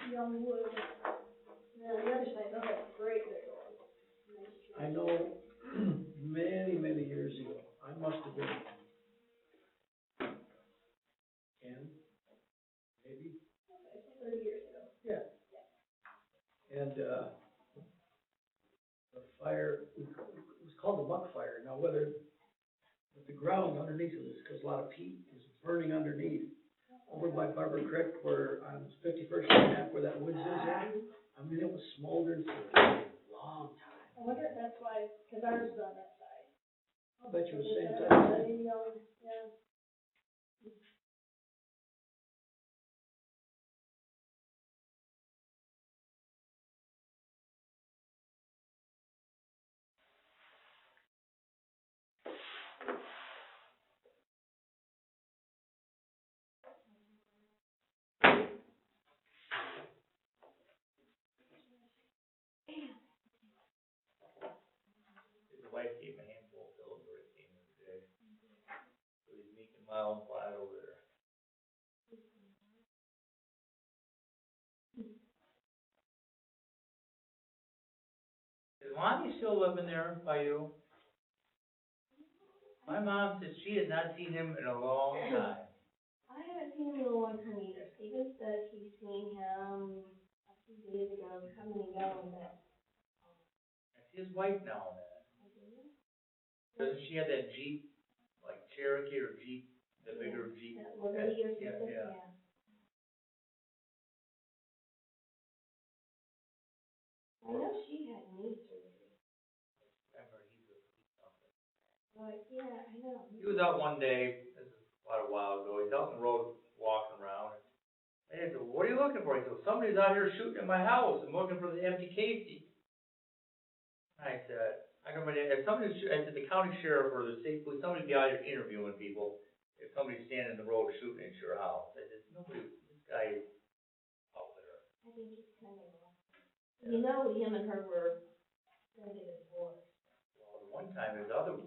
young wood. And then on the other side, those are great big ones. Nice trees. I know many, many years ago, I must have been 10, maybe, And, the fire, it was called the muck fire. Now, whether, but the ground underneath it was, because a lot of peat was burning underneath. Over by Barber Creek, where on 51st and half, where that woods is at, I mean, it was smoldering for a long time. I wonder if that's why, cause ours is on that side. I bet you it was the same time. You know, yeah. His wife gave him a handful of pills where it came in today. So he's making mild and flat over there. Is Lonnie still living there by you? My mom says she has not seen him in a long time. I haven't seen him in a long time either. Steven said he's seen him a few days ago, coming and going, but. I see his wife now and then. Doesn't she have that Jeep, like Cherokee or Jeep, the bigger Jeep? That Liberty or Yeah, something, yeah. yeah. I know she had knee surgery. Remember, he's a something. But, yeah, I know. He was out one day, this is quite a while ago, he's out on the road walking around. And I said, what are you looking for? He said, somebody's out here shooting at my house, I'm looking for the empty casey. I said, I don't know, if somebody's, I said, the county sheriff or the state police, somebody be out here interviewing people, if somebody's standing in the road shooting at your house. I said, nobody, this guy is out there. I think he's kind of lost. You know, him and her were gonna get a divorce. Well, one time,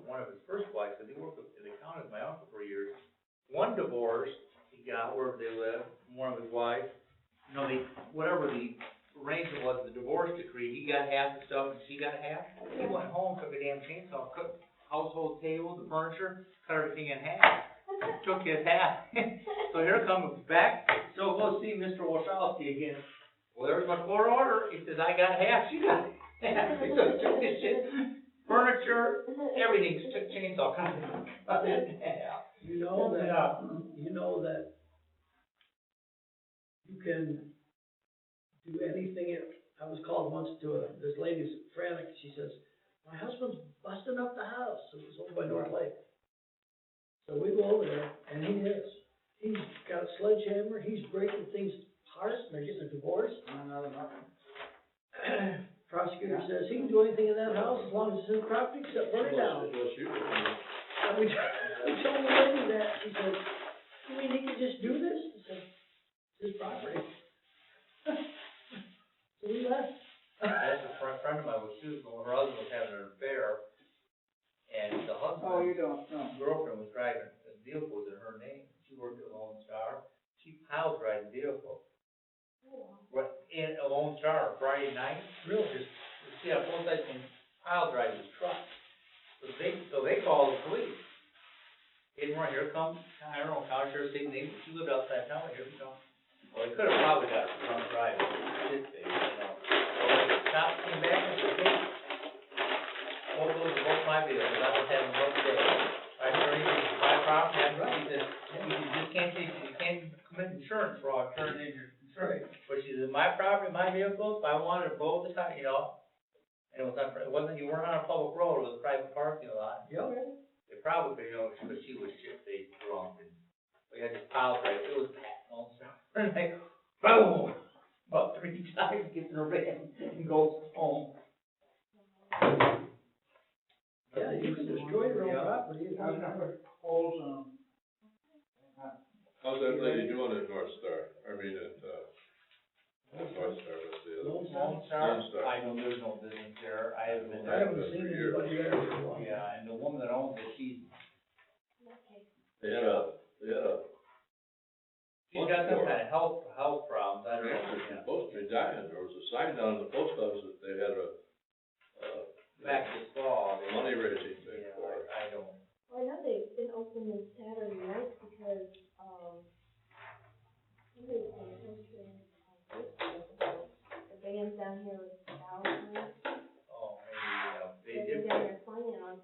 one of his first wives, because he worked in the county with my uncle for years, one divorce he got where they lived, one of his wives, you know, whatever the arrangement was, the divorce decree, he got half the stuff and she got half. He went home, took a damn chainsaw, cut household table, the furniture, cut everything in half, took his half. So here comes back, so go see Mr. Wachowski again. Well, there's my court order, he says, I got half, she got half. So he took his shit, furniture, everything, took chainsaw, cut it in half. You know that you can do anything. I was called once to this lady's frantic. She says, my husband's busting up the house. It was over by North Lake. So we go over there, and he is. He's got a sledgehammer. He's breaking things apart, and they're getting a divorce. Prosecutor says he can do anything in that house as long as it's his property except burn it down. And we told the lady that. She said, you mean he could just do this? I said, it's his property. So we left. That's a friend of mine was shooting when her husband was having an affair, and the husband. Oh, you don't know. Girlfriend was driving, the vehicle was in her name, she worked at Lone Star, she piled driving the vehicle. Right, in a Lone Star, Friday night. Really? Just, yeah, both sides can pile drive his truck. So they called the police. Hidden right, here comes, I don't know, county sheriff's state, she lived outside town, here we go. Well, they could have probably got her from driving, this big, you know. So the cops came back and said, hey, both those are both my vehicles, I was having both days. I heard you buy property, he said, you just can't take, you can't commit insurance fraud, turn in your insurance. But she said, my property, my vehicles, if I wanted to blow the time, you know. And it wasn't, you weren't on a public road, it was a private parking lot. Yep. They probably, you know, because she was shit-faced drunk and we had this pile drive, it was packed all stuff. And like, boom, about 3 times gets in her van and goes home. Yeah, you can destroy your own property. I've never holes in them. How's that lady doing at North Star? I mean, at, North Star, what's the other? Lone Star, Lone Star. I know there's no business there, I haven't been I there. haven't seen anybody there for a while. Yeah, and the woman that owns it, she's They had a got some kind of health problems, I don't know. she's supposed to be dying. There was a sign down in the post office that they had a, Back this fall. money raising thing Yeah, for her. I don't. Well, I know they've been opening Saturday nights because, somebody's been posting on Facebook about the bands down here with Dallas. Oh, maybe, They've been down there playing on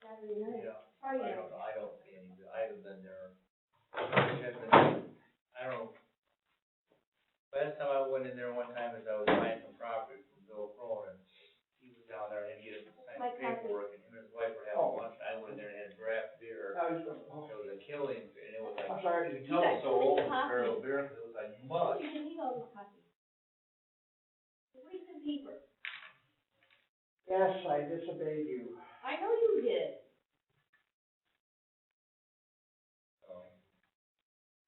Saturday night. yeah, Friday I night. don't know, I don't see any, I haven't been there. I don't know. Last time I went in there one time is I was buying some property from Bill Cronin. He was down there and he had signed paperwork and him and his wife were having lunch. I went in there and had draft beer. It was a killing, and it was like, I'm sorry. you can tell it was so old, the barrel of beer, because it was like mud. You can eat all this coffee. Waste of paper. Yes, I disobeyed you. I know you did.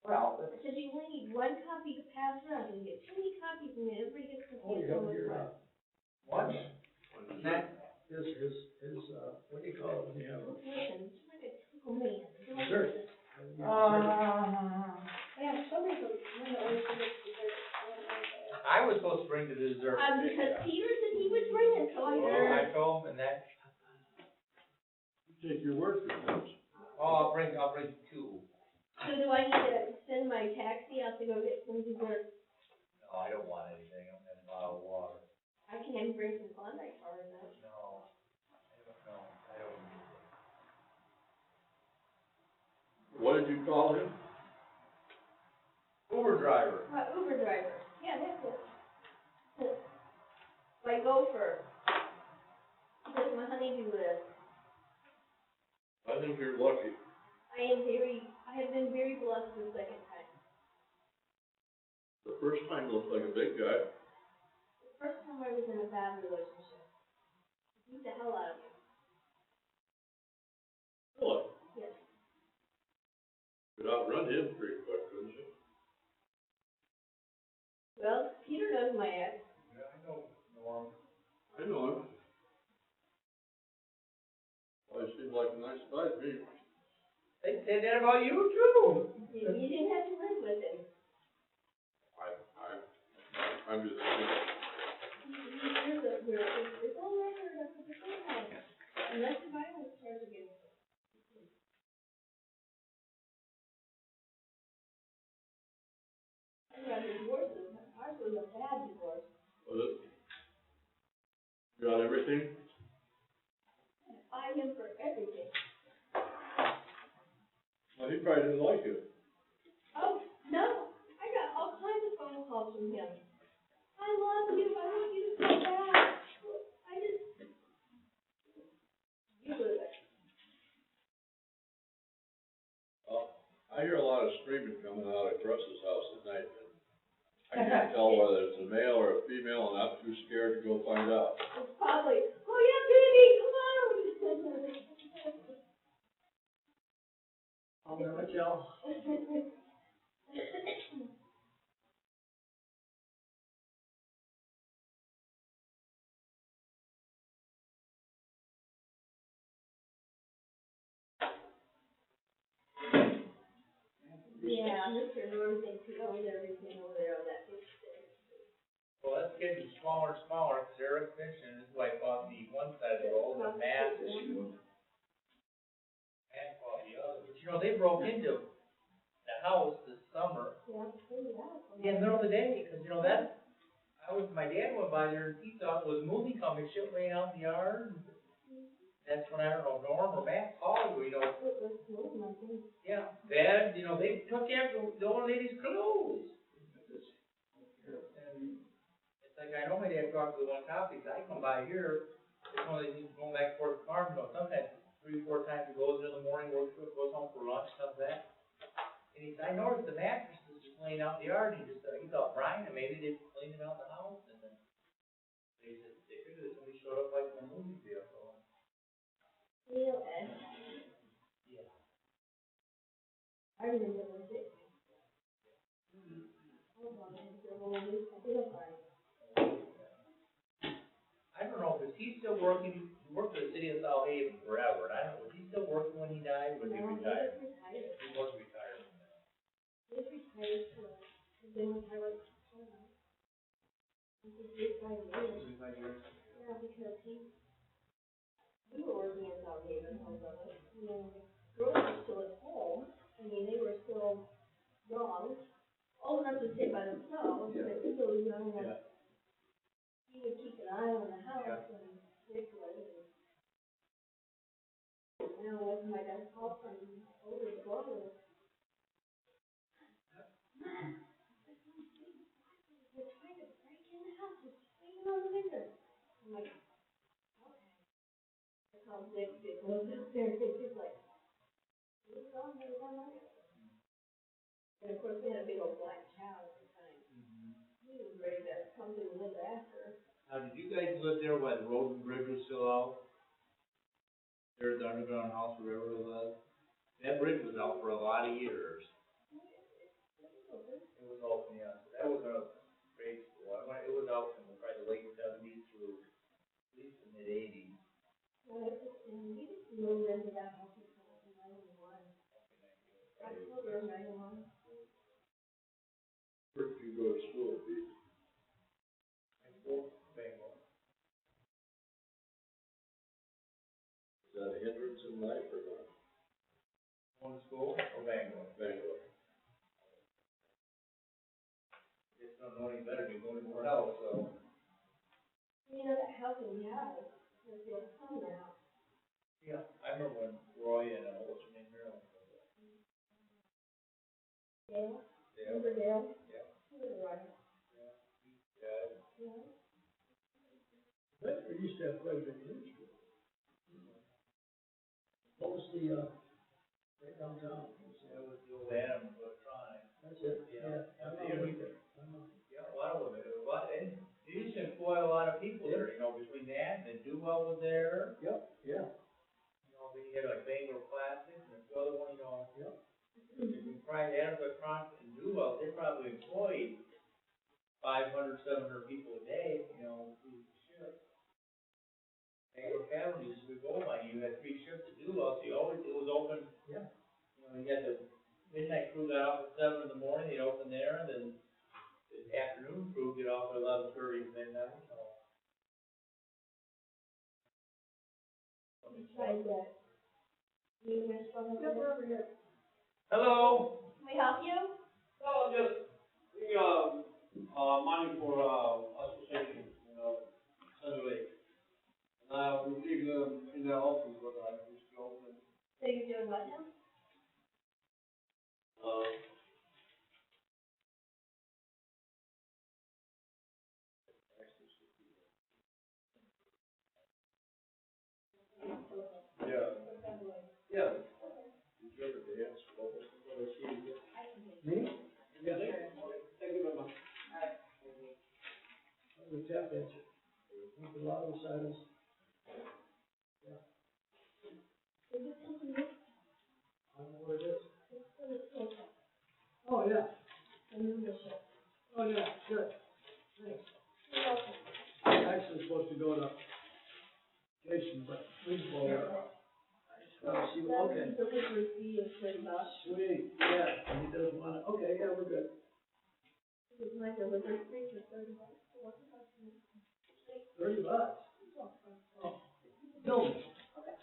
Well, I said you only need one copy to pass around, and you get too many copies, and then everybody gets Oh, you confused on have your, What? his, what do you call it when you have a Listen, it's like a typical man. dessert? Yeah, somebody's one that always forgets dessert. I was supposed to bring the dessert. Because Peter said he would bring it, so I Well, heard. I told him, and that, Take your word for it. I'll bring two. So do I need to send my taxi out to go get some dessert? No, I don't want anything, I'm gonna bottle of water. I can have bring some Klondike bars out. No, I don't need anything. What did you call him? Uber driver. Uber driver, yeah, that's it. My gopher. Because my honeydew list. I think you're lucky. I have been very blessed the second time. The first time looked like a big guy. The first time I was in a bad relationship. He beat the hell out of me. Really? Yes. Could outrun him pretty quick, couldn't you? Well, Peter knows my ex. Yeah, I know Norm. I know him. Well, he seemed like a nice guy to me. They said that about you too. You didn't have to live with him. I'm just saying. It's all record up to the courthouse. Unless the violence charge against him. I got divorces. Ours was a bad divorce. Was it? You got everything? I him for everything. Well, he probably didn't like you. Oh, no. I got all kinds of phone calls from him. I love you. I want you to come back. You blew it. Well, I hear a lot of screaming coming out of Russ's house at night. I can't tell whether it's a male or a female, and I'm too scared to go find out. It's probably, oh yeah, baby, come on. I'll never tell. Yeah, Mr. Norm thinks he owns everything over there on that big stick. Well, that's getting smaller and smaller, because Eric Finch and his wife bought the one side of the road, and Matt bought the other. But you know, they broke into the house this summer, in the middle of the day, because you know, my dad went by there, and he thought it was a movie coming, shit laying out in the yard. That's when, I don't know, Norm or Matt called you, you know. Yeah, Dad, you know, they took after the old lady's clothes. And it's like, I know my dad talked to the one cop, because I come by here, you know, he's going back and forth to the farm, you know, sometimes 3-4 times he goes in the morning, works, goes home for lunch, stuff like that. And he said, I noticed the mattress was just laying out in the yard, and he thought Brian, and maybe they cleaned it out the house, and then they said, they figured that somebody showed up like in a movie vehicle. Really? Yeah. I remember when it. Hold on, the whole new identified. I don't know, is he still working, he worked for the city of South Haven forever, and I don't know, was he still working when he died, or was he retired? He was retired. He was retired, and then retired, I don't know. He was retired, yeah, because we were working in South Haven, and then the girls were still at home. I mean, they were still young, old enough to sit by themselves, but still young enough. mile and a half and Lakewood and. Now, when I got a call from over the border. They're trying to break in the house, it's hanging on the window. I'm like, okay. I called Nick, it goes up there, and he's like, what's wrong, what's going on? And of course, we had a big old black cow at the time. He was ready to come to live after. Now, did you guys live there while the road and bridge was still out? There's the underground house, wherever it was. That bridge was out for a lot of years. It was open, yeah. That was a grade school. It was out from probably the late seventies through at least the mid eighties. Well, it was, and he just moved into that house in 91. I still there in 91. Where did you go to school, Pete? High school, Bangor. Is that a hindrance in life or not? Going to school or Bangor? Bangor. Just don't know any better, you go anywhere else, so. You know, that house in Yale, there's the son now. Yeah, I remember when Roy and, what's her name, Marilyn? Dale? Yeah. Remember Dale? Yeah. He was right. Yeah. Yeah. But we used to have quite a bit of industry. What was the, right downtown? That was the old Adams Electronics. That's it, Yeah. yeah. I know, right there. I know. Yeah, a lot of them, and they used to employ a lot of people there, you know, between that and Duwell was there. Yep, yeah. You know, then you had like Bangor Plastics and the other one, you know. Yep. If you find Adams Electronics and Duwell, they probably employed 500, 700 people a day, you know, through the shift. Bangor Cabinet used to be gold mine, you had 3 shifts to Duwell, so you always, it was open. Yeah. You know, you had the midnight crew got off at 7 in the morning, they'd open there, and then the afternoon crew get off at 11:30 midnight, so. Tried that. You guys from over here? Hello, Can we help you? oh, just, money for, association, Center Lake. And, we figured, in their office, but I just open. So you're doing what now? Yeah. Yeah. Did you ever dance? What was it? Me? Yeah. Thank you very much. We tap dancer. A lot of recitals. Yeah. Is this something new? I don't know what it is. It's for the social. Oh, yeah. The new bishop. Oh, yeah, good. Thanks. You're welcome. I'm actually supposed to go to Jason, but we go, I just want to see, okay. The delivery fee is $30. Sweet, yeah, and he doesn't want to, okay, yeah, we're good. This is my delivery fee for $30. $30. Oh, building. Okay.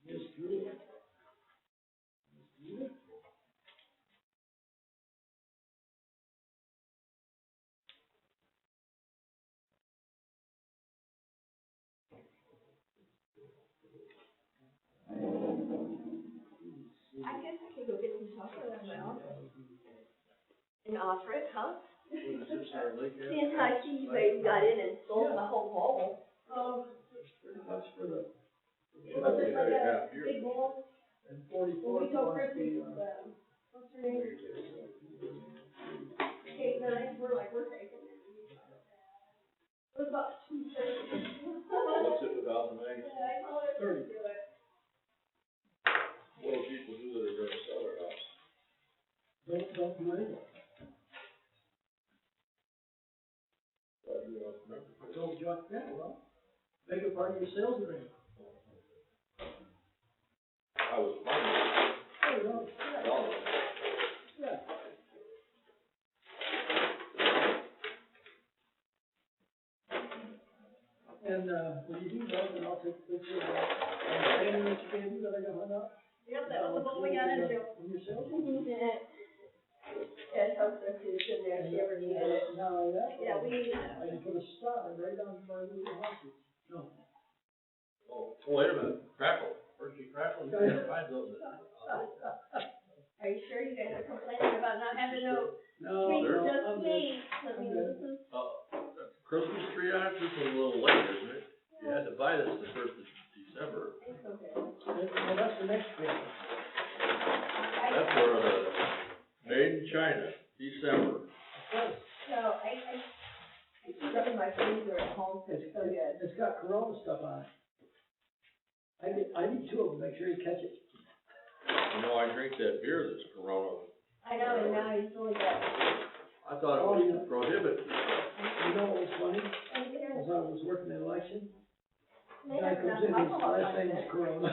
Miss Drew. Miss Drew? I guess I could go get some chocolate on my own. And offer it, huh? Seeing how she got in and sold the whole bowl. Pretty much for the. Was it like a big bowl? And 44. When we told Chrissy, what's her name? Kate and I, we're taking it. It was about $2.30. What's it without the magazine? Yeah, I told her to 30. do it. What do people do that are gonna sell their house? Don't do anything. Why do you not remember? I told John, yeah, well, make it part of your sales agreement. I was wondering. There you go. Well, Yeah. And, when you do that, then I'll take a picture of that, sandwich table that I got hung up. Yep, that was the boat we got into. On yourself? Ted helped us use in there, if you ever needed it. No, that. Yeah, we need that. I can put a star right on my little houses. No. Oh, wait a minute, Crackle, Hershey Crackle, you gotta find those. Are you sure you guys are complaining about not having no No, sweet, they're- just I'm me? I I'm mean, good. this is, Christmas tree on it, this is a little late, isn't it? You had to buy this the first of December. it's okay. Well, that's the next page. That's where the, made in China, December. So, I keep it in my freezer at home, so it's so good. It's got Corona stuff on it. I need two of them, make sure you catch it. You know, I drink that beer that's Corona. I know, and now he's only got, I thought it was prohibited. You know what was funny? As I was working the election, they guy have comes enough in, his alcohol last like name this. is Corona.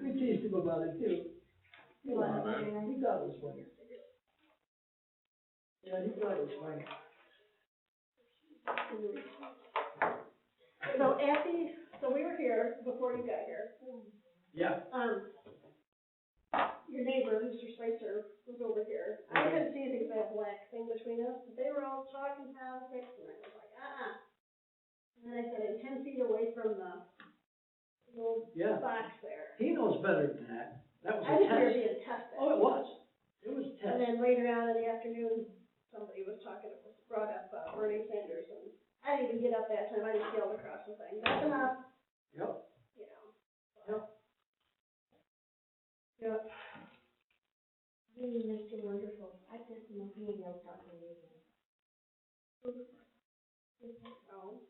We teased him about it too. You want it, man. He thought it was funny. Yeah, he thought it was funny. So so we were here before you got here. Yeah. Your neighbor, Mr. Spicer, was over here. I couldn't see anything but that black thing between us, but they were all talking politics, and I was like, And then I said, 10 feet away from the little Yeah. box there. He knows better than that. That was I a think we were test. being tested. Oh, it was. It was a And test. then later on in the afternoon, somebody was brought up Bernie Sanders, and I didn't even get up that time, I just yelled across the thing, that's enough, Yep. you know. Yep. Hey, Mr. Wonderful, I just know he knows something new. Oh.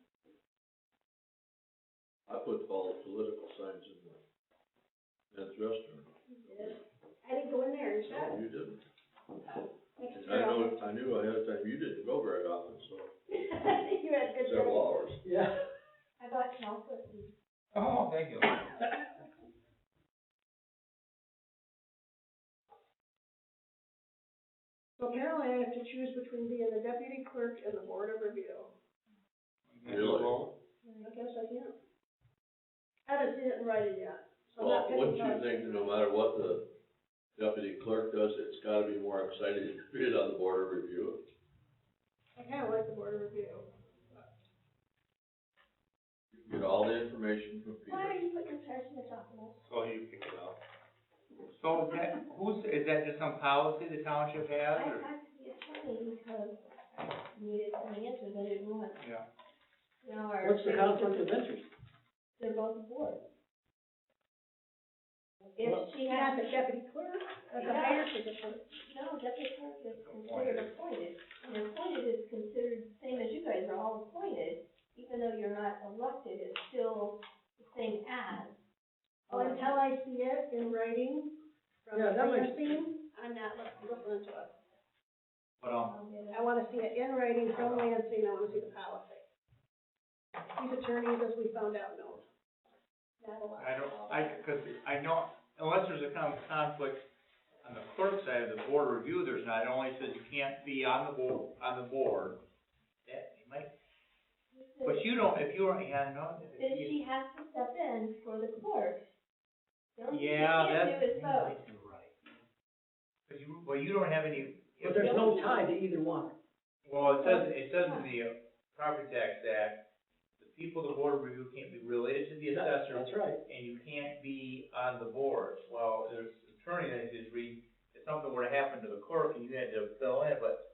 I put all the political signs in the men's restroom. You did. I didn't go in there, you No, said. you didn't. Next And I knew ahead of time you didn't go very often, so You had good several taste. hours. Yeah. I bought chocolate and Oh, thank you. So apparently I have to choose between being the deputy clerk and the board of review. Really? I guess I can. I haven't seen it in writing yet. So I'm Well, not picking wouldn't you sides. think that no matter what the deputy clerk does, it's gotta be more exciting to be on the board of review? I kinda like the board of review. You can get all the information from why are Peter. you putting your trash in the chocolate? So you pick it up. So is that just some policy the township has, I or? talked to the attorney because I needed some answers, I didn't want, Yeah. you know, our. What's the conflict of interest? They're both board. If Well, she Not has, the deputy clerk, that's a Yeah. higher position. no, deputy clerk is considered appointed, and appointed is considered the same as you guys are all appointed, even though you're not elected, it's still the same as. Oh, until I see it in writing from Yeah, that makes- Lansing, I'm not listening to it. But, I wanna see it in writing from Lansing, I wanna see the policy. These attorneys, as we found out, know not a lot. cause I know, unless there's a conflict on the clerk side of the board review, there's not, it only says you can't be on the board. That, you might, but you don't, if you're, yeah, no. Then she has to step in for the clerk. The only thing she Yeah, can't do is you vote. might be right. Cause you don't have any. But there's no tie to either one. Well, it says in the property tax act, the people the board of review can't be related to the assessor, That's right. and you can't be on the board. Well, there's an attorney that just read, if something were to happen to the clerk and you had to fill in, but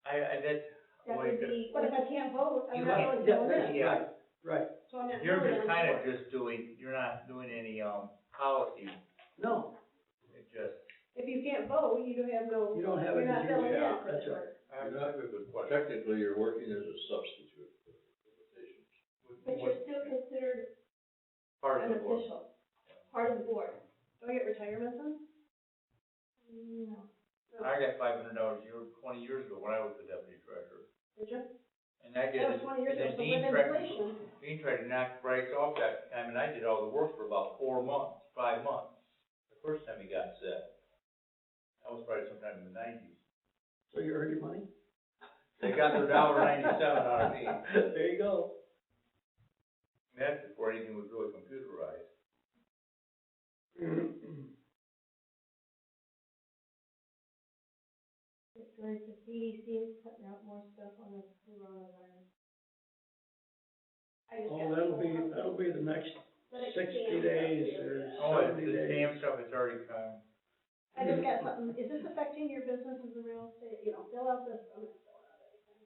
That would be. But if I can't vote, I'm You not can't- really filling in, yeah, Right. so I'm not you're really just on the kind of board. just doing, you're not doing any, policy, No, it just. If you can't vote, you don't have no, you don't have you're any not duty. filling in Yeah, for the that's right. clerk. That's a good question. Technically, you're working as a substitute for limitations. But you're still considered Part of an the board. official, part of the board. Do I get retirement then? No. I got $500 a year, 20 years ago when I was the deputy treasurer. Did you? And I did, That was 20 years and ago, then so Dean with tried, inflation, Dean tried to knock Bryce off that time, and I did all the work for about 4 months, 5 months. The first time he got sick. That was probably sometime in the 90s. So you earn your money? They got their $1.97 out of me. There you go. That's before anything was really computerized. It's great, the CDC is putting out more stuff on the coronavirus. I just Oh, got that'll be the next But it's 60 stamp days stuff, or too. Oh, it's 70 the days. stamp stuff, it's already come. I just got something, is this affecting your business as a real estate, fill out this, I'm gonna fill out everything.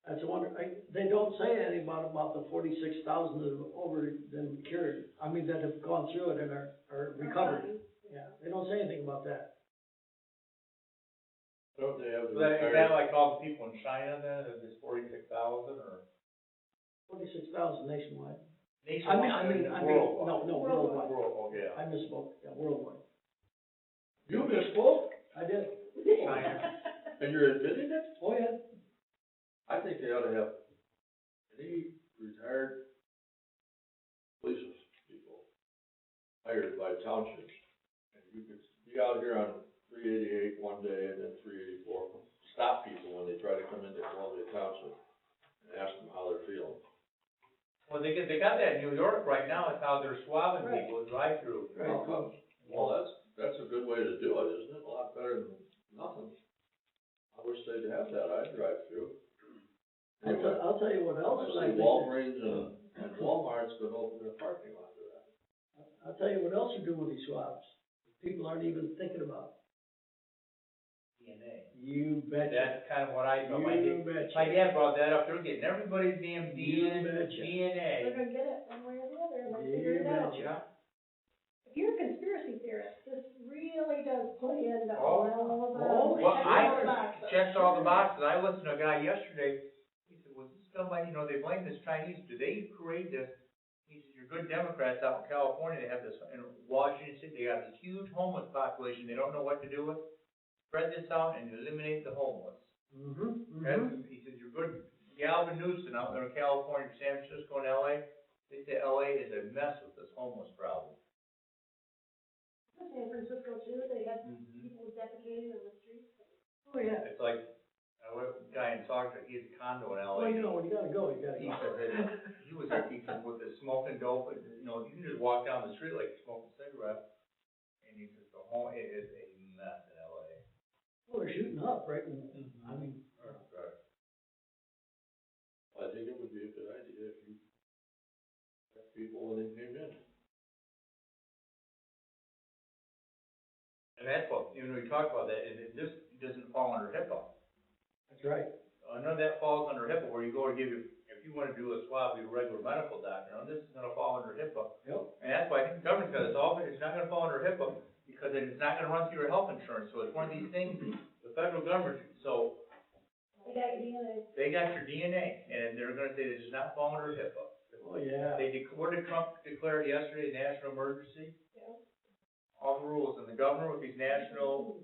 That's a wonder, they don't say anything about the 46,000 that have over them cured, that have gone through it and are recovered. Yeah, they don't say anything about that. Don't they have Is the that retired, like all the people in China then, is this 46,000 or 46,000 nationwide. nationwide? Worldwide. No, worldwide. World, oh, yeah. I misspoke, yeah, worldwide. you misspoke, I did. China. and you're admitting it? Oh, yeah. I think they ought to have any retired police people hired by townships. And you could be out here on 388 one day and then 384, stop people when they try to come into Columbia Township and ask them how they're feeling. Well, they got that in New York right now, it's how they're swabbing Right. people, drive-through. Right. Well, that's a good way to do it, isn't it? A lot better than nothing. I wish they'd have that, I'd drive through. Anyway, I'll tell you what I else I see think. Walgreens and Walmart's gonna open their parking lot to that. I'll tell you what else you're doing with these swabs. People aren't even thinking about. DNA. You betcha. That's kind of what I thought, You betcha. my dad brought that up, they're getting everybody's damn You betcha. DNA. They're gonna get it one way or the other, and they'll You figure it out. betcha. Yeah. If you're a conspiracy theorist, this really does play into Oh. all the. Oh, Well, check all the I boxes. checked all the boxes, I listened to a guy yesterday, he said, was this somebody, they blame this Chinese, do they create this? He said, your good Democrats out in California, they have this, in Washington State, they got this huge homeless population, they don't know what to do with. Spread this out and eliminate the homeless. He said, your good Galvin Newsom out there in California, San Francisco and LA, they say LA is a mess with this homeless problem. San Francisco too, they had people defecating on the streets. Oh, yeah. It's like, I went with a guy and talked to, he has a condo in LA. Well, when you gotta go, you gotta He go. said that he was there, he said, with the smoking dope, you can just walk down the street like smoking a cigarette. And he says, it is a mess in LA. Well, they're shooting up, right? Right. I think it would be a good idea if you kept people when they came in. And that's what, we talked about that, and this doesn't fall under HIPAA. That's right. None of that falls under HIPAA, where you go to if you wanna do a swab with a regular medical doctor, this is gonna fall under HIPAA. Yep. And that's why I think the government said it's not gonna fall under HIPAA, because it's not gonna run through your health insurance, so it's one of these things, the federal government, so. They got your DNA. They got your DNA, and they're gonna say this does not fall under HIPAA. Oh, yeah. What did Trump declare yesterday, national emergency? Yeah. All the rules, and the governor with these national.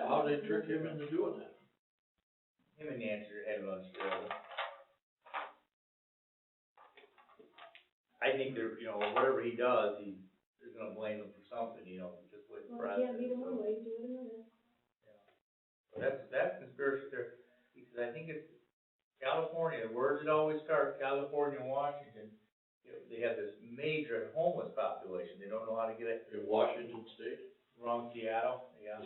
How did they trick him into doing that? Him and Nancy had lunch together. I think they're, whatever he does, they're gonna blame him for something, just with the Well, you can't beat president. them one way, do it another. That's conspiracy theory. He says, I think it's California, where does it always start? California and Washington. They have this major homeless population. They don't know how to get it. In Washington State? Around Seattle, yeah.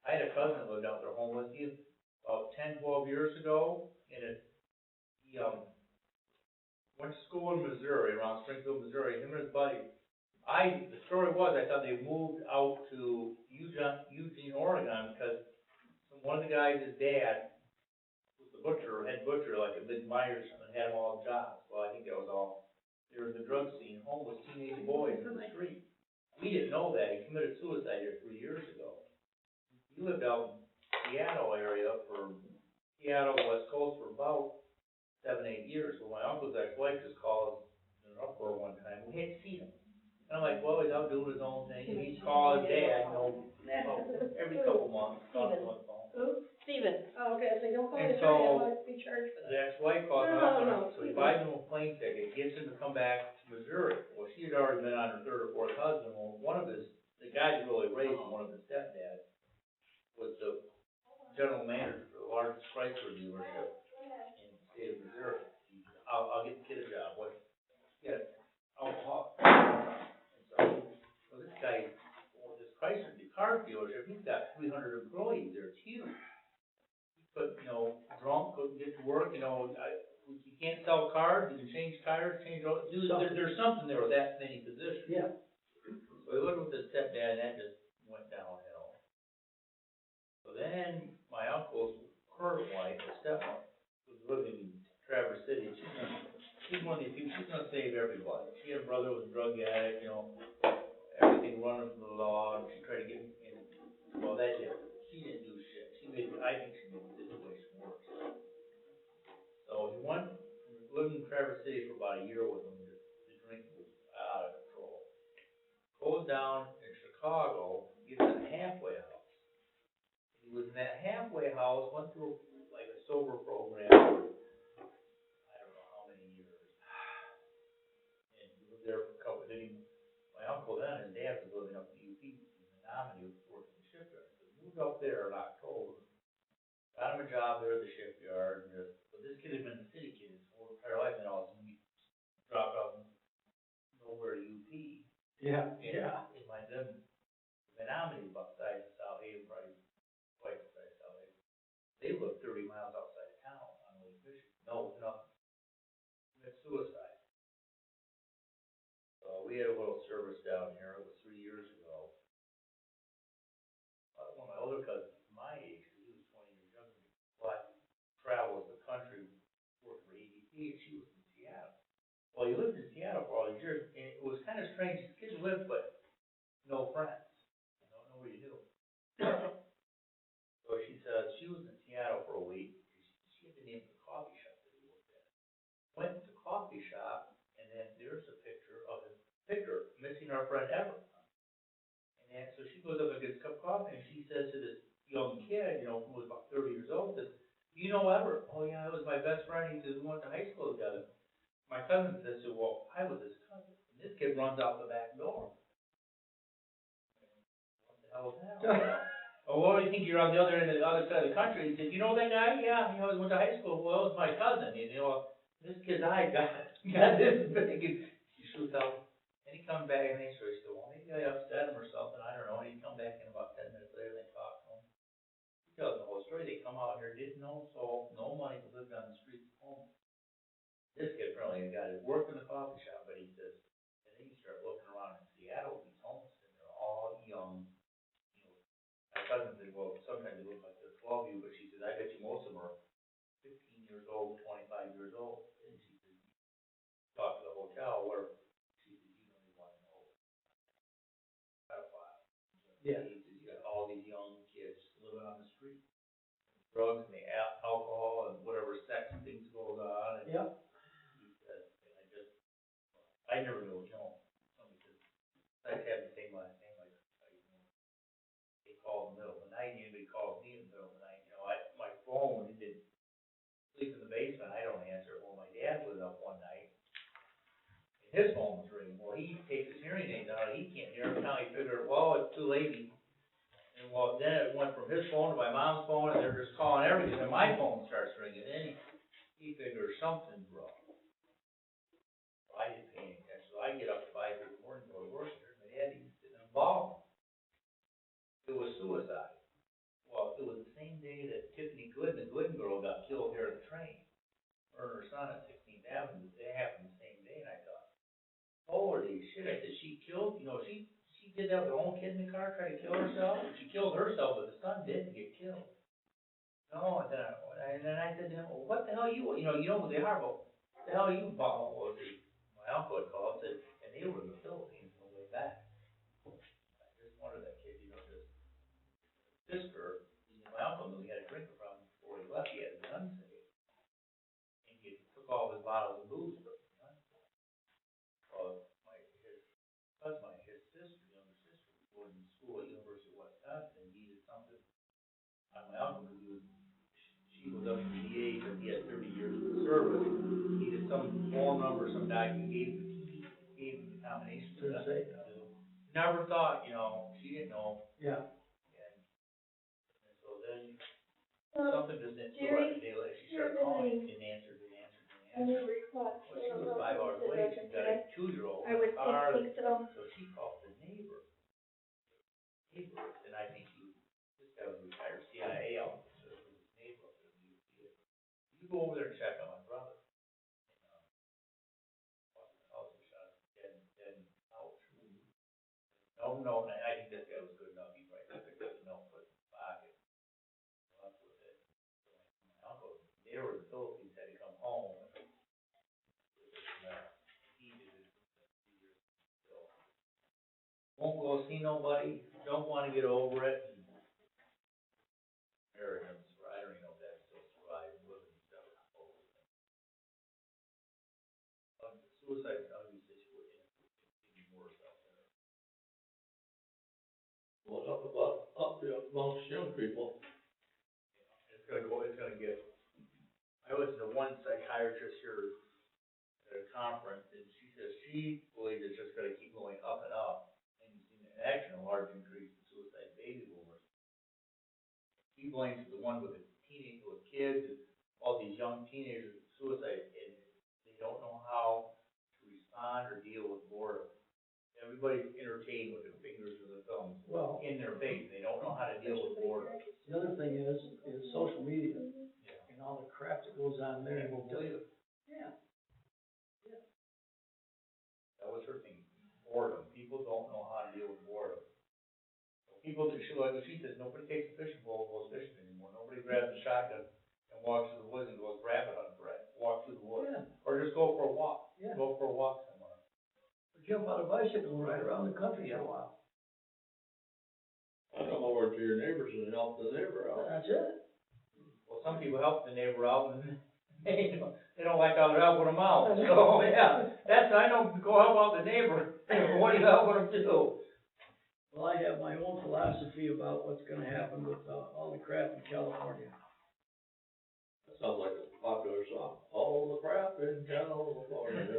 I had a cousin that lived out there homeless. He, about 10, 12 years ago, he went to school in Missouri, around Springfield, Missouri, him and his buddy. The story was, I thought they moved out to Eugene, Oregon, because one of the guys, his dad, was the head butcher, like a big Myers, and had them all jobs. Well, I think that was all, there was a drug scene, homeless teenage boys in the street. We didn't know that. He committed suicide here 3 years ago. He lived out in Seattle area Seattle, West Coast for about 7, 8 years. Well, my uncle's ex-wife just called in an uproar one time. We hadn't seen him. And I'm like, well, he's out doing his own thing. And he's calling his dad, every couple months, talking on the phone. Who? Steven. Oh, okay, so don't call And the attorney, so- I might be charged for The that. ex-wife calls my No, uncle, no, so he buys him a plane ticket, gets him to come back to Missouri. Well, she had already been on her third or fourth husband. Well, the guy that really raised him, one of his stepdads, was the general manager for the largest Chrysler dealership in the state of Missouri. I'll get the kid a job, what, yeah, alcohol. So this guy, this Chrysler car dealership, he's got 300 employees there, it's huge. But, drunk, couldn't get to work, you can't sell cars, you can change tires, change oil, there's something there with that many positions. Yeah. So we lived with his stepdad, and that just went downhill. So then, my uncle's current wife, his stepmom, was living in Traverse City, she's one of these people, she's gonna save everybody. She had a brother who was a drug addict, everything running from the law, and she tried to get in, well, she didn't do shit. I think she made the situation worse. So he lived in Traverse City for about a year with him, the drinking was out of control. Goes down in Chicago, gets in a halfway house. He was in that halfway house, went through like a sober program, I don't know how many years. And he was there for a couple, my uncle then, his dad was living up in UP, he was a nominee, working in the shipyard. So he moved up there in October, got him a job there at the shipyard, but this kid had been a city kid his whole entire life, and all of a sudden he dropped out nowhere to UP. Yeah. It might have been nominee outside of South Haven, probably twice outside of South Haven. They lived 30 miles outside of town on Lake Michigan. No, nothing. Commit suicide. So we had a little service down here, it was 3 years ago. One of my older cousins, my age, because he was 20 years younger than me, but traveled the country, worked for ADP, and she was in Seattle. Well, he lived in Seattle for all these years, and it was kind of strange. His kids lived, but no friends. Nobody knew. So she said she was in Seattle for a week. She had the name of the coffee shop that he worked at. Went to the coffee shop, and then there's a picture of his picture, missing our friend Everett. And then, so she goes up and gets a cup of coffee, and she says to this young kid, who was about 30 years old, says, "You know Everett?" "Oh yeah, it was my best friend. He says we went to high school together." My cousin says, "Well, I was his cousin." And this kid runs out the back door. What the hell was that? "Oh, well, you think you're on the other end of the other side of the country?" He said, "You know that guy? Yeah, he always went to high school." "Well, it was my cousin." And, this kid's eye got this big, and he shoots out. And he comes back and he said, "Well, maybe I upset him or something. I don't know." And he'd come back in about 10 minutes later, and they talk to him. He tells the whole story. They come out here, didn't know soul, no money, lived on the streets at home. This kid apparently got his work in the coffee shop, but he says, and then you start looking around in Seattle, these homes, and they're all young. My cousin said, well, sometimes they look like they're 12 you, but she says, I bet you most of them are 15 years old, 25 years old. And she said, talk to the hotel where she said, you don't even want to know. Pedophile. Yeah. He says, you got all these young kids living on the street. Drugs and the alcohol and whatever sex things goes on. And Yep. I never knew, somebody says, I have the same last name, they call in the middle of the night, anybody calls me in the middle of the night, my phone, it didn't sleep in the basement, I don't answer it. Well, my dad was up one night, and his phone was ringing. Well, he takes his hearing aids out, he can't hear it, now he figured, well, it's too late. And well, then it went from his phone to my mom's phone, and they're just calling everything, and my phone starts ringing, and he figures something's wrong. I didn't pay any attention, so I get up at 5 in the morning, go to work here, and my dad, he's sitting in a ball. It was suicide. Well, it was the same day that Tiffany Glidden, the Glidden girl, got killed here at the train. Her and her son at 16th Avenue, they happened the same day, and I thought, holy shit, I said, she killed, she did that with her own kid in the car, tried to kill herself. She killed herself, but the son didn't get killed. No, and then I said to him, well, what the hell you know who they are, but what the hell are you about? Well, my uncle had called, and they were in the Philippines on the way back. I just wondered that kid, just sister, my uncle knew he had a drinker problem before he left, he had his gun safe. And he took all his bottles of booze for his gun safe. Well, his sister, younger sister, was going to school at University of Wisconsin and needed something on my uncle, because she was up in the VA, because he had 30 years of service. Needed some phone number, some guy who gave him the combination. Never thought, she didn't know. Yeah. And so then something just didn't feel right, they let, she started calling, didn't answer. A new request. Well, she was 5 hours late, she's got a 2-year-old I in would the car, think so. so she called the neighbor. And I think this guy was a retired CIA officer, his neighbor up there, you go over there and check on my brother. House was shot, dead out. No, and I think this guy was good enough, he probably picked up the note, put it in his pocket. Left with it. My uncle, they were in the Philippines, had to come home. Won't go see nobody, don't wanna get over it. Arrogance, I don't even know if that still survives, living stuff. Suicide's an ugly situation, it's even worse out there. Well, up amongst young people. It's gonna get, I listened to one psychiatrist here at a conference, and she says she believes it's just gonna keep going up and up. And you've seen in action a large increase in suicide baby boomers. He blames the one with the teenage, with kids, and all these young teenagers with suicide, and they don't know how to respond or deal with boredom. Everybody's entertained with their fingers or their thumbs Well, in their face, they don't know how to deal with boredom. the other thing is social media Yeah. and all the crap that goes on there. People believe it. Yeah. That was her thing, boredom. People don't know how to deal with boredom. People, she says, nobody takes a fishing pole and goes fishing anymore. Nobody grabs a shotgun and walks through the woods and goes rabbit hunting, walk through the woods. Yeah. Or just go for a walk. Yeah. Go for a walk somewhere. Or jump on a bicycle and ride around the country for a while. I come over to your neighbors and help the neighbor out. That's it. Well, some people help the neighbor out and they don't like how they're helping them out. So, yeah, I know, go help out the neighbor. What are you helping them do? Well, I have my own philosophy about what's gonna happen with, all the crap in California. That sounds like a popular song. All the crap in California.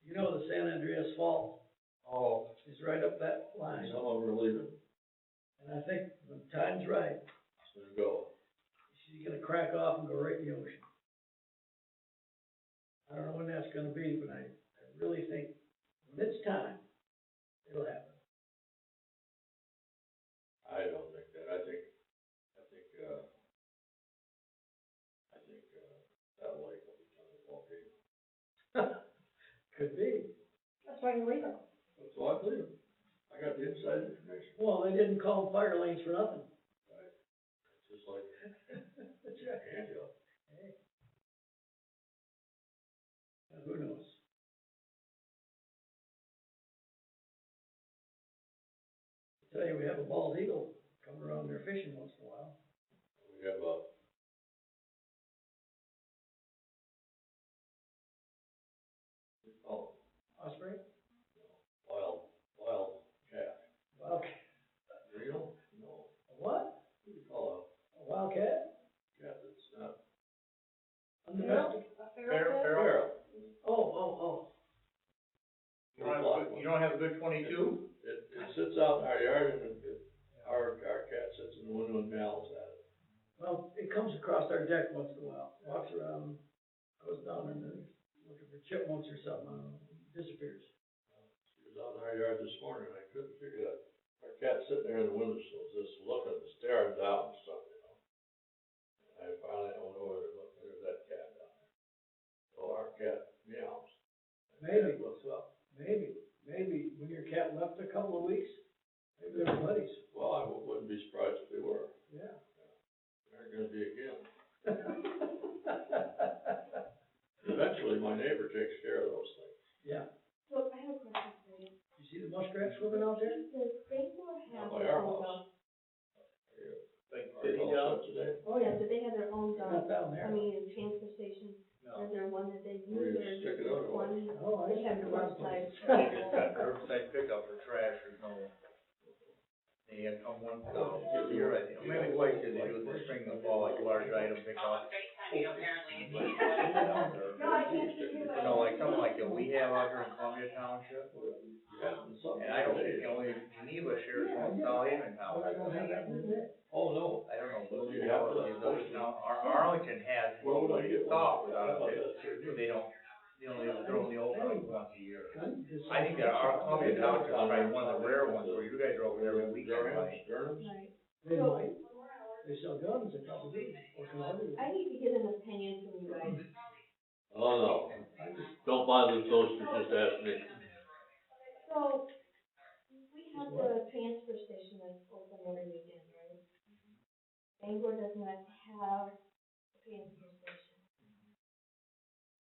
You know, the San Andreas Fault Oh, is right up that line. Some of them are leaving. And I think when time's right, It's gonna go. she's gonna crack off and go right in the ocean. I don't know when that's gonna be, but I really think when it's time, it'll happen. I don't think that. I think that lake will be kind of volcano. Could be. That's why you leave it. That's what I believe. I got the inside information. Well, they didn't call them fire lanes for nothing. Right. It's just like, Jack Angel. Hey. Who knows? I tell you, we have a bald eagle coming around there fishing once in a while. we have a Osprey? wild cat. Wildcat. Real? No. A what? What do you call A wildcat? a cat that's not Undomestic? A feral cat? feral? Oh. you don't have a good 22? It sits out in our yard and our cat sits in the window and meows at it. Well, it comes across our deck once in a while, walks around, goes down and then looking for chipmunks or something, I don't know, disappears. She was out in our yard this morning, and I couldn't figure that. Our cat's sitting there in the windowsill, just looking, staring down and stuff, you know. And I finally went over there, look, there's that cat down there. So our cat meows. Maybe. Looks up. Maybe when your cat left a couple of weeks, maybe they were buddies. Well, I wouldn't be surprised if they were. Yeah. They're gonna be again. Eventually, my neighbor takes care of those things. Yeah. So I have a question for you. You see the muskrat swimming out there? Does Bangor have By their our own house. dog? Like Ours sitting all down? set today. Oh, yeah, do they have their own They're not dog? down there. I mean, in transfer station, No. is there one that they Where use, you or stick it out or what? one? Oh, I They have see. curbside. They just got curbside pickup for trash, there's no, they have come one, you're right, maybe twice a year, they do it this spring and fall, like large item pickup. No, I think you You know, like something like that we have out here in Columbia Township, and I don't think, only Geneva shares one South Haven Well, I don't have Township. that one today. Oh, no. I don't know, Well, but you have to have posted. Now, Arlington has Well, what we you get thought one. without I thought it, that's true. but they're only open like once a year. Just- I think that our Columbia Township is probably one of the rare ones where you guys are open every weekend, right? Right. They might, they sell guns, they probably do, or commodities. I need to get an opinion from you guys. Oh, no, don't bother the toasters, just ask me. So, we have the transfer station that's open every weekend, right? Bangor does not have a transfer station.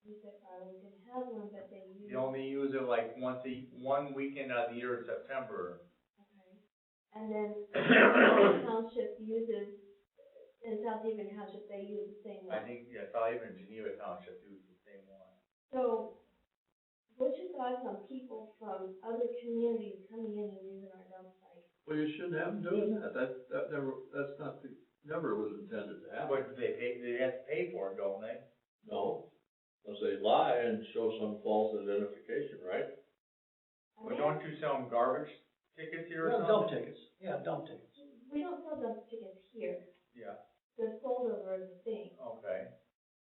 You said Arlington has one, but they use. You only use it like one weekend out of the year in September. Okay. And then Township uses, in South Haven Township, they use the same I one. think, yeah, probably even Geneva Township do the same one. So, what's your thoughts on people from other communities coming in and using our dump site? Well, you shouldn't have them doing that, never was intended to happen. But they have to pay for it, don't they? No, unless they lie and show some false identification, right? But don't you sell them garbage tickets here or Yeah, dump something? tickets, yeah, dump tickets. We don't sell dump tickets here. Yeah, They're sold over at the thing. okay.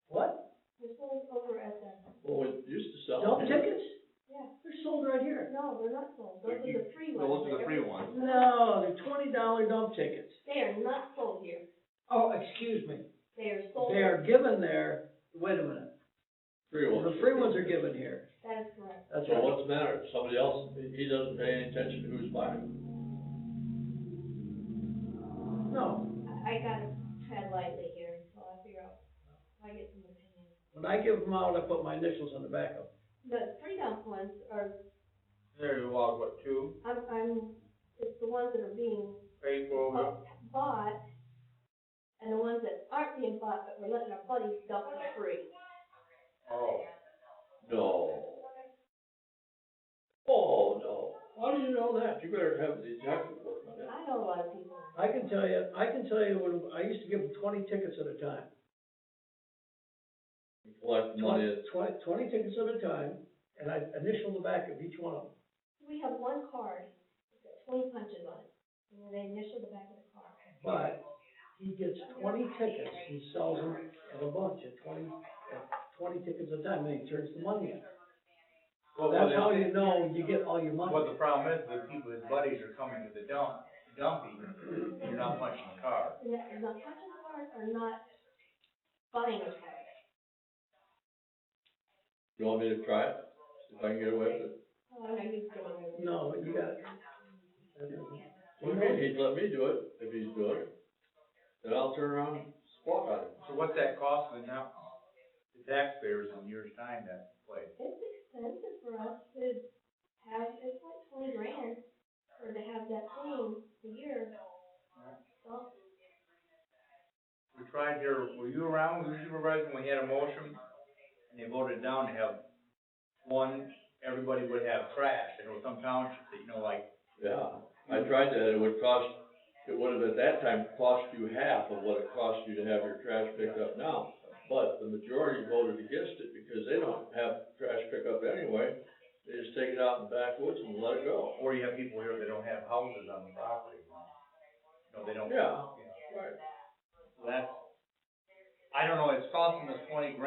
What? They're sold over at the, Well, we used to sell. Dump them. tickets? yeah. They're sold right here. No, they're not sold. Those are the free ones. Those are the free ones. No, they're $20 dump tickets. They are not sold here. Oh, excuse me, They are sold. they are given there, wait a minute, Free ones. the free ones are given here, That is correct. that's So right. what's the matter? Somebody else, he doesn't pay any attention to who's buying. No, I gotta tread lightly here until I figure out, I get some opinion. when I give them out, I put my initials on the back of them. The free dump ones are, There you log, what, two? it's the ones that are being Paid for, bought, and the ones that aren't being bought, but we're letting our buddies dump for free. oh. No. Oh, no. How do you know that? You better have the detective work on that. I know a lot of people. I can tell you when, I used to give them 20 tickets at a time. You collect money. 20 tickets at a time, and I initial the back of each one of them. We have one card, it's got 20 punches on it, and then they initial the back of the card. But he gets 20 tickets and sells them at a bunch at 20 tickets at a time, and he turns the money in. Well, That's how you know you get all your money. What the problem is, the people, his buddies are coming to the dumping, you're not punching the card. And not punching the card or not buying a card. You want me to try it? See if I can get away with it? Oh, I used to do it. No, you got it. What do you mean? He'd let me do it if he's doing it. Then I'll turn around and squawk on him. So what's that costing now, the taxpayers in years' time, that place? It's expensive for us to have, it's like $20,000 or to have that thing a year. So, We tried here, were you around, were you supervising, when we had a motion, and they voted down to have one, everybody would have trash, and there were some townships that, like. Yeah, I tried that. It would have at that time cost you half of what it costs you to have your trash picked up now. But the majority voted against it because they don't have trash pickup anyway. They just take it out in the backwoods and let it go. Or you have people here that don't have houses on the property. No, they don't. Yeah, right. So that's, I don't know, it's costing us $20,000.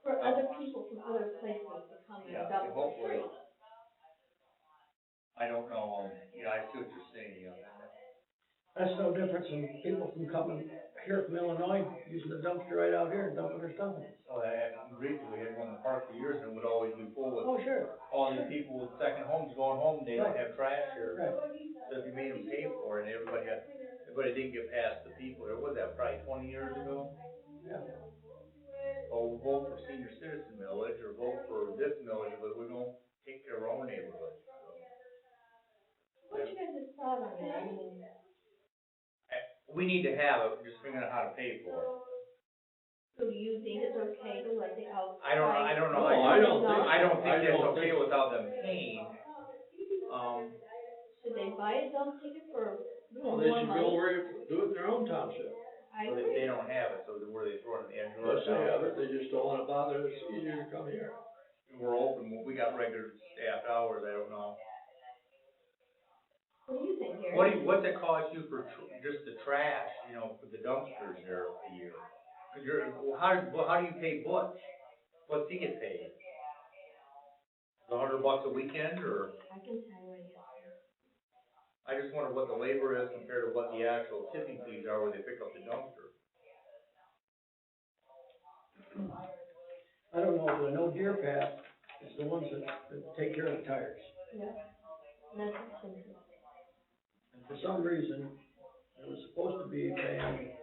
for other people from other places to come and Yeah, dump for hopefully. free. I don't know, I see what you're saying, That's no different than people from coming here from Illinois, using the dumpster right out here and dumping their stuff in. Oh, that happened briefly, we had one in the park for years, and it would always be full with Oh, sure. all these people with second homes going home, they don't have trash here. Right. So if you made them pay for it, and everybody didn't get past the people, there was that probably 20 years ago? Yeah. Oh, vote for senior citizen millage, or vote for this millage, but we don't take care of our own neighborhood. What's your guys' thought on that? I mean, We need to have it, we're just figuring out how to pay for it. so do you think it's okay to let the outside? I don't know. No, I don't think- I don't think I that's don't okay think- without them paying. Should they buy a dump ticket for No, more they should money? go where you do it in their own township. I So agree. they don't have it, so where they throw it in the edge of our Unless they have town. it, they just don't wanna bother, it's easier to come here. We're open, we got regular staffed hours, I don't know. What do you think, Gary? What's it cost you for just the trash, you know, for the dumpsters there a year? 'Cause how do you pay Butch? What's he get paid? $100 a weekend, or? I can tell you what he is. I just wonder what the labor is compared to what the actual tipping fees are where they pick up the dumpster. I don't know, but I know Deer Path is the ones that take care of the tires. Yeah. That's expensive. And for some reason, it was supposed to be paying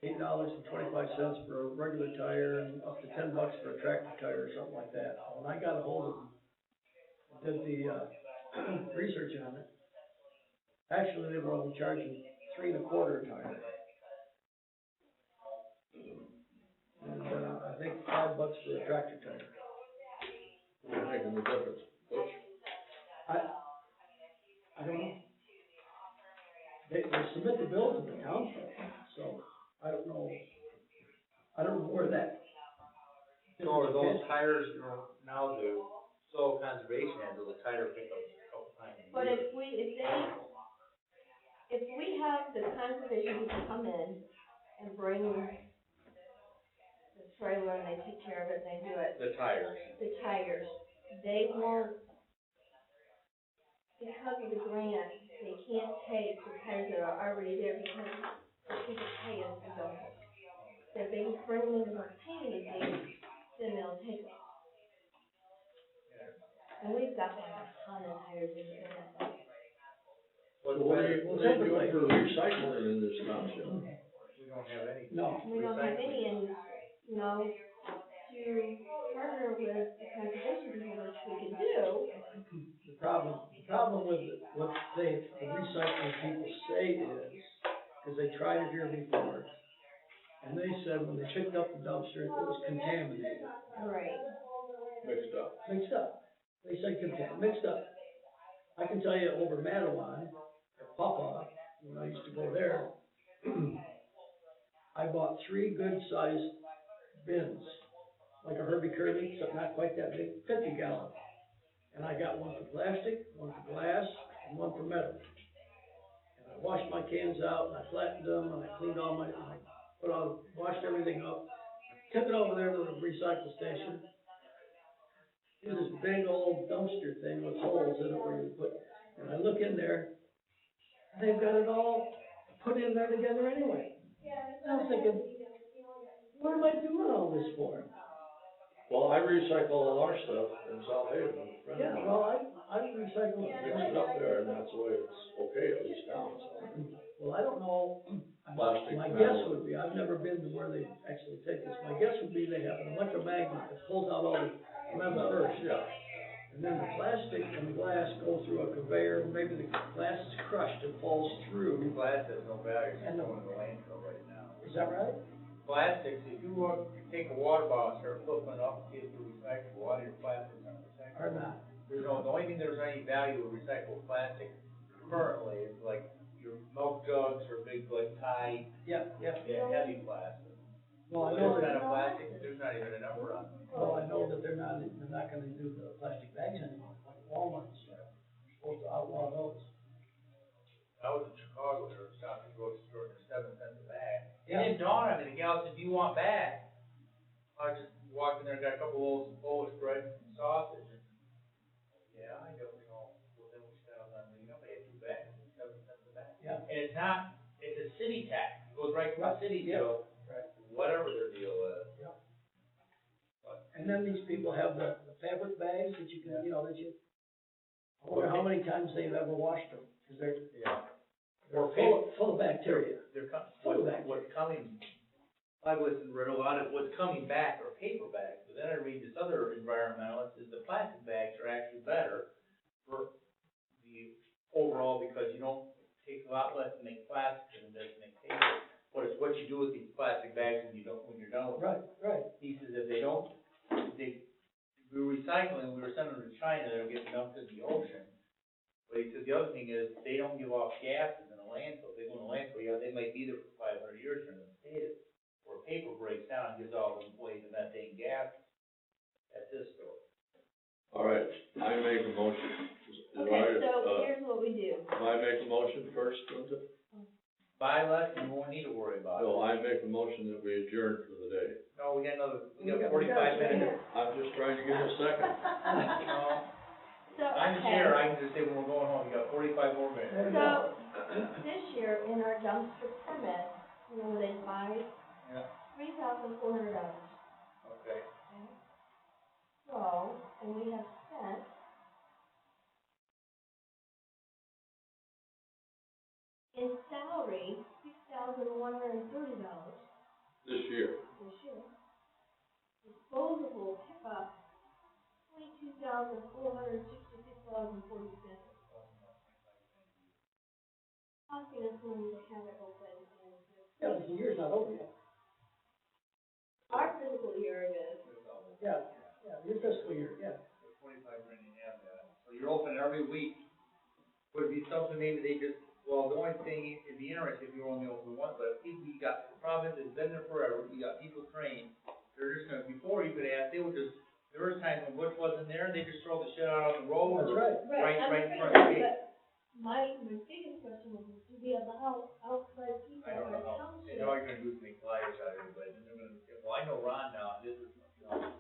$8.25 for a regular tire and up to $10 for a tractor tire or something like that. When I got a hold of them, did the, research on it, actually, they were only charging $3 1/4 a tire. And, I think $5 for a tractor tire. You're making the difference. Butch? I don't know. They submit the bill to the township, so I don't know where that. So are those tires, you know, now the soil conservation has those tire pickups a couple times a year. But if we have the conservation people come in and bring the trailer and they take care of it and they do it, The tires. they won't, because of the grant, they can't take the tires that are already there because people pay us to dump it. So if they just bring them in and don't pay anything, then they'll take them. And we've got like a ton of tires in here. What do they do for recycling in this township? We don't have any. No. We don't have any, and, you know, to partner with the conservation people, which we can do. The problem with what the recycling people say is, because they tried it here before, and they said when they picked up the dumpster, it was contaminated. Right. Mixed up. Mixed up. They said mixed up. I can tell you over Mattawan, at Papa, when I used to go there, I bought 3 good-sized bins, like a Herbie Curly, something not quite that big, 50 gallon. And I got one for plastic, one for glass, and one for metal. And I washed my cans out, and I flattened them, and I cleaned all my, washed everything up, took it over there to the recycle station. There's this big old dumpster thing with holes in it where you put, and I look in there, they've got it all put in there together anyway. And I'm thinking, what am I doing all this for? Well, I recycle all our stuff in South Haven. Yeah, well, I recycle it. Mix it up there, and that's the way it's okay, at least down, so. Well, I don't know, Plastic, my metal. guess would be, I've never been to where they actually take this, my guess would be they have an electromagnet that pulls out all the metal first. Yeah. And then the plastic and the glass go through a conveyor, maybe the glass is crushed and falls through. Glass has no value, it's And going to the landfill right now. Is that right? Plastics, if you take a water bottle, start flipping it up, see if you recycle, a lot of your plastics are recyclable. Or not? The only thing there's any value with recycled plastic currently is like your milk jugs or big like Tide, Yeah. heavy plastic. Well, I But know this that, kind of plastic, there's not even a number on it. well, I know that they're not gonna do the plastic bags anymore, like Walmart and stuff. They're supposed to outlaw those. I was in Chicago, there was stopping the grocery store, and they're 7 cents a bag. It Yeah. didn't dawn on me, the gal said, do you want bags? I just walked in there, got a couple of Polish bread and sausage, and, yeah, I don't know, well, then we settled on, you know, they had 2 bags, it's 7 cents a bag. Yeah. And it's not, it's a city tax, it goes right to the city, so, Right. whatever their deal is. Yeah. And then these people have the fabric bags that you can, I wonder how many times they've ever washed them, because they're full of bacteria. They're Full of bacteria. what's coming, I've listened, read a lot of what's coming back are paper bags, but then I read this other environmentalist, is the plastic bags are actually better for the overall, because you don't take a lot less to make plastic than it does to make paper. But it's what you do with these plastic bags when you're done with them. Right. He says if we were recycling, we were sending them to China, they were getting dumped in the ocean. But he says the other thing is, they don't give off gases in a landfill. They go in a landfill, they might be there for 500 years from the state, where paper breaks down and gives all the waste and methane gases. That's his story. All right, I make a motion. Is it all right if the motion first, Linda? Buy less, you won't need to worry about it. No, I make a motion that we adjourn for the day. No, we got another, we We got got 45 2 minutes. I'm just trying to get a second. No, So, I'm the okay. chair, I can just say when we're going home, you got 45 more minutes. So, this year, in our dumpster permit, you know, where they buy Yeah, $3,400. okay. So, and we have spent in salary, $6,130 This year. this year. Disposable pickup, $22,466.40. Costing us money to have it open and Yeah, but the year's not over yet. our physical year is, Yeah, your fiscal year, yeah. 25 grand you have that. So you're open every week. Would it be something maybe they just, well, the only thing, it'd be interesting if you were only open once, but if you got, the problem is, it's been there forever, you got people trained, they're just gonna, before you could ask, they would just, there was times when Butch wasn't there, they just throw the shit out on the road. That's or right. right, I'm Right in afraid front of of it, you. but my biggest question was, do we allow outside people I in don't our know how, township? and all you're gonna do is make flyers out of it, but they're gonna, well, I know Ron now, this is, you know.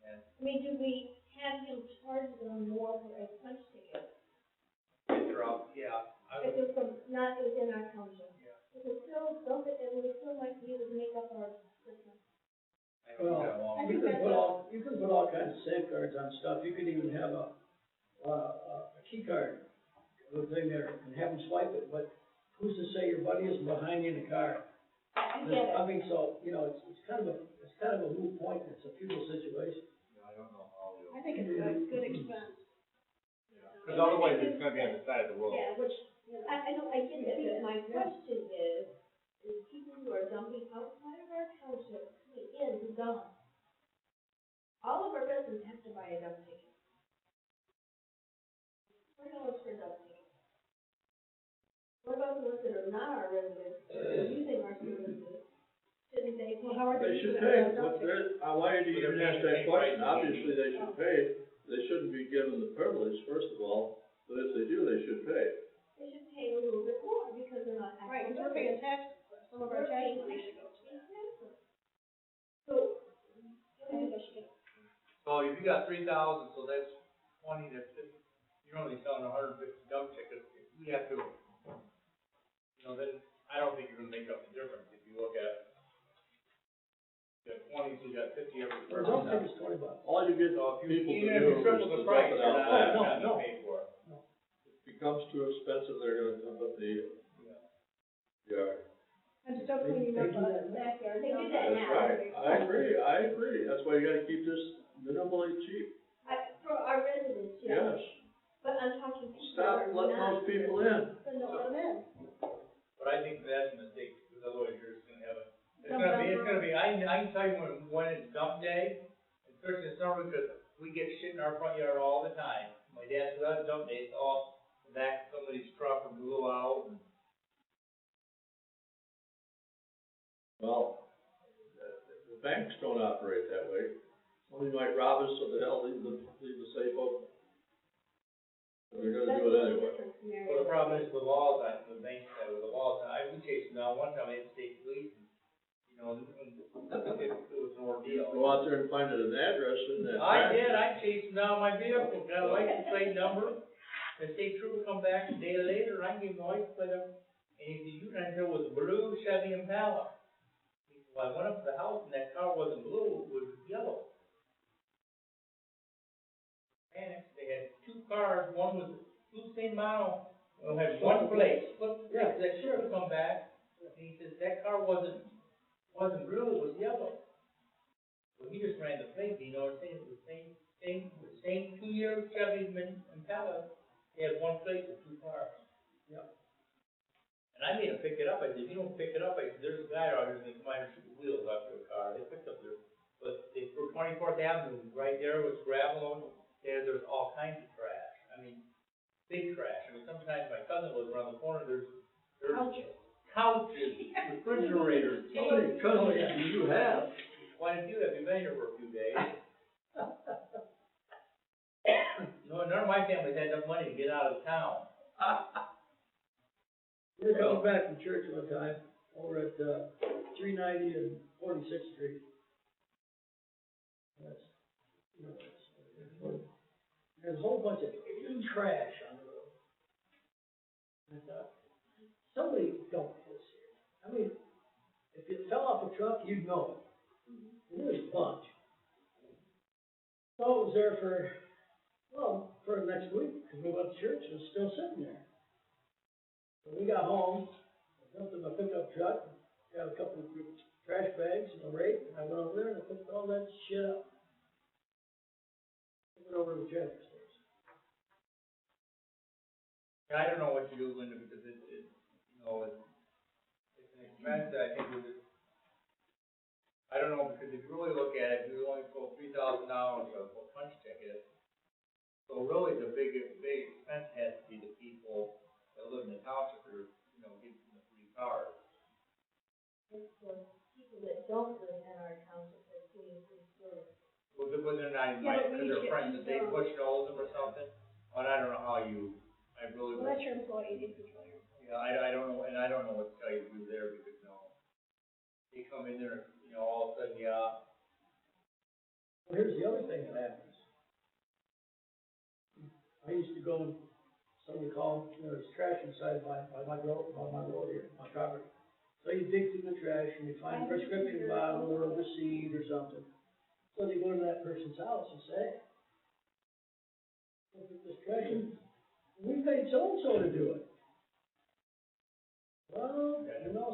And I mean, do we have him charge them more for a punch ticket? they're out, yeah, I If would, it's from, not within our township? Yeah. It would still, dump it, and we would still like to be able to make up our Christmas. I don't know how long. I You think can that's you can put all kinds of safeguards on stuff, you could even have a key card, little thing there, and have them swipe it, but who's to say your buddy isn't behind you in the car? I get it. I mean, so, you know, it's kind of a moot point, it's a futile situation. I don't know how we'll. I think it's a good expense. Because otherwise it's gonna be on the side of the road. Yeah, which, I know, I get that, but my question is people who are dumping outside of our township, coming in, who dump. All of our residents have to buy a dump ticket. $4 for a dump ticket. What about the ones that are not our residents, using our services? Shouldn't they? Well, how are They should pay, why do you even ask that question? Obviously, they should pay, they shouldn't be given the privilege, first of all, but if they do, they should pay. They should pay a little bit more because they're not. Right, because we're paying taxes, some of our tax money should go to that. Exactly. So, I think I should get, So if you got 3,000, so that's 20, that's 50, you're only selling 150 dump tickets. If we have to, you know, then I don't think you're gonna make up the difference if you look at, you got 20, so you got 50 every The person. dump ticket's $20. All you get So if people you, to even if do you is triple to the dump price, it you're out not, back. you're not gonna pay for it. If it becomes too expensive, they're gonna dump it in the yard. I'm still cleaning up the backyard. They do that That's now. right, I agree, that's why you gotta keep this minimally cheap, For our residents, yeah. yes. But I'm talking people Stop that are letting not. those people in. Then don't let them in. But I think that's a mistake, because otherwise you're just gonna have a, it's gonna be, I can tell you when it's dump day, especially in summer, because we get shit in our front yard all the time. My dad said, that's dump day, it's all back of somebody's truck or blew out, and Well, the banks don't operate that way. Somebody might rob us, so the hell leave the safe open. They're gonna do it anyway. well, the problem is the laws, the bank, the laws, we chased them down one time, they had state police, and, you know, and it was an ordeal. Go out there and find an address in that. I tract. did, I chased him down my vehicle, got a license plate number, the state trooper come back a day later, I gave him the license plate number, and he said, you guys know it was a blue Chevy Impala. He said, well, I went up to the house and that car wasn't blue, it was yellow. And they had two cars, one was two same model, had one plate, Yeah, that trooper come back, and he says, that car wasn't blue, it was yellow. Well, he just ran the plate, you know what I'm saying, it was the same 2-year Chevy Impala, they had one plate with two cars. Yeah. And I made him pick it up, I said, if you don't pick it up, I said, there's a guy out here who's gonna come out and shoot the wheels off your car, they picked up their, but they, for 24th Avenue, right there was gravel, there's all kinds of trash, I mean, big trash, I mean, sometimes my cousin lives around the corner, there's couches, refrigerators, How many cousins do you have? Why did you have been here for a few days? No, none of my families had enough money to get out of town. back from church one time, over at, 390 and 46th Street. That's, you know, there's a whole bunch of trash on the road. And I thought, somebody dumped this here. I mean, if it fell off a truck, you'd know it. And there was a bunch. So it was there for the next week, because we went to church, it was still sitting there. So we got home, I jumped in my pickup truck, got a couple of trash bags and a rake, and I went over there and I picked all that shit up. Took it over to the transfer station. I don't know what you do, Linda, because it's an expense that I think I don't know, because if you really look at it, you only pull $3,000 of a punch ticket. So really, the big expense has to be the people that live in the township or, getting the free cars. It's the people that don't live in our township that we serve. Well, they're not Yeah, but because we they're should- friends, if they push knows them or something, and I don't know how I really. Well, that's your employee, you control your employee. Yeah, I don't know, and I don't know what to tell you to do there, because, they come in there, all of a sudden, Well, here's the other thing that happens. I used to go and somebody called, there's trash inside by my road here, my property. So you dig through the trash and you find a prescription bottle or a receipt or something. So they go to that person's house and say, look at this trash. We paid so-and-so to do it. Well,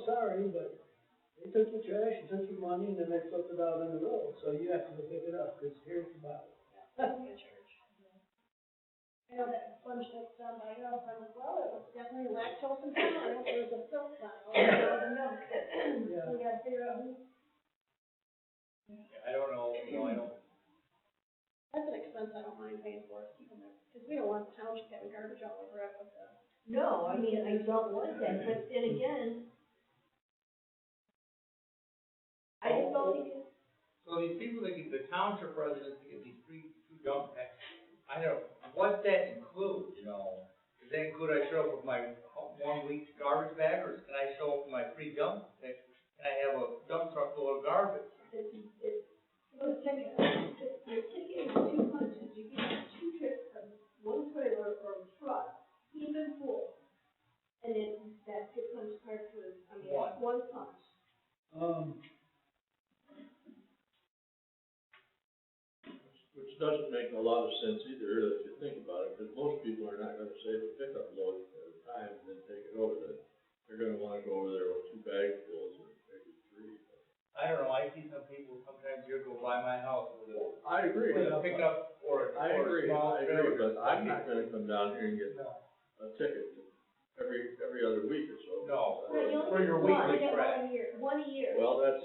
sorry, but they took your trash and took your money and then they flipped it out on the road. So you have to go pick it up, because here's the bottle. I know that sponge that's done by us, I'm like, well, it was definitely lactose intolerant, it was a silk bottle, the milk. Yeah. We gotta figure out who. I don't know, I don't. That's an expense I don't mind paying for, keeping it, because we don't want the township having garbage all over it with the. No, I mean, I don't want that, but then again, I just don't think it's. So these people that get, the township residents that get these free dump tax, I don't, what's that include, Does that include I show up with my 1 week's garbage bag, or can I show up with my free dump? Can I have a dump truck full of garbage? Your ticket is 2 punches, you get 2 trips of 1 trailer or truck, even full. And then that 2 punch cart was, one punch. Which doesn't make a lot of sense either, if you think about it, because most people are not gonna save a pickup load at a time and then take it over there. They're gonna wanna go over there with 2 bagfuls or maybe 3. I don't know, I see some people sometimes here go by my house with I agree. a pickup or a small trailer. But I'm not gonna come down here and get a ticket every other week or so. No, Well, you for only your get weekly one trash. a year. Well, that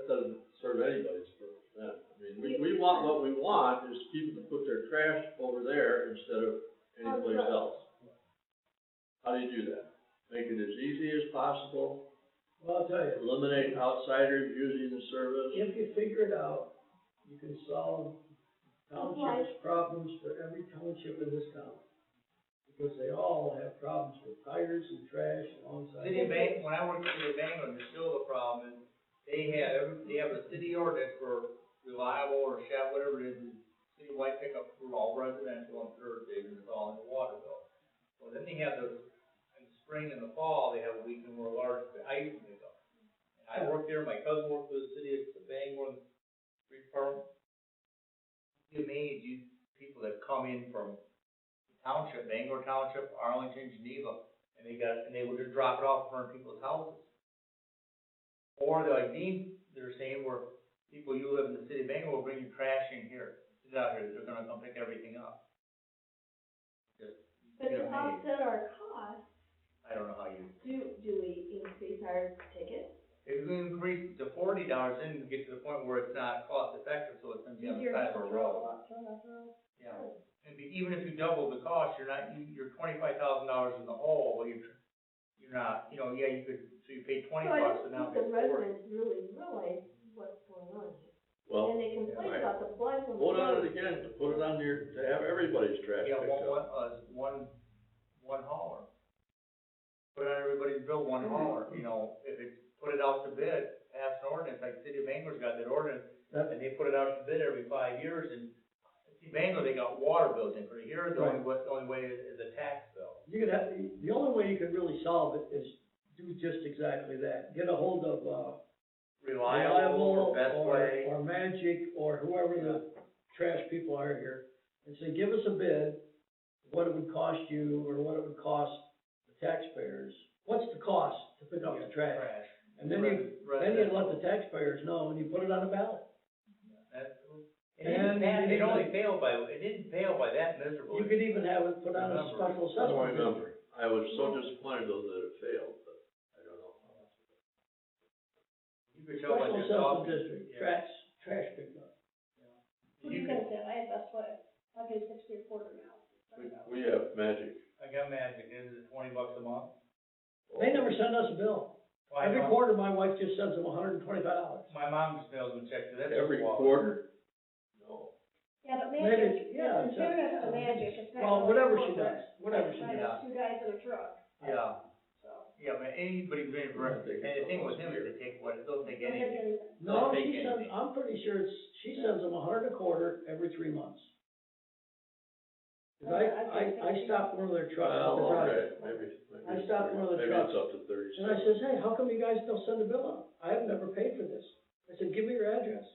doesn't serve anybody's purpose then. I mean, we want, what we want is people to put their trash over there instead of anyplace else. How do you do that? Make it as easy as possible, Well, I'll tell you, eliminate outsiders using the service. if you figure it out, you can solve township's problems for every township in this town. Because they all have problems with tires and trash alongside. City of Bang, when I worked at City of Bangor, there's still a problem, and they have a city ordinance for reliable or shed, whatever it is, citywide pickup for all residential on Thursdays, and it's all in the water bill. Well, then they have in the spring and the fall, they have a weekend where large ice pickup. And I worked there, my cousin worked for the city of Bangor, and street department. You'd be amazed, people that come in from Township, Bangor Township, Arlington, Geneva, and they would just drop it off in front of people's houses. Or like they're saying where people you live in the city of Bangor will bring you trash in here, sit out here, they're gonna come pick everything up. But to offset our costs, I don't know how you. do we increase our ticket? If we increase to $40, then we get to the point where it's not cost effective, so it's gonna be on the Easier side to of a control, road. Yeah. And even if you double the cost, you're $25,000 in the hole, well, you're not, you could, so you pay $20 So I don't and now think the it's $40. residents really realize what's going on here. Well, And they complain right. about the flies on the Vote on road. it again, to put it on your, to have everybody's trash Yeah, picked up. one hauler. put on everybody's bill 1 hauler, you know, if it's, put it out to bid, pass an ordinance, like City of Bangor's got that ordinance, and they put it out to bid every 5 years, and see, Bangor, they got water bills in for here, the only way is a tax bill. You could have, the only way you could really solve it is do just exactly that. Get a hold of, Reliable, or best way. or Magic, or whoever the trash people are here, and say, give us a bid, what it would cost you, or what it would cost the taxpayers. What's the cost to pick up the trash? And then you let the taxpayers know, and you put it on a ballot. It didn't fail by that miserable. You could even have it put on a special I don't assessment. remember. I was so disappointed though that it failed, but I don't know. You could tell by Special just assessment off. district, trash pickup. What do you guys have? I have Best Buy. I pay $60 a quarter now. We have Magic. I got Magic, is it $20 a month? They never send us a bill. Well, I Every know. quarter, my wife just sends them $125. My mom just mails them checks, so that's. Every just quarter? No. Yeah, but Maybe, Magic, yeah, in it's fairness to Magic, it's not. Well, really whatever she corporate. does, whatever she Right, does. it's 2 guys in a truck, Yeah, so. yeah, but anybody's ready for it, and the thing with him is they take what, they'll take Don't take anything. anything. No, Don't take she sends, anything. I'm pretty sure she sends them $100 a quarter every 3 months. 'Cause I stopped one of their trucks. Well, okay, maybe. I stopped one of the Maybe trucks. it's up to 30. And I says, hey, how come you guys don't send a bill out? I have never paid for this. I said, give me your address.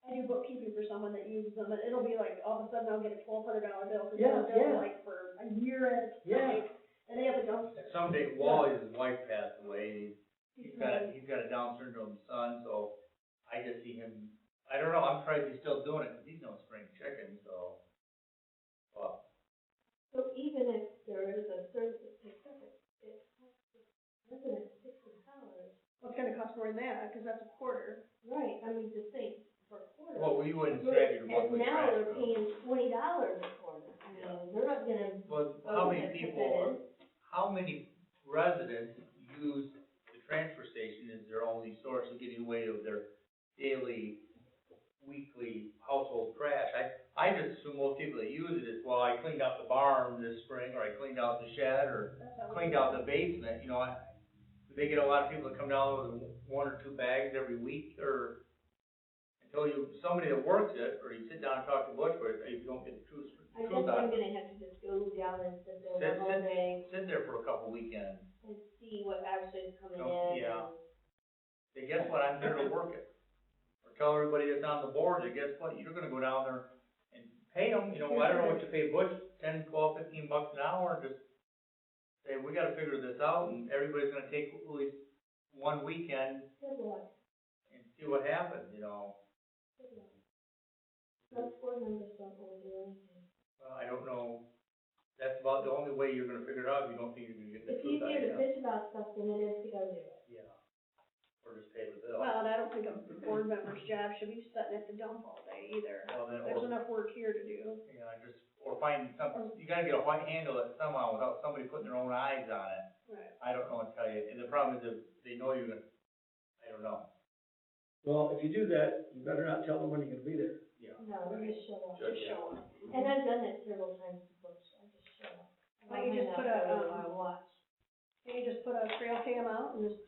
I do bookkeeping for someone that uses them, and it'll be like, all of a sudden I'll get a $1,200 bill, cause Yeah, they're yeah. billed like for a year at a Yeah. time, and they have a dumpster. Someday, Wally's wife passed away, he's got a Down syndrome son, so I just see him, I don't know, I'm surprised he's still doing it, cause he's no spring chicken, so. Well, So even if there is a service that picks up it costs the resident $60. Well, it's gonna cost more than that, cause that's a quarter. Right, I mean, just think, for a quarter. well, we wouldn't have your And monthly now trash they're bill. paying $20 a quarter. I mean, they're not gonna. But how many residents use the transfer station as their only source of getting away of their daily, weekly household trash? I just assume most people that use it is, well, I cleaned out the barn this spring, or I cleaned out the shed, or That's how we cleaned out the basement, you know, they get a lot of people that come down with 1 or 2 bags every week, or until somebody that works it, or you sit down and talk to Butch, or if you don't get the truth I guess out I'm of it. gonna have to just go down and sit there one whole day Sit there for a couple weekends. and see what actually is coming Oh, in. yeah. Hey, guess what, I'm there to work it. Or tell everybody that's on the board that guess what, you're gonna go down there and pay them, you know, I don't know what you pay Butch, $10, $12, $15 an hour, just say, we gotta figure this out, and everybody's gonna take at least 1 weekend Good luck, and see what happens, you know. good luck. Those 4 numbers don't really do anything. I don't know, that's about the only way you're gonna figure it out, if you don't think you're gonna get the It's truth out easier of to it. bitch about stuff than it is to go do it. Yeah. Or just pay the bill. Well, and I don't think a board member's job should be sitting at the dump all day either. Well, then, There's or, enough work here to do. you know, or find some, you gotta get a white handle it somehow without somebody putting their own eyes on it. Right. I don't know what to tell you, and the problem is if they know you're gonna, I don't know. Well, if you do that, you better not tell them when you're gonna be there. Yeah. No, they just show up. Just show up. And I've done that several times before, so I just show up. Why don't you just put I a, watch. you just put a trail cam out and just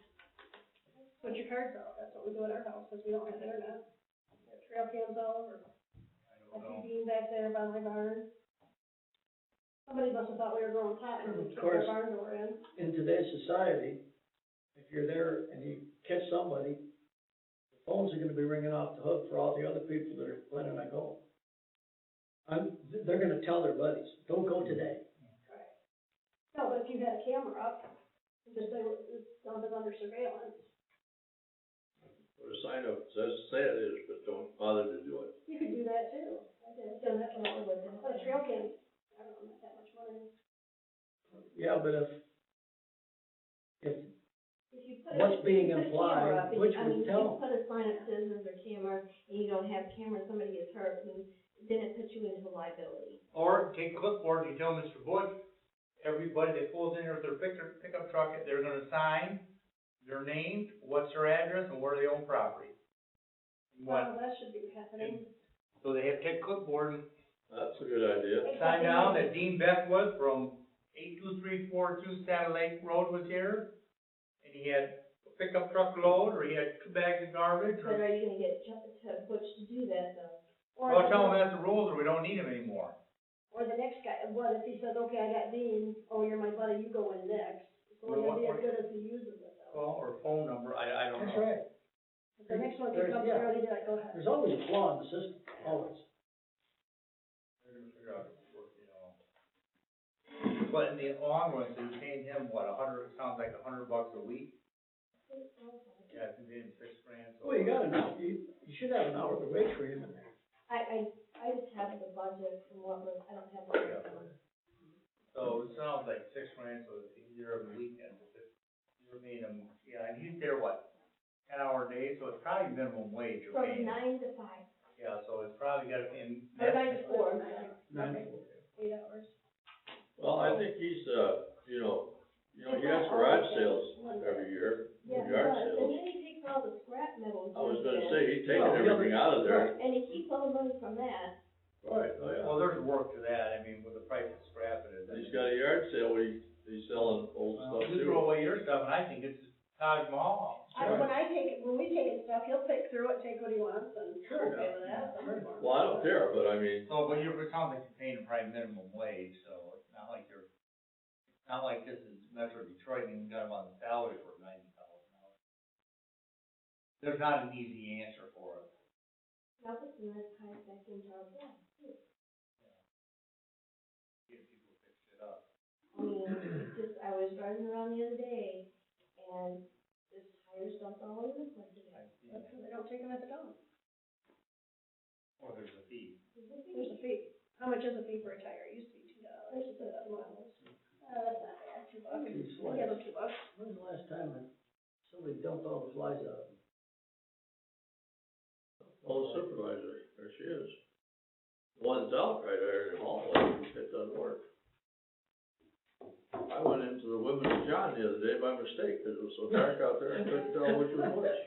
put your cards out. That's what we do at our house, because we don't have internet. We have trail cams all over. I I don't know. see beans back there by my barn. Somebody must have thought we were growing cotton and Of kicked course. our barn door in. In today's society, if you're there and you catch somebody, the phones are gonna be ringing off the hook for all the other people that are planning on going. They're gonna tell their buddies, don't go today. No, but if you had a camera up, and just say, this dump is under surveillance, Put a sign up, say it is, but don't bother to do it. you could do that too. I did, done that when I was with them. But a trail cam, I don't know, not that much money. Yeah, but if If you put what's being if you put a camera implied, up and which I would mean, tell. if you put a sign that says there's a camera, and you don't have camera, somebody is hurt, then it puts you into liability. Or take a clipboard, and you tell Mr. Butch, everybody that pulls in there with their pickup truck, they're gonna sign their name, what's their address, and where they own property. And what, Well, that should be happening. so they have to take a clipboard and That's a good idea. sign down that Dean Beckwith from 82342 Satellite Road was here, and he had a pickup truck load, or he had 2 bags of garbage, But or, are you gonna get Butch to do that though? well, tell him that's the rules, or we don't need him anymore. Or the next guy, what if he says, okay, I got Dean, oh, you're my buddy, you go in next. So Well, he'll be as what- good as he uses it though. Well, or phone number, I don't know. That's right. If the next one he There- comes yeah. through, he'd be like, go ahead. There's always a flaw in the system, always. They're gonna figure out, you know. But in the long run, so you paying him, what, it sounds like $100 a week? Yeah, if you pay him $6,000, so. Well, you got enough, you should have an hourly wage for him in there. I just have the budget from what was, I don't have the breakdown. So it sounds like $6,000, so it's easier every weekend, if you're paying him, yeah, and he's there, what, 10-hour days, so it's probably minimum wage you're From paying. 9 to 5. Yeah, so it's probably gotta pay him. Or 9 to 4, 9 to 8 hours. Well, I think he's, you know, he has garage sales every year, Yeah, yard and sales. then he takes all the scrap metal. I was gonna say, he's taking Well, the other- everything out of there. And he keeps all the money from that. Right, oh, yeah. Well, there's work to that, I mean, with the price of scrap it is. He's got a yard sale where he's selling old Well, stuff you too. throw away your stuff, and I think it's Taj Mahal. When we take his stuff, he'll pick through it, take what he wants, and Sure, okay with that. Well, I don't care, but I mean, So, but it sounds like you're paying him probably minimum wage, so it's not like this is Metro Detroit and you got him on the salary for $90,000. There's not an easy answer for it. Now this and that ties back into our plan, too. Get people to fix it up. I mean, it's just, I was driving around the other day, and this tire stuff all over the place again. I've seen That's it. when they don't take them at the dump. Or there's a fee. There's a fee. How much is a fee for a tire? It used to be $2. It's $2. That's not bad, $2. Geez, We'll give them $2. When's the last time that somebody dumped all the flies out of them? oh, the supervisor, there she is. The one's out right there in the hallway, it doesn't work. I went into the women's John the other day by mistake, 'cause it was so dark out there, I couldn't tell which was which.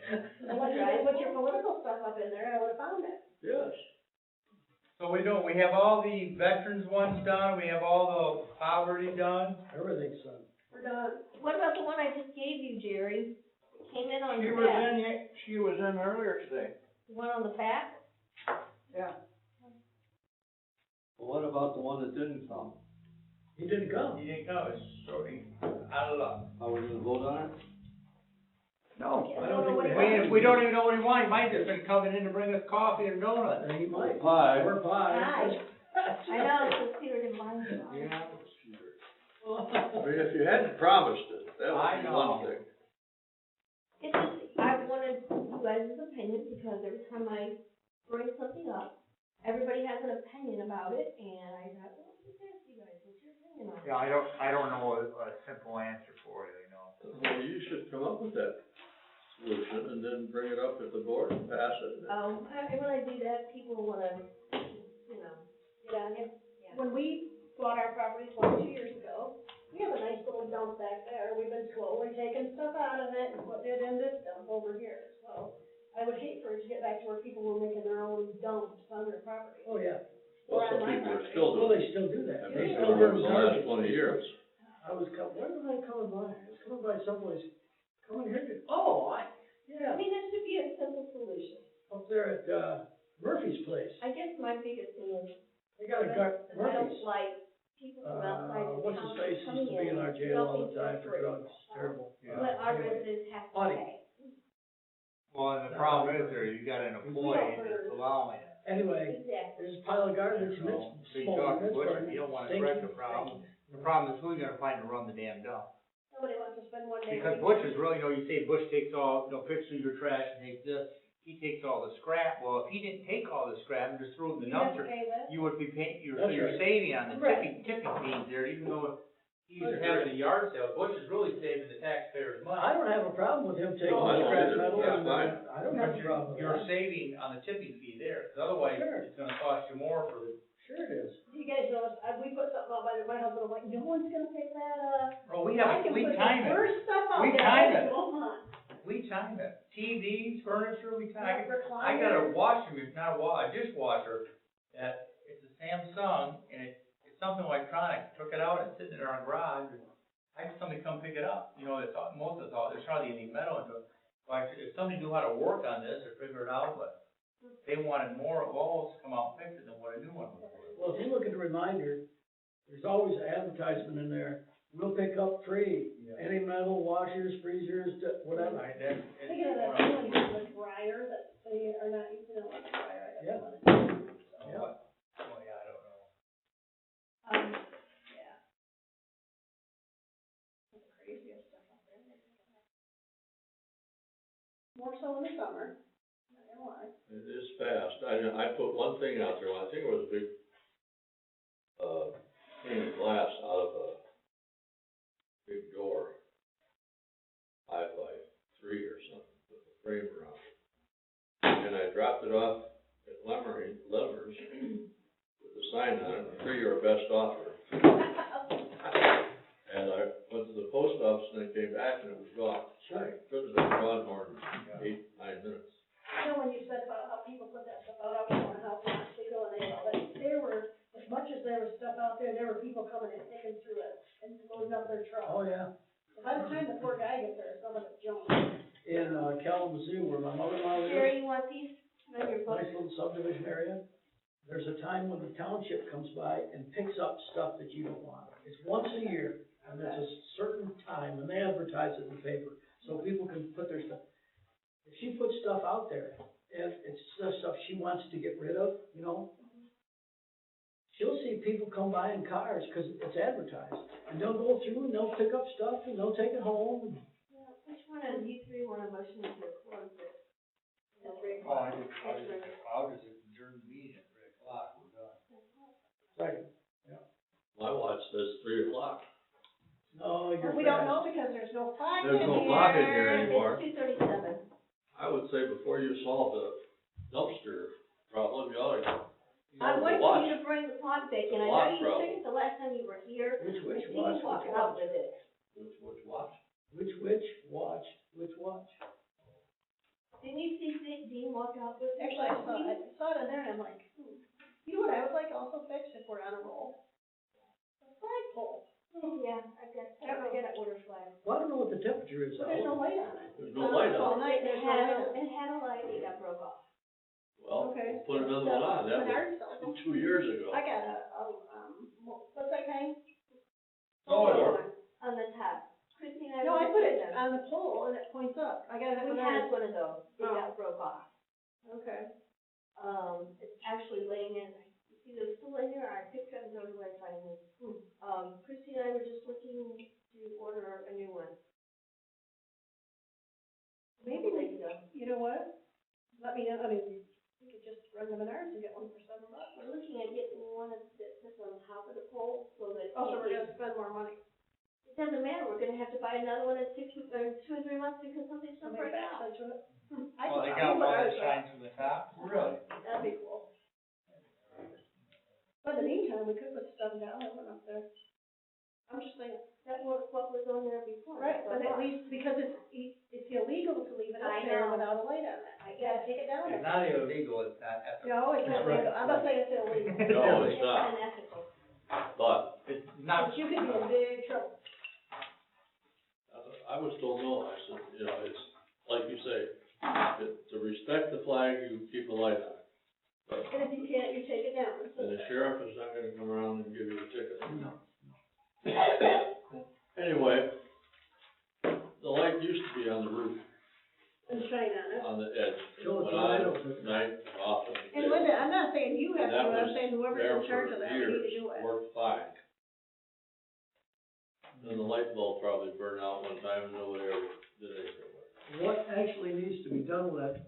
Unless you put your political stuff up in there, I would've found it. Yes. So we have all the veterans ones done, we have all the poverty done. Everything's done. We're done. What about the one I just gave you, Jerry? It came in on She the was back. she was in earlier today. The one on the back? Yeah. Well, what about the one that didn't come? He didn't come. He didn't come, it's so, out of luck. Are we gonna vote on it? No. I don't think we If we don't even know what he wants, he might just been coming in to bring us coffee and donuts. He might. Pie. Or pie. Pie. I know, it's a Peter Devine. Yeah. I mean, if you hadn't promised it, that I would be know. one thing. It's just, I wanted you guys' opinion, because every time I bring something up, everybody has an opinion about it, and I thought, well, let's just ask you guys, what's your opinion on it? Yeah, I don't know a simple answer for you, you know. Well, you should come up with that solution and then bring it up at the board and pass it. When I do that, people wanna, you know, get on you. Yeah. When we bought our property 22 years ago, we have a nice little dump back there. We've been slowly taking stuff out of it and putting it in this dump over here. So I would hate for it to get back to where people were making their own dumps on their property. Oh, yeah. Well, some people are still Well, doing they still do that. it. They I've still been burn doing it the last garbage. 20 years. I was where was I coming by? I was coming by someplace, coming here to, yeah, I mean, that should be a simple solution. up there at, Murphy's place. I guess my biggest thing is, They got a I Murphy's. don't like people from outside the What's his county face, coming used to be in our jail all the dumping time stuff for free. drugs, terrible. But our Anyway. residents have to Audie. pay. Well, and the problem is there, you got an employee that's allowing it. Anyway, Exactly. there's a pile of garbage and So it's you talk smoking, to it's Bush, burning. you don't wanna stinking, correct the problem. The problem is who you gonna find to run the damn dump? Nobody wants to spend one day. Because Bush is really, you say Bush takes all, picks through your trash and takes this, he takes all the scrap. Well, if he didn't take all the scrap and just threw it in the You have to dumpster, pay that. you would be paying, so That's you're right. saving on the Right. tipping fees there, even though he's I agree. having a yard sale, Bush is really saving the taxpayers money. I don't have a problem with him taking No, I the don't scrap either. metal That's and, fine. I don't have a problem with You're that. saving on the tipping fee there, 'cause otherwise Sure. it's gonna cost you more for the, Sure it is. You guys notice, we put something out by my husband, was like, no one's gonna pick that up. oh, we I can we put time the it, worst stuff out We there. time it. Go on. we time it. TVs, furniture, we time it. I Recliner. got a washing machine, not a dishwasher, that, it's a Samsung, and it's something electronic, took it out, it's sitting in our garage, and I had somebody come pick it up, you know, it's, most of it's all, there's hardly any metal into it. Like, if somebody knew how to work on this or figure it out, but they wanted more walls to come out and fix it than what a new one would. Well, if you look at the reminder, there's always an advertisement in there, we'll pick up free, any metal washers, freezers, whatever. Right, that's, it's, Thinking of that, one, the dryer that they are not using a lot of dryer, I Yeah. don't know. Yeah. oh, yeah, I don't know. Yeah. That's the craziest stuff out there. More so in the summer, not gonna lie. It is fast. I put one thing out there, I think it was a big, pane of glass out of a big door, 5 by 3 or something, with a frame around it. And I dropped it off at Lemmer's with a sign on it, free or best offer. And I went to the post office and I came back and it was gone. Sure. Couldn't have been gone more than 8, 9 minutes. You know, when you said about how people put that stuff out, I was wondering how fast they go and they, but there were, as much as there was stuff out there were people coming and picking through it and loading up their truck. Oh, yeah. By the time the poor guy gets there, some of it junked. In, Kalamazoo, where my mother-in-law lives. Jerry, you want these on your book? Nice little subdivision area. There's a time when the township comes by and picks up stuff that you don't want. It's once a year, and there's a certain time, and they advertise it in the paper, so people can put their stuff. If she puts stuff out there, and it's stuff she wants to get rid of, you know, she'll see people come by in cars, cause it's advertised, and they'll go through and they'll pick up stuff and they'll take it home. Which one of you three want a motion to close this? At 3 Oh, o'clock. I'll just adjourn the meeting at 3 o'clock, we're done. Second. My watch says 3 o'clock. No, you're We don't fast. know because there's no clock There's no clock in here anymore. It's 2:37. I would say before you solve the dumpster problem, you ought to, I'm waiting watch. for you to bring the clock back in. I Watch know you problem. took it the last time you were here. Which I see watch, you walking out with it. Which watch? Which watch, which watch? Didn't you see Dean walk out with it? Actually, I saw it in there and I'm like, you know what I would like also fixed if we're on a roll? A flagpole. Yeah, I gotta order flags. Well, I don't know what the temperature is. But there's no light on it. There's no light All on it. night, there's no light on it. It had a light, it got broke off. Well, Okay. put another one on. That Menards sells them. was 2 years ago. I got what's that kind? Solar. On the top. Christine, I. No, I was put it putting them. on the pole and it points up. I got it at We Menards. had one of those, it Oh. got broke off. Okay. It's actually laying in, it's either still in here or I picked it up and don't know where I find it. Christine and I were just looking to order a new one. Maybe Like, you know what? Let me know, I mean, we could just run the Menards and get one for $7. we're looking at getting one that sits on top of the pole so that. Oh, so we're gonna spend more money. It doesn't matter, we're gonna have to buy another one in 2 or 3 months because something's gonna Somebody break out. backside to it. Oh, they got one that shines from the top? Really? That'd be cool. But in the meantime, we could put $7 one up there. I'm just saying, That was what was on there before. right, so but at what? least, because it's illegal to leave it up I there know. without a light on it. I You gotta get it. take it down. It's not illegal, it's not ethical. No, it's not illegal. I'm not saying it's illegal. No, it's It's not. unethical. But It's not, But you could be in big trouble. I was told no. I said, you know, it's like you say, to respect the flag, you keep a light on it. And if you can't, you take it down. And the sheriff is not gonna come around and give you a ticket. No. Anyway, the light used to be on the roof, And shine on it. on the edge. Show Went it to on Randall. at night, off in the day. And Linda, I'm not saying you have to, That do it, I'm was saying whoever's there in charge of for that, we need to years, do it. worked fine. Then the light bulb probably burned out one time and nobody ever did anything with it. What actually needs to be done with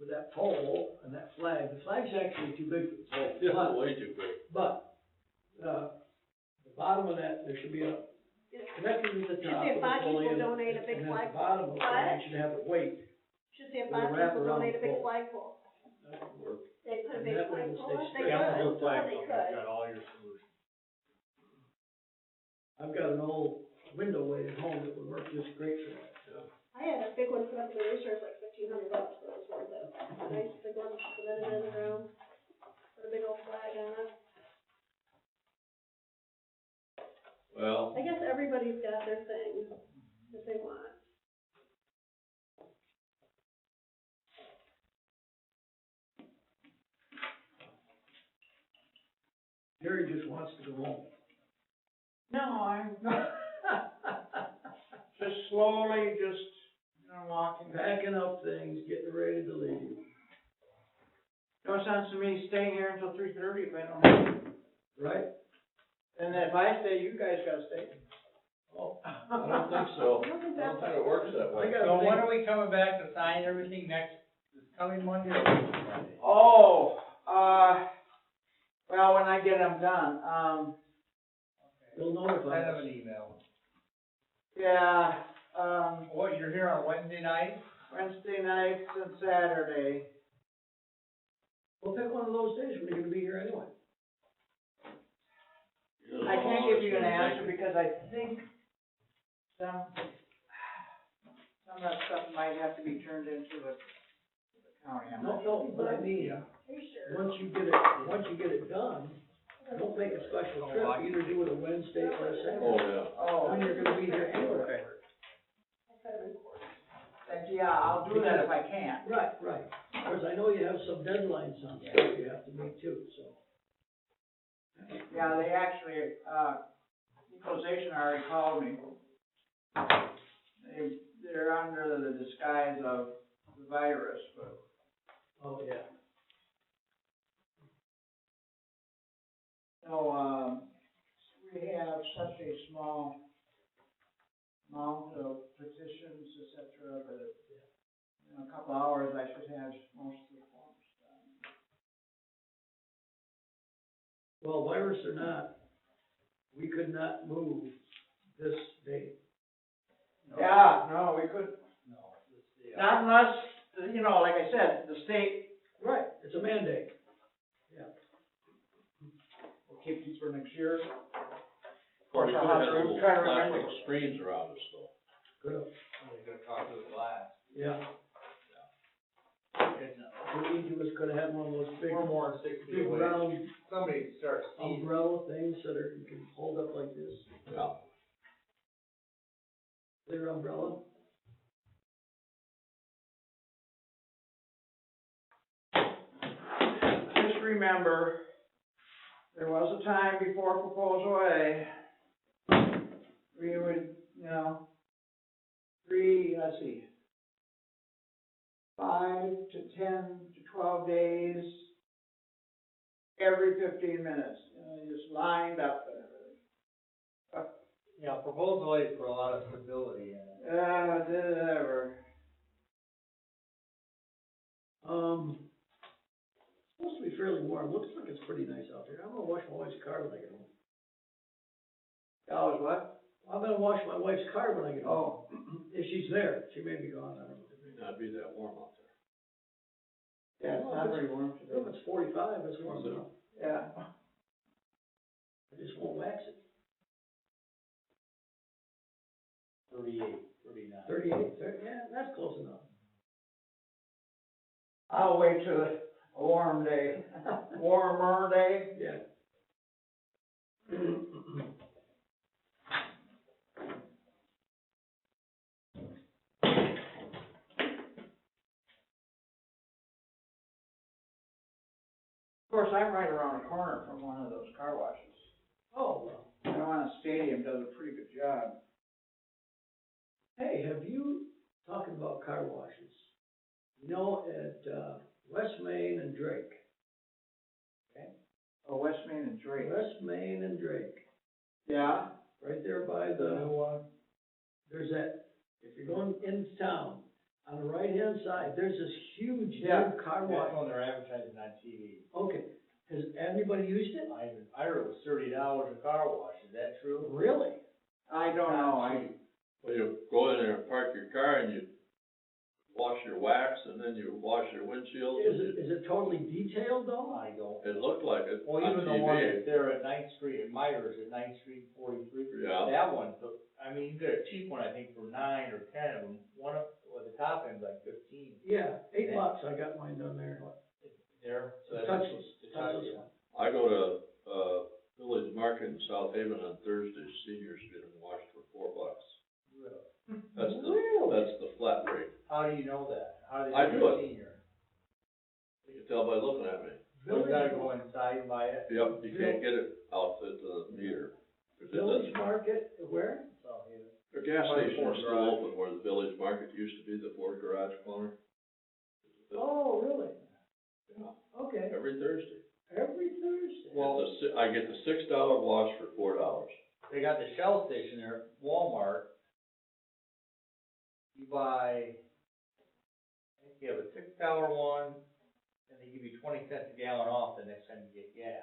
that pole and that flag, the flag's actually too big for the pole. It's way too big. But, the bottom of that, there should be a, connected to the Should top say of the Bockies pulley will and, donate a big and then the flagpole. bottom of the What? flag should have a weight. Should say With a Bockies wrap will around donate a the big pole. flagpole. That would work. They put a And big that way it'll flagpole up. stay They straight. could. Well, they could. got all your solutions. I've got an old window weight at home that would work just great for that. I had a big one put up in the research, like $1,500, so it was worth it. A nice big one, cemented in the ground, put a big old flag on it. Well, I guess everybody's got their thing that they want. Jerry just wants to go home. No, I'm just slowly, walking. Packing up things, getting ready to leave. No sense in me staying here until 3:30 if I don't have to. Right? And if I stay, you guys gotta stay. Oh, I don't think so. I don't think I don't that's think it works that I way. gotta So when think. are we coming back to sign everything next, this coming Monday or next Monday? Oh, well, when I get them done, You'll notify Send them us. an email. yeah, What, you're here on Wednesday night? Wednesday nights and Saturday. We'll pick one of those days when you're gonna be here anyway. I can't give you an answer because I think some of that stuff might have to be turned into the county. I'm not No, but I mean, Are you sure? once you get it done, don't make a special trip, either do it a Wednesday or a Oh, Saturday. yeah. Oh, When you're gonna be here anyway. I said I'm in court. yeah, I'll do that if I can. Right, right. Of course, I know you have some deadlines on stuff you have to meet too, so. Yeah, they actually, equalization already called me. They're under the disguise of the virus, but Oh, yeah. no, we have such a small amount of petitions, et cetera, that in a couple hours I should have most of the forms done. Well, virus or not, we could not move this date. Yeah, no, we could, No, this, not unless, like I said, the state Right, it's a mandate. Yeah. will keep these for next year. Of Of course, course, I'll we have had to little try to remember. plastic screens around us though. Good. they're gonna talk to the glass. Yeah. It's, What we do is could have one of those big, we're more than 6 feet big away. round Somebody starts sneezing. umbrella things that are, you can hold up like this. Yeah. Clear umbrella. Just remember, there was a time before proposal A, we would, 5 to 10 to 12 days, every 15 minutes, just lined up and everything. Yeah, proposal A for a lot of stability in it. Did it ever. Supposed to be fairly warm. Looks like it's pretty nice out there. I'm gonna wash my wife's car when I get home. That was what? I'm gonna wash my wife's car when I get home. Oh, If she's there, she may be gone, I don't know. It may not be that warm out there. yeah, it's not very warm If today. it's 45, it's warm enough. Yeah. I just won't wax it. 38, 39. 38, yeah, that's close enough. I'll wait till a warm day, warmer day. Yeah. Of course, I'm right around the corner from one of those car washes. Oh, well. Kiwanis Stadium does a pretty good job. Hey, have you, talking about car washes, at, West Main and Drake, Oh, West Main and Drake. West Main and Drake, Yeah, right there by there's that, if you're going into town, on the right-hand side, there's this huge Yeah. new car That's wash. when they're advertising on TV. Okay, has anybody used it? I heard it was $30 a car wash, is that true? Really? I don't know, Well, you go in there and park your car and you wash your wax and then you wash your windshield. Is it totally detailed though? I don't. It looked like it Well, on even the one TV. that's there at 9th Street, at Myers at 9th Street, 43. Yeah. That one, you get a cheap one, I think, for 9 or 10 of them. One of, the top end's like 15. Yeah, $8, I got mine done there. There, so The that's. touchless, the touchless touch- one. I go to, Village Market in South Haven on Thursdays, senior how do you know that? How do I they do know it. senior? You can tell by looking at me. You gotta go inside and buy it? Yep, you can't get it out at the meter. 'Cause it Village doesn't- Market, where? So, yeah. The gas By the station Ford is still Garage. open where the Village Market used to be, the Ford Garage corner. Oh, really? Yeah, Okay, every Thursday. every Thursday. Well- I get the $6 wash for $4. They got the Shell station there, at Walmart. You buy, I think you have a $6 one, and they give you 20 cents a gallon off the next time you get gas.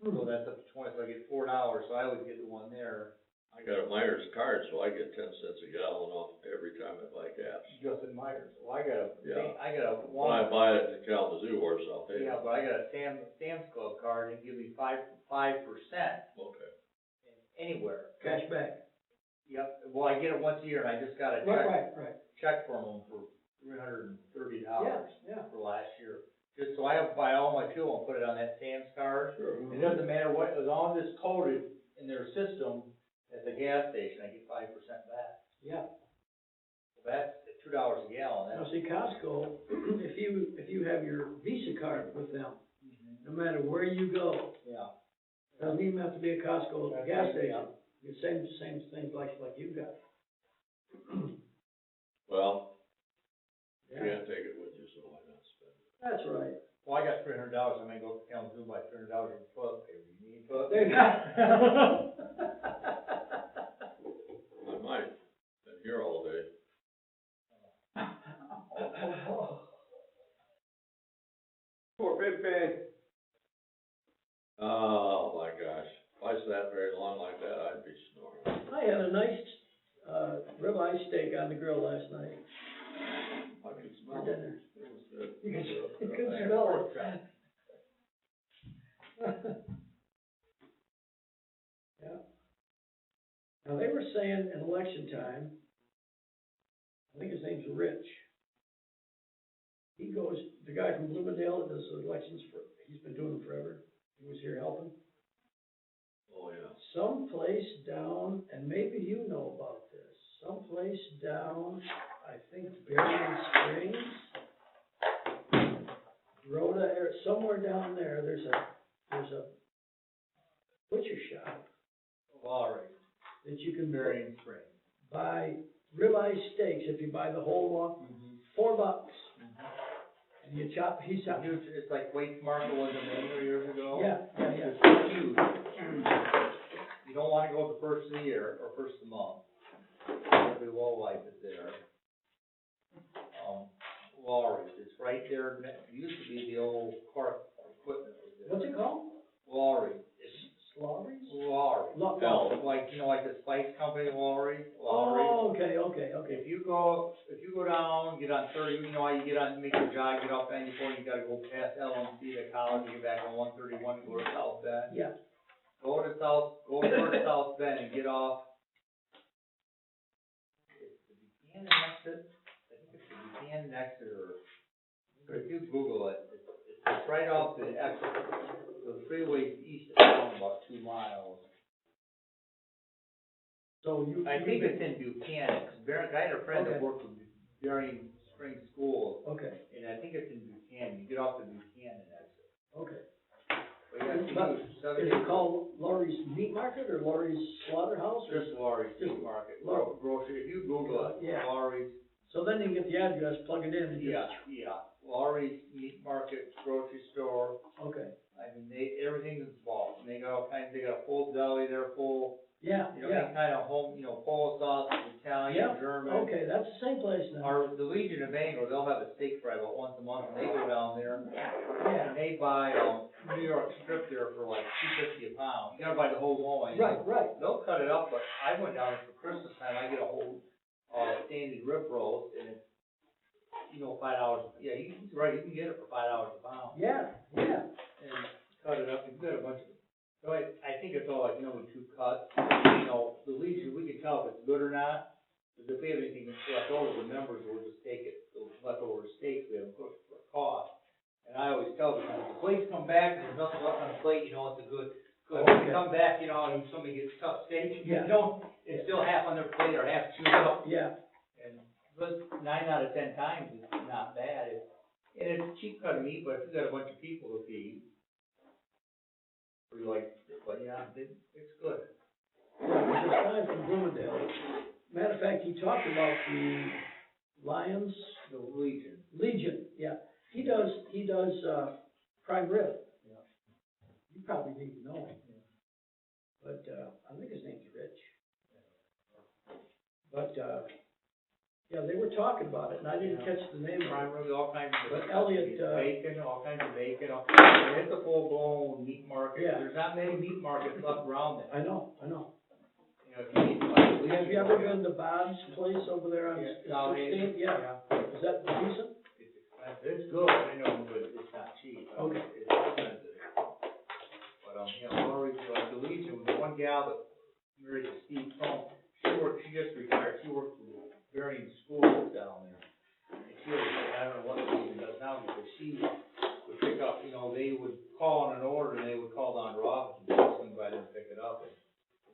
So that's up to 20, so I get $4, so I always get the one there. I got a Myers card, so I get 10 cents a gallon off every time I buy gas. Just in Myers. Well, I got a, Yeah. I got a When I one, buy it at Kalamazoo or South Haven. yeah, but I got a Sam's Club card, and give me 5% Okay. anywhere. Cash back. Yep, well, I get it once a year, and I just got a Right. check from them for $330 Yeah. for last year. Just so I have to buy all my fuel and put it on that Sam's card. Sure. It doesn't matter what, as long as it's coded in their system at the gas station, I get 5% back. Yeah. So that's at $2 a gallon, Now, that's. see, Costco, if you have your Visa card with them, no matter where you go, Yeah. doesn't even have to be a Costco That's gas right, station. yeah. The same things like you got. Well, you Yeah, can't take it with you, so why not spend it? that's right. Well, I got $300, I may go to Kalamazoo and buy $300 of toilet paper, you need toilet There paper? you I might, been here all day. Poor Pepe. Oh, my gosh, if I sat very long like that, I'd be snoring. I had a nice, ribeye steak on the grill last night I could for smell it. dinner. It was good. You could smell it. Yeah. Now, they were saying in election time, I think his name's Rich. He goes, the guy from Bloomingdale that does the elections he's been doing them forever. He was here helping. Oh, yeah. Someplace down, and maybe you know about this, someplace down, I think Berrien Springs, Rhoda, somewhere down there, there's a butcher shop Lowry, that you can Berrien Springs. buy ribeye steaks, if you buy the whole one, $4. And you chop, he chops. Huge, it's like Waits Market was in Maine years ago. Yeah. It's huge. You don't wanna go the first of the year or first of the month. Every low life is there. Lowry's, it's right there, it used to be the old Clark equipment was there. What's it called? Lowry, it's Lawry's? Lowry. Like, you know, like the spice company, Lowry. Oh, okay. If you go down, get on 30, you know how you get on, make your jog, get off 94, you gotta go past LMC, the college, you get back on 131, go to South Bend. Yeah. Go towards South Bend and get off. It's the Buchanan exit, I think it's the Buchanan exit, or if you Google it, it's right off the exit, the freeway east of town, about 2 miles. So I think it's in Buchanan, 'cause I had a friend that Okay. worked with Berrien Springs Schools, Okay, and I think it's in Buchanan, you get off the Buchanan exit. okay. But yeah, it's But huge, Is 70 it called Lawry's Meat Market or Lawry's Slaughterhouse? Just Lowry's Just Meat Market, Lowry. grocery, if you Google it, Yeah. Lowry's, So then you can get the address, plug it in and just. yeah, Lowry's Meat Market grocery store, Okay, I mean, everything's involved, and they got all kinds, they got a full deli there, full, yeah, you know, yeah. any kind of home, you know, Polish sausage, Italian, Yeah, German. okay, that's the same place then. The Legion of Bangor, they'll have a steak fry about once a month, and they go down there, Yeah, and they buy, New York strip there for like $2.50 a pound. You gotta buy the whole loin. right. They'll cut it up, but I went down there for Christmas time, I get a whole, standing rib roast, and it's, you know, $5, yeah, he's right, you can get it for $5 a pound. Yeah, And cut it up, and you got a bunch of, so I think it's all like number 2 cuts. You know, the Legion, we can tell if it's good or not, because if we have anything left over, the members will just take it, those leftover steaks, we haven't cooked for cost. And I always tell them, if the plates come back and there's nothing left on the plate, you know it's a good. When they come back, you know, and somebody gets tough steak, Yeah. you know, it's still half on their plate or half chewed up. yeah. And but 9 out of 10 times, it's not bad. And it's cheap cut of meat, but if you got a bunch of people to feed, or you like, but yeah, it's good. Yeah, this guy from Bloomingdale. Matter of fact, he talked about the Lions. The Legion. Legion, yeah. He does, prime rib. Yeah. You probably need to know him. Yeah. But, I think his name's Rich. But, yeah, they were talking about it, and I didn't catch the name of Prime it. rib, all kinds of. But Elliot, Bacon, all kinds of bacon, it's a full-blown meat market. Yeah. There's not many meat markets left around there. I know. You know, if you need like Legion. Have you ever been to Bob's place over there on Yeah, down in- 16th? Yeah. Is that decent? It's expensive. It's good, I know, but it's not cheap. I mean, Okay. It's expensive. But, you know, Lori, like the Legion, the one gal that married to Steve Combs, she just retired, she worked for varying schools down there. And she was, I don't know what the Legion does now, because she would pick up, you know, they would call on an order, and they would call down to Robinson, and swing by there and pick it up, and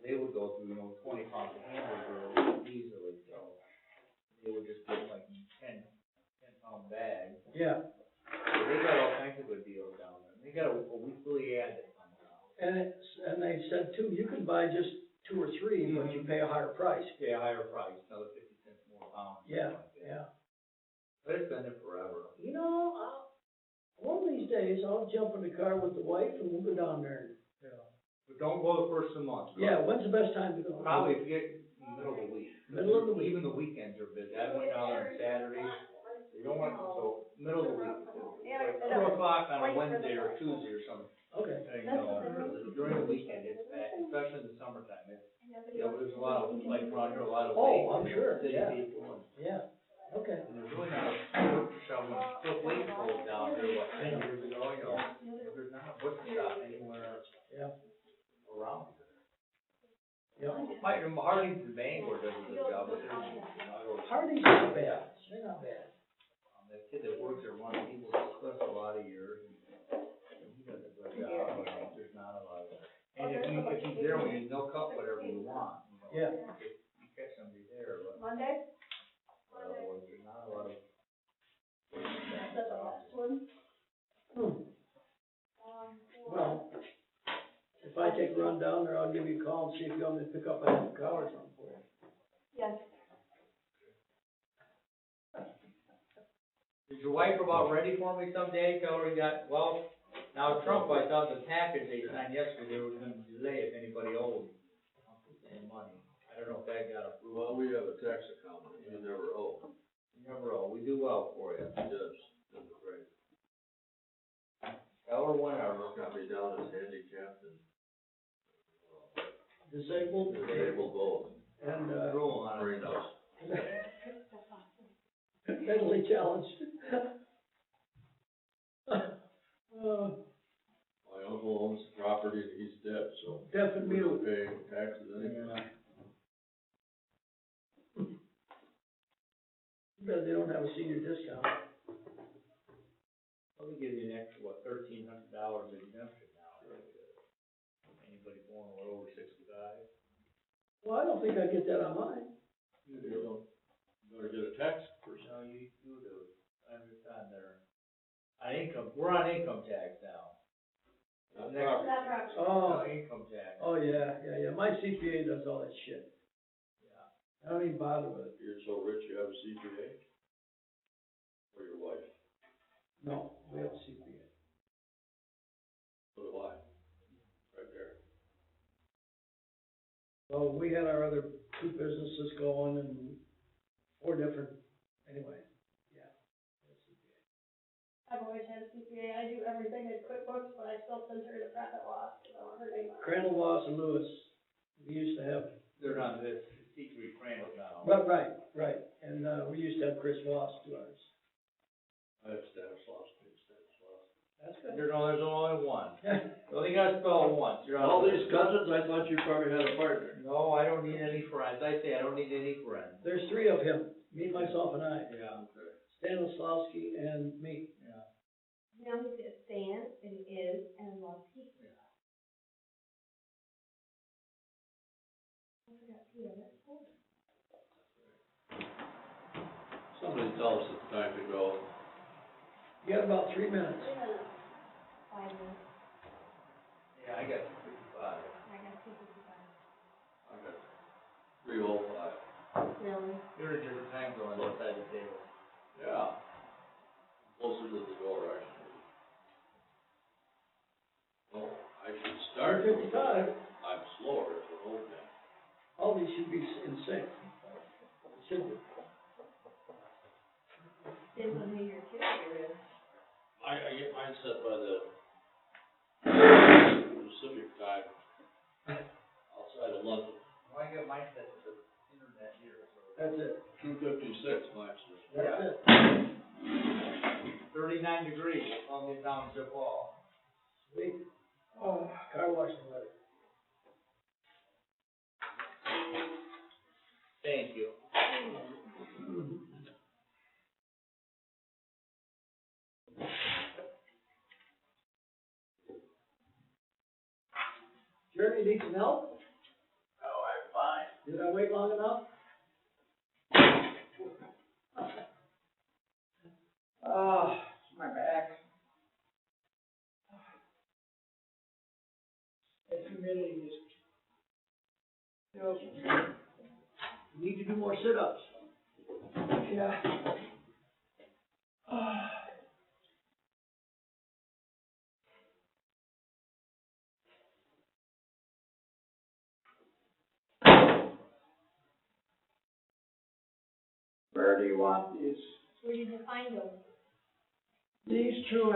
they would go through, 20 pounds of hamburger easily, so they would just get like 10-pound bags. Yeah. So they got all kinds of good deals down there. They got a weekly ad that comes out. And they said too, you can buy just 2 or 3, but you pay a higher price. Pay a higher price, another 50 cents more a pound. Yeah, something like that. yeah. But it's been there forever. One of these days, I'll jump in the car with the wife and we'll go down there. Yeah. But don't go the first of the month. Yeah, when's the best time to go? Probably if you get in the middle of the week. Middle of the week. Even the weekends are busy. I went down there on Saturday. You don't want, so, middle of the week. Like 2 o'clock on a Wednesday or Tuesday or something. Okay. During the weekend, it's bad, especially in the summertime. There's a lot of, like around here, a lot of. Oh, I'm sure, City yeah. people and. Yeah, okay. And there's really not a butcher shop, when Cliff Lake closed down here, what, 10 years ago, there's not a butcher shop anywhere Yeah, around. yeah. Harlington Bangor does a good job, but there's, Hardy's not bad. They're not bad. that kid that works there, one of the people that Cliff a lot of years, and he does a good job, but there's not a lot of that. And if he's there, they'll cut whatever you want, Yeah. If you catch somebody there, but. Monday? Otherwise, there's not a lot of. That's the last one. Well, if I take a run down there, I'll give you a call and see if you want me to pick up a half a cow or something for you. Yes. Is your wife about ready for me someday? Tell her we got, well, now Trump, I thought the package they signed yesterday, they were gonna delay if anybody owed any money. I don't know if that got approved. Well, we have a tax account, you never owe. You never owe, we do well for you. Yes, that's great. Tell her whenever. Got me down as handicapped and Disabled disabled both. and, Rule on Brain it. loss. mentally challenged. My uncle owns the property and he's dead, so Deaf and we don't mute. pay taxes anymore. But they don't have a senior discount. Probably give you an extra, what, $1,300 exemption now, right? Anybody born over 65? Well, I don't think I get that on mine. You don't, you better get a tax person. No, you do. I understand there. We're on income tax now. Not Next- property. Not property. Oh, Income tax. oh, yeah. My CPA does all that shit. Yeah. I don't even bother with it. You're so rich you have a CPA? Or your wife? No, we have a CPA. So do I. Right there. So we had our other 2 businesses going and 4 different, anyway, yeah. I've always had a CPA, I do everything in QuickBooks, but I still send her to profit loss, because I want her name on it. Crandall, Loss, and Lewis, we used to have, They're on this C3 Crandall now. right, and, we used to have Chris Voss do ours. I have Stanislaus, Stanislaus. That's good. There's only one. You only gotta spell it once. You're on. All these cousins, I thought you probably had a partner. No, I don't need any friends. I say I don't need any friends. There's 3 of him, me, myself, and I, Yeah. Stanislawski and me. Yeah. Now he's got Stan and is and Lusky. I forgot Peter, that's cool. tell us it's time to go. You got about 3 minutes. 5 minutes, Yeah, I got 2:55. I got 2:55. I got 3:05. Really? You're in a different time zone on that side of the table. Yeah. Closer to the door, actually. Well, I should start. 55. I'm slower as an old man. All these should be in sync. Should be. Depends on who your carrier is. I get mine set by the Pacific time outside of London. Well, I got mine set to the internet here, so. That's it. 2:56, mine says. That's it. 39 degrees, on the township wall. Sweet. Oh, car wash the weather. Thank you. Jeremy, need some help? Oh, I'm fine. Did I wait long enough? My back. That humidity is. You need to do more sit-ups. Yeah. Where do you want these? Where did you find them? These two I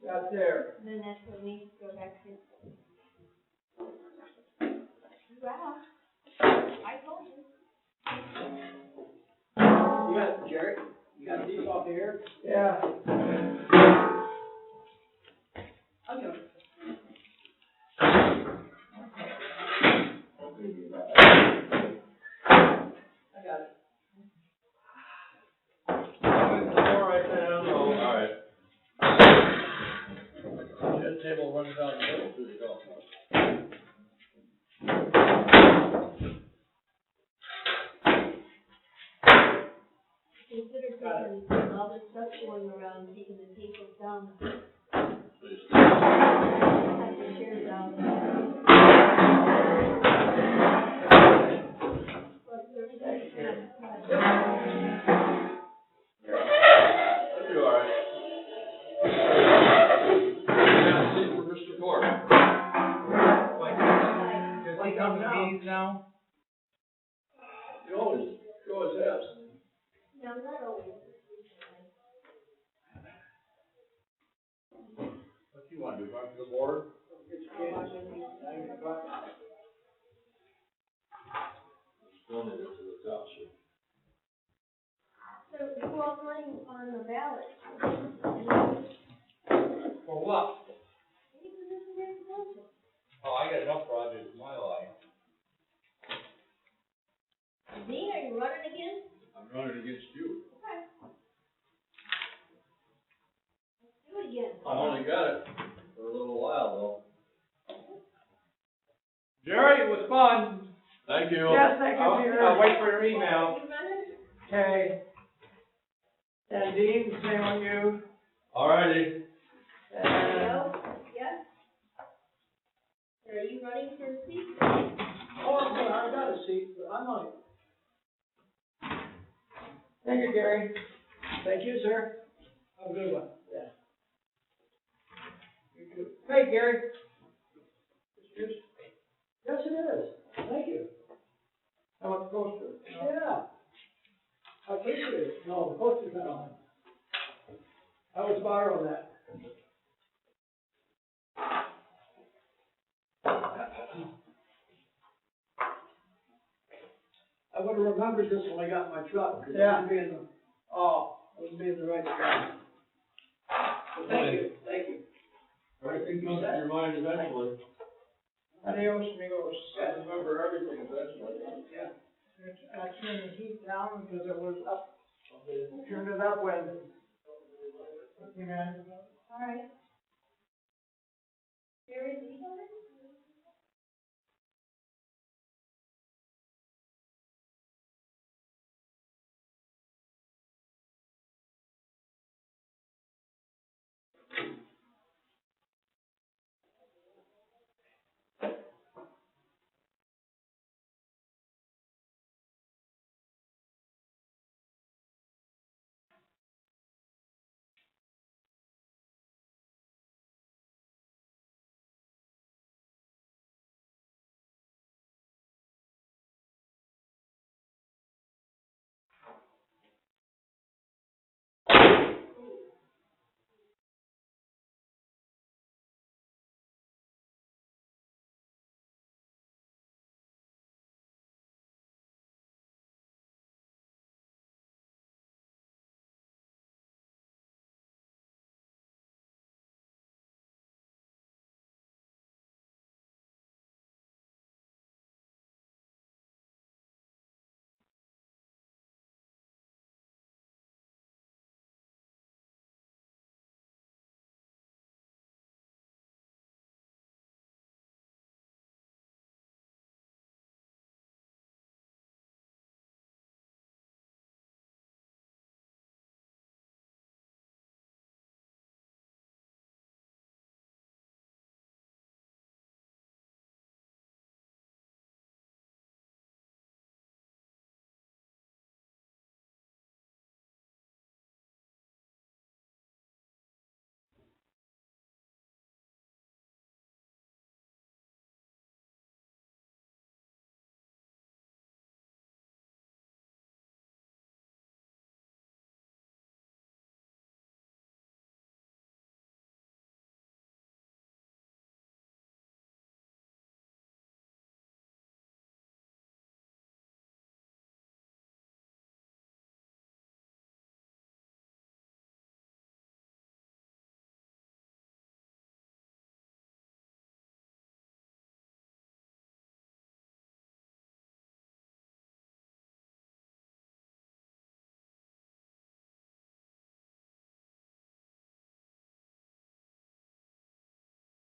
got there. And then that's what needs to go back to. You asked. I told you. You got, Jerry, you got these off here? Yeah. I'll get them. I got it. All right, then. All right. That table runs down the middle, too, you don't. Consider taking all the stuff going around, taking the tables down. Please. Have the chairs down. That'll be all right. Yeah, see for Mr. Gord. Does he come to meetings now? You always have. No, not always. What do you want to do, run for the board? Donate it to the township. So who else running on the ballot? For what? Any position there in council? Oh, I got enough projects in my life. Dean, are you running again? I'm running against you. Okay. Let's do it again. I only got it for a little while, though. Jerry, it was fun. Thank you. Yes, thank you, Peter. I'll wait for your email. Are you running? Okay. And Dean, same on you. All righty. No? Yes? Are you running for a seat? Oh, I'm good. I got a seat, but I'm on it. Thank you, Gary. Thank you, sir. Have a good one. Yeah. Hey, Gary. Yes, it is. Thank you. How about the poster? Yeah. I appreciate it. No, the poster's not on. I was borrowing that. I would have remembered this when I got my truck, because Yeah. I wouldn't be in the, I wouldn't be in the right spot. But thank you, thank you. Everything comes to your mind eventually. Adios, amigos. I remember everything eventually. Yeah. I turned the heat down because it was up. Turned it up when. Okay, man. All right. There is, you on it?